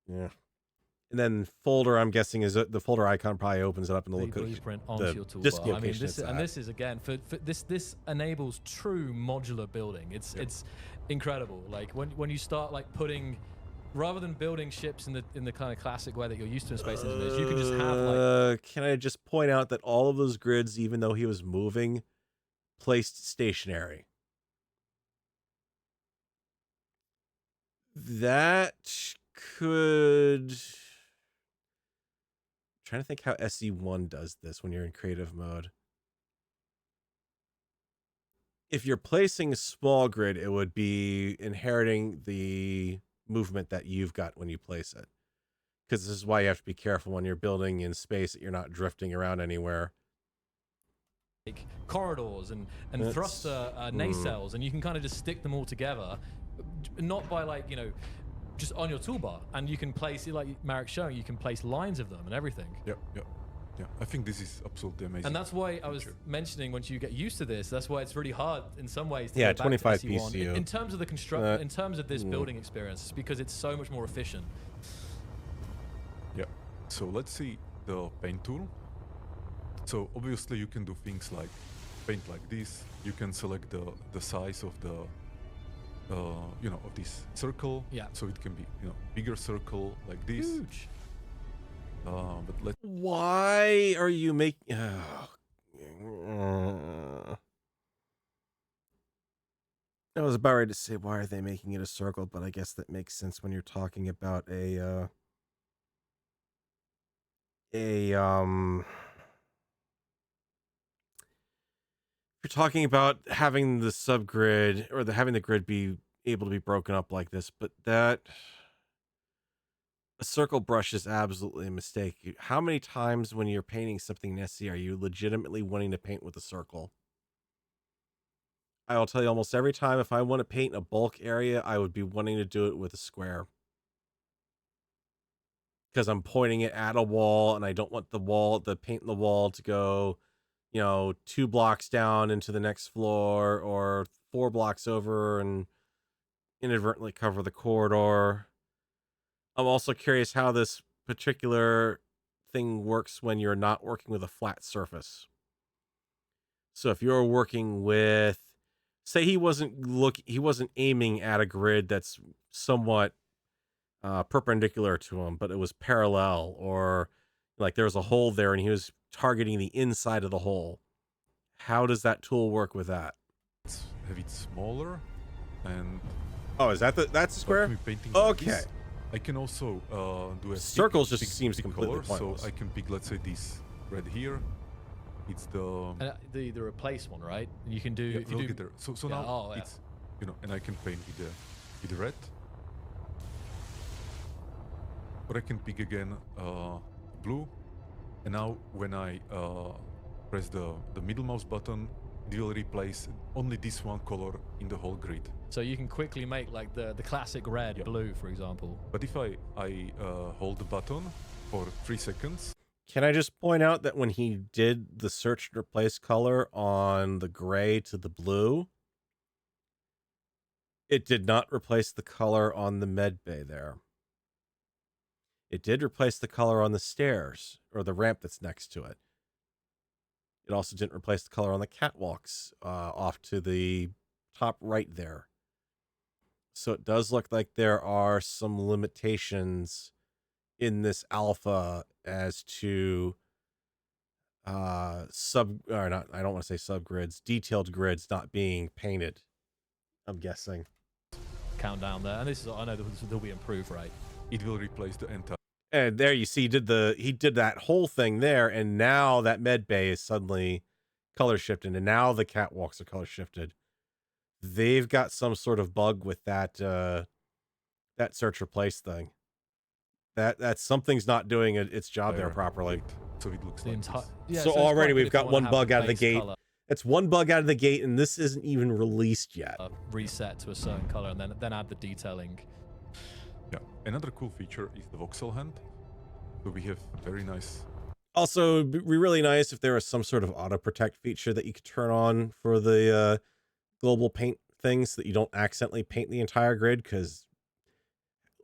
Yeah. And then folder, I'm guessing, is the folder icon probably opens it up in the blueprint onto your toolbar. I mean, this is again for this enables true modular building. It's incredible. Like when you start like putting, rather than building ships in the kind of classic way that you're used to in Space Engineers, you can just have like. Can I just point out that all of those grids, even though he was moving, placed stationary? That could... I'm trying to think how SE1 does this when you're in creative mode. If you're placing a small grid, it would be inheriting the movement that you've got when you place it. Because this is why you have to be careful when you're building in space that you're not drifting around anywhere. Like corridors and thruster nacelles, and you can kind of just stick them all together, not by like, you know, just on your toolbar, and you can place, like Marek's showing, you can place lines of them and everything. Yeah. I think this is absolutely amazing. And that's why I was mentioning, once you get used to this, that's why it's really hard in some ways to go 25 back to SE1. PCU. In terms of the construction, in terms of this building experience, it's because it's so much more efficient. Yeah. So let's see the paint tool. So obviously you can do things like paint like this. You can select the size of the of this circle. Yeah. So it can be, bigger circle like this. Huge. But let's... Why are you making... I was about ready to say, why are they making it a circle? But I guess that makes sense when you're talking about if you're talking about having the subgrid or having the grid be able to be broken up like this, but that a circle brush is absolutely a mistake. How many times when you're painting something in SE are you legitimately wanting to paint with a circle? I will tell you, almost every time if I want to paint a bulk area, I would be wanting to do it with a square. Because I'm pointing it at a wall and I don't want the paint in the wall to go, 2 blocks down into the next floor or 4 blocks over and inadvertently cover the corridor. I'm also curious how this particular thing works when you're not working with a flat surface. So if you're working with, say he wasn't aiming at a grid that's somewhat perpendicular to him, but it was parallel, or like there was a hole there and he was targeting the inside of the hole. How does that tool work with that? Have it smaller, and oh, is that that's square? Okay. Like I can also do a circles. Just seems completely color, pointless. So I can pick, let's say, this red here. It's the replace one, right? You can do. Yeah, if you we'll do get there. So now yeah. it's, you know, and I can paint with the red. Or I can pick again blue, and now when I press the middle mouse button, it will replace only this one color in the whole grid. So you can quickly make like the classic red, blue, for example. But if I hold the button for 3 seconds. Can I just point out that when he did the search and replace color on the gray to the blue, it did not replace the color on the med bay there. It did replace the color on the stairs or the ramp that's next to it. It also didn't replace the color on the catwalks off to the top right there. So it does look like there are some limitations in this alpha as to I don't want to say subgrids, detailed grids not being painted, I'm guessing. Countdown there, and this is, I know they'll be improved, right? It will replace the entire. And there you see, he did that whole thing there, and now that med bay is suddenly color shifted, and now the catwalks are color shifted. They've got some sort of bug with that that search replace thing. That something's not doing its job there properly. So it looks like so already we've got one bug out of the gate. It's one bug out of the gate, and this isn't even released yet. Reset to a certain color, and then add the detailing. Yeah, another cool feature is the voxel hand. So we have very nice. Also, it'd be really nice if there was some sort of auto protect feature that you could turn on for the global paint things, so that you don't accidentally paint the entire grid. Because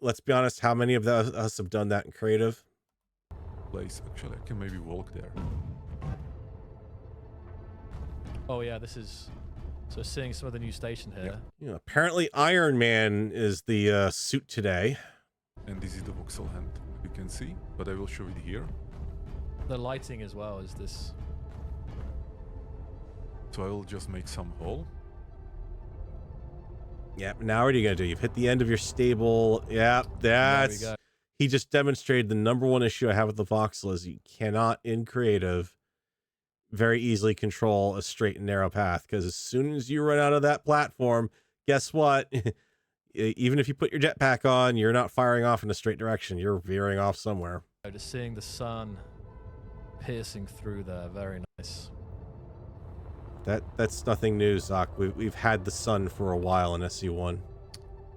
let's be honest, how many of us have done that in creative? Place. Actually, I can maybe walk there. Oh yeah, this is. So seeing some of the new station here. Yeah, apparently Iron Man is the suit today. And this is the voxel hand, you can see, but I will show it here. The lighting as well is this. So I will just make some hole. Yeah, now what are you going to do? You've hit the end of your stable. Yeah, that's... He just demonstrated the #1 issue I have with the voxel is you cannot, in creative, very easily control a straight and narrow path, because as soon as you run out of that platform, guess what? Even if you put your jetpack on, you're not firing off in a straight direction. You're veering off somewhere. Just seeing the sun piercing through there, very nice. That's nothing new, Zach. We've had the sun for a while in SE1.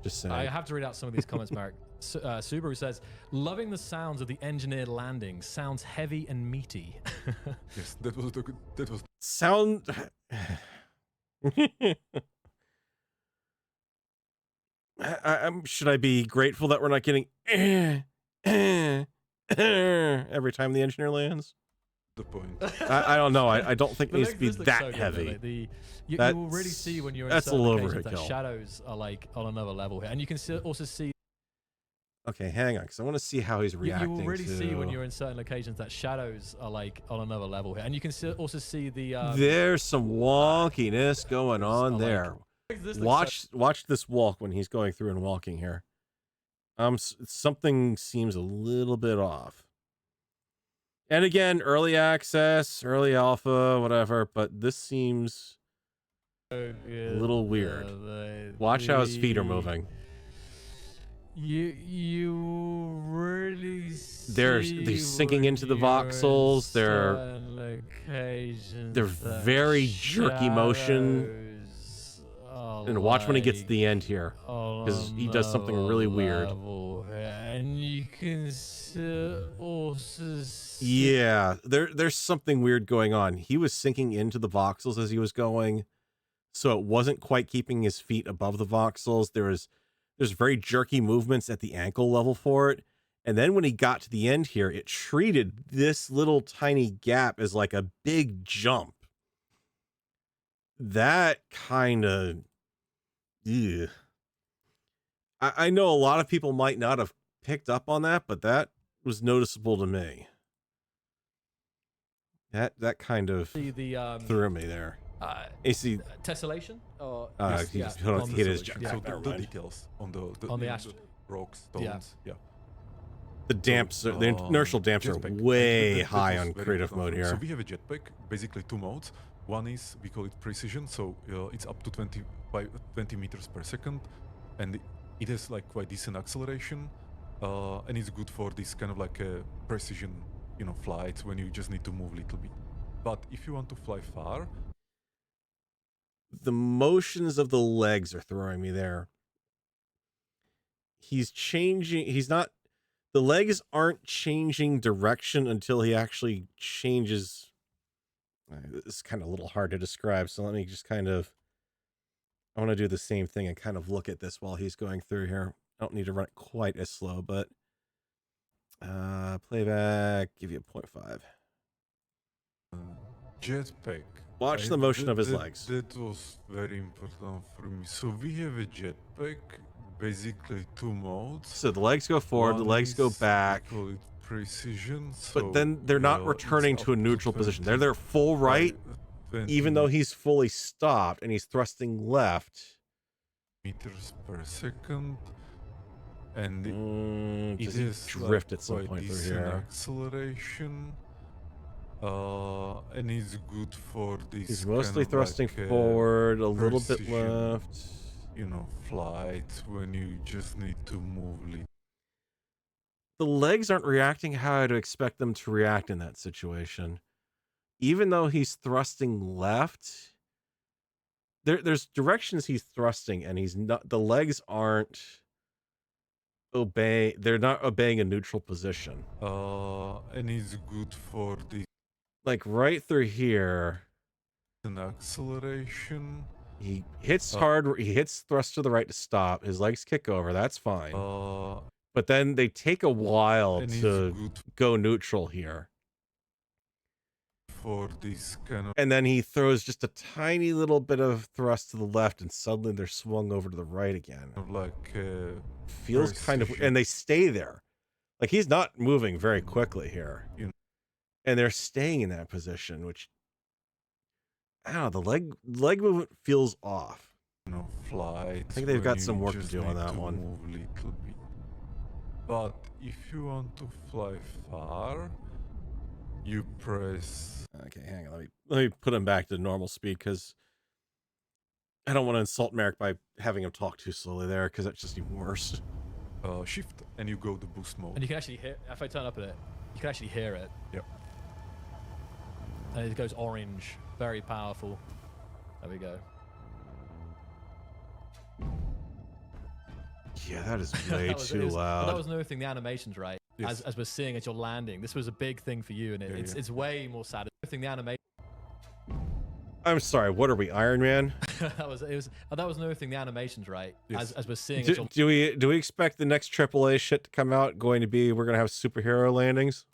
Just saying. I have to read out some of these comments, Marek. Subaru says, loving the sounds of the engineered landing. Sounds heavy and meaty. Yes, that was sound. Should I be grateful that we're not getting every time the engineer lands? The point. I don't know. I don't think it needs to be that so heavy. You will really see when you're in that's a little that overkill. Shadows are like on another level here, and you can also see. Okay, hang on, because I want to see how he's reacting. You will really see when you're in certain locations that shadows are like on another level here, and you can also see the. There's some wonkiness going on there. Watch this walk when he's going through and walking here. Something seems a little bit off. And again, early access, early alpha, whatever, but this seems a little weird. Watch how his feet are moving. You really they're sinking into the voxels. They're very jerky motion. And watch when he gets to the end here, because he does something really weird. And you can also see. Yeah, there's something weird going on. He was sinking into the voxels as he was going, so it wasn't quite keeping his feet above the voxels. There was There's very jerky movements at the ankle level for it. And then when he got to the end here, it treated this little tiny gap as like a big jump. That kind of... I know a lot of people might not have picked up on that, but that was noticeable to me. That kind of threw me there. AC tessellation or he hit his jack. So the details on the rocks, stones, yeah. The damps, the inertial damps are way high on creative mode here. So we have a jetpack, basically 2 modes. One is, we call it precision, so it's up to 20 meters per second, and it has like quite decent acceleration, and it's good for this kind of like a precision, flights when you just need to move a little bit. But if you want to fly far, the motions of the legs are throwing me there. He's changing. The legs aren't changing direction until he actually changes. It's kind of a little hard to describe. So let me just I want to do the same thing and kind of look at this while he's going through here. I don't need to run it quite as slow, but playback, give you a 0.5. Jetpack. Watch the motion of his legs. That was very important for me. So we have a jetpack, basically 2 modes. So the legs go forward, the legs go back. We call it precision. But then they're not returning to a neutral position. They're full right, even though he's fully stopped and he's thrusting left. Meters per second. And it is drift at some point through here. Acceleration. And it's good for this. He's mostly thrusting forward, a little bit left. Flights when you just need to move. The legs aren't reacting how I'd expect them to react in that situation. Even though he's thrusting left, there's directions he's thrusting, and he's not. The legs aren't obeying. They're not obeying a neutral position. And it's good for this. Like right through here. An acceleration. He hits hard. He hits thrust to the right to stop. His legs kick over. That's fine. But then they take a while to go neutral here. For this kind of. And then he throws just a tiny little bit of thrust to the left, and suddenly they're swung over to the right again. Like feels kind of, and they stay there. Like he's not moving very quickly here. And they're staying in that position, which I don't know, the leg movement feels off. Flights. I think they've got some work to do on that one. Move a little bit. But if you want to fly far, you press. Okay, hang on. Let me put him back to normal speed, because I don't want to insult Merrick by having him talk too slowly there, because that's just even worse. Shift and you go to boost mode. And you can actually hear, if I turn up at it, you can actually hear it. Yep. And it goes orange. Very powerful. There we go. Yeah, that is way too loud. That was another thing, the animations, right? Yes. As we're seeing as you're landing. This was a big thing for you, and it's way more satisfying. The animation. I'm sorry, what are we, Iron Man? that was another thing, the animations, right? Yes. As we're seeing. Do we expect the next AAA shit to come out going to be we're gonna have superhero landings?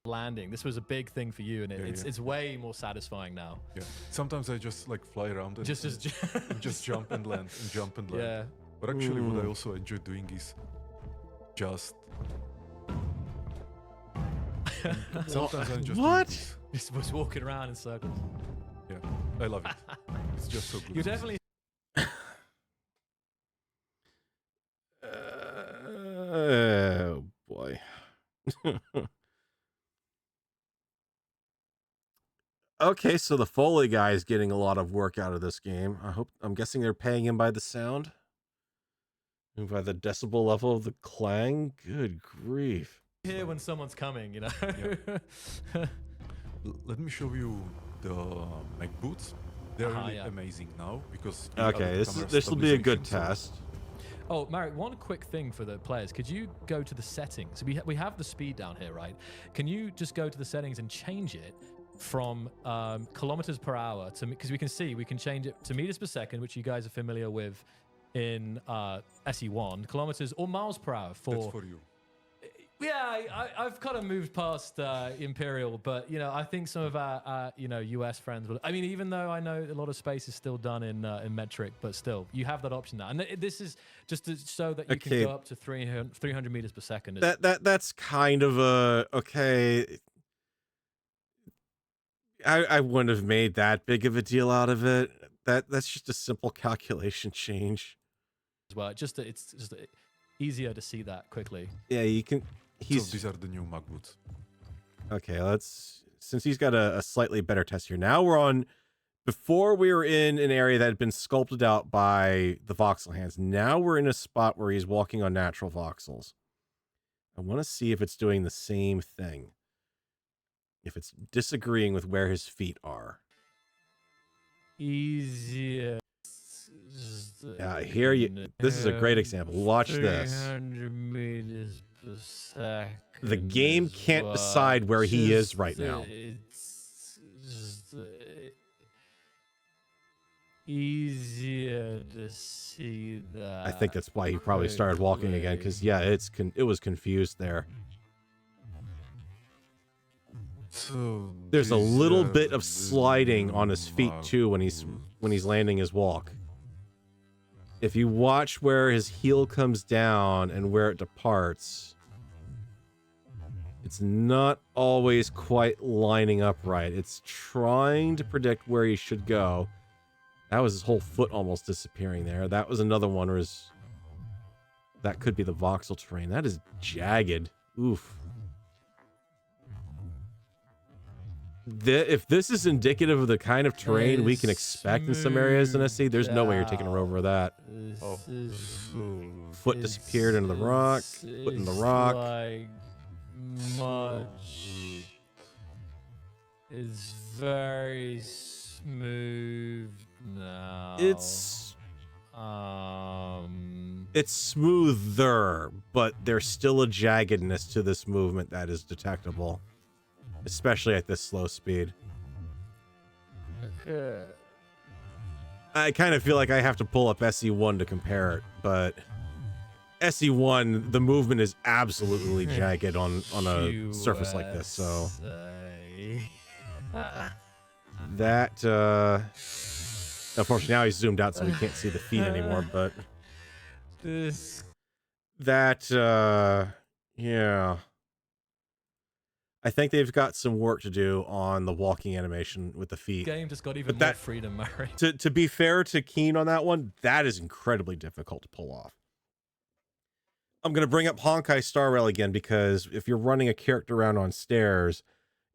Landing. This was a big thing for you, and it's way more satisfying now. Yeah. Sometimes I just like fly around and just jump and land and jump and land. Yeah. But actually, what I also enjoy doing is just. Sometimes I just. Just was walking around in circles. Yeah, I love it. It's just so good. You definitely. Oh boy. Okay, so the Foley guy is getting a lot of work out of this game. I'm guessing they're paying him by the sound and by the decibel level of the clang. Good grief. Hear when someone's coming, Yeah. Let me show you the Mac boots. They're really amazing now because. Okay, this will be a good test. Oh, Marek, one quick thing for the players. Could you go to the settings? We have the speed down here, right? Can you just go to the settings and change it from kilometers per hour to, because we can change it to meters per second, which you guys are familiar with in SE1 kilometers or miles per hour for. That's for you. Yeah, I've kind of moved past Imperial, but I think some of our US friends will. I mean, even though I know a lot of space is still done in metric, but still, you have that option now, and this is just to show that you can go up to 300 meters per second. That's kind of a okay. I wouldn't have made that big of a deal out of it. That's just a simple calculation change. As well, it's just easier to see that quickly. Yeah, you can. So these are the new Mag boots. Okay, since he's got a slightly better test here. Now we're on, before we were in an area that had been sculpted out by the voxel hands. Now we're in a spot where he's walking on natural voxels. I want to see if it's doing the same thing. If it's disagreeing with where his feet are. Easier. Yeah, here you. This is a great example. Watch this. 300 meters per second. The game can't decide where he is right now. It's just easier to see that. I think that's why he probably started walking again, because yeah, it was confused there. So There's a little bit of sliding on his feet too when he's landing his walk. If you watch where his heel comes down and where it departs, it's not always quite lining up right. It's trying to predict where he should go. That was his whole foot almost disappearing there. That was another one where that could be the voxel terrain. That is jagged. Oof. If this is indicative of the kind of terrain we can expect in some areas in SC, there's no way you're taking a rover of that. Oh. Foot disappeared into the rock. Foot in the rock. Like much. It's very smooth now. It's smoother, but there's still a jaggedness to this movement that is detectable. Especially at this slow speed. I kind of feel like I have to pull up SE1 to compare it, but SE1, the movement is absolutely jagged on a surface like this, so that unfortunately now he's zoomed out so we can't see the feet anymore, but that yeah. I think they've got some work to do on the walking animation with the feet. Game just got even more freedom, Murray. To be fair to Keen on that one, that is incredibly difficult to pull off. I'm going to bring up Honkai Star Rail again because if you're running a character around on stairs,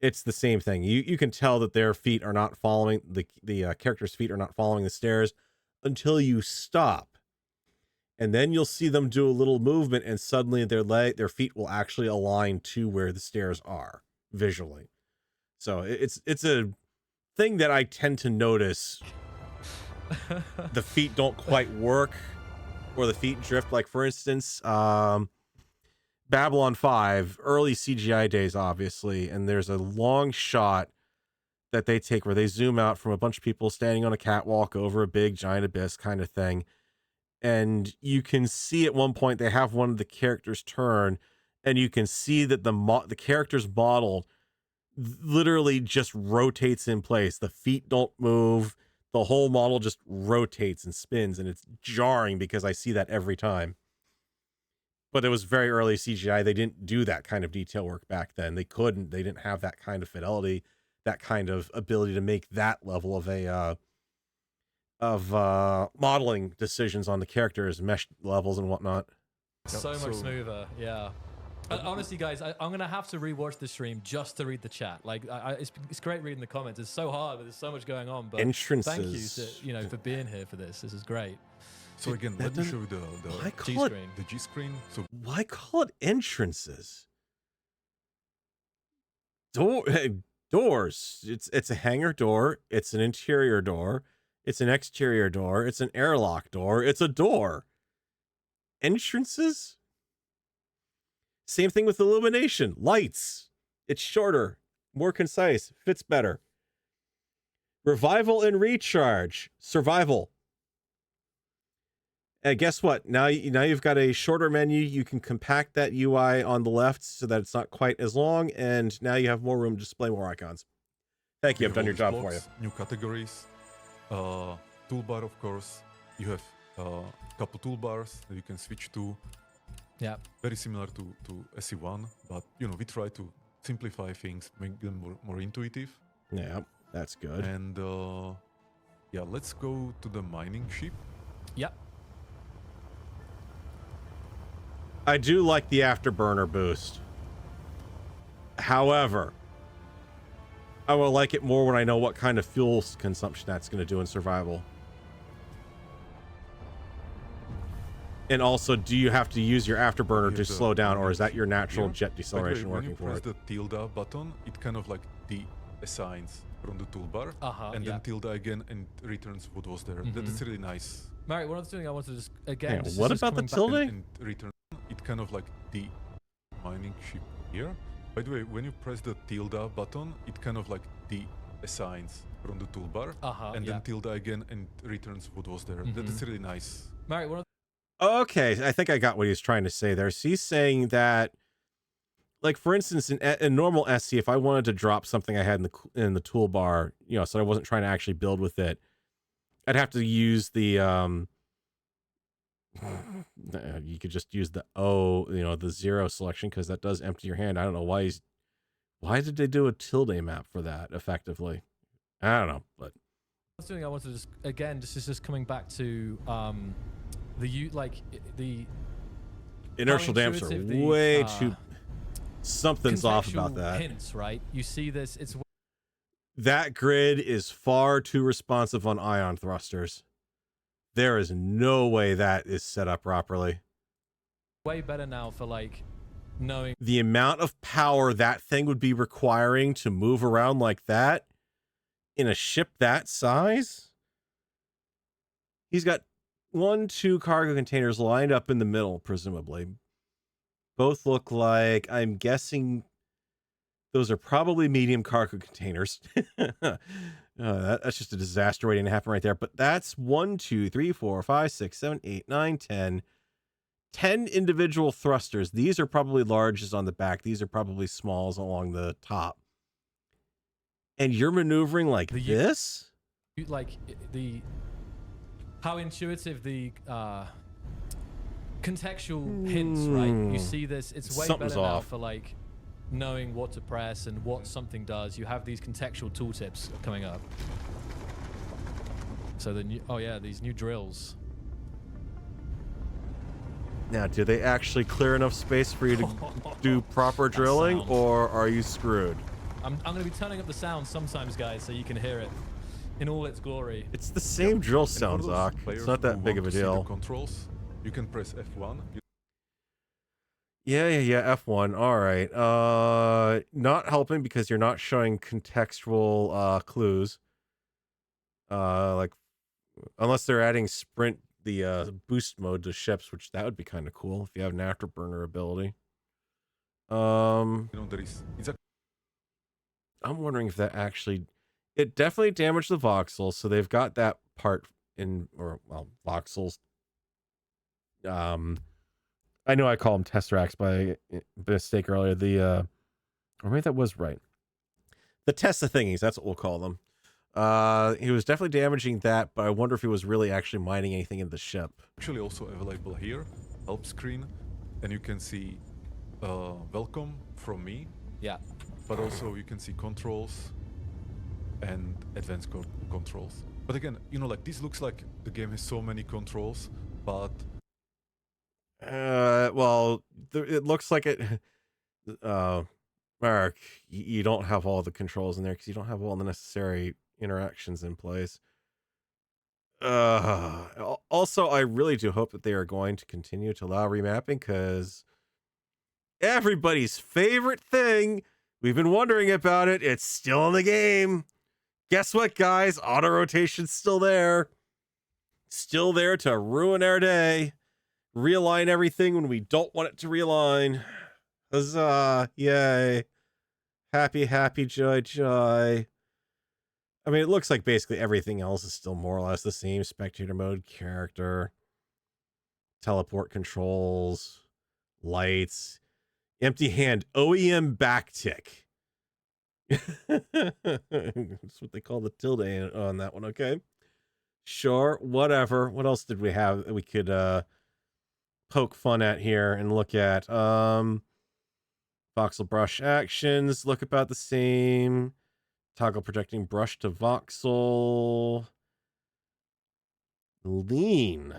it's the same thing. You can tell that their feet are not following, the character's feet are not following the stairs until you stop. And then you'll see them do a little movement and suddenly their feet will actually align to where the stairs are visually. So it's a thing that I tend to notice. The feet don't quite work or the feet drift. Like for instance, Babylon 5, early CGI days, obviously. And there's a long shot that they take where they zoom out from a bunch of people standing on a catwalk over a big giant abyss kind of thing. And you can see at one point they have one of the characters turn, and you can see that the character's model literally just rotates in place. The feet don't move. The whole model just rotates and spins, and it's jarring because I see that every time. But it was very early CGI. They didn't do that kind of detail work back then. They couldn't. They didn't have that kind of fidelity, that kind of ability to make that level of modeling decisions on the characters, mesh levels and whatnot. So much smoother, yeah. Honestly, guys, I'm gonna have to rewatch the stream just to read the chat. Like, it's great reading the comments. It's so hard, but there's so much going on. But entrances. Thank you for being here for this. This is great. So again, let me show you the G-screen. So why call it entrances? Doors. It's a hangar door. It's an interior door. It's an exterior door. It's an airlock door. It's a door. Entrances? Same thing with illumination. Lights. It's shorter, more concise, fits better. Revival and recharge. Survival. And guess what? Now you've got a shorter menu. You can compact that UI on the left so that it's not quite as long, and now you have more room to display more icons. Thank you. I've done your job for you. New categories, toolbar, of course. You have a couple toolbars that you can switch to. Yeah. Very similar to SE1, but we try to simplify things, make them more intuitive. Yeah, that's good. And yeah, let's go to the mining ship. Yep. I do like the afterburner boost. However, I will like it more when I know what kind of fuel consumption that's going to do in survival. And also, do you have to use your afterburner to slow down, or is that your natural jet deceleration working for it? When you press the tilde button, it kind of like de-assigns from the toolbar, and then tilde again and returns what was there. That's really nice. Mary, one other thing I wanted to just again. Yeah, what about the tilde? And return it kind of like the mining ship here. By the way, when you press the tilde button, it kind of like de-assigns from the toolbar, and then tilde again and returns what was there. That's really nice. Mary, one. Okay, I think I got what he was trying to say there. So he's saying that, like, for instance, in normal SC, if I wanted to drop something I had in the toolbar, so I wasn't trying to actually build with it, I'd have to use the you could just use the the 0 selection, because that does empty your hand. I don't know why did they do a tilde map for that effectively? I don't know, but Something I wanted to just again, this is just coming back to the inertial damps are way too. Something's off about that. Hints, right? You see this. It's that grid is far too responsive on ion thrusters. There is no way that is set up properly. Way better now for like knowing the amount of power that thing would be requiring to move around like that in a ship that size. He's got 2 cargo containers lined up in the middle, presumably. Both look like, I'm guessing those are probably medium cargo containers. That's just a disaster waiting to happen right there. But that's 1, 2, 3, 4, 5, 6, 7, 8, 9, 10. 10 individual thrusters. These are probably larges on the back. These are probably smalls along the top. And you're maneuvering like this? Like how intuitive the contextual hints, right? You see this. It's way better now for like knowing what to press and what something does. You have these contextual tooltips coming up. So the new, these new drills. Now, do they actually clear enough space for you to do proper drilling, or are you screwed? I'm going to be turning up the sound sometimes, guys, so you can hear it in all its glory. It's the same drill sound, Zoc. It's not that big of a deal. Controls, you can press F1. Yeah, F1. All right. Not helping because you're not showing contextual clues. Like, unless they're adding sprint, the boost mode to ships, which that would be kind of cool if you have an afterburner ability. I'm wondering if that actually, it definitely damaged the voxels, so they've got that part in, voxels. I know I call them tesseracts by mistake earlier. Or maybe that was right. The Tessa thingies, that's what we'll call them. He was definitely damaging that, but I wonder if he was really actually mining anything in the ship. Actually also available here, help screen, and you can see welcome from me. Yeah. But also you can see controls and advanced controls. But again, like this looks like the game has so many controls, but it looks like it. Mark, you don't have all the controls in there because you don't have all the necessary interactions in place. Also, I really do hope that they are going to continue to allow remapping, because everybody's favorite thing, we've been wondering about it, it's still in the game. Guess what, guys? Auto rotation's still there. Still there to ruin our day. Realign everything when we don't want it to realign. Huzzah. Yay. Happy, happy, joy, joy. I mean, it looks like basically everything else is still more or less the same. Spectator mode, character. teleport controls, lights, empty hand, OEM backtick. That's what they call the tilde on that one. Okay. Sure. Whatever. What else did we have that we could poke fun at here and look at? Voxel brush actions look about the same. Toggle projecting brush to voxel. Lean.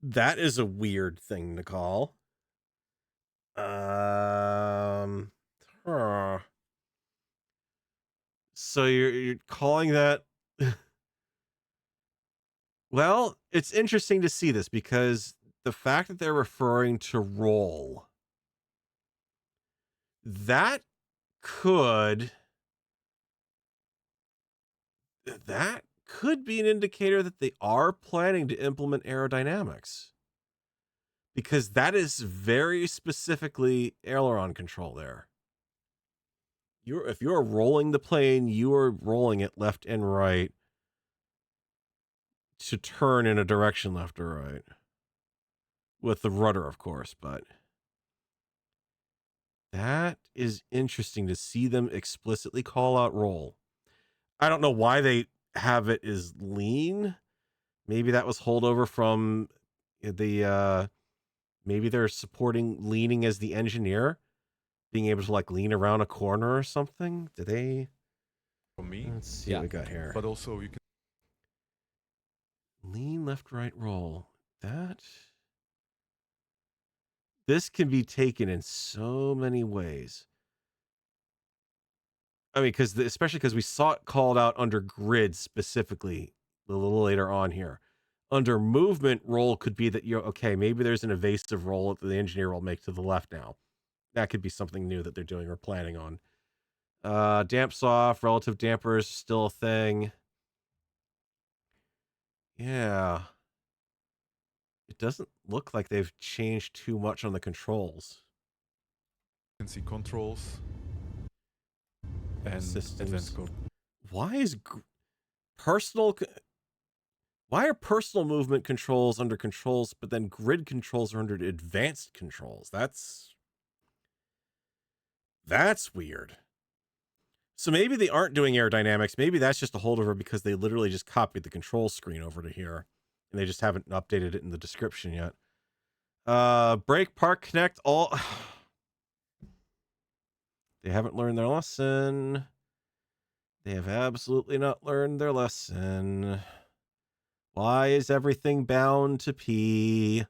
That is a weird thing to call. So you're calling that well, it's interesting to see this because the fact that they're referring to roll, that could be an indicator that they are planning to implement aerodynamics, because that is very specifically aileron control there. If you're rolling the plane, you are rolling it left and right to turn in a direction left or right. With the rudder, of course, but that is interesting to see them explicitly call out roll. I don't know why they have it as lean. Maybe that was holdover from the maybe they're supporting leaning as the engineer, being able to like lean around a corner or something. Do they? For me, Let's see what we got here. But also you can lean left, right, roll. This can be taken in so many ways. I mean, especially because we saw it called out under grid specifically a little later on here. Under movement, roll could be that you're okay. Maybe there's an evasive roll that the engineer will make to the left now. That could be something new that they're doing or planning on. Damp soft, relative dampers still a thing. Yeah. It doesn't look like they've changed too much on the controls. You can see controls and systems. Why are personal movement controls under controls, but then grid controls are under advanced controls? That's weird. So maybe they aren't doing aerodynamics. Maybe that's just a holdover because they literally just copied the control screen over to here and they just haven't updated it in the description yet. Brake, park, connect, all. They haven't learned their lesson. They have absolutely not learned their lesson. Why is everything bound to P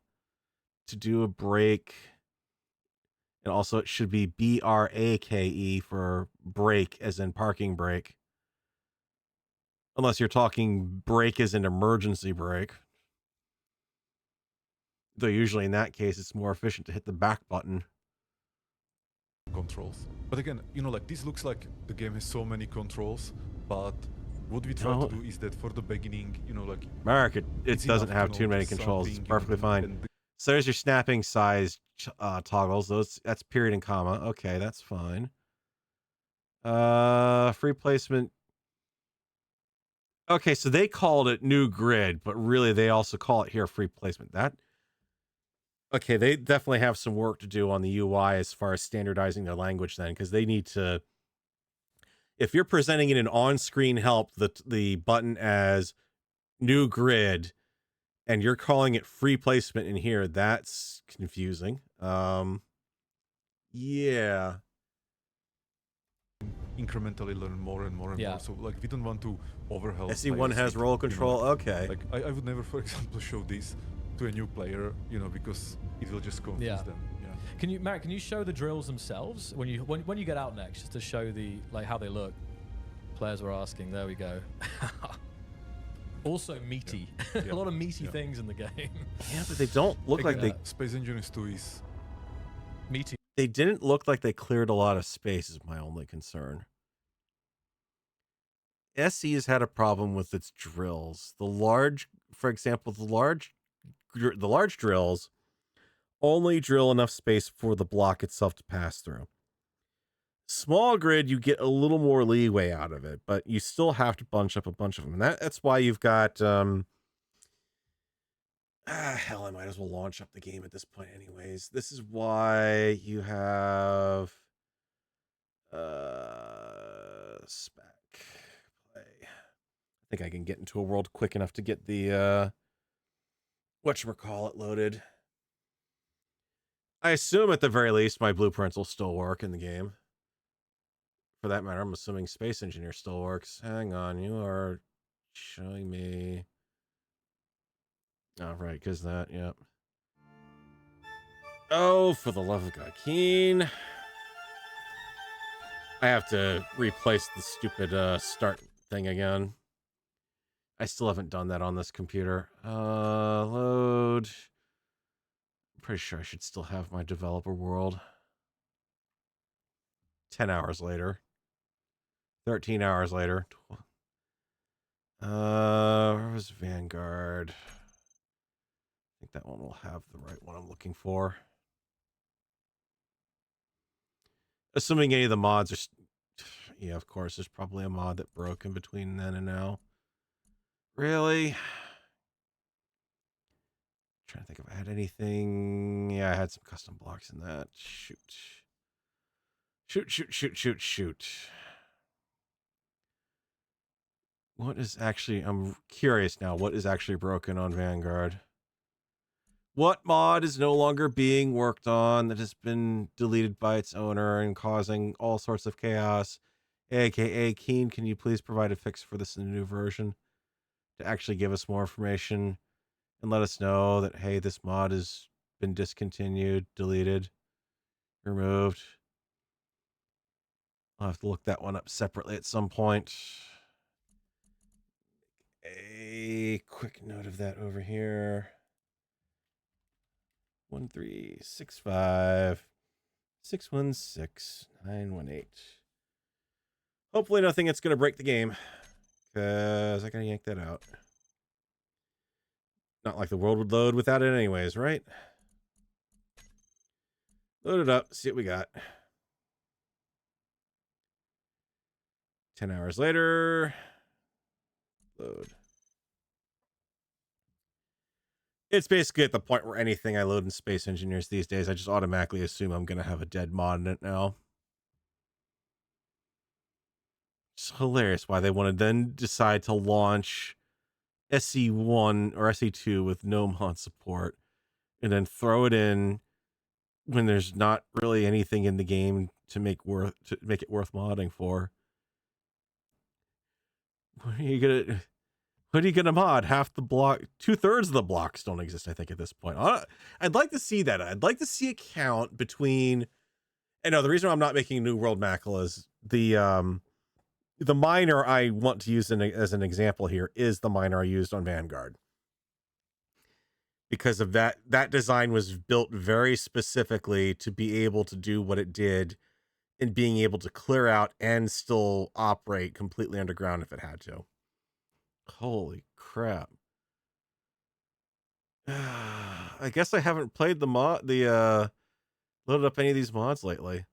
to do a brake? And also it should be BRAKE for brake as in parking brake. Unless you're talking brake as an emergency brake. Though usually in that case, it's more efficient to hit the back button. Controls. But again, you know, like this looks like the game has so many controls, but what we try to do is that for the beginning, you know, like Mark, it doesn't have too many controls. It's perfectly fine. So there's your snapping size toggles. That's period and comma. Okay, that's fine. Free placement. Okay, so they called it new grid, but really they also call it here free placement. Okay, they definitely have some work to do on the UI as far as standardizing their language then, because they need to, if you're presenting in an on-screen help the button as new grid and you're calling it free placement in here, that's confusing. Yeah. Incrementally learn more and more and more. So like we don't want to overhelp. SE1 has roll control. Okay. Like I would never, for example, show this to a new player, you know, because it will just confuse them. Yeah. Can you, Marek? Can you show the drills themselves when you get out next, just to show the how they look? Players were asking. There we go. Also meaty. A lot of meaty things in the game. Yeah, but they don't look like they. Space Engineers 2 is meaty. They didn't look like they cleared a lot of space. Is my only concern. SE has had a problem with its drills. For example, the large drills only drill enough space for the block itself to pass through. Small grid, you get a little more leeway out of it, but you still have to bunch up a bunch of them. And that's why you've got Hell, I might as well launch up the game at this point anyways. This is why you have spec play. I think I can get into a world quick enough to get the whatchamacallit loaded. I assume at the very least my blueprints will still work in the game. For that matter, I'm assuming Space Engineer still works. Hang on, you are showing me. Oh, right, because that, yep. Oh, for the love of God, Keen. I have to replace the stupid start thing again. I still haven't done that on this computer. Load. I'm pretty sure I should still have my developer world. 10 hours later. 13 hours later. Where was Vanguard? I think that one will have the right one I'm looking for. Assuming any of the mods are... Yeah, of course, there's probably a mod that broke in between then and now. Really? Trying to think if I had anything. Yeah, I had some custom blocks in that. Shoot. Shoot. What is actually... I'm curious now. What is actually broken on Vanguard? What mod is no longer being worked on that has been deleted by its owner and causing all sorts of chaos? AKA Keen, can you please provide a fix for this in the new version to actually give us more information and let us know that, hey, this mod has been discontinued, deleted, removed. I'll have to look that one up separately at some point. A quick note of that over here. 1365 616 918. Hopefully nothing that's going to break the game, because I gotta yank that out. Not like the world would load without it anyways, right? Load it up, see what we got. 10 hours later. Load. It's basically at the point where anything I load in Space Engineers these days, I just automatically assume I'm going to have a dead mod in it now. It's hilarious why they want to then decide to launch SE1 or SE2 with no mod support and then throw it in when there's not really anything in the game to make it worth modding for. What are you gonna mod? Half the block, 2/3 of the blocks don't exist, I think, at this point. I'd like to see that. I'd like to see a count between. And no, the reason I'm not making a new world Mackle is the miner I want to use as an example here is the miner I used on Vanguard. Because of that design was built very specifically to be able to do what it did and being able to clear out and still operate completely underground if it had to. Holy crap. I guess I haven't played loaded up any of these mods lately.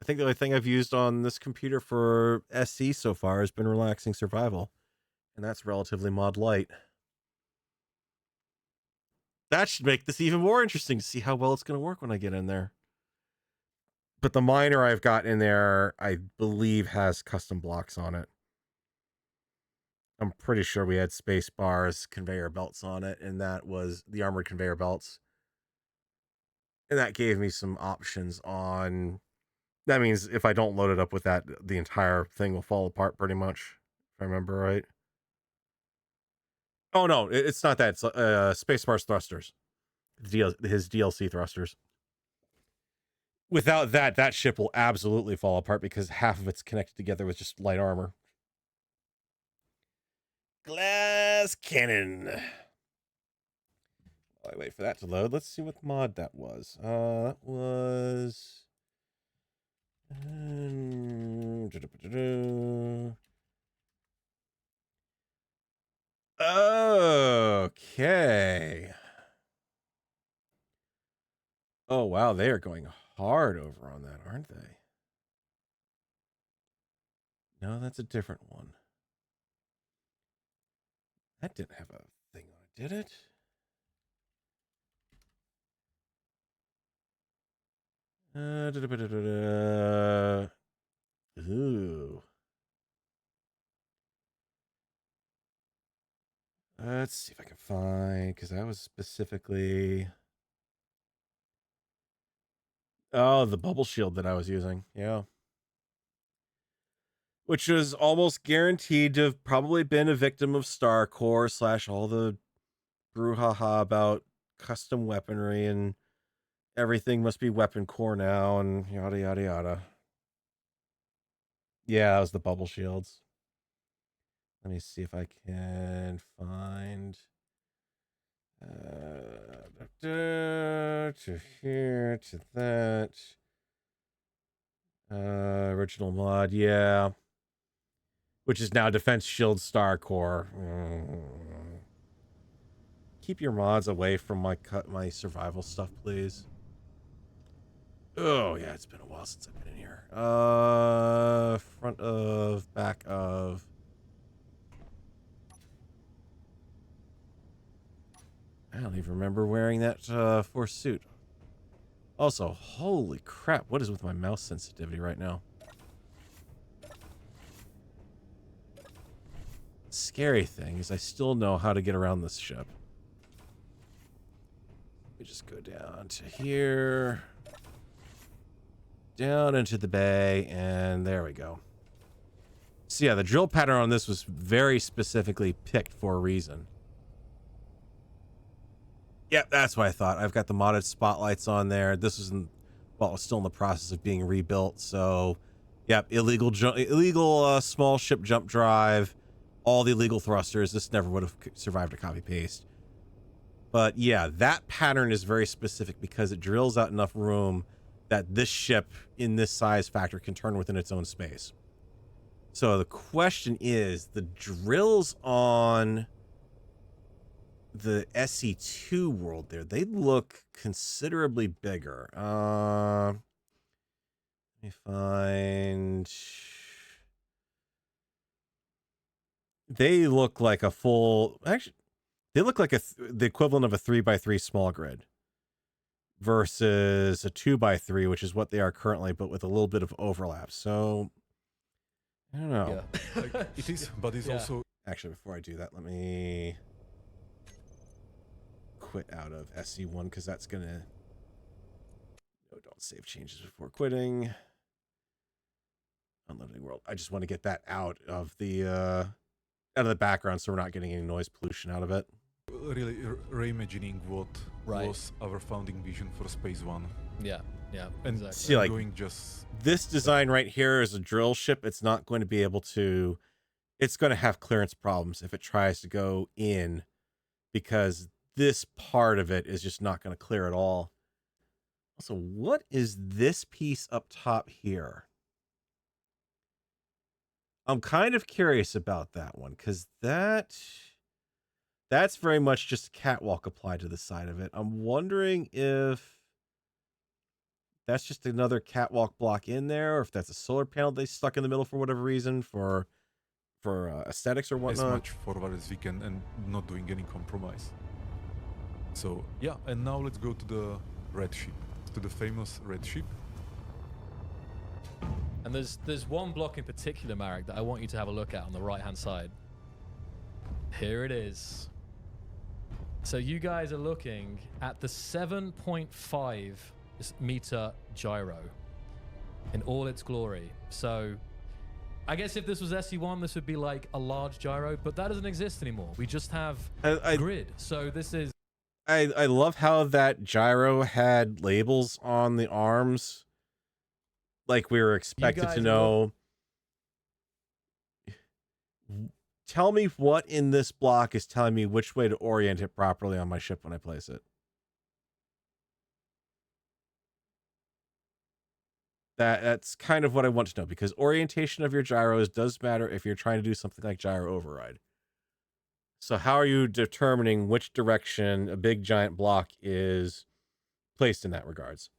I think the only thing I've used on this computer for SC so far has been Relaxing Survival, and that's relatively mod light. That should make this even more interesting to see how well it's going to work when I get in there. But the miner I've got in there, I believe, has custom blocks on it. I'm pretty sure we had space bars, conveyor belts on it, and that was the armored conveyor belts. And that gave me some options on... That means if I don't load it up with that, the entire thing will fall apart pretty much, if I remember right. Oh, no, it's not that. It's Spacebar's thrusters. His DLC thrusters. Without that ship will absolutely fall apart because half of it's connected together with just light armor. Glass cannon. While I wait for that to load, let's see what mod that was. That was... Okay. Oh, wow. They are going hard over on that, aren't they? No, that's a different one. That didn't have a thing on it, did it? Ooh. Let's see if I can find, because I was specifically... Oh, the bubble shield that I was using. Yeah. Which was almost guaranteed to have probably been a victim of StarCore / all the brouhaha about custom weaponry and everything must be weapon core now and yada, yada, yada. Yeah, that was the bubble shields. Let me see if I can find... to here, to that. Original mod, yeah. Which is now Defense Shield StarCore. Keep your mods away from my survival stuff, please. Oh, yeah, it's been a while since I've been in here. Front of, back of. I don't even remember wearing that force suit. Also, holy crap, what is with my mouse sensitivity right now? Scary thing is I still know how to get around this ship. Let me just go down to here. Down into the bay, and there we go. So yeah, the drill pattern on this was very specifically picked for a reason. Yep, that's what I thought. I've got the modded spotlights on there. This was well, it's still in the process of being rebuilt. So, yep, illegal small ship jump drive, all the illegal thrusters. This never would have survived a copy paste. But yeah, that pattern is very specific because it drills out enough room that this ship in this size factor can turn within its own space. So the question is, the drills on the SE2 world there, they look considerably bigger. Let me find... They look like a full... Actually, they look like the equivalent of a 3x3 small grid versus a 2x3, which is what they are currently, but with a little bit of overlap. So, I don't know. Yeah. Like, it is, but it's also... Actually, before I do that, let me quit out of SE1 because that's gonna... No, don't save changes before quitting. Unlimited world. I just want to get that out of the background so we're not getting any noise pollution out of it. Really reimagining what was our founding vision for Space One. Yeah, and exactly. See, like, going just this design right here is a drill ship. It's not going to be able to... It's going to have clearance problems if it tries to go in because this part of it is just not going to clear at all. Also, what is this piece up top here? I'm kind of curious about that one because that's very much just a catwalk applied to the side of it. I'm wondering if that's just another catwalk block in there, or if that's a solar panel they stuck in the middle for whatever reason for aesthetics or whatnot. As much forward as we can and not doing any compromise. So yeah, and now let's go to the red ship, to the famous red ship. And there's one block in particular, Marek, that I want you to have a look at on the right-hand side. Here it is. So you guys are looking at the 7.5 meter gyro in all its glory. So I guess if this was SE1, this would be like a large gyro, but that doesn't exist anymore. We just have grid. So this is... I love how that gyro had labels on the arms. Like we were expected to know. Tell me what in this block is telling me which way to orient it properly on my ship when I place it. That's kind of what I want to know, because orientation of your gyros does matter if you're trying to do something like gyro override. So how are you determining which direction a big giant block is placed in that regards?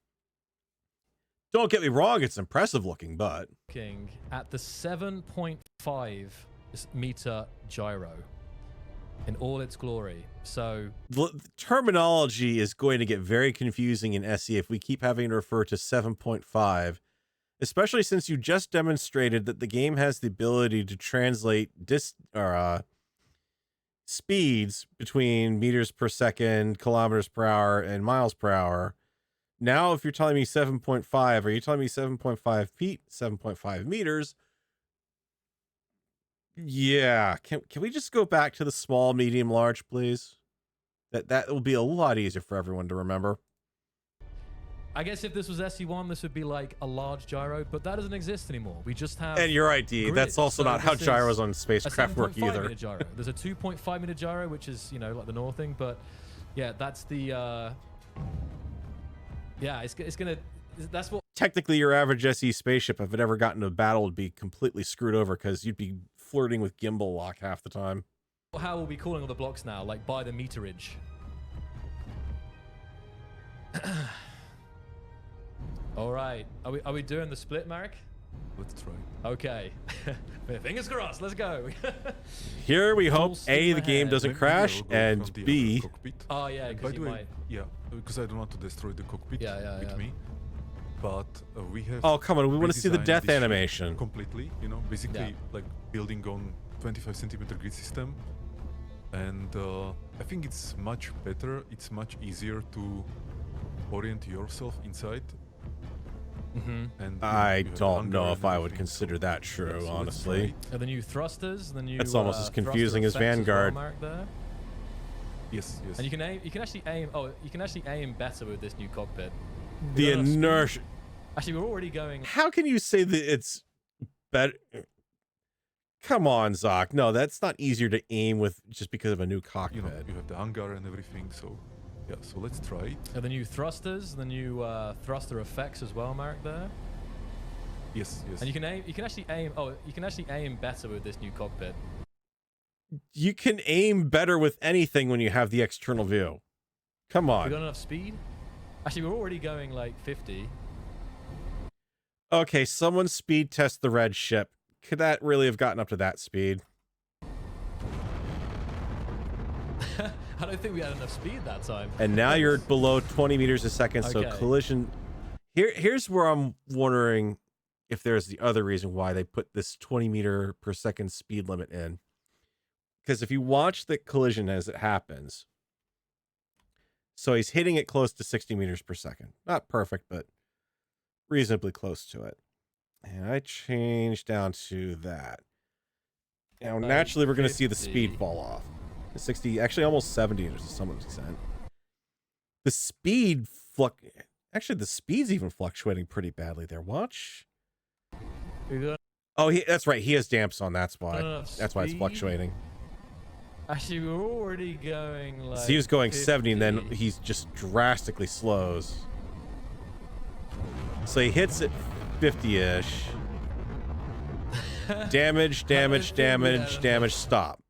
Don't get me wrong, it's impressive looking, but... Looking at the 7.5 meter gyro in all its glory. So the terminology is going to get very confusing in SE if we keep having to refer to 7.5, especially since you just demonstrated that the game has the ability to translate speeds between meters per second, kilometers per hour, and miles per hour. Now, if you're telling me 7.5, are you telling me 7.5 feet, 7.5 meters? Yeah. Can we just go back to the small, medium, large, please? That will be a lot easier for everyone to remember. I guess if this was SE1, this would be like a large gyro, but that doesn't exist anymore. We just have. And you're right, D. That's also not how gyros on spacecraft work either. Meter gyro. There's a 2.5 meter gyro, which is, you know, like the north thing, but yeah, that's the. Yeah, it's gonna. That's what. Technically, your average SE spaceship, if it ever got into a battle, would be completely screwed over because you'd be flirting with gimbal lock half the time. How will we calling all the blocks now? Like by the meterage. All right. Are we doing the split, Marek? Let's try. Okay. Fingers crossed. Let's go. Here we hope steam A, the game ahead. doesn't crash, and B. Oh yeah, By because the you way, might. yeah, because I don't want to destroy the cockpit with Yeah. me. But we have. Oh, come on. We want to see the redesigned death this ship animation. completely. You know, basically like building on 25 centimeter grid system, and I think it's much better. It's much easier to orient yourself inside. And I don't know if I would consider that true, so honestly. And the new thrusters, the new. That's almost as confusing thruster as effects Vanguard. well, Marek, there. Yes. And you can aim. You can actually aim. Oh, you can actually aim better with this new cockpit. The We've got enough speed. inertia. Actually, we're already going. How can you say that it's better? Come on, Zoc. No, that's not easier to aim with just because of a new cockpit. You know, you have the hangar and everything. So yeah. So let's try it. And the new thrusters, the new thruster effects as well, Marek. There. Yes. And you can aim. You can actually aim. Oh, you can actually aim better with this new cockpit. You can aim better with anything when you have the external view. Come We on. got enough speed. Actually, we're already going like 50. Okay, someone speed test the red ship. Could that really have gotten up to that speed? I don't think we had enough speed that time. And now you're below 20 meters a second, so Okay. collision. Here's where I'm wondering if there's the other reason why they put this 20 meter per second speed limit in. Because if you watch the collision as it happens, so he's hitting it close to 60 meters per second. Not perfect, but reasonably close to it. And I changed down to that. Now, naturally, we're going to see the speed fall off. 60, actually almost 70 to some extent. The speed actually the speed's even fluctuating pretty badly there. Watch. Oh, that's right. He has damps on. That's why. That's why it's fluctuating. Actually, we're already going like. So he was going 50. 70, and then he's just drastically slows. So he hits it 50-ish. Damage, stop.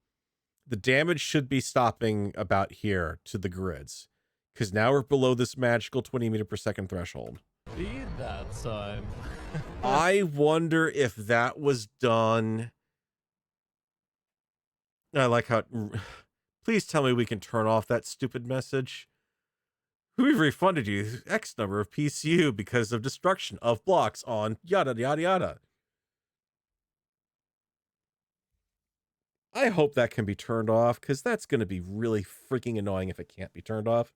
The damage should be stopping about here to the grids, because now we're below this magical 20 meter per second threshold. Speed that time. I wonder if that was done. I like how. Please tell me we can turn off that stupid message. We've refunded you X number of PCU because of destruction of blocks on yada yada yada. I hope that can be turned off, because that's going to be really freaking annoying if it can't be turned off.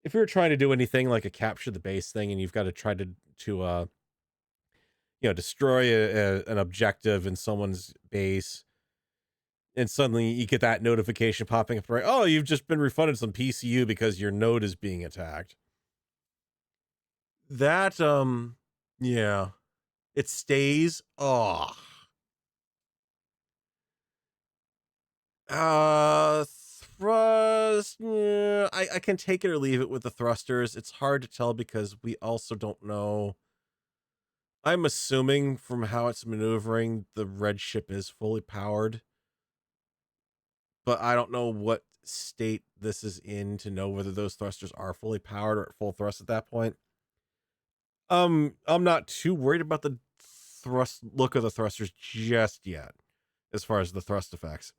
If you're trying to do anything like a capture the base thing, and you've got to try to destroy an objective in someone's base, and suddenly you get that notification popping up, right? Oh, you've just been refunded some PCU because your node is being attacked. That, yeah, it stays. Oh. Thrust. Yeah, I can take it or leave it with the thrusters. It's hard to tell because we also don't know. I'm assuming from how it's maneuvering, the red ship is fully powered, but I don't know what state this is in to know whether those thrusters are fully powered or at full thrust at that point. I'm not too worried about the look of the thrusters just yet, as far as the thrust effects.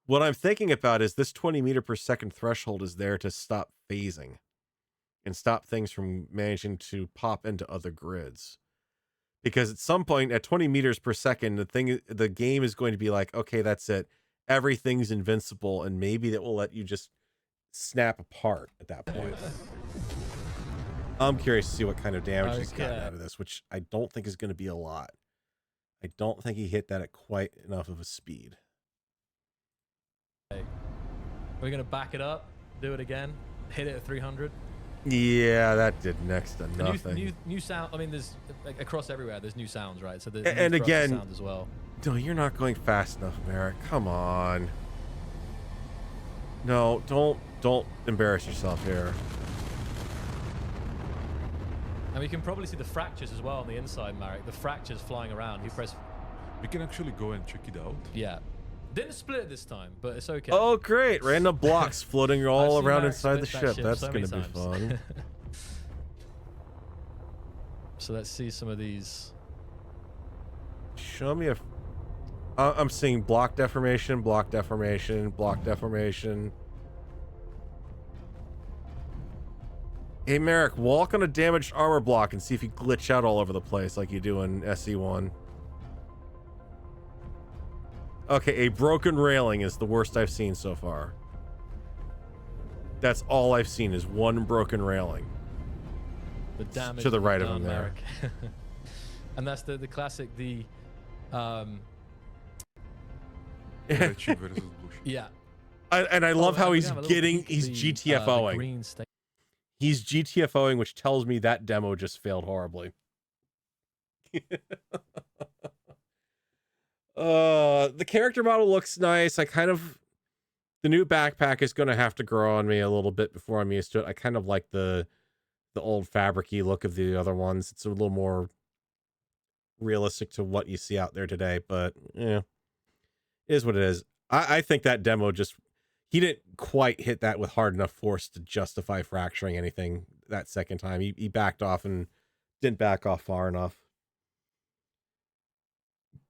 What I'm thinking about is this 20 meter per second threshold is there to stop phasing and stop things from managing to pop into other grids. Because at some point at 20 meters per second, the game is going to be like, okay, that's it. Everything's invincible, and maybe that will let you just snap apart at that point. I'm curious to see what kind of damage he's gotten out of this, which I don't think is going to be a lot. I don't think he hit that at quite enough of a speed. We're going to back it up, do it again, hit it at 300. Yeah, that did next to nothing. New sound. I mean, there's across everywhere. There's new sounds, right? So there's and again, sound as well. No, you're not going fast enough, Merrick. Come on. No, don't embarrass yourself here. And we can probably see the fractures as well on the inside, Marek. The fractures flying around. You press. We can actually go and check it out. Yeah. Didn't split it this time, but it's okay. Oh, great. Random blocks floating all around inside the ship. That's going to be fun. So let's see some of these. Show me a... I'm seeing block deformation, block deformation, block deformation. Hey, Merrick, walk on a damaged armor block and see if you glitch out all over the place like you do in SE1. Okay, a broken railing is the worst I've seen so far. That's all I've seen is one broken railing. The damage to the right of him there. And that's the classic, yeah. And I love how he's GTFOing. He's GTFOing, which tells me that demo just failed horribly. The character model looks nice. The new backpack is going to have to grow on me a little bit before I'm used to it. I kind of like the old fabric-y look of the other ones. It's a little more realistic to what you see out there today, but yeah, it is what it is. I think that demo he didn't quite hit that with hard enough force to justify fracturing anything that second time. He backed off and didn't back off far enough.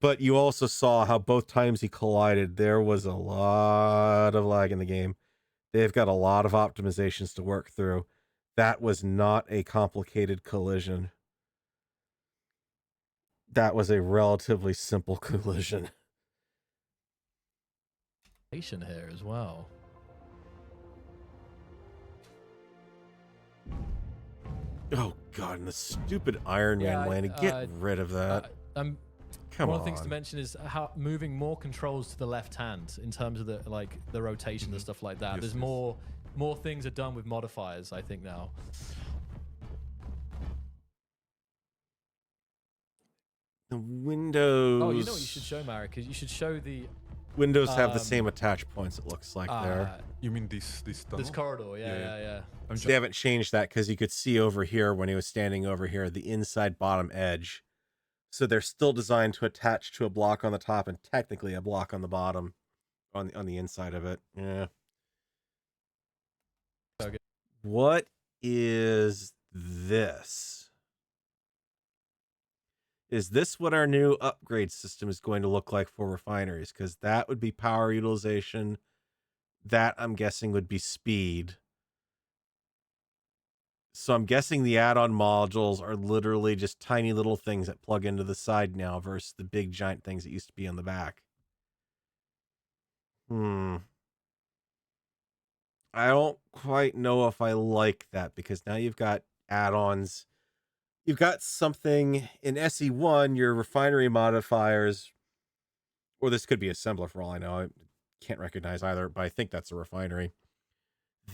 But you also saw how both times he collided, there was a lot of lag in the game. They've got a lot of optimizations to work through. That was not a complicated collision. That was a relatively simple collision. Here as well. Oh god, and the stupid Iron Man landing. Get rid of that. One of the things to mention is how moving more controls to the left hand in terms of the rotation and stuff like that. Yes, There's more things are done with modifiers, I think, now. The windows. Oh, you know what you should show, Marek? You should show the windows have the same attach points, it looks like there. You mean this tunnel? This corridor, yeah. They haven't changed that because you could see over here when he was standing over here, the inside bottom edge. So they're still designed to attach to a block on the top and technically a block on the bottom on the inside of it. Yeah. Okay. What is this? Is this what our new upgrade system is going to look like for refineries? Because that would be power utilization. That, I'm guessing, would be speed. So I'm guessing the add-on modules are literally just tiny little things that plug into the side now versus the big giant things that used to be on the back. I don't quite know if I like that because now you've got add-ons. You've got something in SE1, your refinery modifiers, or this could be assembler for all I know. I can't recognize either, but I think that's a refinery.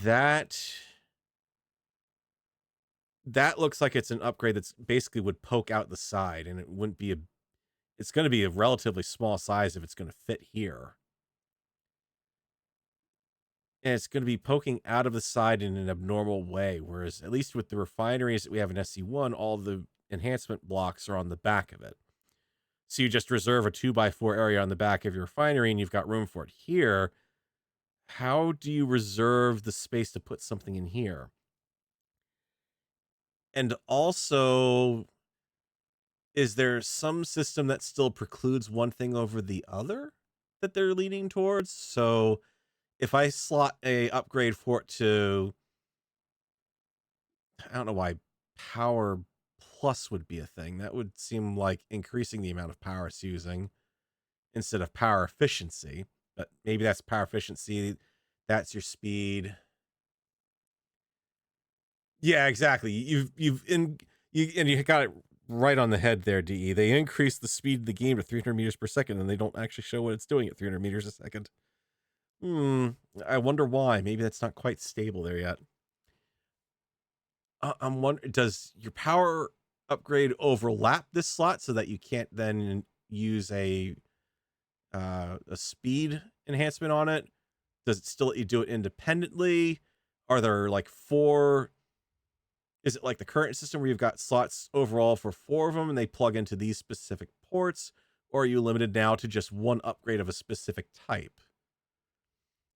That looks like it's an upgrade that's basically would poke out the side, and it wouldn't be it's going to be a relatively small size if it's going to fit here. And it's going to be poking out of the side in an abnormal way, whereas at least with the refineries that we have in SC1, all the enhancement blocks are on the back of it. So you just reserve a 2x4 area on the back of your refinery, and you've got room for it. Here, how do you reserve the space to put something in here? And also, is there some system that still precludes one thing over the other? that they're leaning towards. So if I slot a upgrade for it to, I don't know why power plus would be a thing. That would seem like increasing the amount of power it's using instead of power efficiency. But maybe that's power efficiency. That's your speed. Yeah, exactly. You got it right on the head there, DE. They increase the speed of the game to 300 meters per second, and they don't actually show what it's doing at 300 meters a second. I wonder why. Maybe that's not quite stable there yet. I'm wondering, does your power upgrade overlap this slot so that you can't then use a speed enhancement on it? Does it still let you do it independently? Are there like 4? Is it like the current system where you've got slots overall for 4 of them and they plug into these specific ports? Or are you limited now to just one upgrade of a specific type?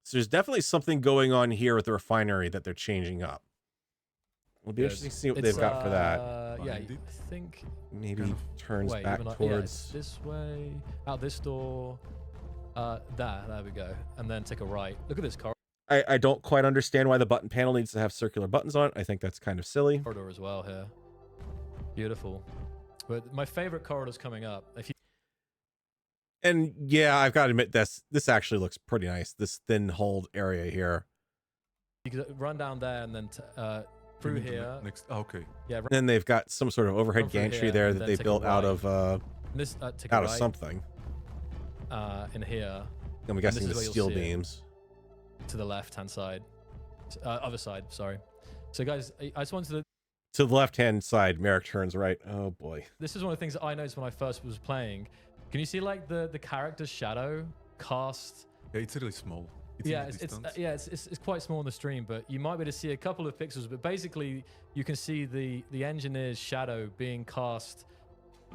So there's definitely something going on here with the refinery that they're changing up. It'll be interesting to see what they've got for that. Yeah, I think maybe turns back towards this way, out this door. There we go, and then take a right. Look at this corridor. I don't quite understand why the button panel needs to have circular buttons on it. I think that's kind of silly. Corridor as well here. Beautiful. But my favorite corridor's coming up. And yeah, I've got to admit this actually looks pretty nice. This thin hold area here. You can run down there and then through here. Next, okay. Yeah. Then they've got some sort of overhead gantry there that they built out of something. In here. I'm guessing the steel beams. To the left-hand side. Other side, sorry. So guys, I just wanted to the left-hand side, Merrick turns right. Oh boy. This is one of the things that I noticed when I first was playing. Can you see like the character's shadow cast? Yeah, it's really small. It's quite small on the stream, but you might be able to see a couple of pixels. But basically, you can see the engineer's shadow being cast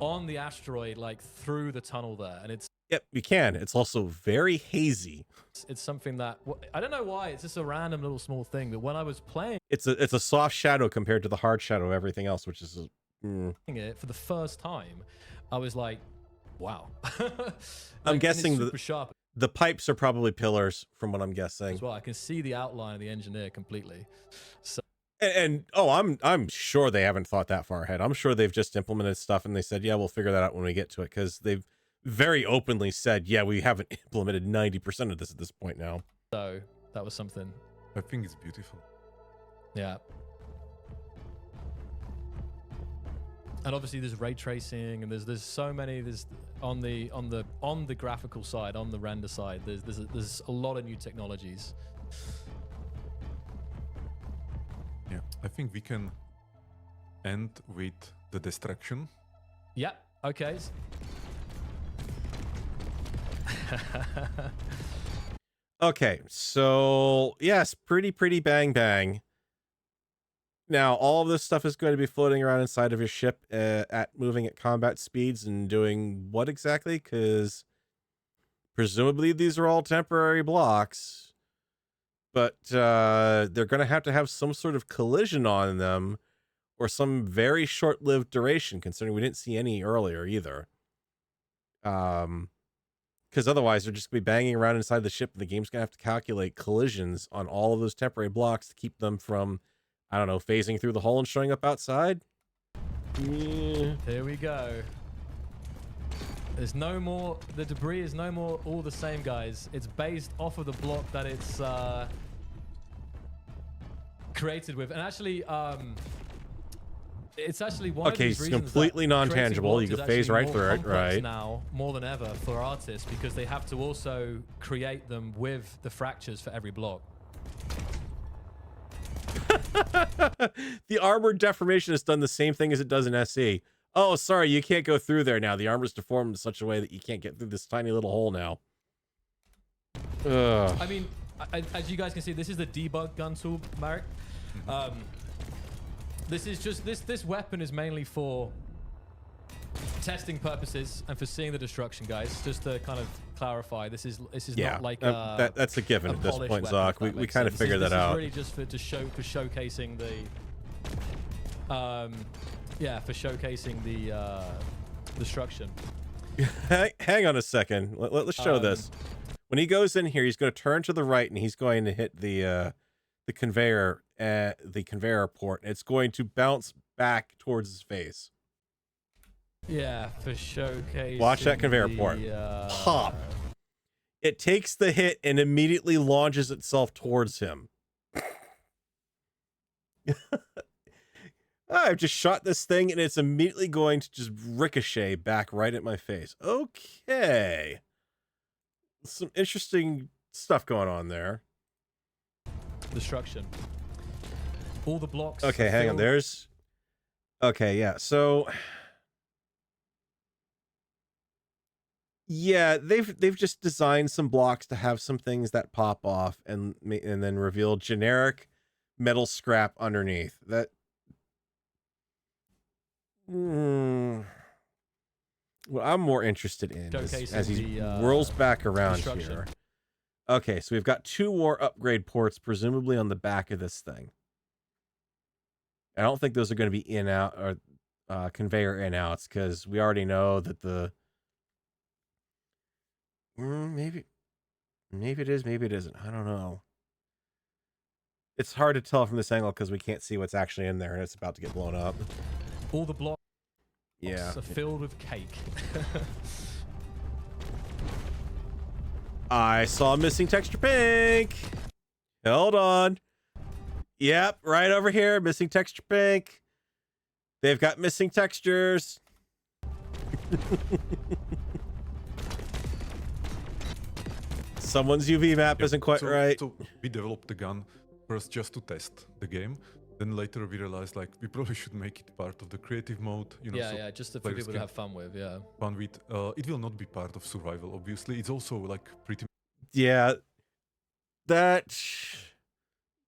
on the asteroid, like through the tunnel there, and it's. Yep, you can. It's also very hazy. It's something that I don't know why. It's just a random little small thing. But when I was playing, it's a soft shadow compared to the hard shadow of everything else, which is it for the first time. I was like, wow. I'm guessing super sharp. The pipes are probably pillars, from what I'm guessing. As well, I can see the outline of the engineer completely. So. And I'm sure they haven't thought that far ahead. I'm sure they've just implemented stuff and they said, yeah, we'll figure that out when we get to it, because they've very openly said, yeah, we haven't implemented 90% of this at this point now. So that was something. I think it's beautiful. Yeah. And obviously there's ray tracing, and there's so many. There's on the graphical side, on the render side, there's a lot of new technologies. Yeah, I think we can end with the destruction. Yeah. Okay. Okay, so yes, pretty bang bang. Now, all of this stuff is going to be floating around inside of your ship moving at combat speeds and doing what exactly? Because presumably these are all temporary blocks, but they're going to have some sort of collision on them or some very short-lived duration, considering we didn't see any earlier either. Because otherwise they're just going to be banging around inside the ship, and the game's going to have to calculate collisions on all of those temporary blocks to keep them from, I don't know, phasing through the hull and showing up outside. Yeah. Here we go. There's no more, the debris is no more all the same, guys. It's based off of the block that it's created with. And actually, it's actually one of these reasons completely non-tangible. You can phase right through it, right? Now, more than ever for artists, because they have to also create them with the fractures for every block. The armored deformation has done the same thing as it does in SE. Oh, sorry, you can't go through there now. The armor's deformed in such a way that you can't get through this tiny little hole now. Ugh. I mean, as you guys can see, this is the debug gun tool, Marek. This is just this weapon is mainly for testing purposes and for seeing the destruction, guys. Just to kind of clarify, this is not like that's a given at this point, Zoc. We kind of figured that out. This is really just for showcasing the for showcasing the destruction. Hang on a second. Let's show this. When he goes in here, he's going to turn to the right and he's going to hit the conveyor at the conveyor port. It's going to bounce back towards his face. Yeah, for showcasing. Watch that conveyor port. Pop. It takes the hit and immediately launches itself towards him. I've just shot this thing and it's immediately going to just ricochet back right at my face. Okay. Some interesting stuff going on there. Destruction. All the blocks. Okay, hang on. There's... Okay, yeah. So... Yeah, they've just designed some blocks to have some things that pop off and then reveal generic metal scrap underneath. That... What I'm more interested in is as he whirls back around here. Okay, so we've got 2 more upgrade ports, presumably on the back of this thing. I don't think those are going to be in-out or conveyor in-outs because we already know that the... maybe it is, maybe it isn't. I don't know. It's hard to tell from this angle because we can't see what's actually in there and it's about to get blown up. All the blocks are filled with cake. I saw missing texture pink. Hold on. Yep, right over here, missing texture pink. They've got missing textures. Someone's UV map isn't quite right. So we developed the gun first just to test the game. Then later we realized like we probably should make it part of the creative mode. You know, yeah, just for people to have fun with. Yeah. Fun with. It will not be part of survival. Obviously, it's also like pretty. Yeah. That's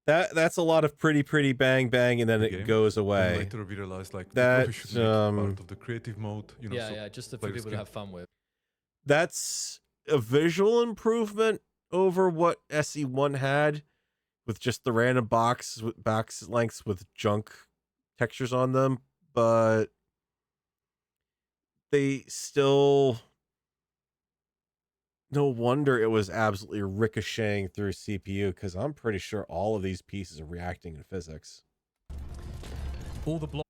a lot of pretty bang bang, and then it goes away. And later we realized like that we should make it part of the creative mode. You know, yeah, just for people to have fun with. That's a visual improvement over what SE1 had, with just the random box lengths with junk textures on them, but they still... No wonder it was absolutely ricocheting through CPU, because I'm pretty sure all of these pieces are reacting in physics. All the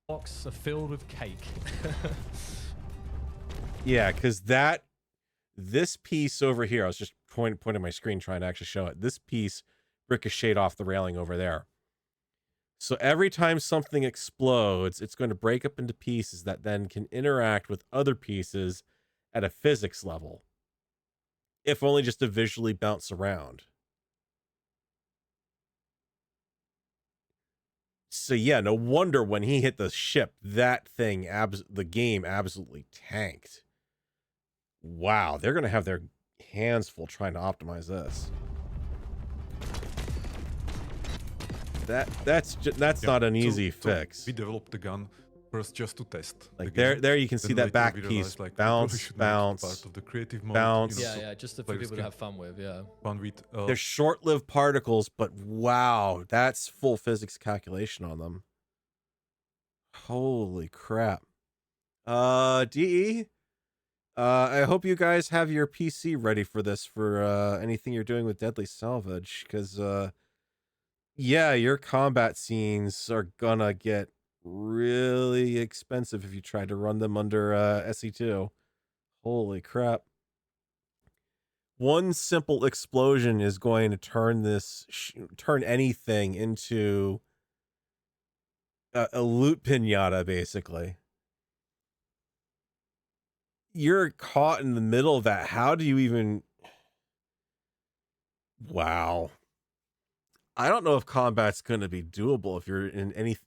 blocks are filled with cake. Yeah, because this piece over here, I was just pointing my screen trying to actually show it. This piece ricocheted off the railing over there. So every time something explodes, it's going to break up into pieces that then can interact with other pieces at a physics level, if only just to visually bounce around. So yeah, no wonder when he hit the ship, that thing, the game absolutely tanked. Wow, they're going to have their hands full trying to optimize this. That's not an easy fix. We developed the gun first just to test. Like there you can see that back piece like bounce. Part of the creative mode, bounce. You know, yeah, just for people to have fun with. Yeah. Fun with. They're short-lived particles, but wow, that's full physics calculation on them. Holy crap. DE. I hope you guys have your PC ready for this, for anything you're doing with Deadly Salvage, because yeah, your combat scenes are gonna get really expensive if you try to run them under SE2. Holy crap. One simple explosion is going to turn anything into a loot pinata, basically. You're caught in the middle of that. How do you even... Wow. I don't know if combat's going to be doable if you're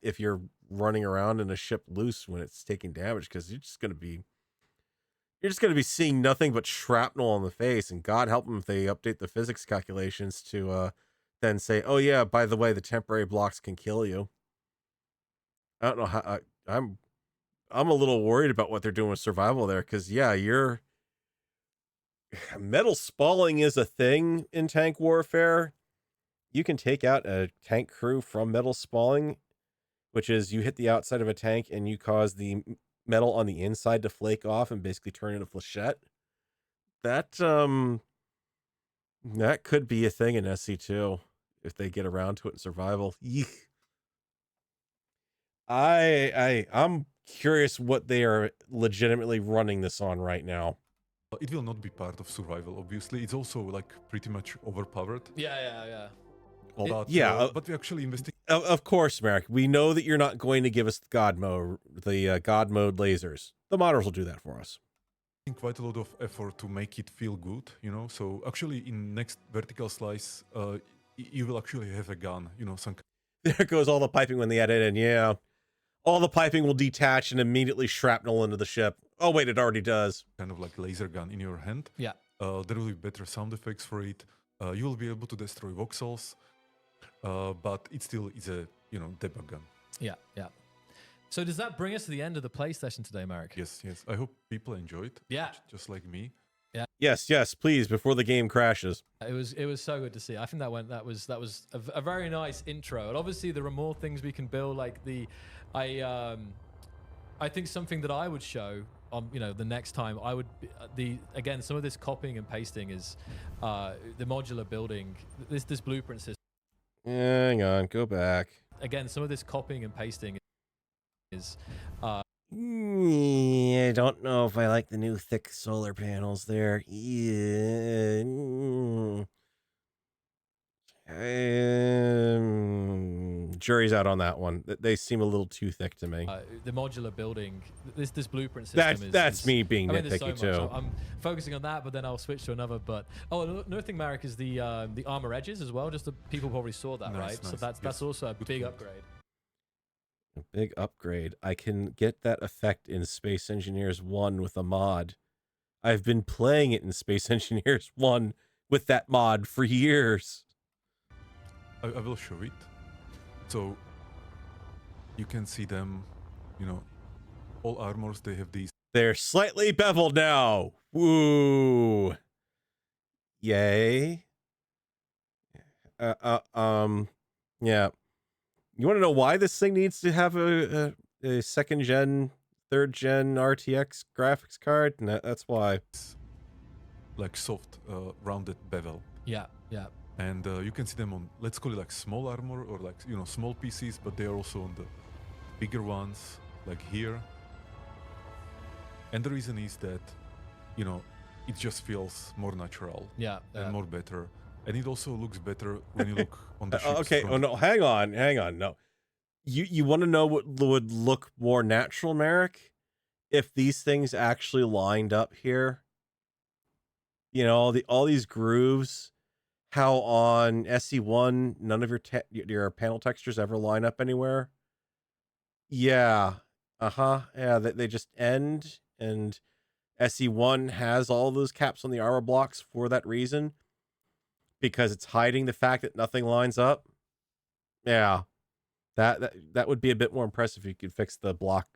if you're running around in a ship loose when it's taking damage, because you're just going to be seeing nothing but shrapnel in the face, and God help them if they update the physics calculations to then say, oh yeah, by the way, the temporary blocks can kill you. I don't know how... I'm a little worried about what they're doing with survival there, because yeah, metal spalling is a thing in tank warfare. You can take out a tank crew from metal spalling, which is you hit the outside of a tank and you cause the metal on the inside to flake off and basically turn into flechette. That That could be a thing in SC2 if they get around to it in survival. Yeek. I'm curious what they are legitimately running this on right now. It will not be part of survival, obviously. It's also like pretty much overpowered. Yeah. But, but we actually investing. Of course, Merrick. We know that you're not going to give us God mode, the God mode lasers. The modders will do that for us. Quite a lot of effort to make it feel good, you know. So actually, in next vertical slice, you will actually have a gun, you know. There goes all the piping when they add it in. Yeah, all the piping will detach and immediately shrapnel into the ship. Oh wait, it already does. Kind of like laser gun in your hand. Yeah. There will be better sound effects for it. You will be able to destroy voxels, but it still is a debug gun. Yeah. So does that bring us to the end of the play session today, Marek? Yes. I hope people enjoyed. Yeah. Just like me. Yeah. Yes, please, before the game crashes. It was so good to see. I think that was a very nice intro. And obviously there are more things we can build, like I think something that I would show on the next time I would again, some of this copying and pasting is the modular building, this blueprint system. Hang on, go back. Again, some of this copying and pasting is I don't know if I like the new thick solar panels there. Jury's out on that one. They seem a little too thick to me. The modular building, this blueprint system that's me being nitpicky so too. I'm focusing on that, but then I'll switch to another. But another thing, Marek, is the armor edges as well. Just the people probably saw that, right? Nice. So that's also a big upgrade. A big upgrade. I can get that effect in Space Engineers 1 with a mod. I've been playing it in Space Engineers 1 with that mod for years. I will show it. So you can see them, all armors, they have these. They're slightly beveled now. Woo. Yay. Yeah. You want to know why this thing needs to have a second gen, third gen RTX graphics card? No, that's why. Like soft, rounded bevel. Yeah. And you can see them on, let's call it like small armor or like, small pieces, but they are also on the bigger ones, like here. And the reason is that, it just feels more natural. Yeah. And more better. And it also looks better when you look on the ships. Okay. Oh no, hang on. No. You want to know what would look more natural, Merrick? If these things actually lined up here. All these grooves. How on SE1 none of your panel textures ever line up anywhere. Yeah. Yeah, they just end, and SE1 has all those caps on the armor blocks for that reason, because it's hiding the fact that nothing lines up. Yeah. That would be a bit more impressive if you could fix the block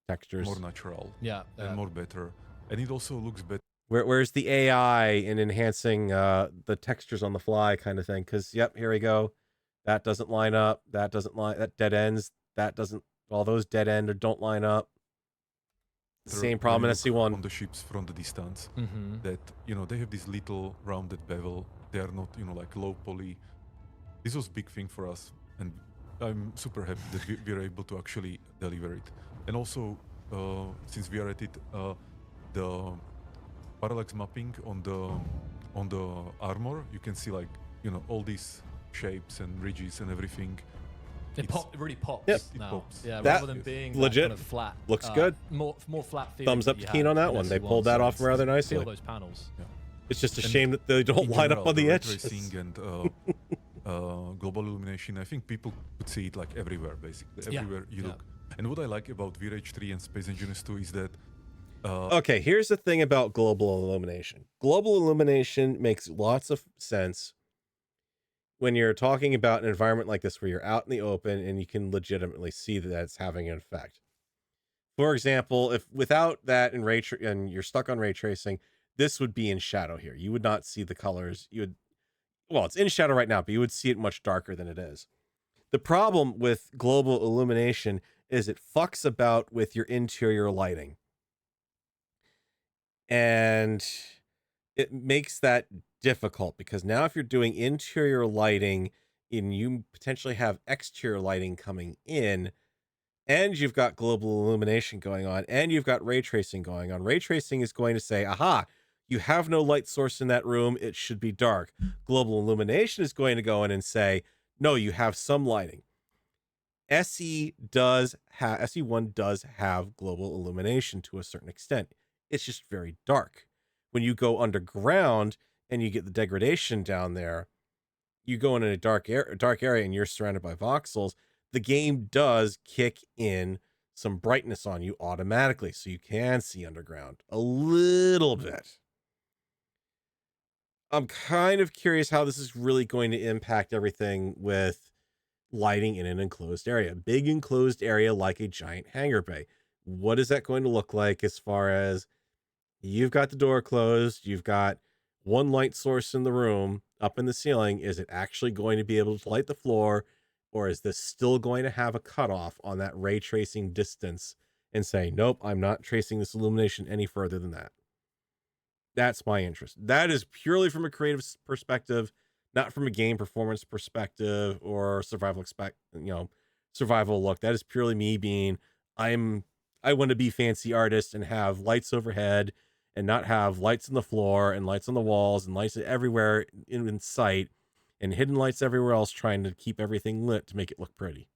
textures. More natural. Yeah. And more better. And it also looks better. Where's the AI in enhancing the textures on the fly kind of thing? Because, yep, here we go. That doesn't line up. That doesn't line. That dead ends. That doesn't. All those dead end or don't line up. Same problem in SC1. On the ships from the distance, Mm-hmm. that they have this little rounded bevel. They are not like low poly. This was a big thing for us, and I'm super happy that we are able to actually deliver it. And also, since we are at it, the parallax mapping on the armor, you can see all these shapes and ridges and everything. It really pops. Yep. It now. pops. Yeah, That rather than being legit kind of flat. looks good. More flat feeling. Thumbs up to Keen on that one. They pulled that off rather nicely. Feel those panels. Yeah. It's just a And shame that they don't line up on the edge. Tracing and global illumination. I think people could see it everywhere, basically. Yeah. Everywhere you look. And what I like about VRH 3 and Space Engineers 2 is that Okay, here's the thing about global illumination. Global illumination makes lots of sense when you're talking about an environment like this where you're out in the open and you can legitimately see that it's having an effect. For example, if without that and you're stuck on ray tracing, this would be in shadow here. You would not see the colors. It's in shadow right now, but you would see it much darker than it is. The problem with global illumination is it fucks about with your interior lighting. And it makes that difficult because now if you're doing interior lighting and you potentially have exterior lighting coming in, and you've got global illumination going on, and you've got ray tracing going on. Ray tracing is going to say, aha, you have no light source in that room. It should be dark. Global illumination is going to go in and say, no, you have some lighting. SE1 does have global illumination to a certain extent. It's just very dark. When you go underground and you get the degradation down there, you go in a dark area and you're surrounded by voxels, the game does kick in some brightness on you automatically, so you can see underground a little bit. I'm kind of curious how this is really going to impact everything with lighting in an enclosed area. Big enclosed area like a giant hangar bay. What is that going to look like as far as you've got the door closed, you've got one light source in the room up in the ceiling? Is it actually going to be able to light the floor, or is this still going to have a cutoff on that ray tracing distance and say, nope, I'm not tracing this illumination any further than that? That's my interest. That is purely from a creative perspective, not from a game performance perspective or survival look. That is purely me being, I want to be fancy artist and have lights overhead and not have lights on the floor and lights on the walls and lights everywhere in sight and hidden lights everywhere else, trying to keep everything lit to make it look pretty.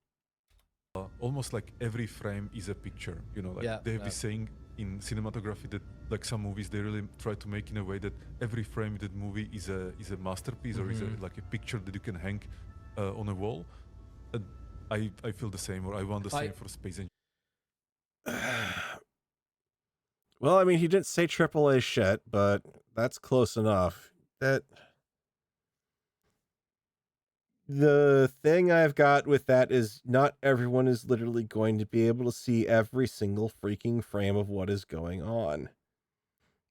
Almost like every frame is a picture, they've been saying in cinematography that like some movies, they really try to make in a way that every frame of that movie is a masterpiece, or is like a picture that you can hang on a wall. I feel the same, or I want the same for Space Engineer. Well, I mean, he didn't say AAA shit, but that's close enough. That the thing I've got with that is not everyone is literally going to be able to see every single freaking frame of what is going on.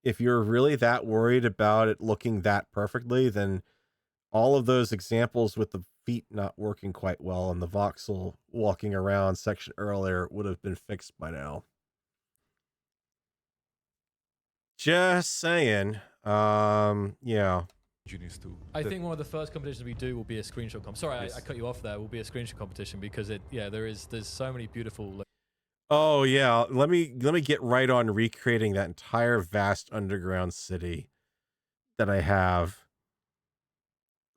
If you're really that worried about it looking that perfectly, then all of those examples with the feet not working quite well and the voxel walking around section earlier would have been fixed by now. Just saying. Yeah. I think one of the first competitions we do will be a screenshot comp. Sorry, yes. I cut you off there. Will be a screenshot competition because there's so many beautiful. Oh yeah, let me get right on recreating that entire vast underground city that I have,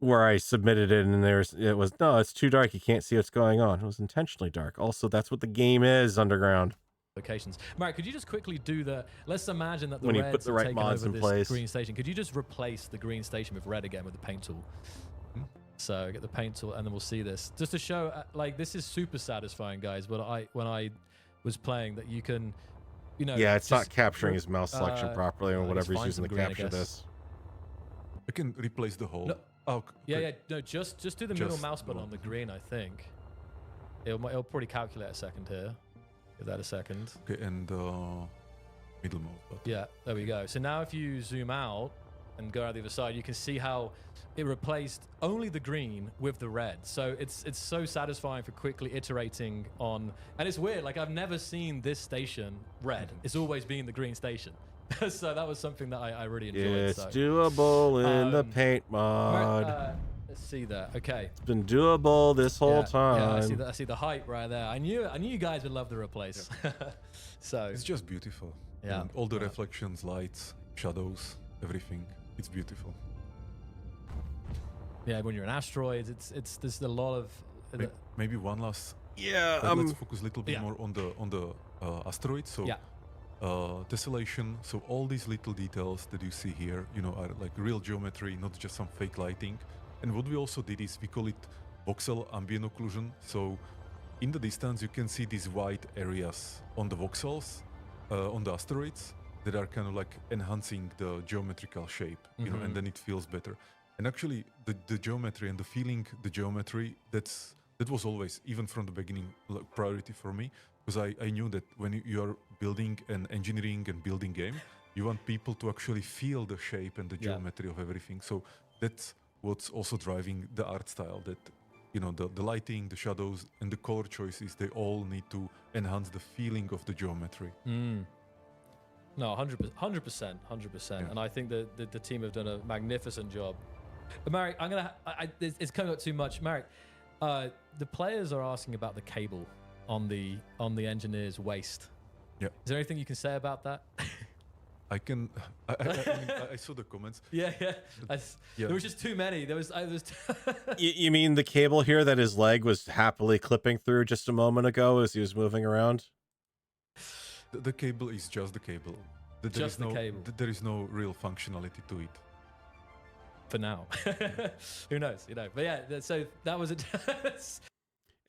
where I submitted it and it's too dark, you can't see what's going on. It was intentionally dark. Also, that's what the game is, underground. Locations. Mark, could you just quickly do let's imagine that when you put the right mods in place, green station. Could you just replace the green station with red again with the paint tool? So get the paint tool and then we'll see this. Just to show, this is super satisfying, guys. When I was playing that you can, yeah, it's not capturing his mouse selection properly or whatever he's using to capture this. I can replace the whole. No. Oh, yeah. No, just do the middle mouse button on the green. I think it'll probably calculate a second here. Give that a second. Okay, and middle mouse button. Yeah, there we go. So now if you zoom out and go out the other side, you can see how it replaced only the green with the red. So it's so satisfying for quickly iterating on. And it's weird, like I've never seen this station red. It's always been the green station. So that was something that I really enjoyed. It's doable in the paint mod. Let's see that. Okay. It's been doable this whole time. Yeah, I see the hype right there. I knew you guys would love the replace. Yeah. So it's just beautiful. Yeah. And all the reflections, lights, shadows, everything. It's beautiful. Yeah, when you're in asteroids, there's a lot of maybe one last. Yeah. Let's focus a little bit more on the asteroids. So tessellation. So all these little details that you see here, are like real geometry, not just some fake lighting. And what we also did is we call it voxel ambient occlusion. So in the distance, you can see these white areas on the voxels, on the asteroids, that are kind of like enhancing the geometrical shape, and then it feels better. And actually, the geometry and the feeling, the geometry, that was always, even from the beginning, priority for me, because I knew that when you are building an engineering and building game, you want people to actually feel the shape and the geometry of everything. So that's what's also driving the art style, that the lighting, the shadows, and the color choices, they all need to enhance the feeling of the geometry. No, 100%, 100%. And I think that the team have done a magnificent job. But Marek, it's coming up too much. Marek, the players are asking about the cable on the engineer's waist. Yeah. Is there anything you can say about that? I saw the comments. Yeah. There was just too many. There was. You mean the cable here that his leg was happily clipping through just a moment ago as he was moving around? The cable is just the cable. Cable. There is no real functionality to it. For now. Who knows? But yeah, so that was it.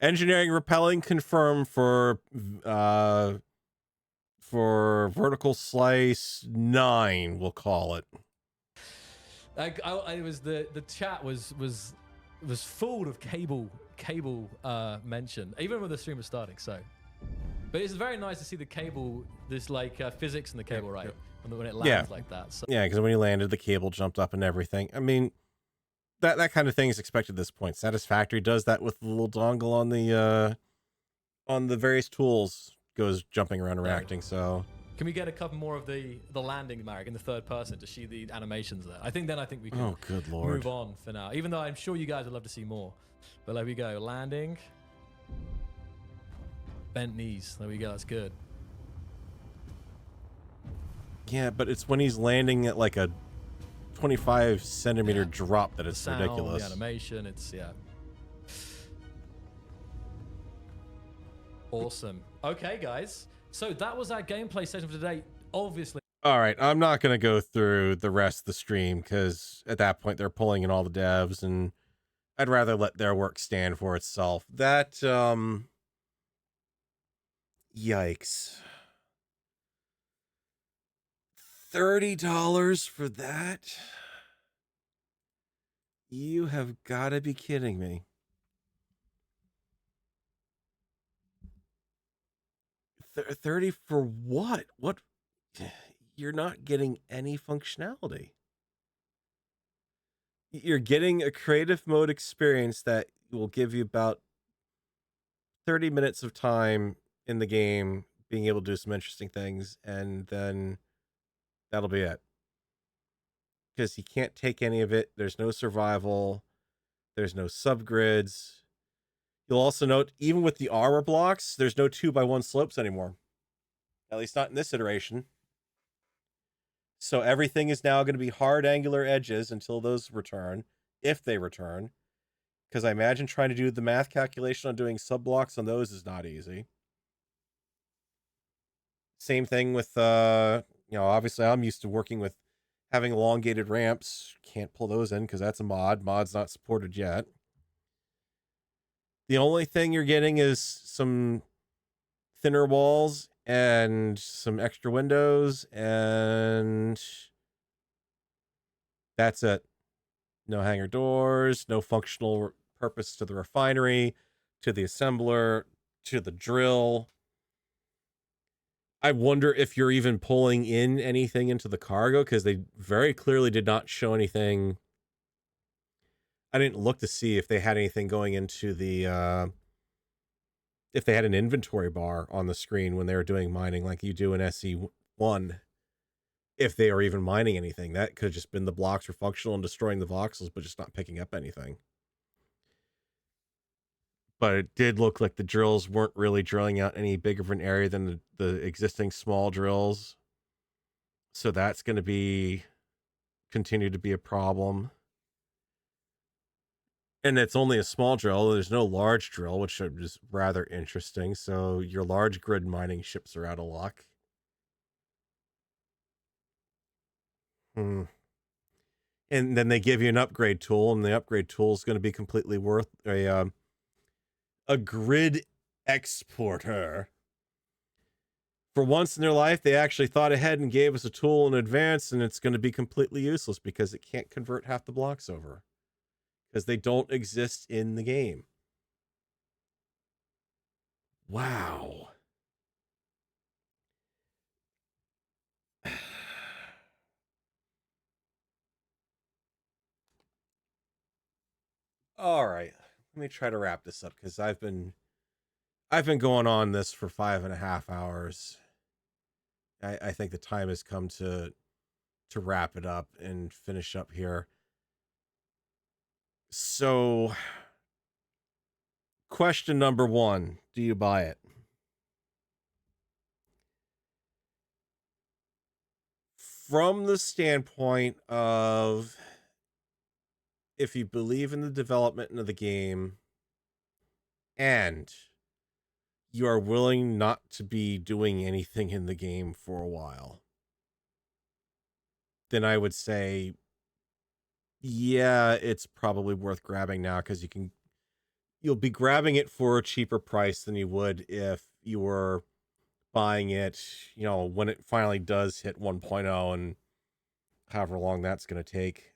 Engineering repelling confirmed for vertical slice 9, we'll call it. I was the chat was full of cable mention, even when the stream was starting. So, but it's very nice to see the cable, this like physics in the cable, right? When it lands like that. So. Yeah, because when he landed, the cable jumped up and everything. I mean, that kind of thing is expected at this point. Satisfactory does that with the little dongle on the various tools, goes jumping around and reacting. So can we get a couple more of the landing, Marek, in the third person to see the animations there? I think we can oh, good Lord. move on for now, even though I'm sure you guys would love to see more. But there we go. Landing. Bent knees. There we go. That's good. Yeah, but it's when he's landing at like a 25 centimeter drop that it's sound, ridiculous. The animation, it's awesome. Okay, guys. So that was our gameplay session for today. Obviously. All right, I'm not going to go through the rest of the stream because at that point they're pulling in all the devs, and I'd rather let their work stand for itself. That yikes. $30 for that? You have got to be kidding me. 30 for what? What? You're not getting any functionality. You're getting a creative mode experience that will give you about 30 minutes of time in the game being able to do some interesting things, and then that'll be it. Because you can't take any of it. There's no survival. There's no subgrids. You'll also note, even with the armor blocks, there's no 2x1 slopes anymore. At least not in this iteration. So everything is now going to be hard angular edges until those return, if they return. Because I imagine trying to do the math calculation on doing sub-blocks on those is not easy. Same thing with, obviously I'm used to working with having elongated ramps. Can't pull those in because that's a mod. Mod's not supported yet. The only thing you're getting is some thinner walls and some extra windows, and that's it. No hangar doors, no functional purpose to the refinery, to the assembler, to the drill. I wonder if you're even pulling in anything into the cargo, because they very clearly did not show anything. I didn't look to see if they had anything going into the if they had an inventory bar on the screen when they were doing mining like you do in SE1. If they are even mining anything, that could have just been the blocks were functional and destroying the voxels, but just not picking up anything. But it did look like the drills weren't really drilling out any bigger of an area than the existing small drills. So that's going to continue to be a problem. And it's only a small drill. There's no large drill, which is rather interesting. So your large grid mining ships are out of luck. And then they give you an upgrade tool, and the upgrade tool is going to be completely worth a grid exporter. For once in their life, they actually thought ahead and gave us a tool in advance, and it's going to be completely useless because it can't convert half the blocks over. Because they don't exist in the game. Wow. All right. Let me try to wrap this up because I've been going on this for 5.5 hours. I think the time has come to wrap it up and finish up here. So, question number 1, do you buy it? From the standpoint of, if you believe in the development of the game and you are willing not to be doing anything in the game for a while, then I would say, yeah, it's probably worth grabbing now, because you'll be grabbing it for a cheaper price than you would if you were buying it, when it finally does hit 1.0 and however long that's going to take.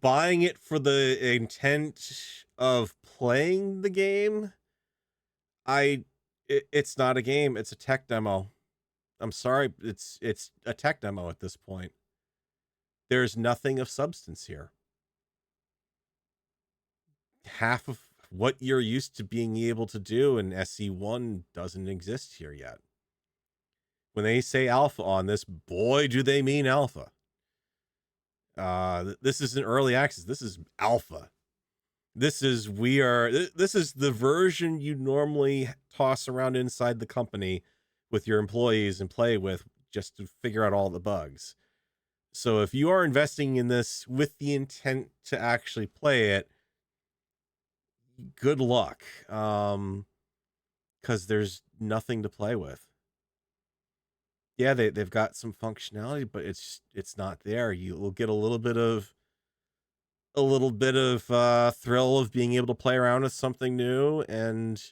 Buying it for the intent of playing the game, it's not a game, it's a tech demo. I'm sorry, it's a tech demo at this point. There's nothing of substance here. Half of what you're used to being able to do in SE1 doesn't exist here yet. When they say alpha on this, boy, do they mean alpha. This isn't early access. This is alpha. This is the version you normally toss around inside the company with your employees and play with just to figure out all the bugs. So if you are investing in this with the intent to actually play it, good luck. Because there's nothing to play with. Yeah, they've got some functionality, but it's not there. You will get a little bit of thrill of being able to play around with something new, and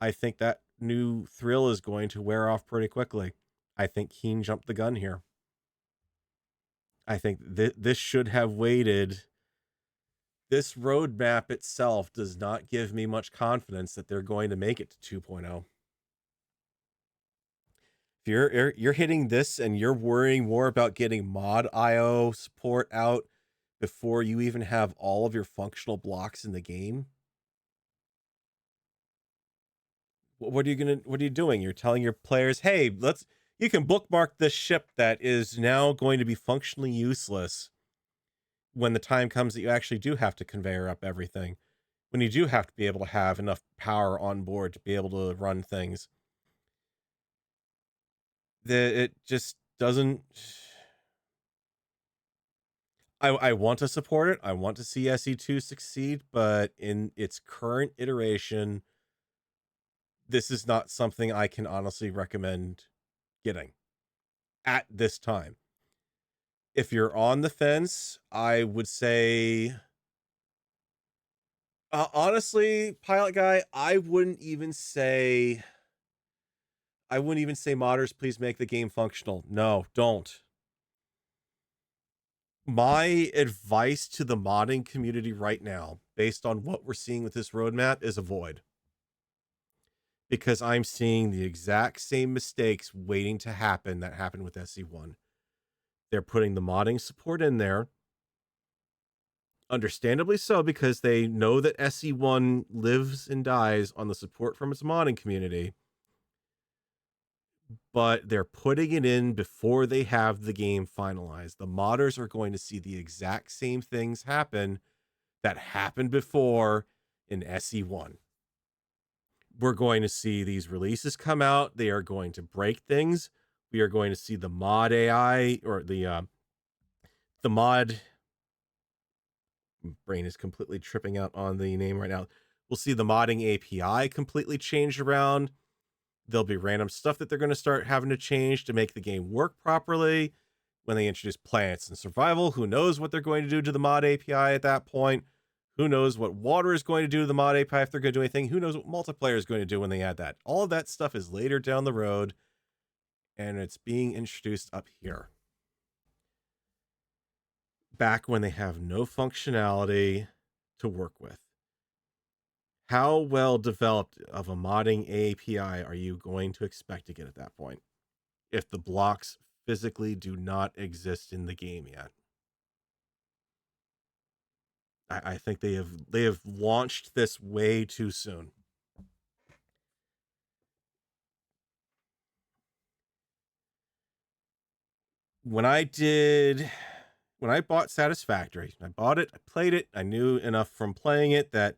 I think that new thrill is going to wear off pretty quickly. I think Keen jumped the gun here. I think this should have waited. This roadmap itself does not give me much confidence that they're going to make it to 2.0. If you're hitting this and you're worrying more about getting mod IO support out before you even have all of your functional blocks in the game, what are you doing? You're telling your players, hey, you can bookmark this ship that is now going to be functionally useless when the time comes that you actually do have to conveyor up everything, when you do have to be able to have enough power on board to be able to run things. It just doesn't. I want to support it. I want to see SE2 succeed, but in its current iteration, this is not something I can honestly recommend getting at this time. If you're on the fence, I would say, honestly, Pilot Guy, I wouldn't even say modders, please make the game functional. No, don't. My advice to the modding community right now, based on what we're seeing with this roadmap, is avoid. Because I'm seeing the exact same mistakes waiting to happen that happened with SE1. They're putting the modding support in there. Understandably so, because they know that SE1 lives and dies on the support from its modding community. But they're putting it in before they have the game finalized. The modders are going to see the exact same things happen that happened before in SE1. We're going to see these releases come out. They are going to break things. We are going to see the mod AI, or the mod. Brain is completely tripping out on the name right now. We'll see the modding API completely changed around. There'll be random stuff that they're going to start having to change to make the game work properly. When they introduce planets and survival, who knows what they're going to do to the mod API at that point? Who knows what water is going to do to the mod API if they're going to do anything? Who knows what multiplayer is going to do when they add that? All of that stuff is later down the road, and it's being introduced up here. Back when they have no functionality to work with. How well developed of a modding API are you going to expect to get at that point, if the blocks physically do not exist in the game yet? I think they have launched this way too soon. when I bought Satisfactory, I bought it, I played it, I knew enough from playing it that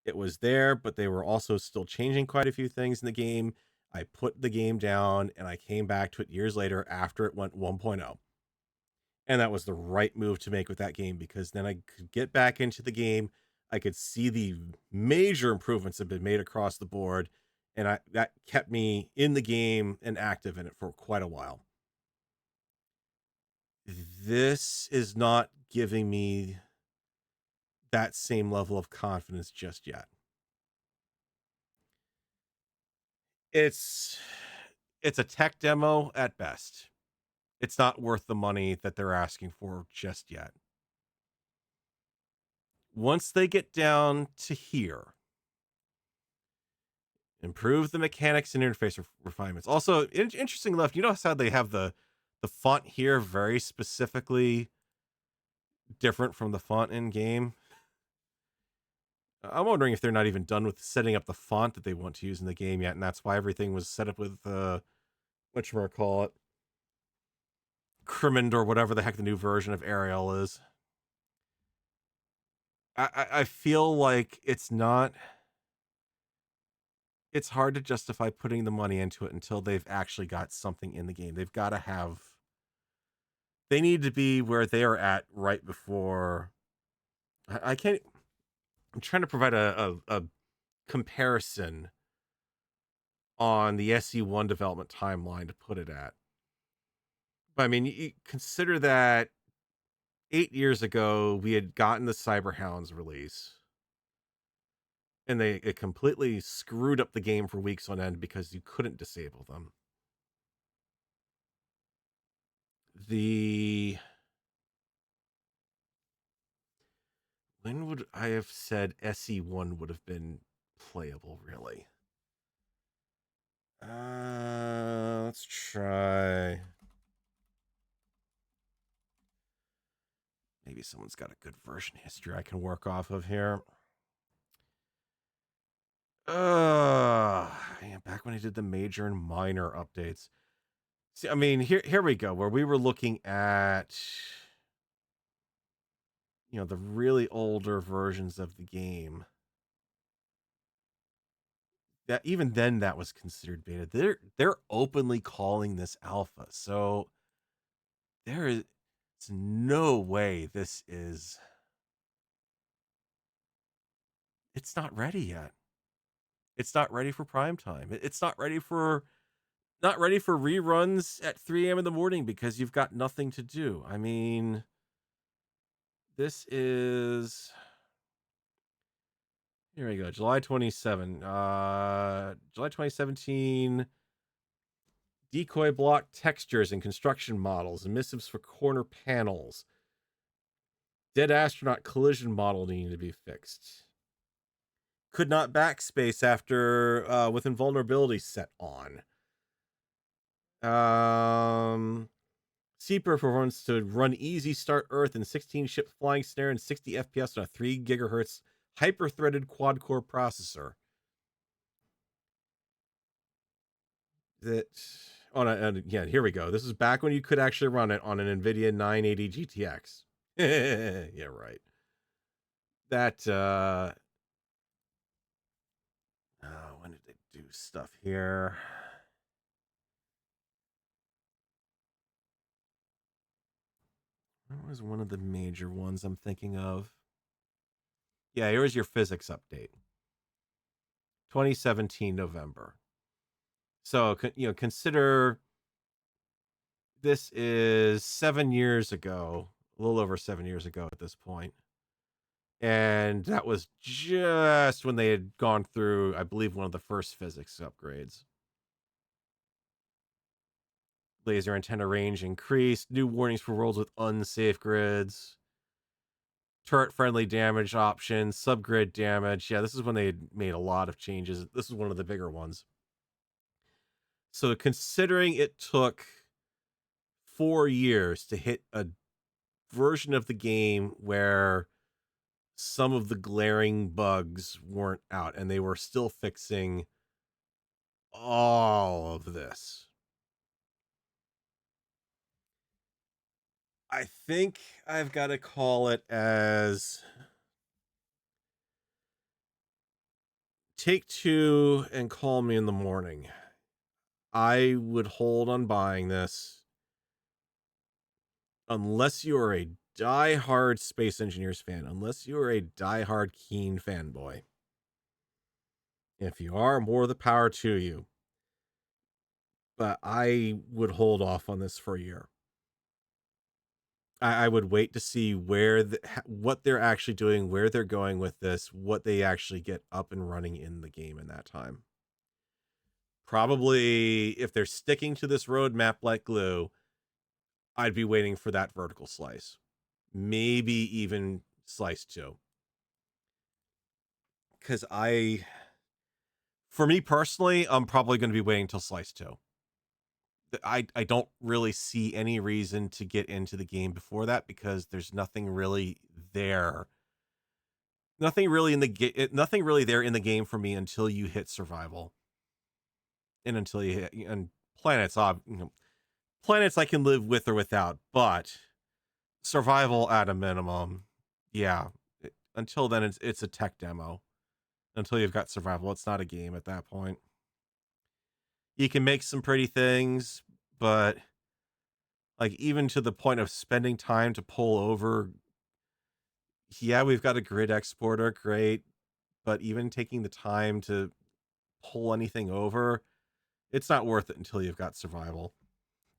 it was there, but they were also still changing quite a few things in the game. I put the game down and I came back to it years later after it went 1.0. And that was the right move to make with that game, because then I could get back into the game. I could see the major improvements have been made across the board, and that kept me in the game and active in it for quite a while. This is not giving me that same level of confidence just yet. It's a tech demo at best. It's not worth the money that they're asking for just yet. Once they get down to here, improve the mechanics and interface refinements. Also, interesting enough, you notice how they have the font here very specifically different from the font in game. I'm wondering if they're not even done with setting up the font that they want to use in the game yet, and that's why everything was set up with whatchamacallit, Crimond or whatever the heck the new version of Arial is. I feel like it's hard to justify putting the money into it until they've actually got something in the game. They need to be where they are at right before. I'm trying to provide a comparison on the SE1 development timeline to put it at. But I mean, you consider that 8 years ago, we had gotten the Cyberhounds release, and it completely screwed up the game for weeks on end because you couldn't disable them. When would I have said SE1 would have been playable, really? Let's try. Maybe someone's got a good version history I can work off of here. Yeah, back when I did the major and minor updates. See, I mean, here we go, where we were looking at, the really older versions of the game. That even then that was considered beta. They're openly calling this alpha. So there is no way it's not ready yet. It's not ready for prime time. It's not ready for reruns at 3 a.m. in the morning because you've got nothing to do. I mean, this is, here we go, July 27. July 2017. Decoy block textures and construction models, emissives for corner panels. Dead astronaut collision model needing to be fixed. Could not backspace after with invulnerability set on. Seeper performance to run easy start Earth and 16 ship flying snare and 60 FPS on a 3 gigahertz hyper-threaded quad-core processor. Yeah, here we go. This is back when you could actually run it on an NVIDIA 980 GTX. Yeah, right. That, when did they do stuff here? What was one of the major ones I'm thinking of? Yeah, here's your physics update. 2017 November. So, consider this is 7 years ago, a little over 7 years ago at this point. And that was just when they had gone through, I believe, one of the first physics upgrades. Laser antenna range increased, new warnings for worlds with unsafe grids, turret-friendly damage options, subgrid damage. Yeah, this is when they had made a lot of changes. This is one of the bigger ones. So considering it took 4 years to hit a version of the game where some of the glaring bugs weren't out and they were still fixing all of this. I think I've got to call it as Take Two and call me in the morning. I would hold on buying this unless you are a die-hard Space Engineers fan, unless you are a die-hard Keen fanboy. If you are, more the power to you. But I would hold off on this for a year. I would wait to see what they're actually doing, where they're going with this, what they actually get up and running in the game in that time. Probably, if they're sticking to this roadmap like glue, I'd be waiting for that vertical slice. Maybe even slice 2. Because for me personally, I'm probably going to be waiting till slice 2. I don't really see any reason to get into the game before that, because there's nothing really there. Nothing really there in the game for me until you hit survival. And until you hit and planets, planets I can live with or without, but survival at a minimum. Yeah. Until then, it's a tech demo. Until you've got survival, it's not a game at that point. You can make some pretty things, but like, even to the point of spending time to pull over, yeah, we've got a grid exporter, great, but even taking the time to pull anything over, it's not worth it until you've got survival.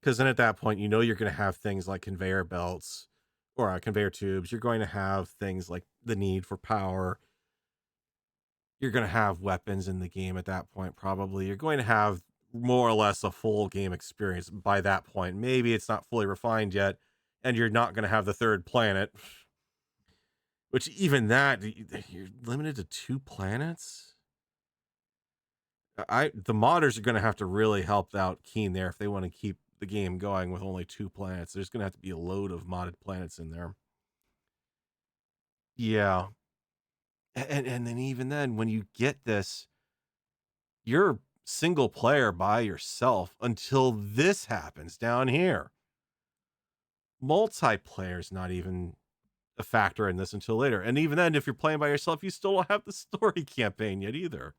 Because then at that point, you're going to have things like conveyor belts or conveyor tubes. You're going to have things like the need for power. You're going to have weapons in the game at that point, probably. You're going to have more or less a full game experience by that point. Maybe it's not fully refined yet, and you're not going to have the third planet, which even that, you're limited to 2 planets. The modders are going to have to really help out Keen there if they want to keep the game going with only 2 planets. There's going to have to be a load of modded planets in there. Yeah. And then even then, when you get this, you're single player by yourself until this happens down here. Multiplayer's not even a factor in this until later. And even then, if you're playing by yourself, you still don't have the story campaign yet either.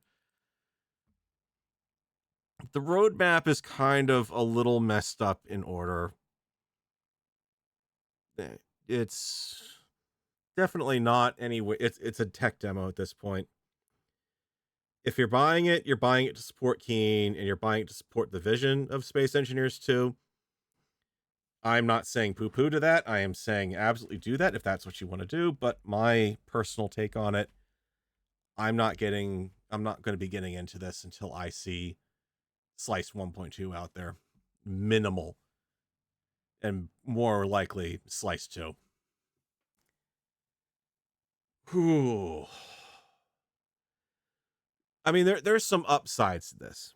The roadmap is kind of a little messed up in order. It's definitely not anyway. It's a tech demo at this point. If you're buying it to support Keen, and you're buying it to support the vision of Space Engineers 2. I'm not saying poo-poo to that. I am saying absolutely do that if that's what you want to do. But my personal take on it, I'm not going to be getting into this until I see Slice 1.2 out there. Minimal. And more likely Slice 2. Whew. I mean, there's some upsides to this.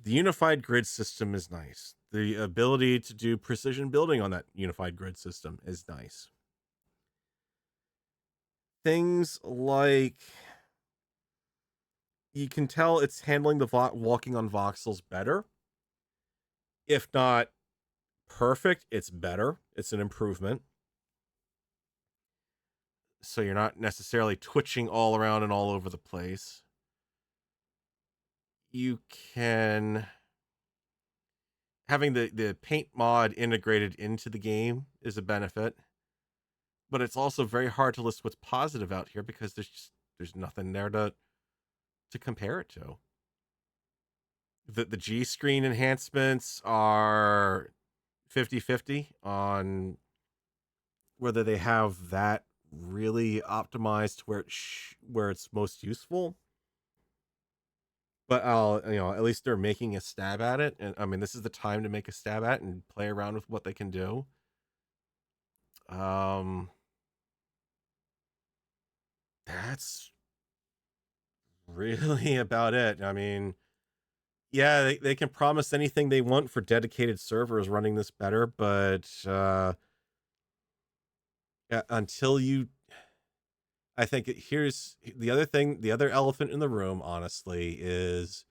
The unified grid system is nice. The ability to do precision building on that unified grid system is nice. Things like, you can tell it's handling the walking on voxels better. If not perfect, it's better. It's an improvement. So you're not necessarily twitching all around and all over the place. You can... Having the paint mod integrated into the game is a benefit. But it's also very hard to list what's positive out here, because there's nothing there to compare it to. The G screen enhancements are 50-50 on whether they have that really optimized to where it's most useful. But at least they're making a stab at it. And I mean, this is the time to make a stab at it and play around with what they can do. That's really about it. I mean, yeah, they can promise anything they want for dedicated servers running this better, but until you... I think here's the other thing, the other elephant in the room, honestly, is,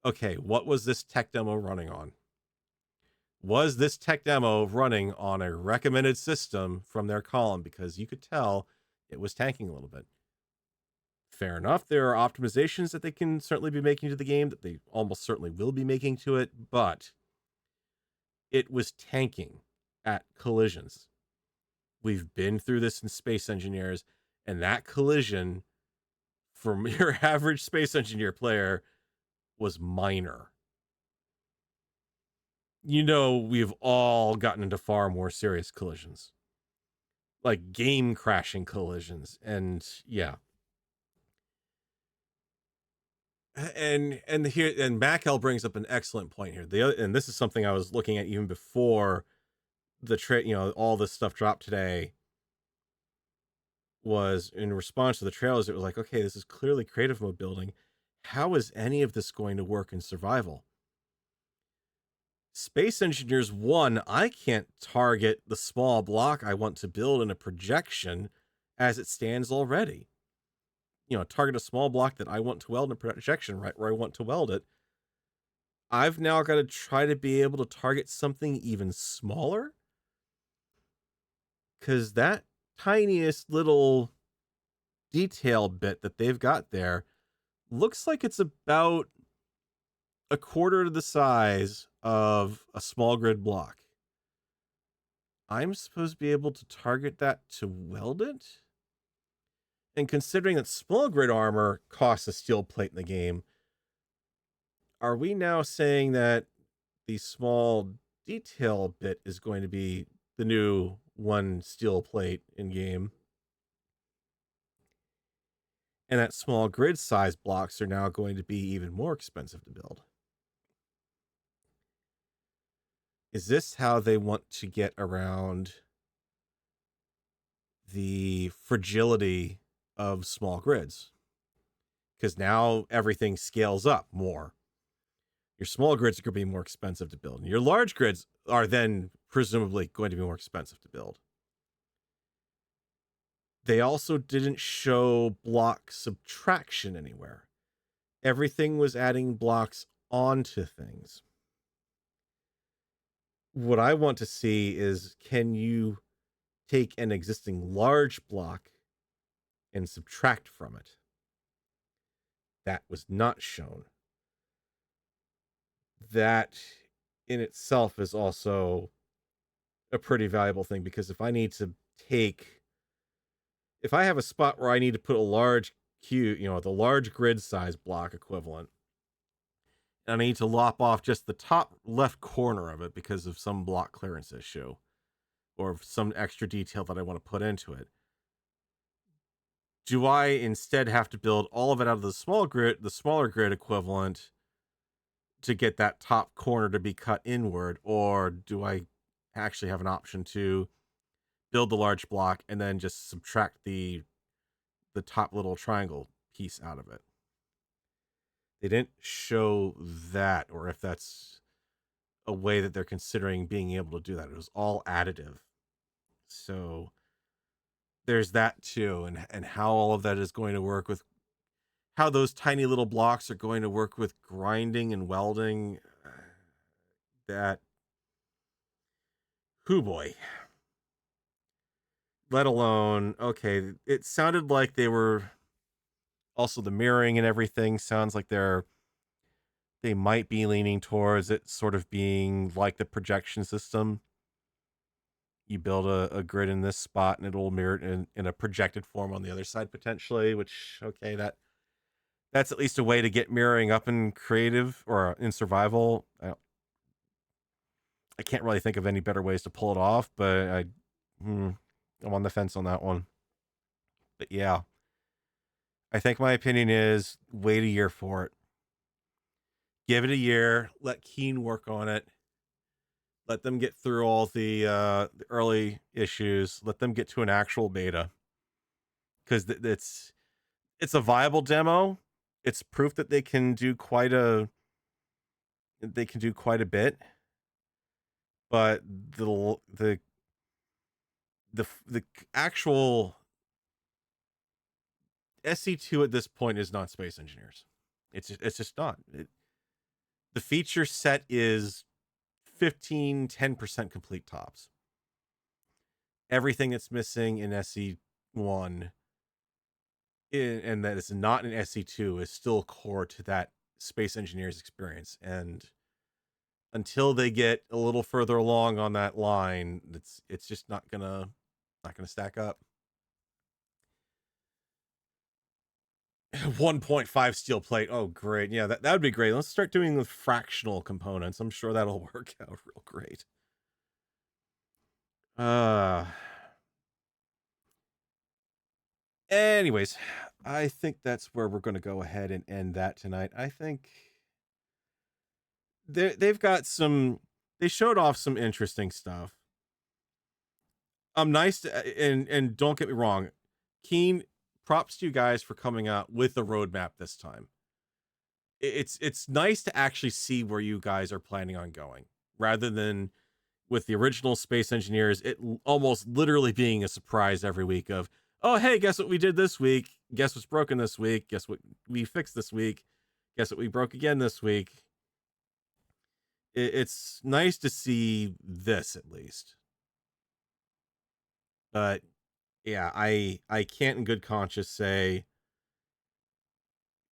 okay, what was this tech demo running on? was this tech demo running on a recommended system from their column? Because you could tell it was tanking a little bit. Fair enough. There are optimizations that they can certainly be making to the game, that they almost certainly will be making to it, but it was tanking at collisions. We've been through this in Space Engineers, and that collision from your average Space Engineer player was minor. You know, we've all gotten into far more serious collisions, like game crashing collisions, and yeah. And here, and Mackel brings up an excellent point here. And this is something I was looking at even before the all this stuff dropped today. Was in response to the trailers, it was like, okay, this is clearly creative mode building. How is any of this going to work in survival? Space Engineers 1, I can't target the small block I want to build in a projection as it stands already. Target a small block that I want to weld in a projection right where I want to weld it. I've now got to try to be able to target something even smaller, because that tiniest little detail bit that they've got there looks like it's about a quarter of the size of a small grid block. I'm supposed to be able to target that to weld it? And considering that small grid armor costs a steel plate in the game, are we now saying that the small detail bit is going to be the new one steel plate in game? And that small grid size blocks are now going to be even more expensive to build. Is this how they want to get around the fragility of small grids? Because now everything scales up more. Your small grids are going to be more expensive to build, and your large grids are then presumably going to be more expensive to build. They also didn't show block subtraction anywhere. Everything was adding blocks onto things. What I want to see is, can you take an existing large block and subtract from it? That was not shown. That in itself is also a pretty valuable thing, because if I have a spot where I need to put a large the large grid size block equivalent, and I need to lop off just the top left corner of it because of some block clearance issue or some extra detail that I want to put into it, do I instead have to build all of it out of the smaller grid equivalent to get that top corner to be cut inward? Or do I actually have an option to build the large block and then just subtract the top little triangle piece out of it? They didn't show that, or if that's a way that they're considering being able to do that. It was all additive. So there's that too, and how all of that is going to work with how those tiny little blocks are going to work with grinding and welding. That, hoo boy. Let alone, okay, it sounded like they were also, the mirroring and everything sounds like they might be leaning towards it sort of being like the projection system. You build a grid in this spot and it'll mirror it in a projected form on the other side potentially, which, okay, that's at least a way to get mirroring up in creative or in survival. I can't really think of any better ways to pull it off, but I'm on the fence on that one. But yeah, I think my opinion is wait a year for it. Give it a year. Let Keen work on it. Let them get through all the early issues. Let them get to an actual beta, because it's a viable demo. It's proof that they can do quite a bit. But the actual SC2 at this point is not Space Engineers. It's just not. The feature set is 15, 10% complete tops. Everything that's missing in SE1 and that is not in SE2 is still core to that Space Engineers experience. And until they get a little further along on that line, it's just not gonna stack up. 1.5 steel plate. Oh, great. Yeah, that would be great. Let's start doing the fractional components. I'm sure that'll work out real great. Anyways, I think that's where we're going to go ahead and end that tonight. I think they've got they showed off some interesting stuff. Nice to, and don't get me wrong, Keen, props to you guys for coming out with a roadmap this time. It's nice to actually see where you guys are planning on going, rather than with the original Space Engineers, it almost literally being a surprise every week of, oh, hey, guess what we did this week? Guess what's broken this week? Guess what we fixed this week? Guess what we broke again this week? It's nice to see this, at least. But yeah, I can't in good conscience say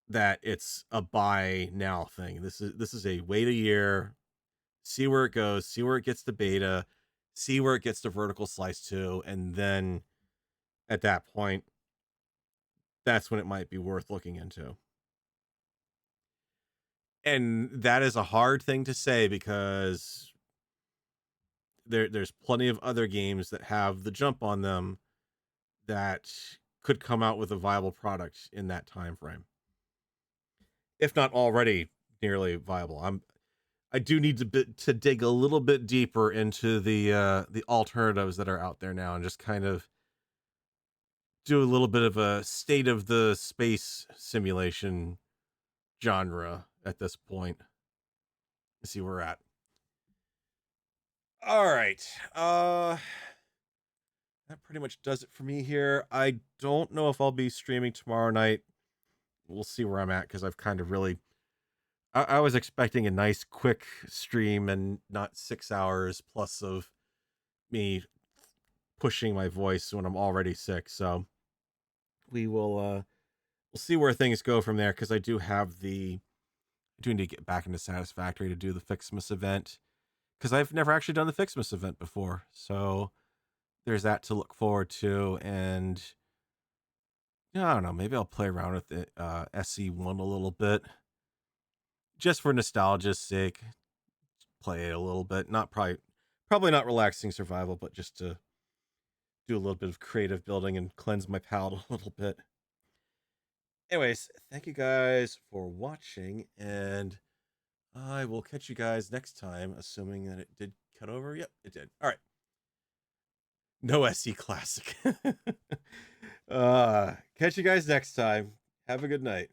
that it's a buy now thing. This is a wait a year, see where it goes, see where it gets to beta, see where it gets to vertical slice 2, and then at that point, that's when it might be worth looking into. And that is a hard thing to say because there's plenty of other games that have the jump on them that could come out with a viable product in that time frame, if not already nearly viable. I do need to dig a little bit deeper into the alternatives that are out there now and just kind of do a little bit of a state of the space simulation genre at this point. Let's see where we're at. All right. That pretty much does it for me here. I don't know if I'll be streaming tomorrow night. We'll see where I'm at because I've kind of really I was expecting a nice quick stream and not 6 hours plus of me pushing my voice when I'm already sick. So we'll see where things go from there, because I do need to get back into Satisfactory to do the Fixmas event, because I've never actually done the Fixmas event before. So there's that to look forward to. And I don't know, maybe I'll play around with it, SE1 a little bit, just for nostalgia's sake. Play it a little bit, probably not relaxing survival, but just to do a little bit of creative building and cleanse my palate a little bit. Anyways, thank you guys for watching, and I will catch you guys next time, assuming that it did cut over. Yep, it did. All right. No SE Classic. Catch you guys next time. Have a good night.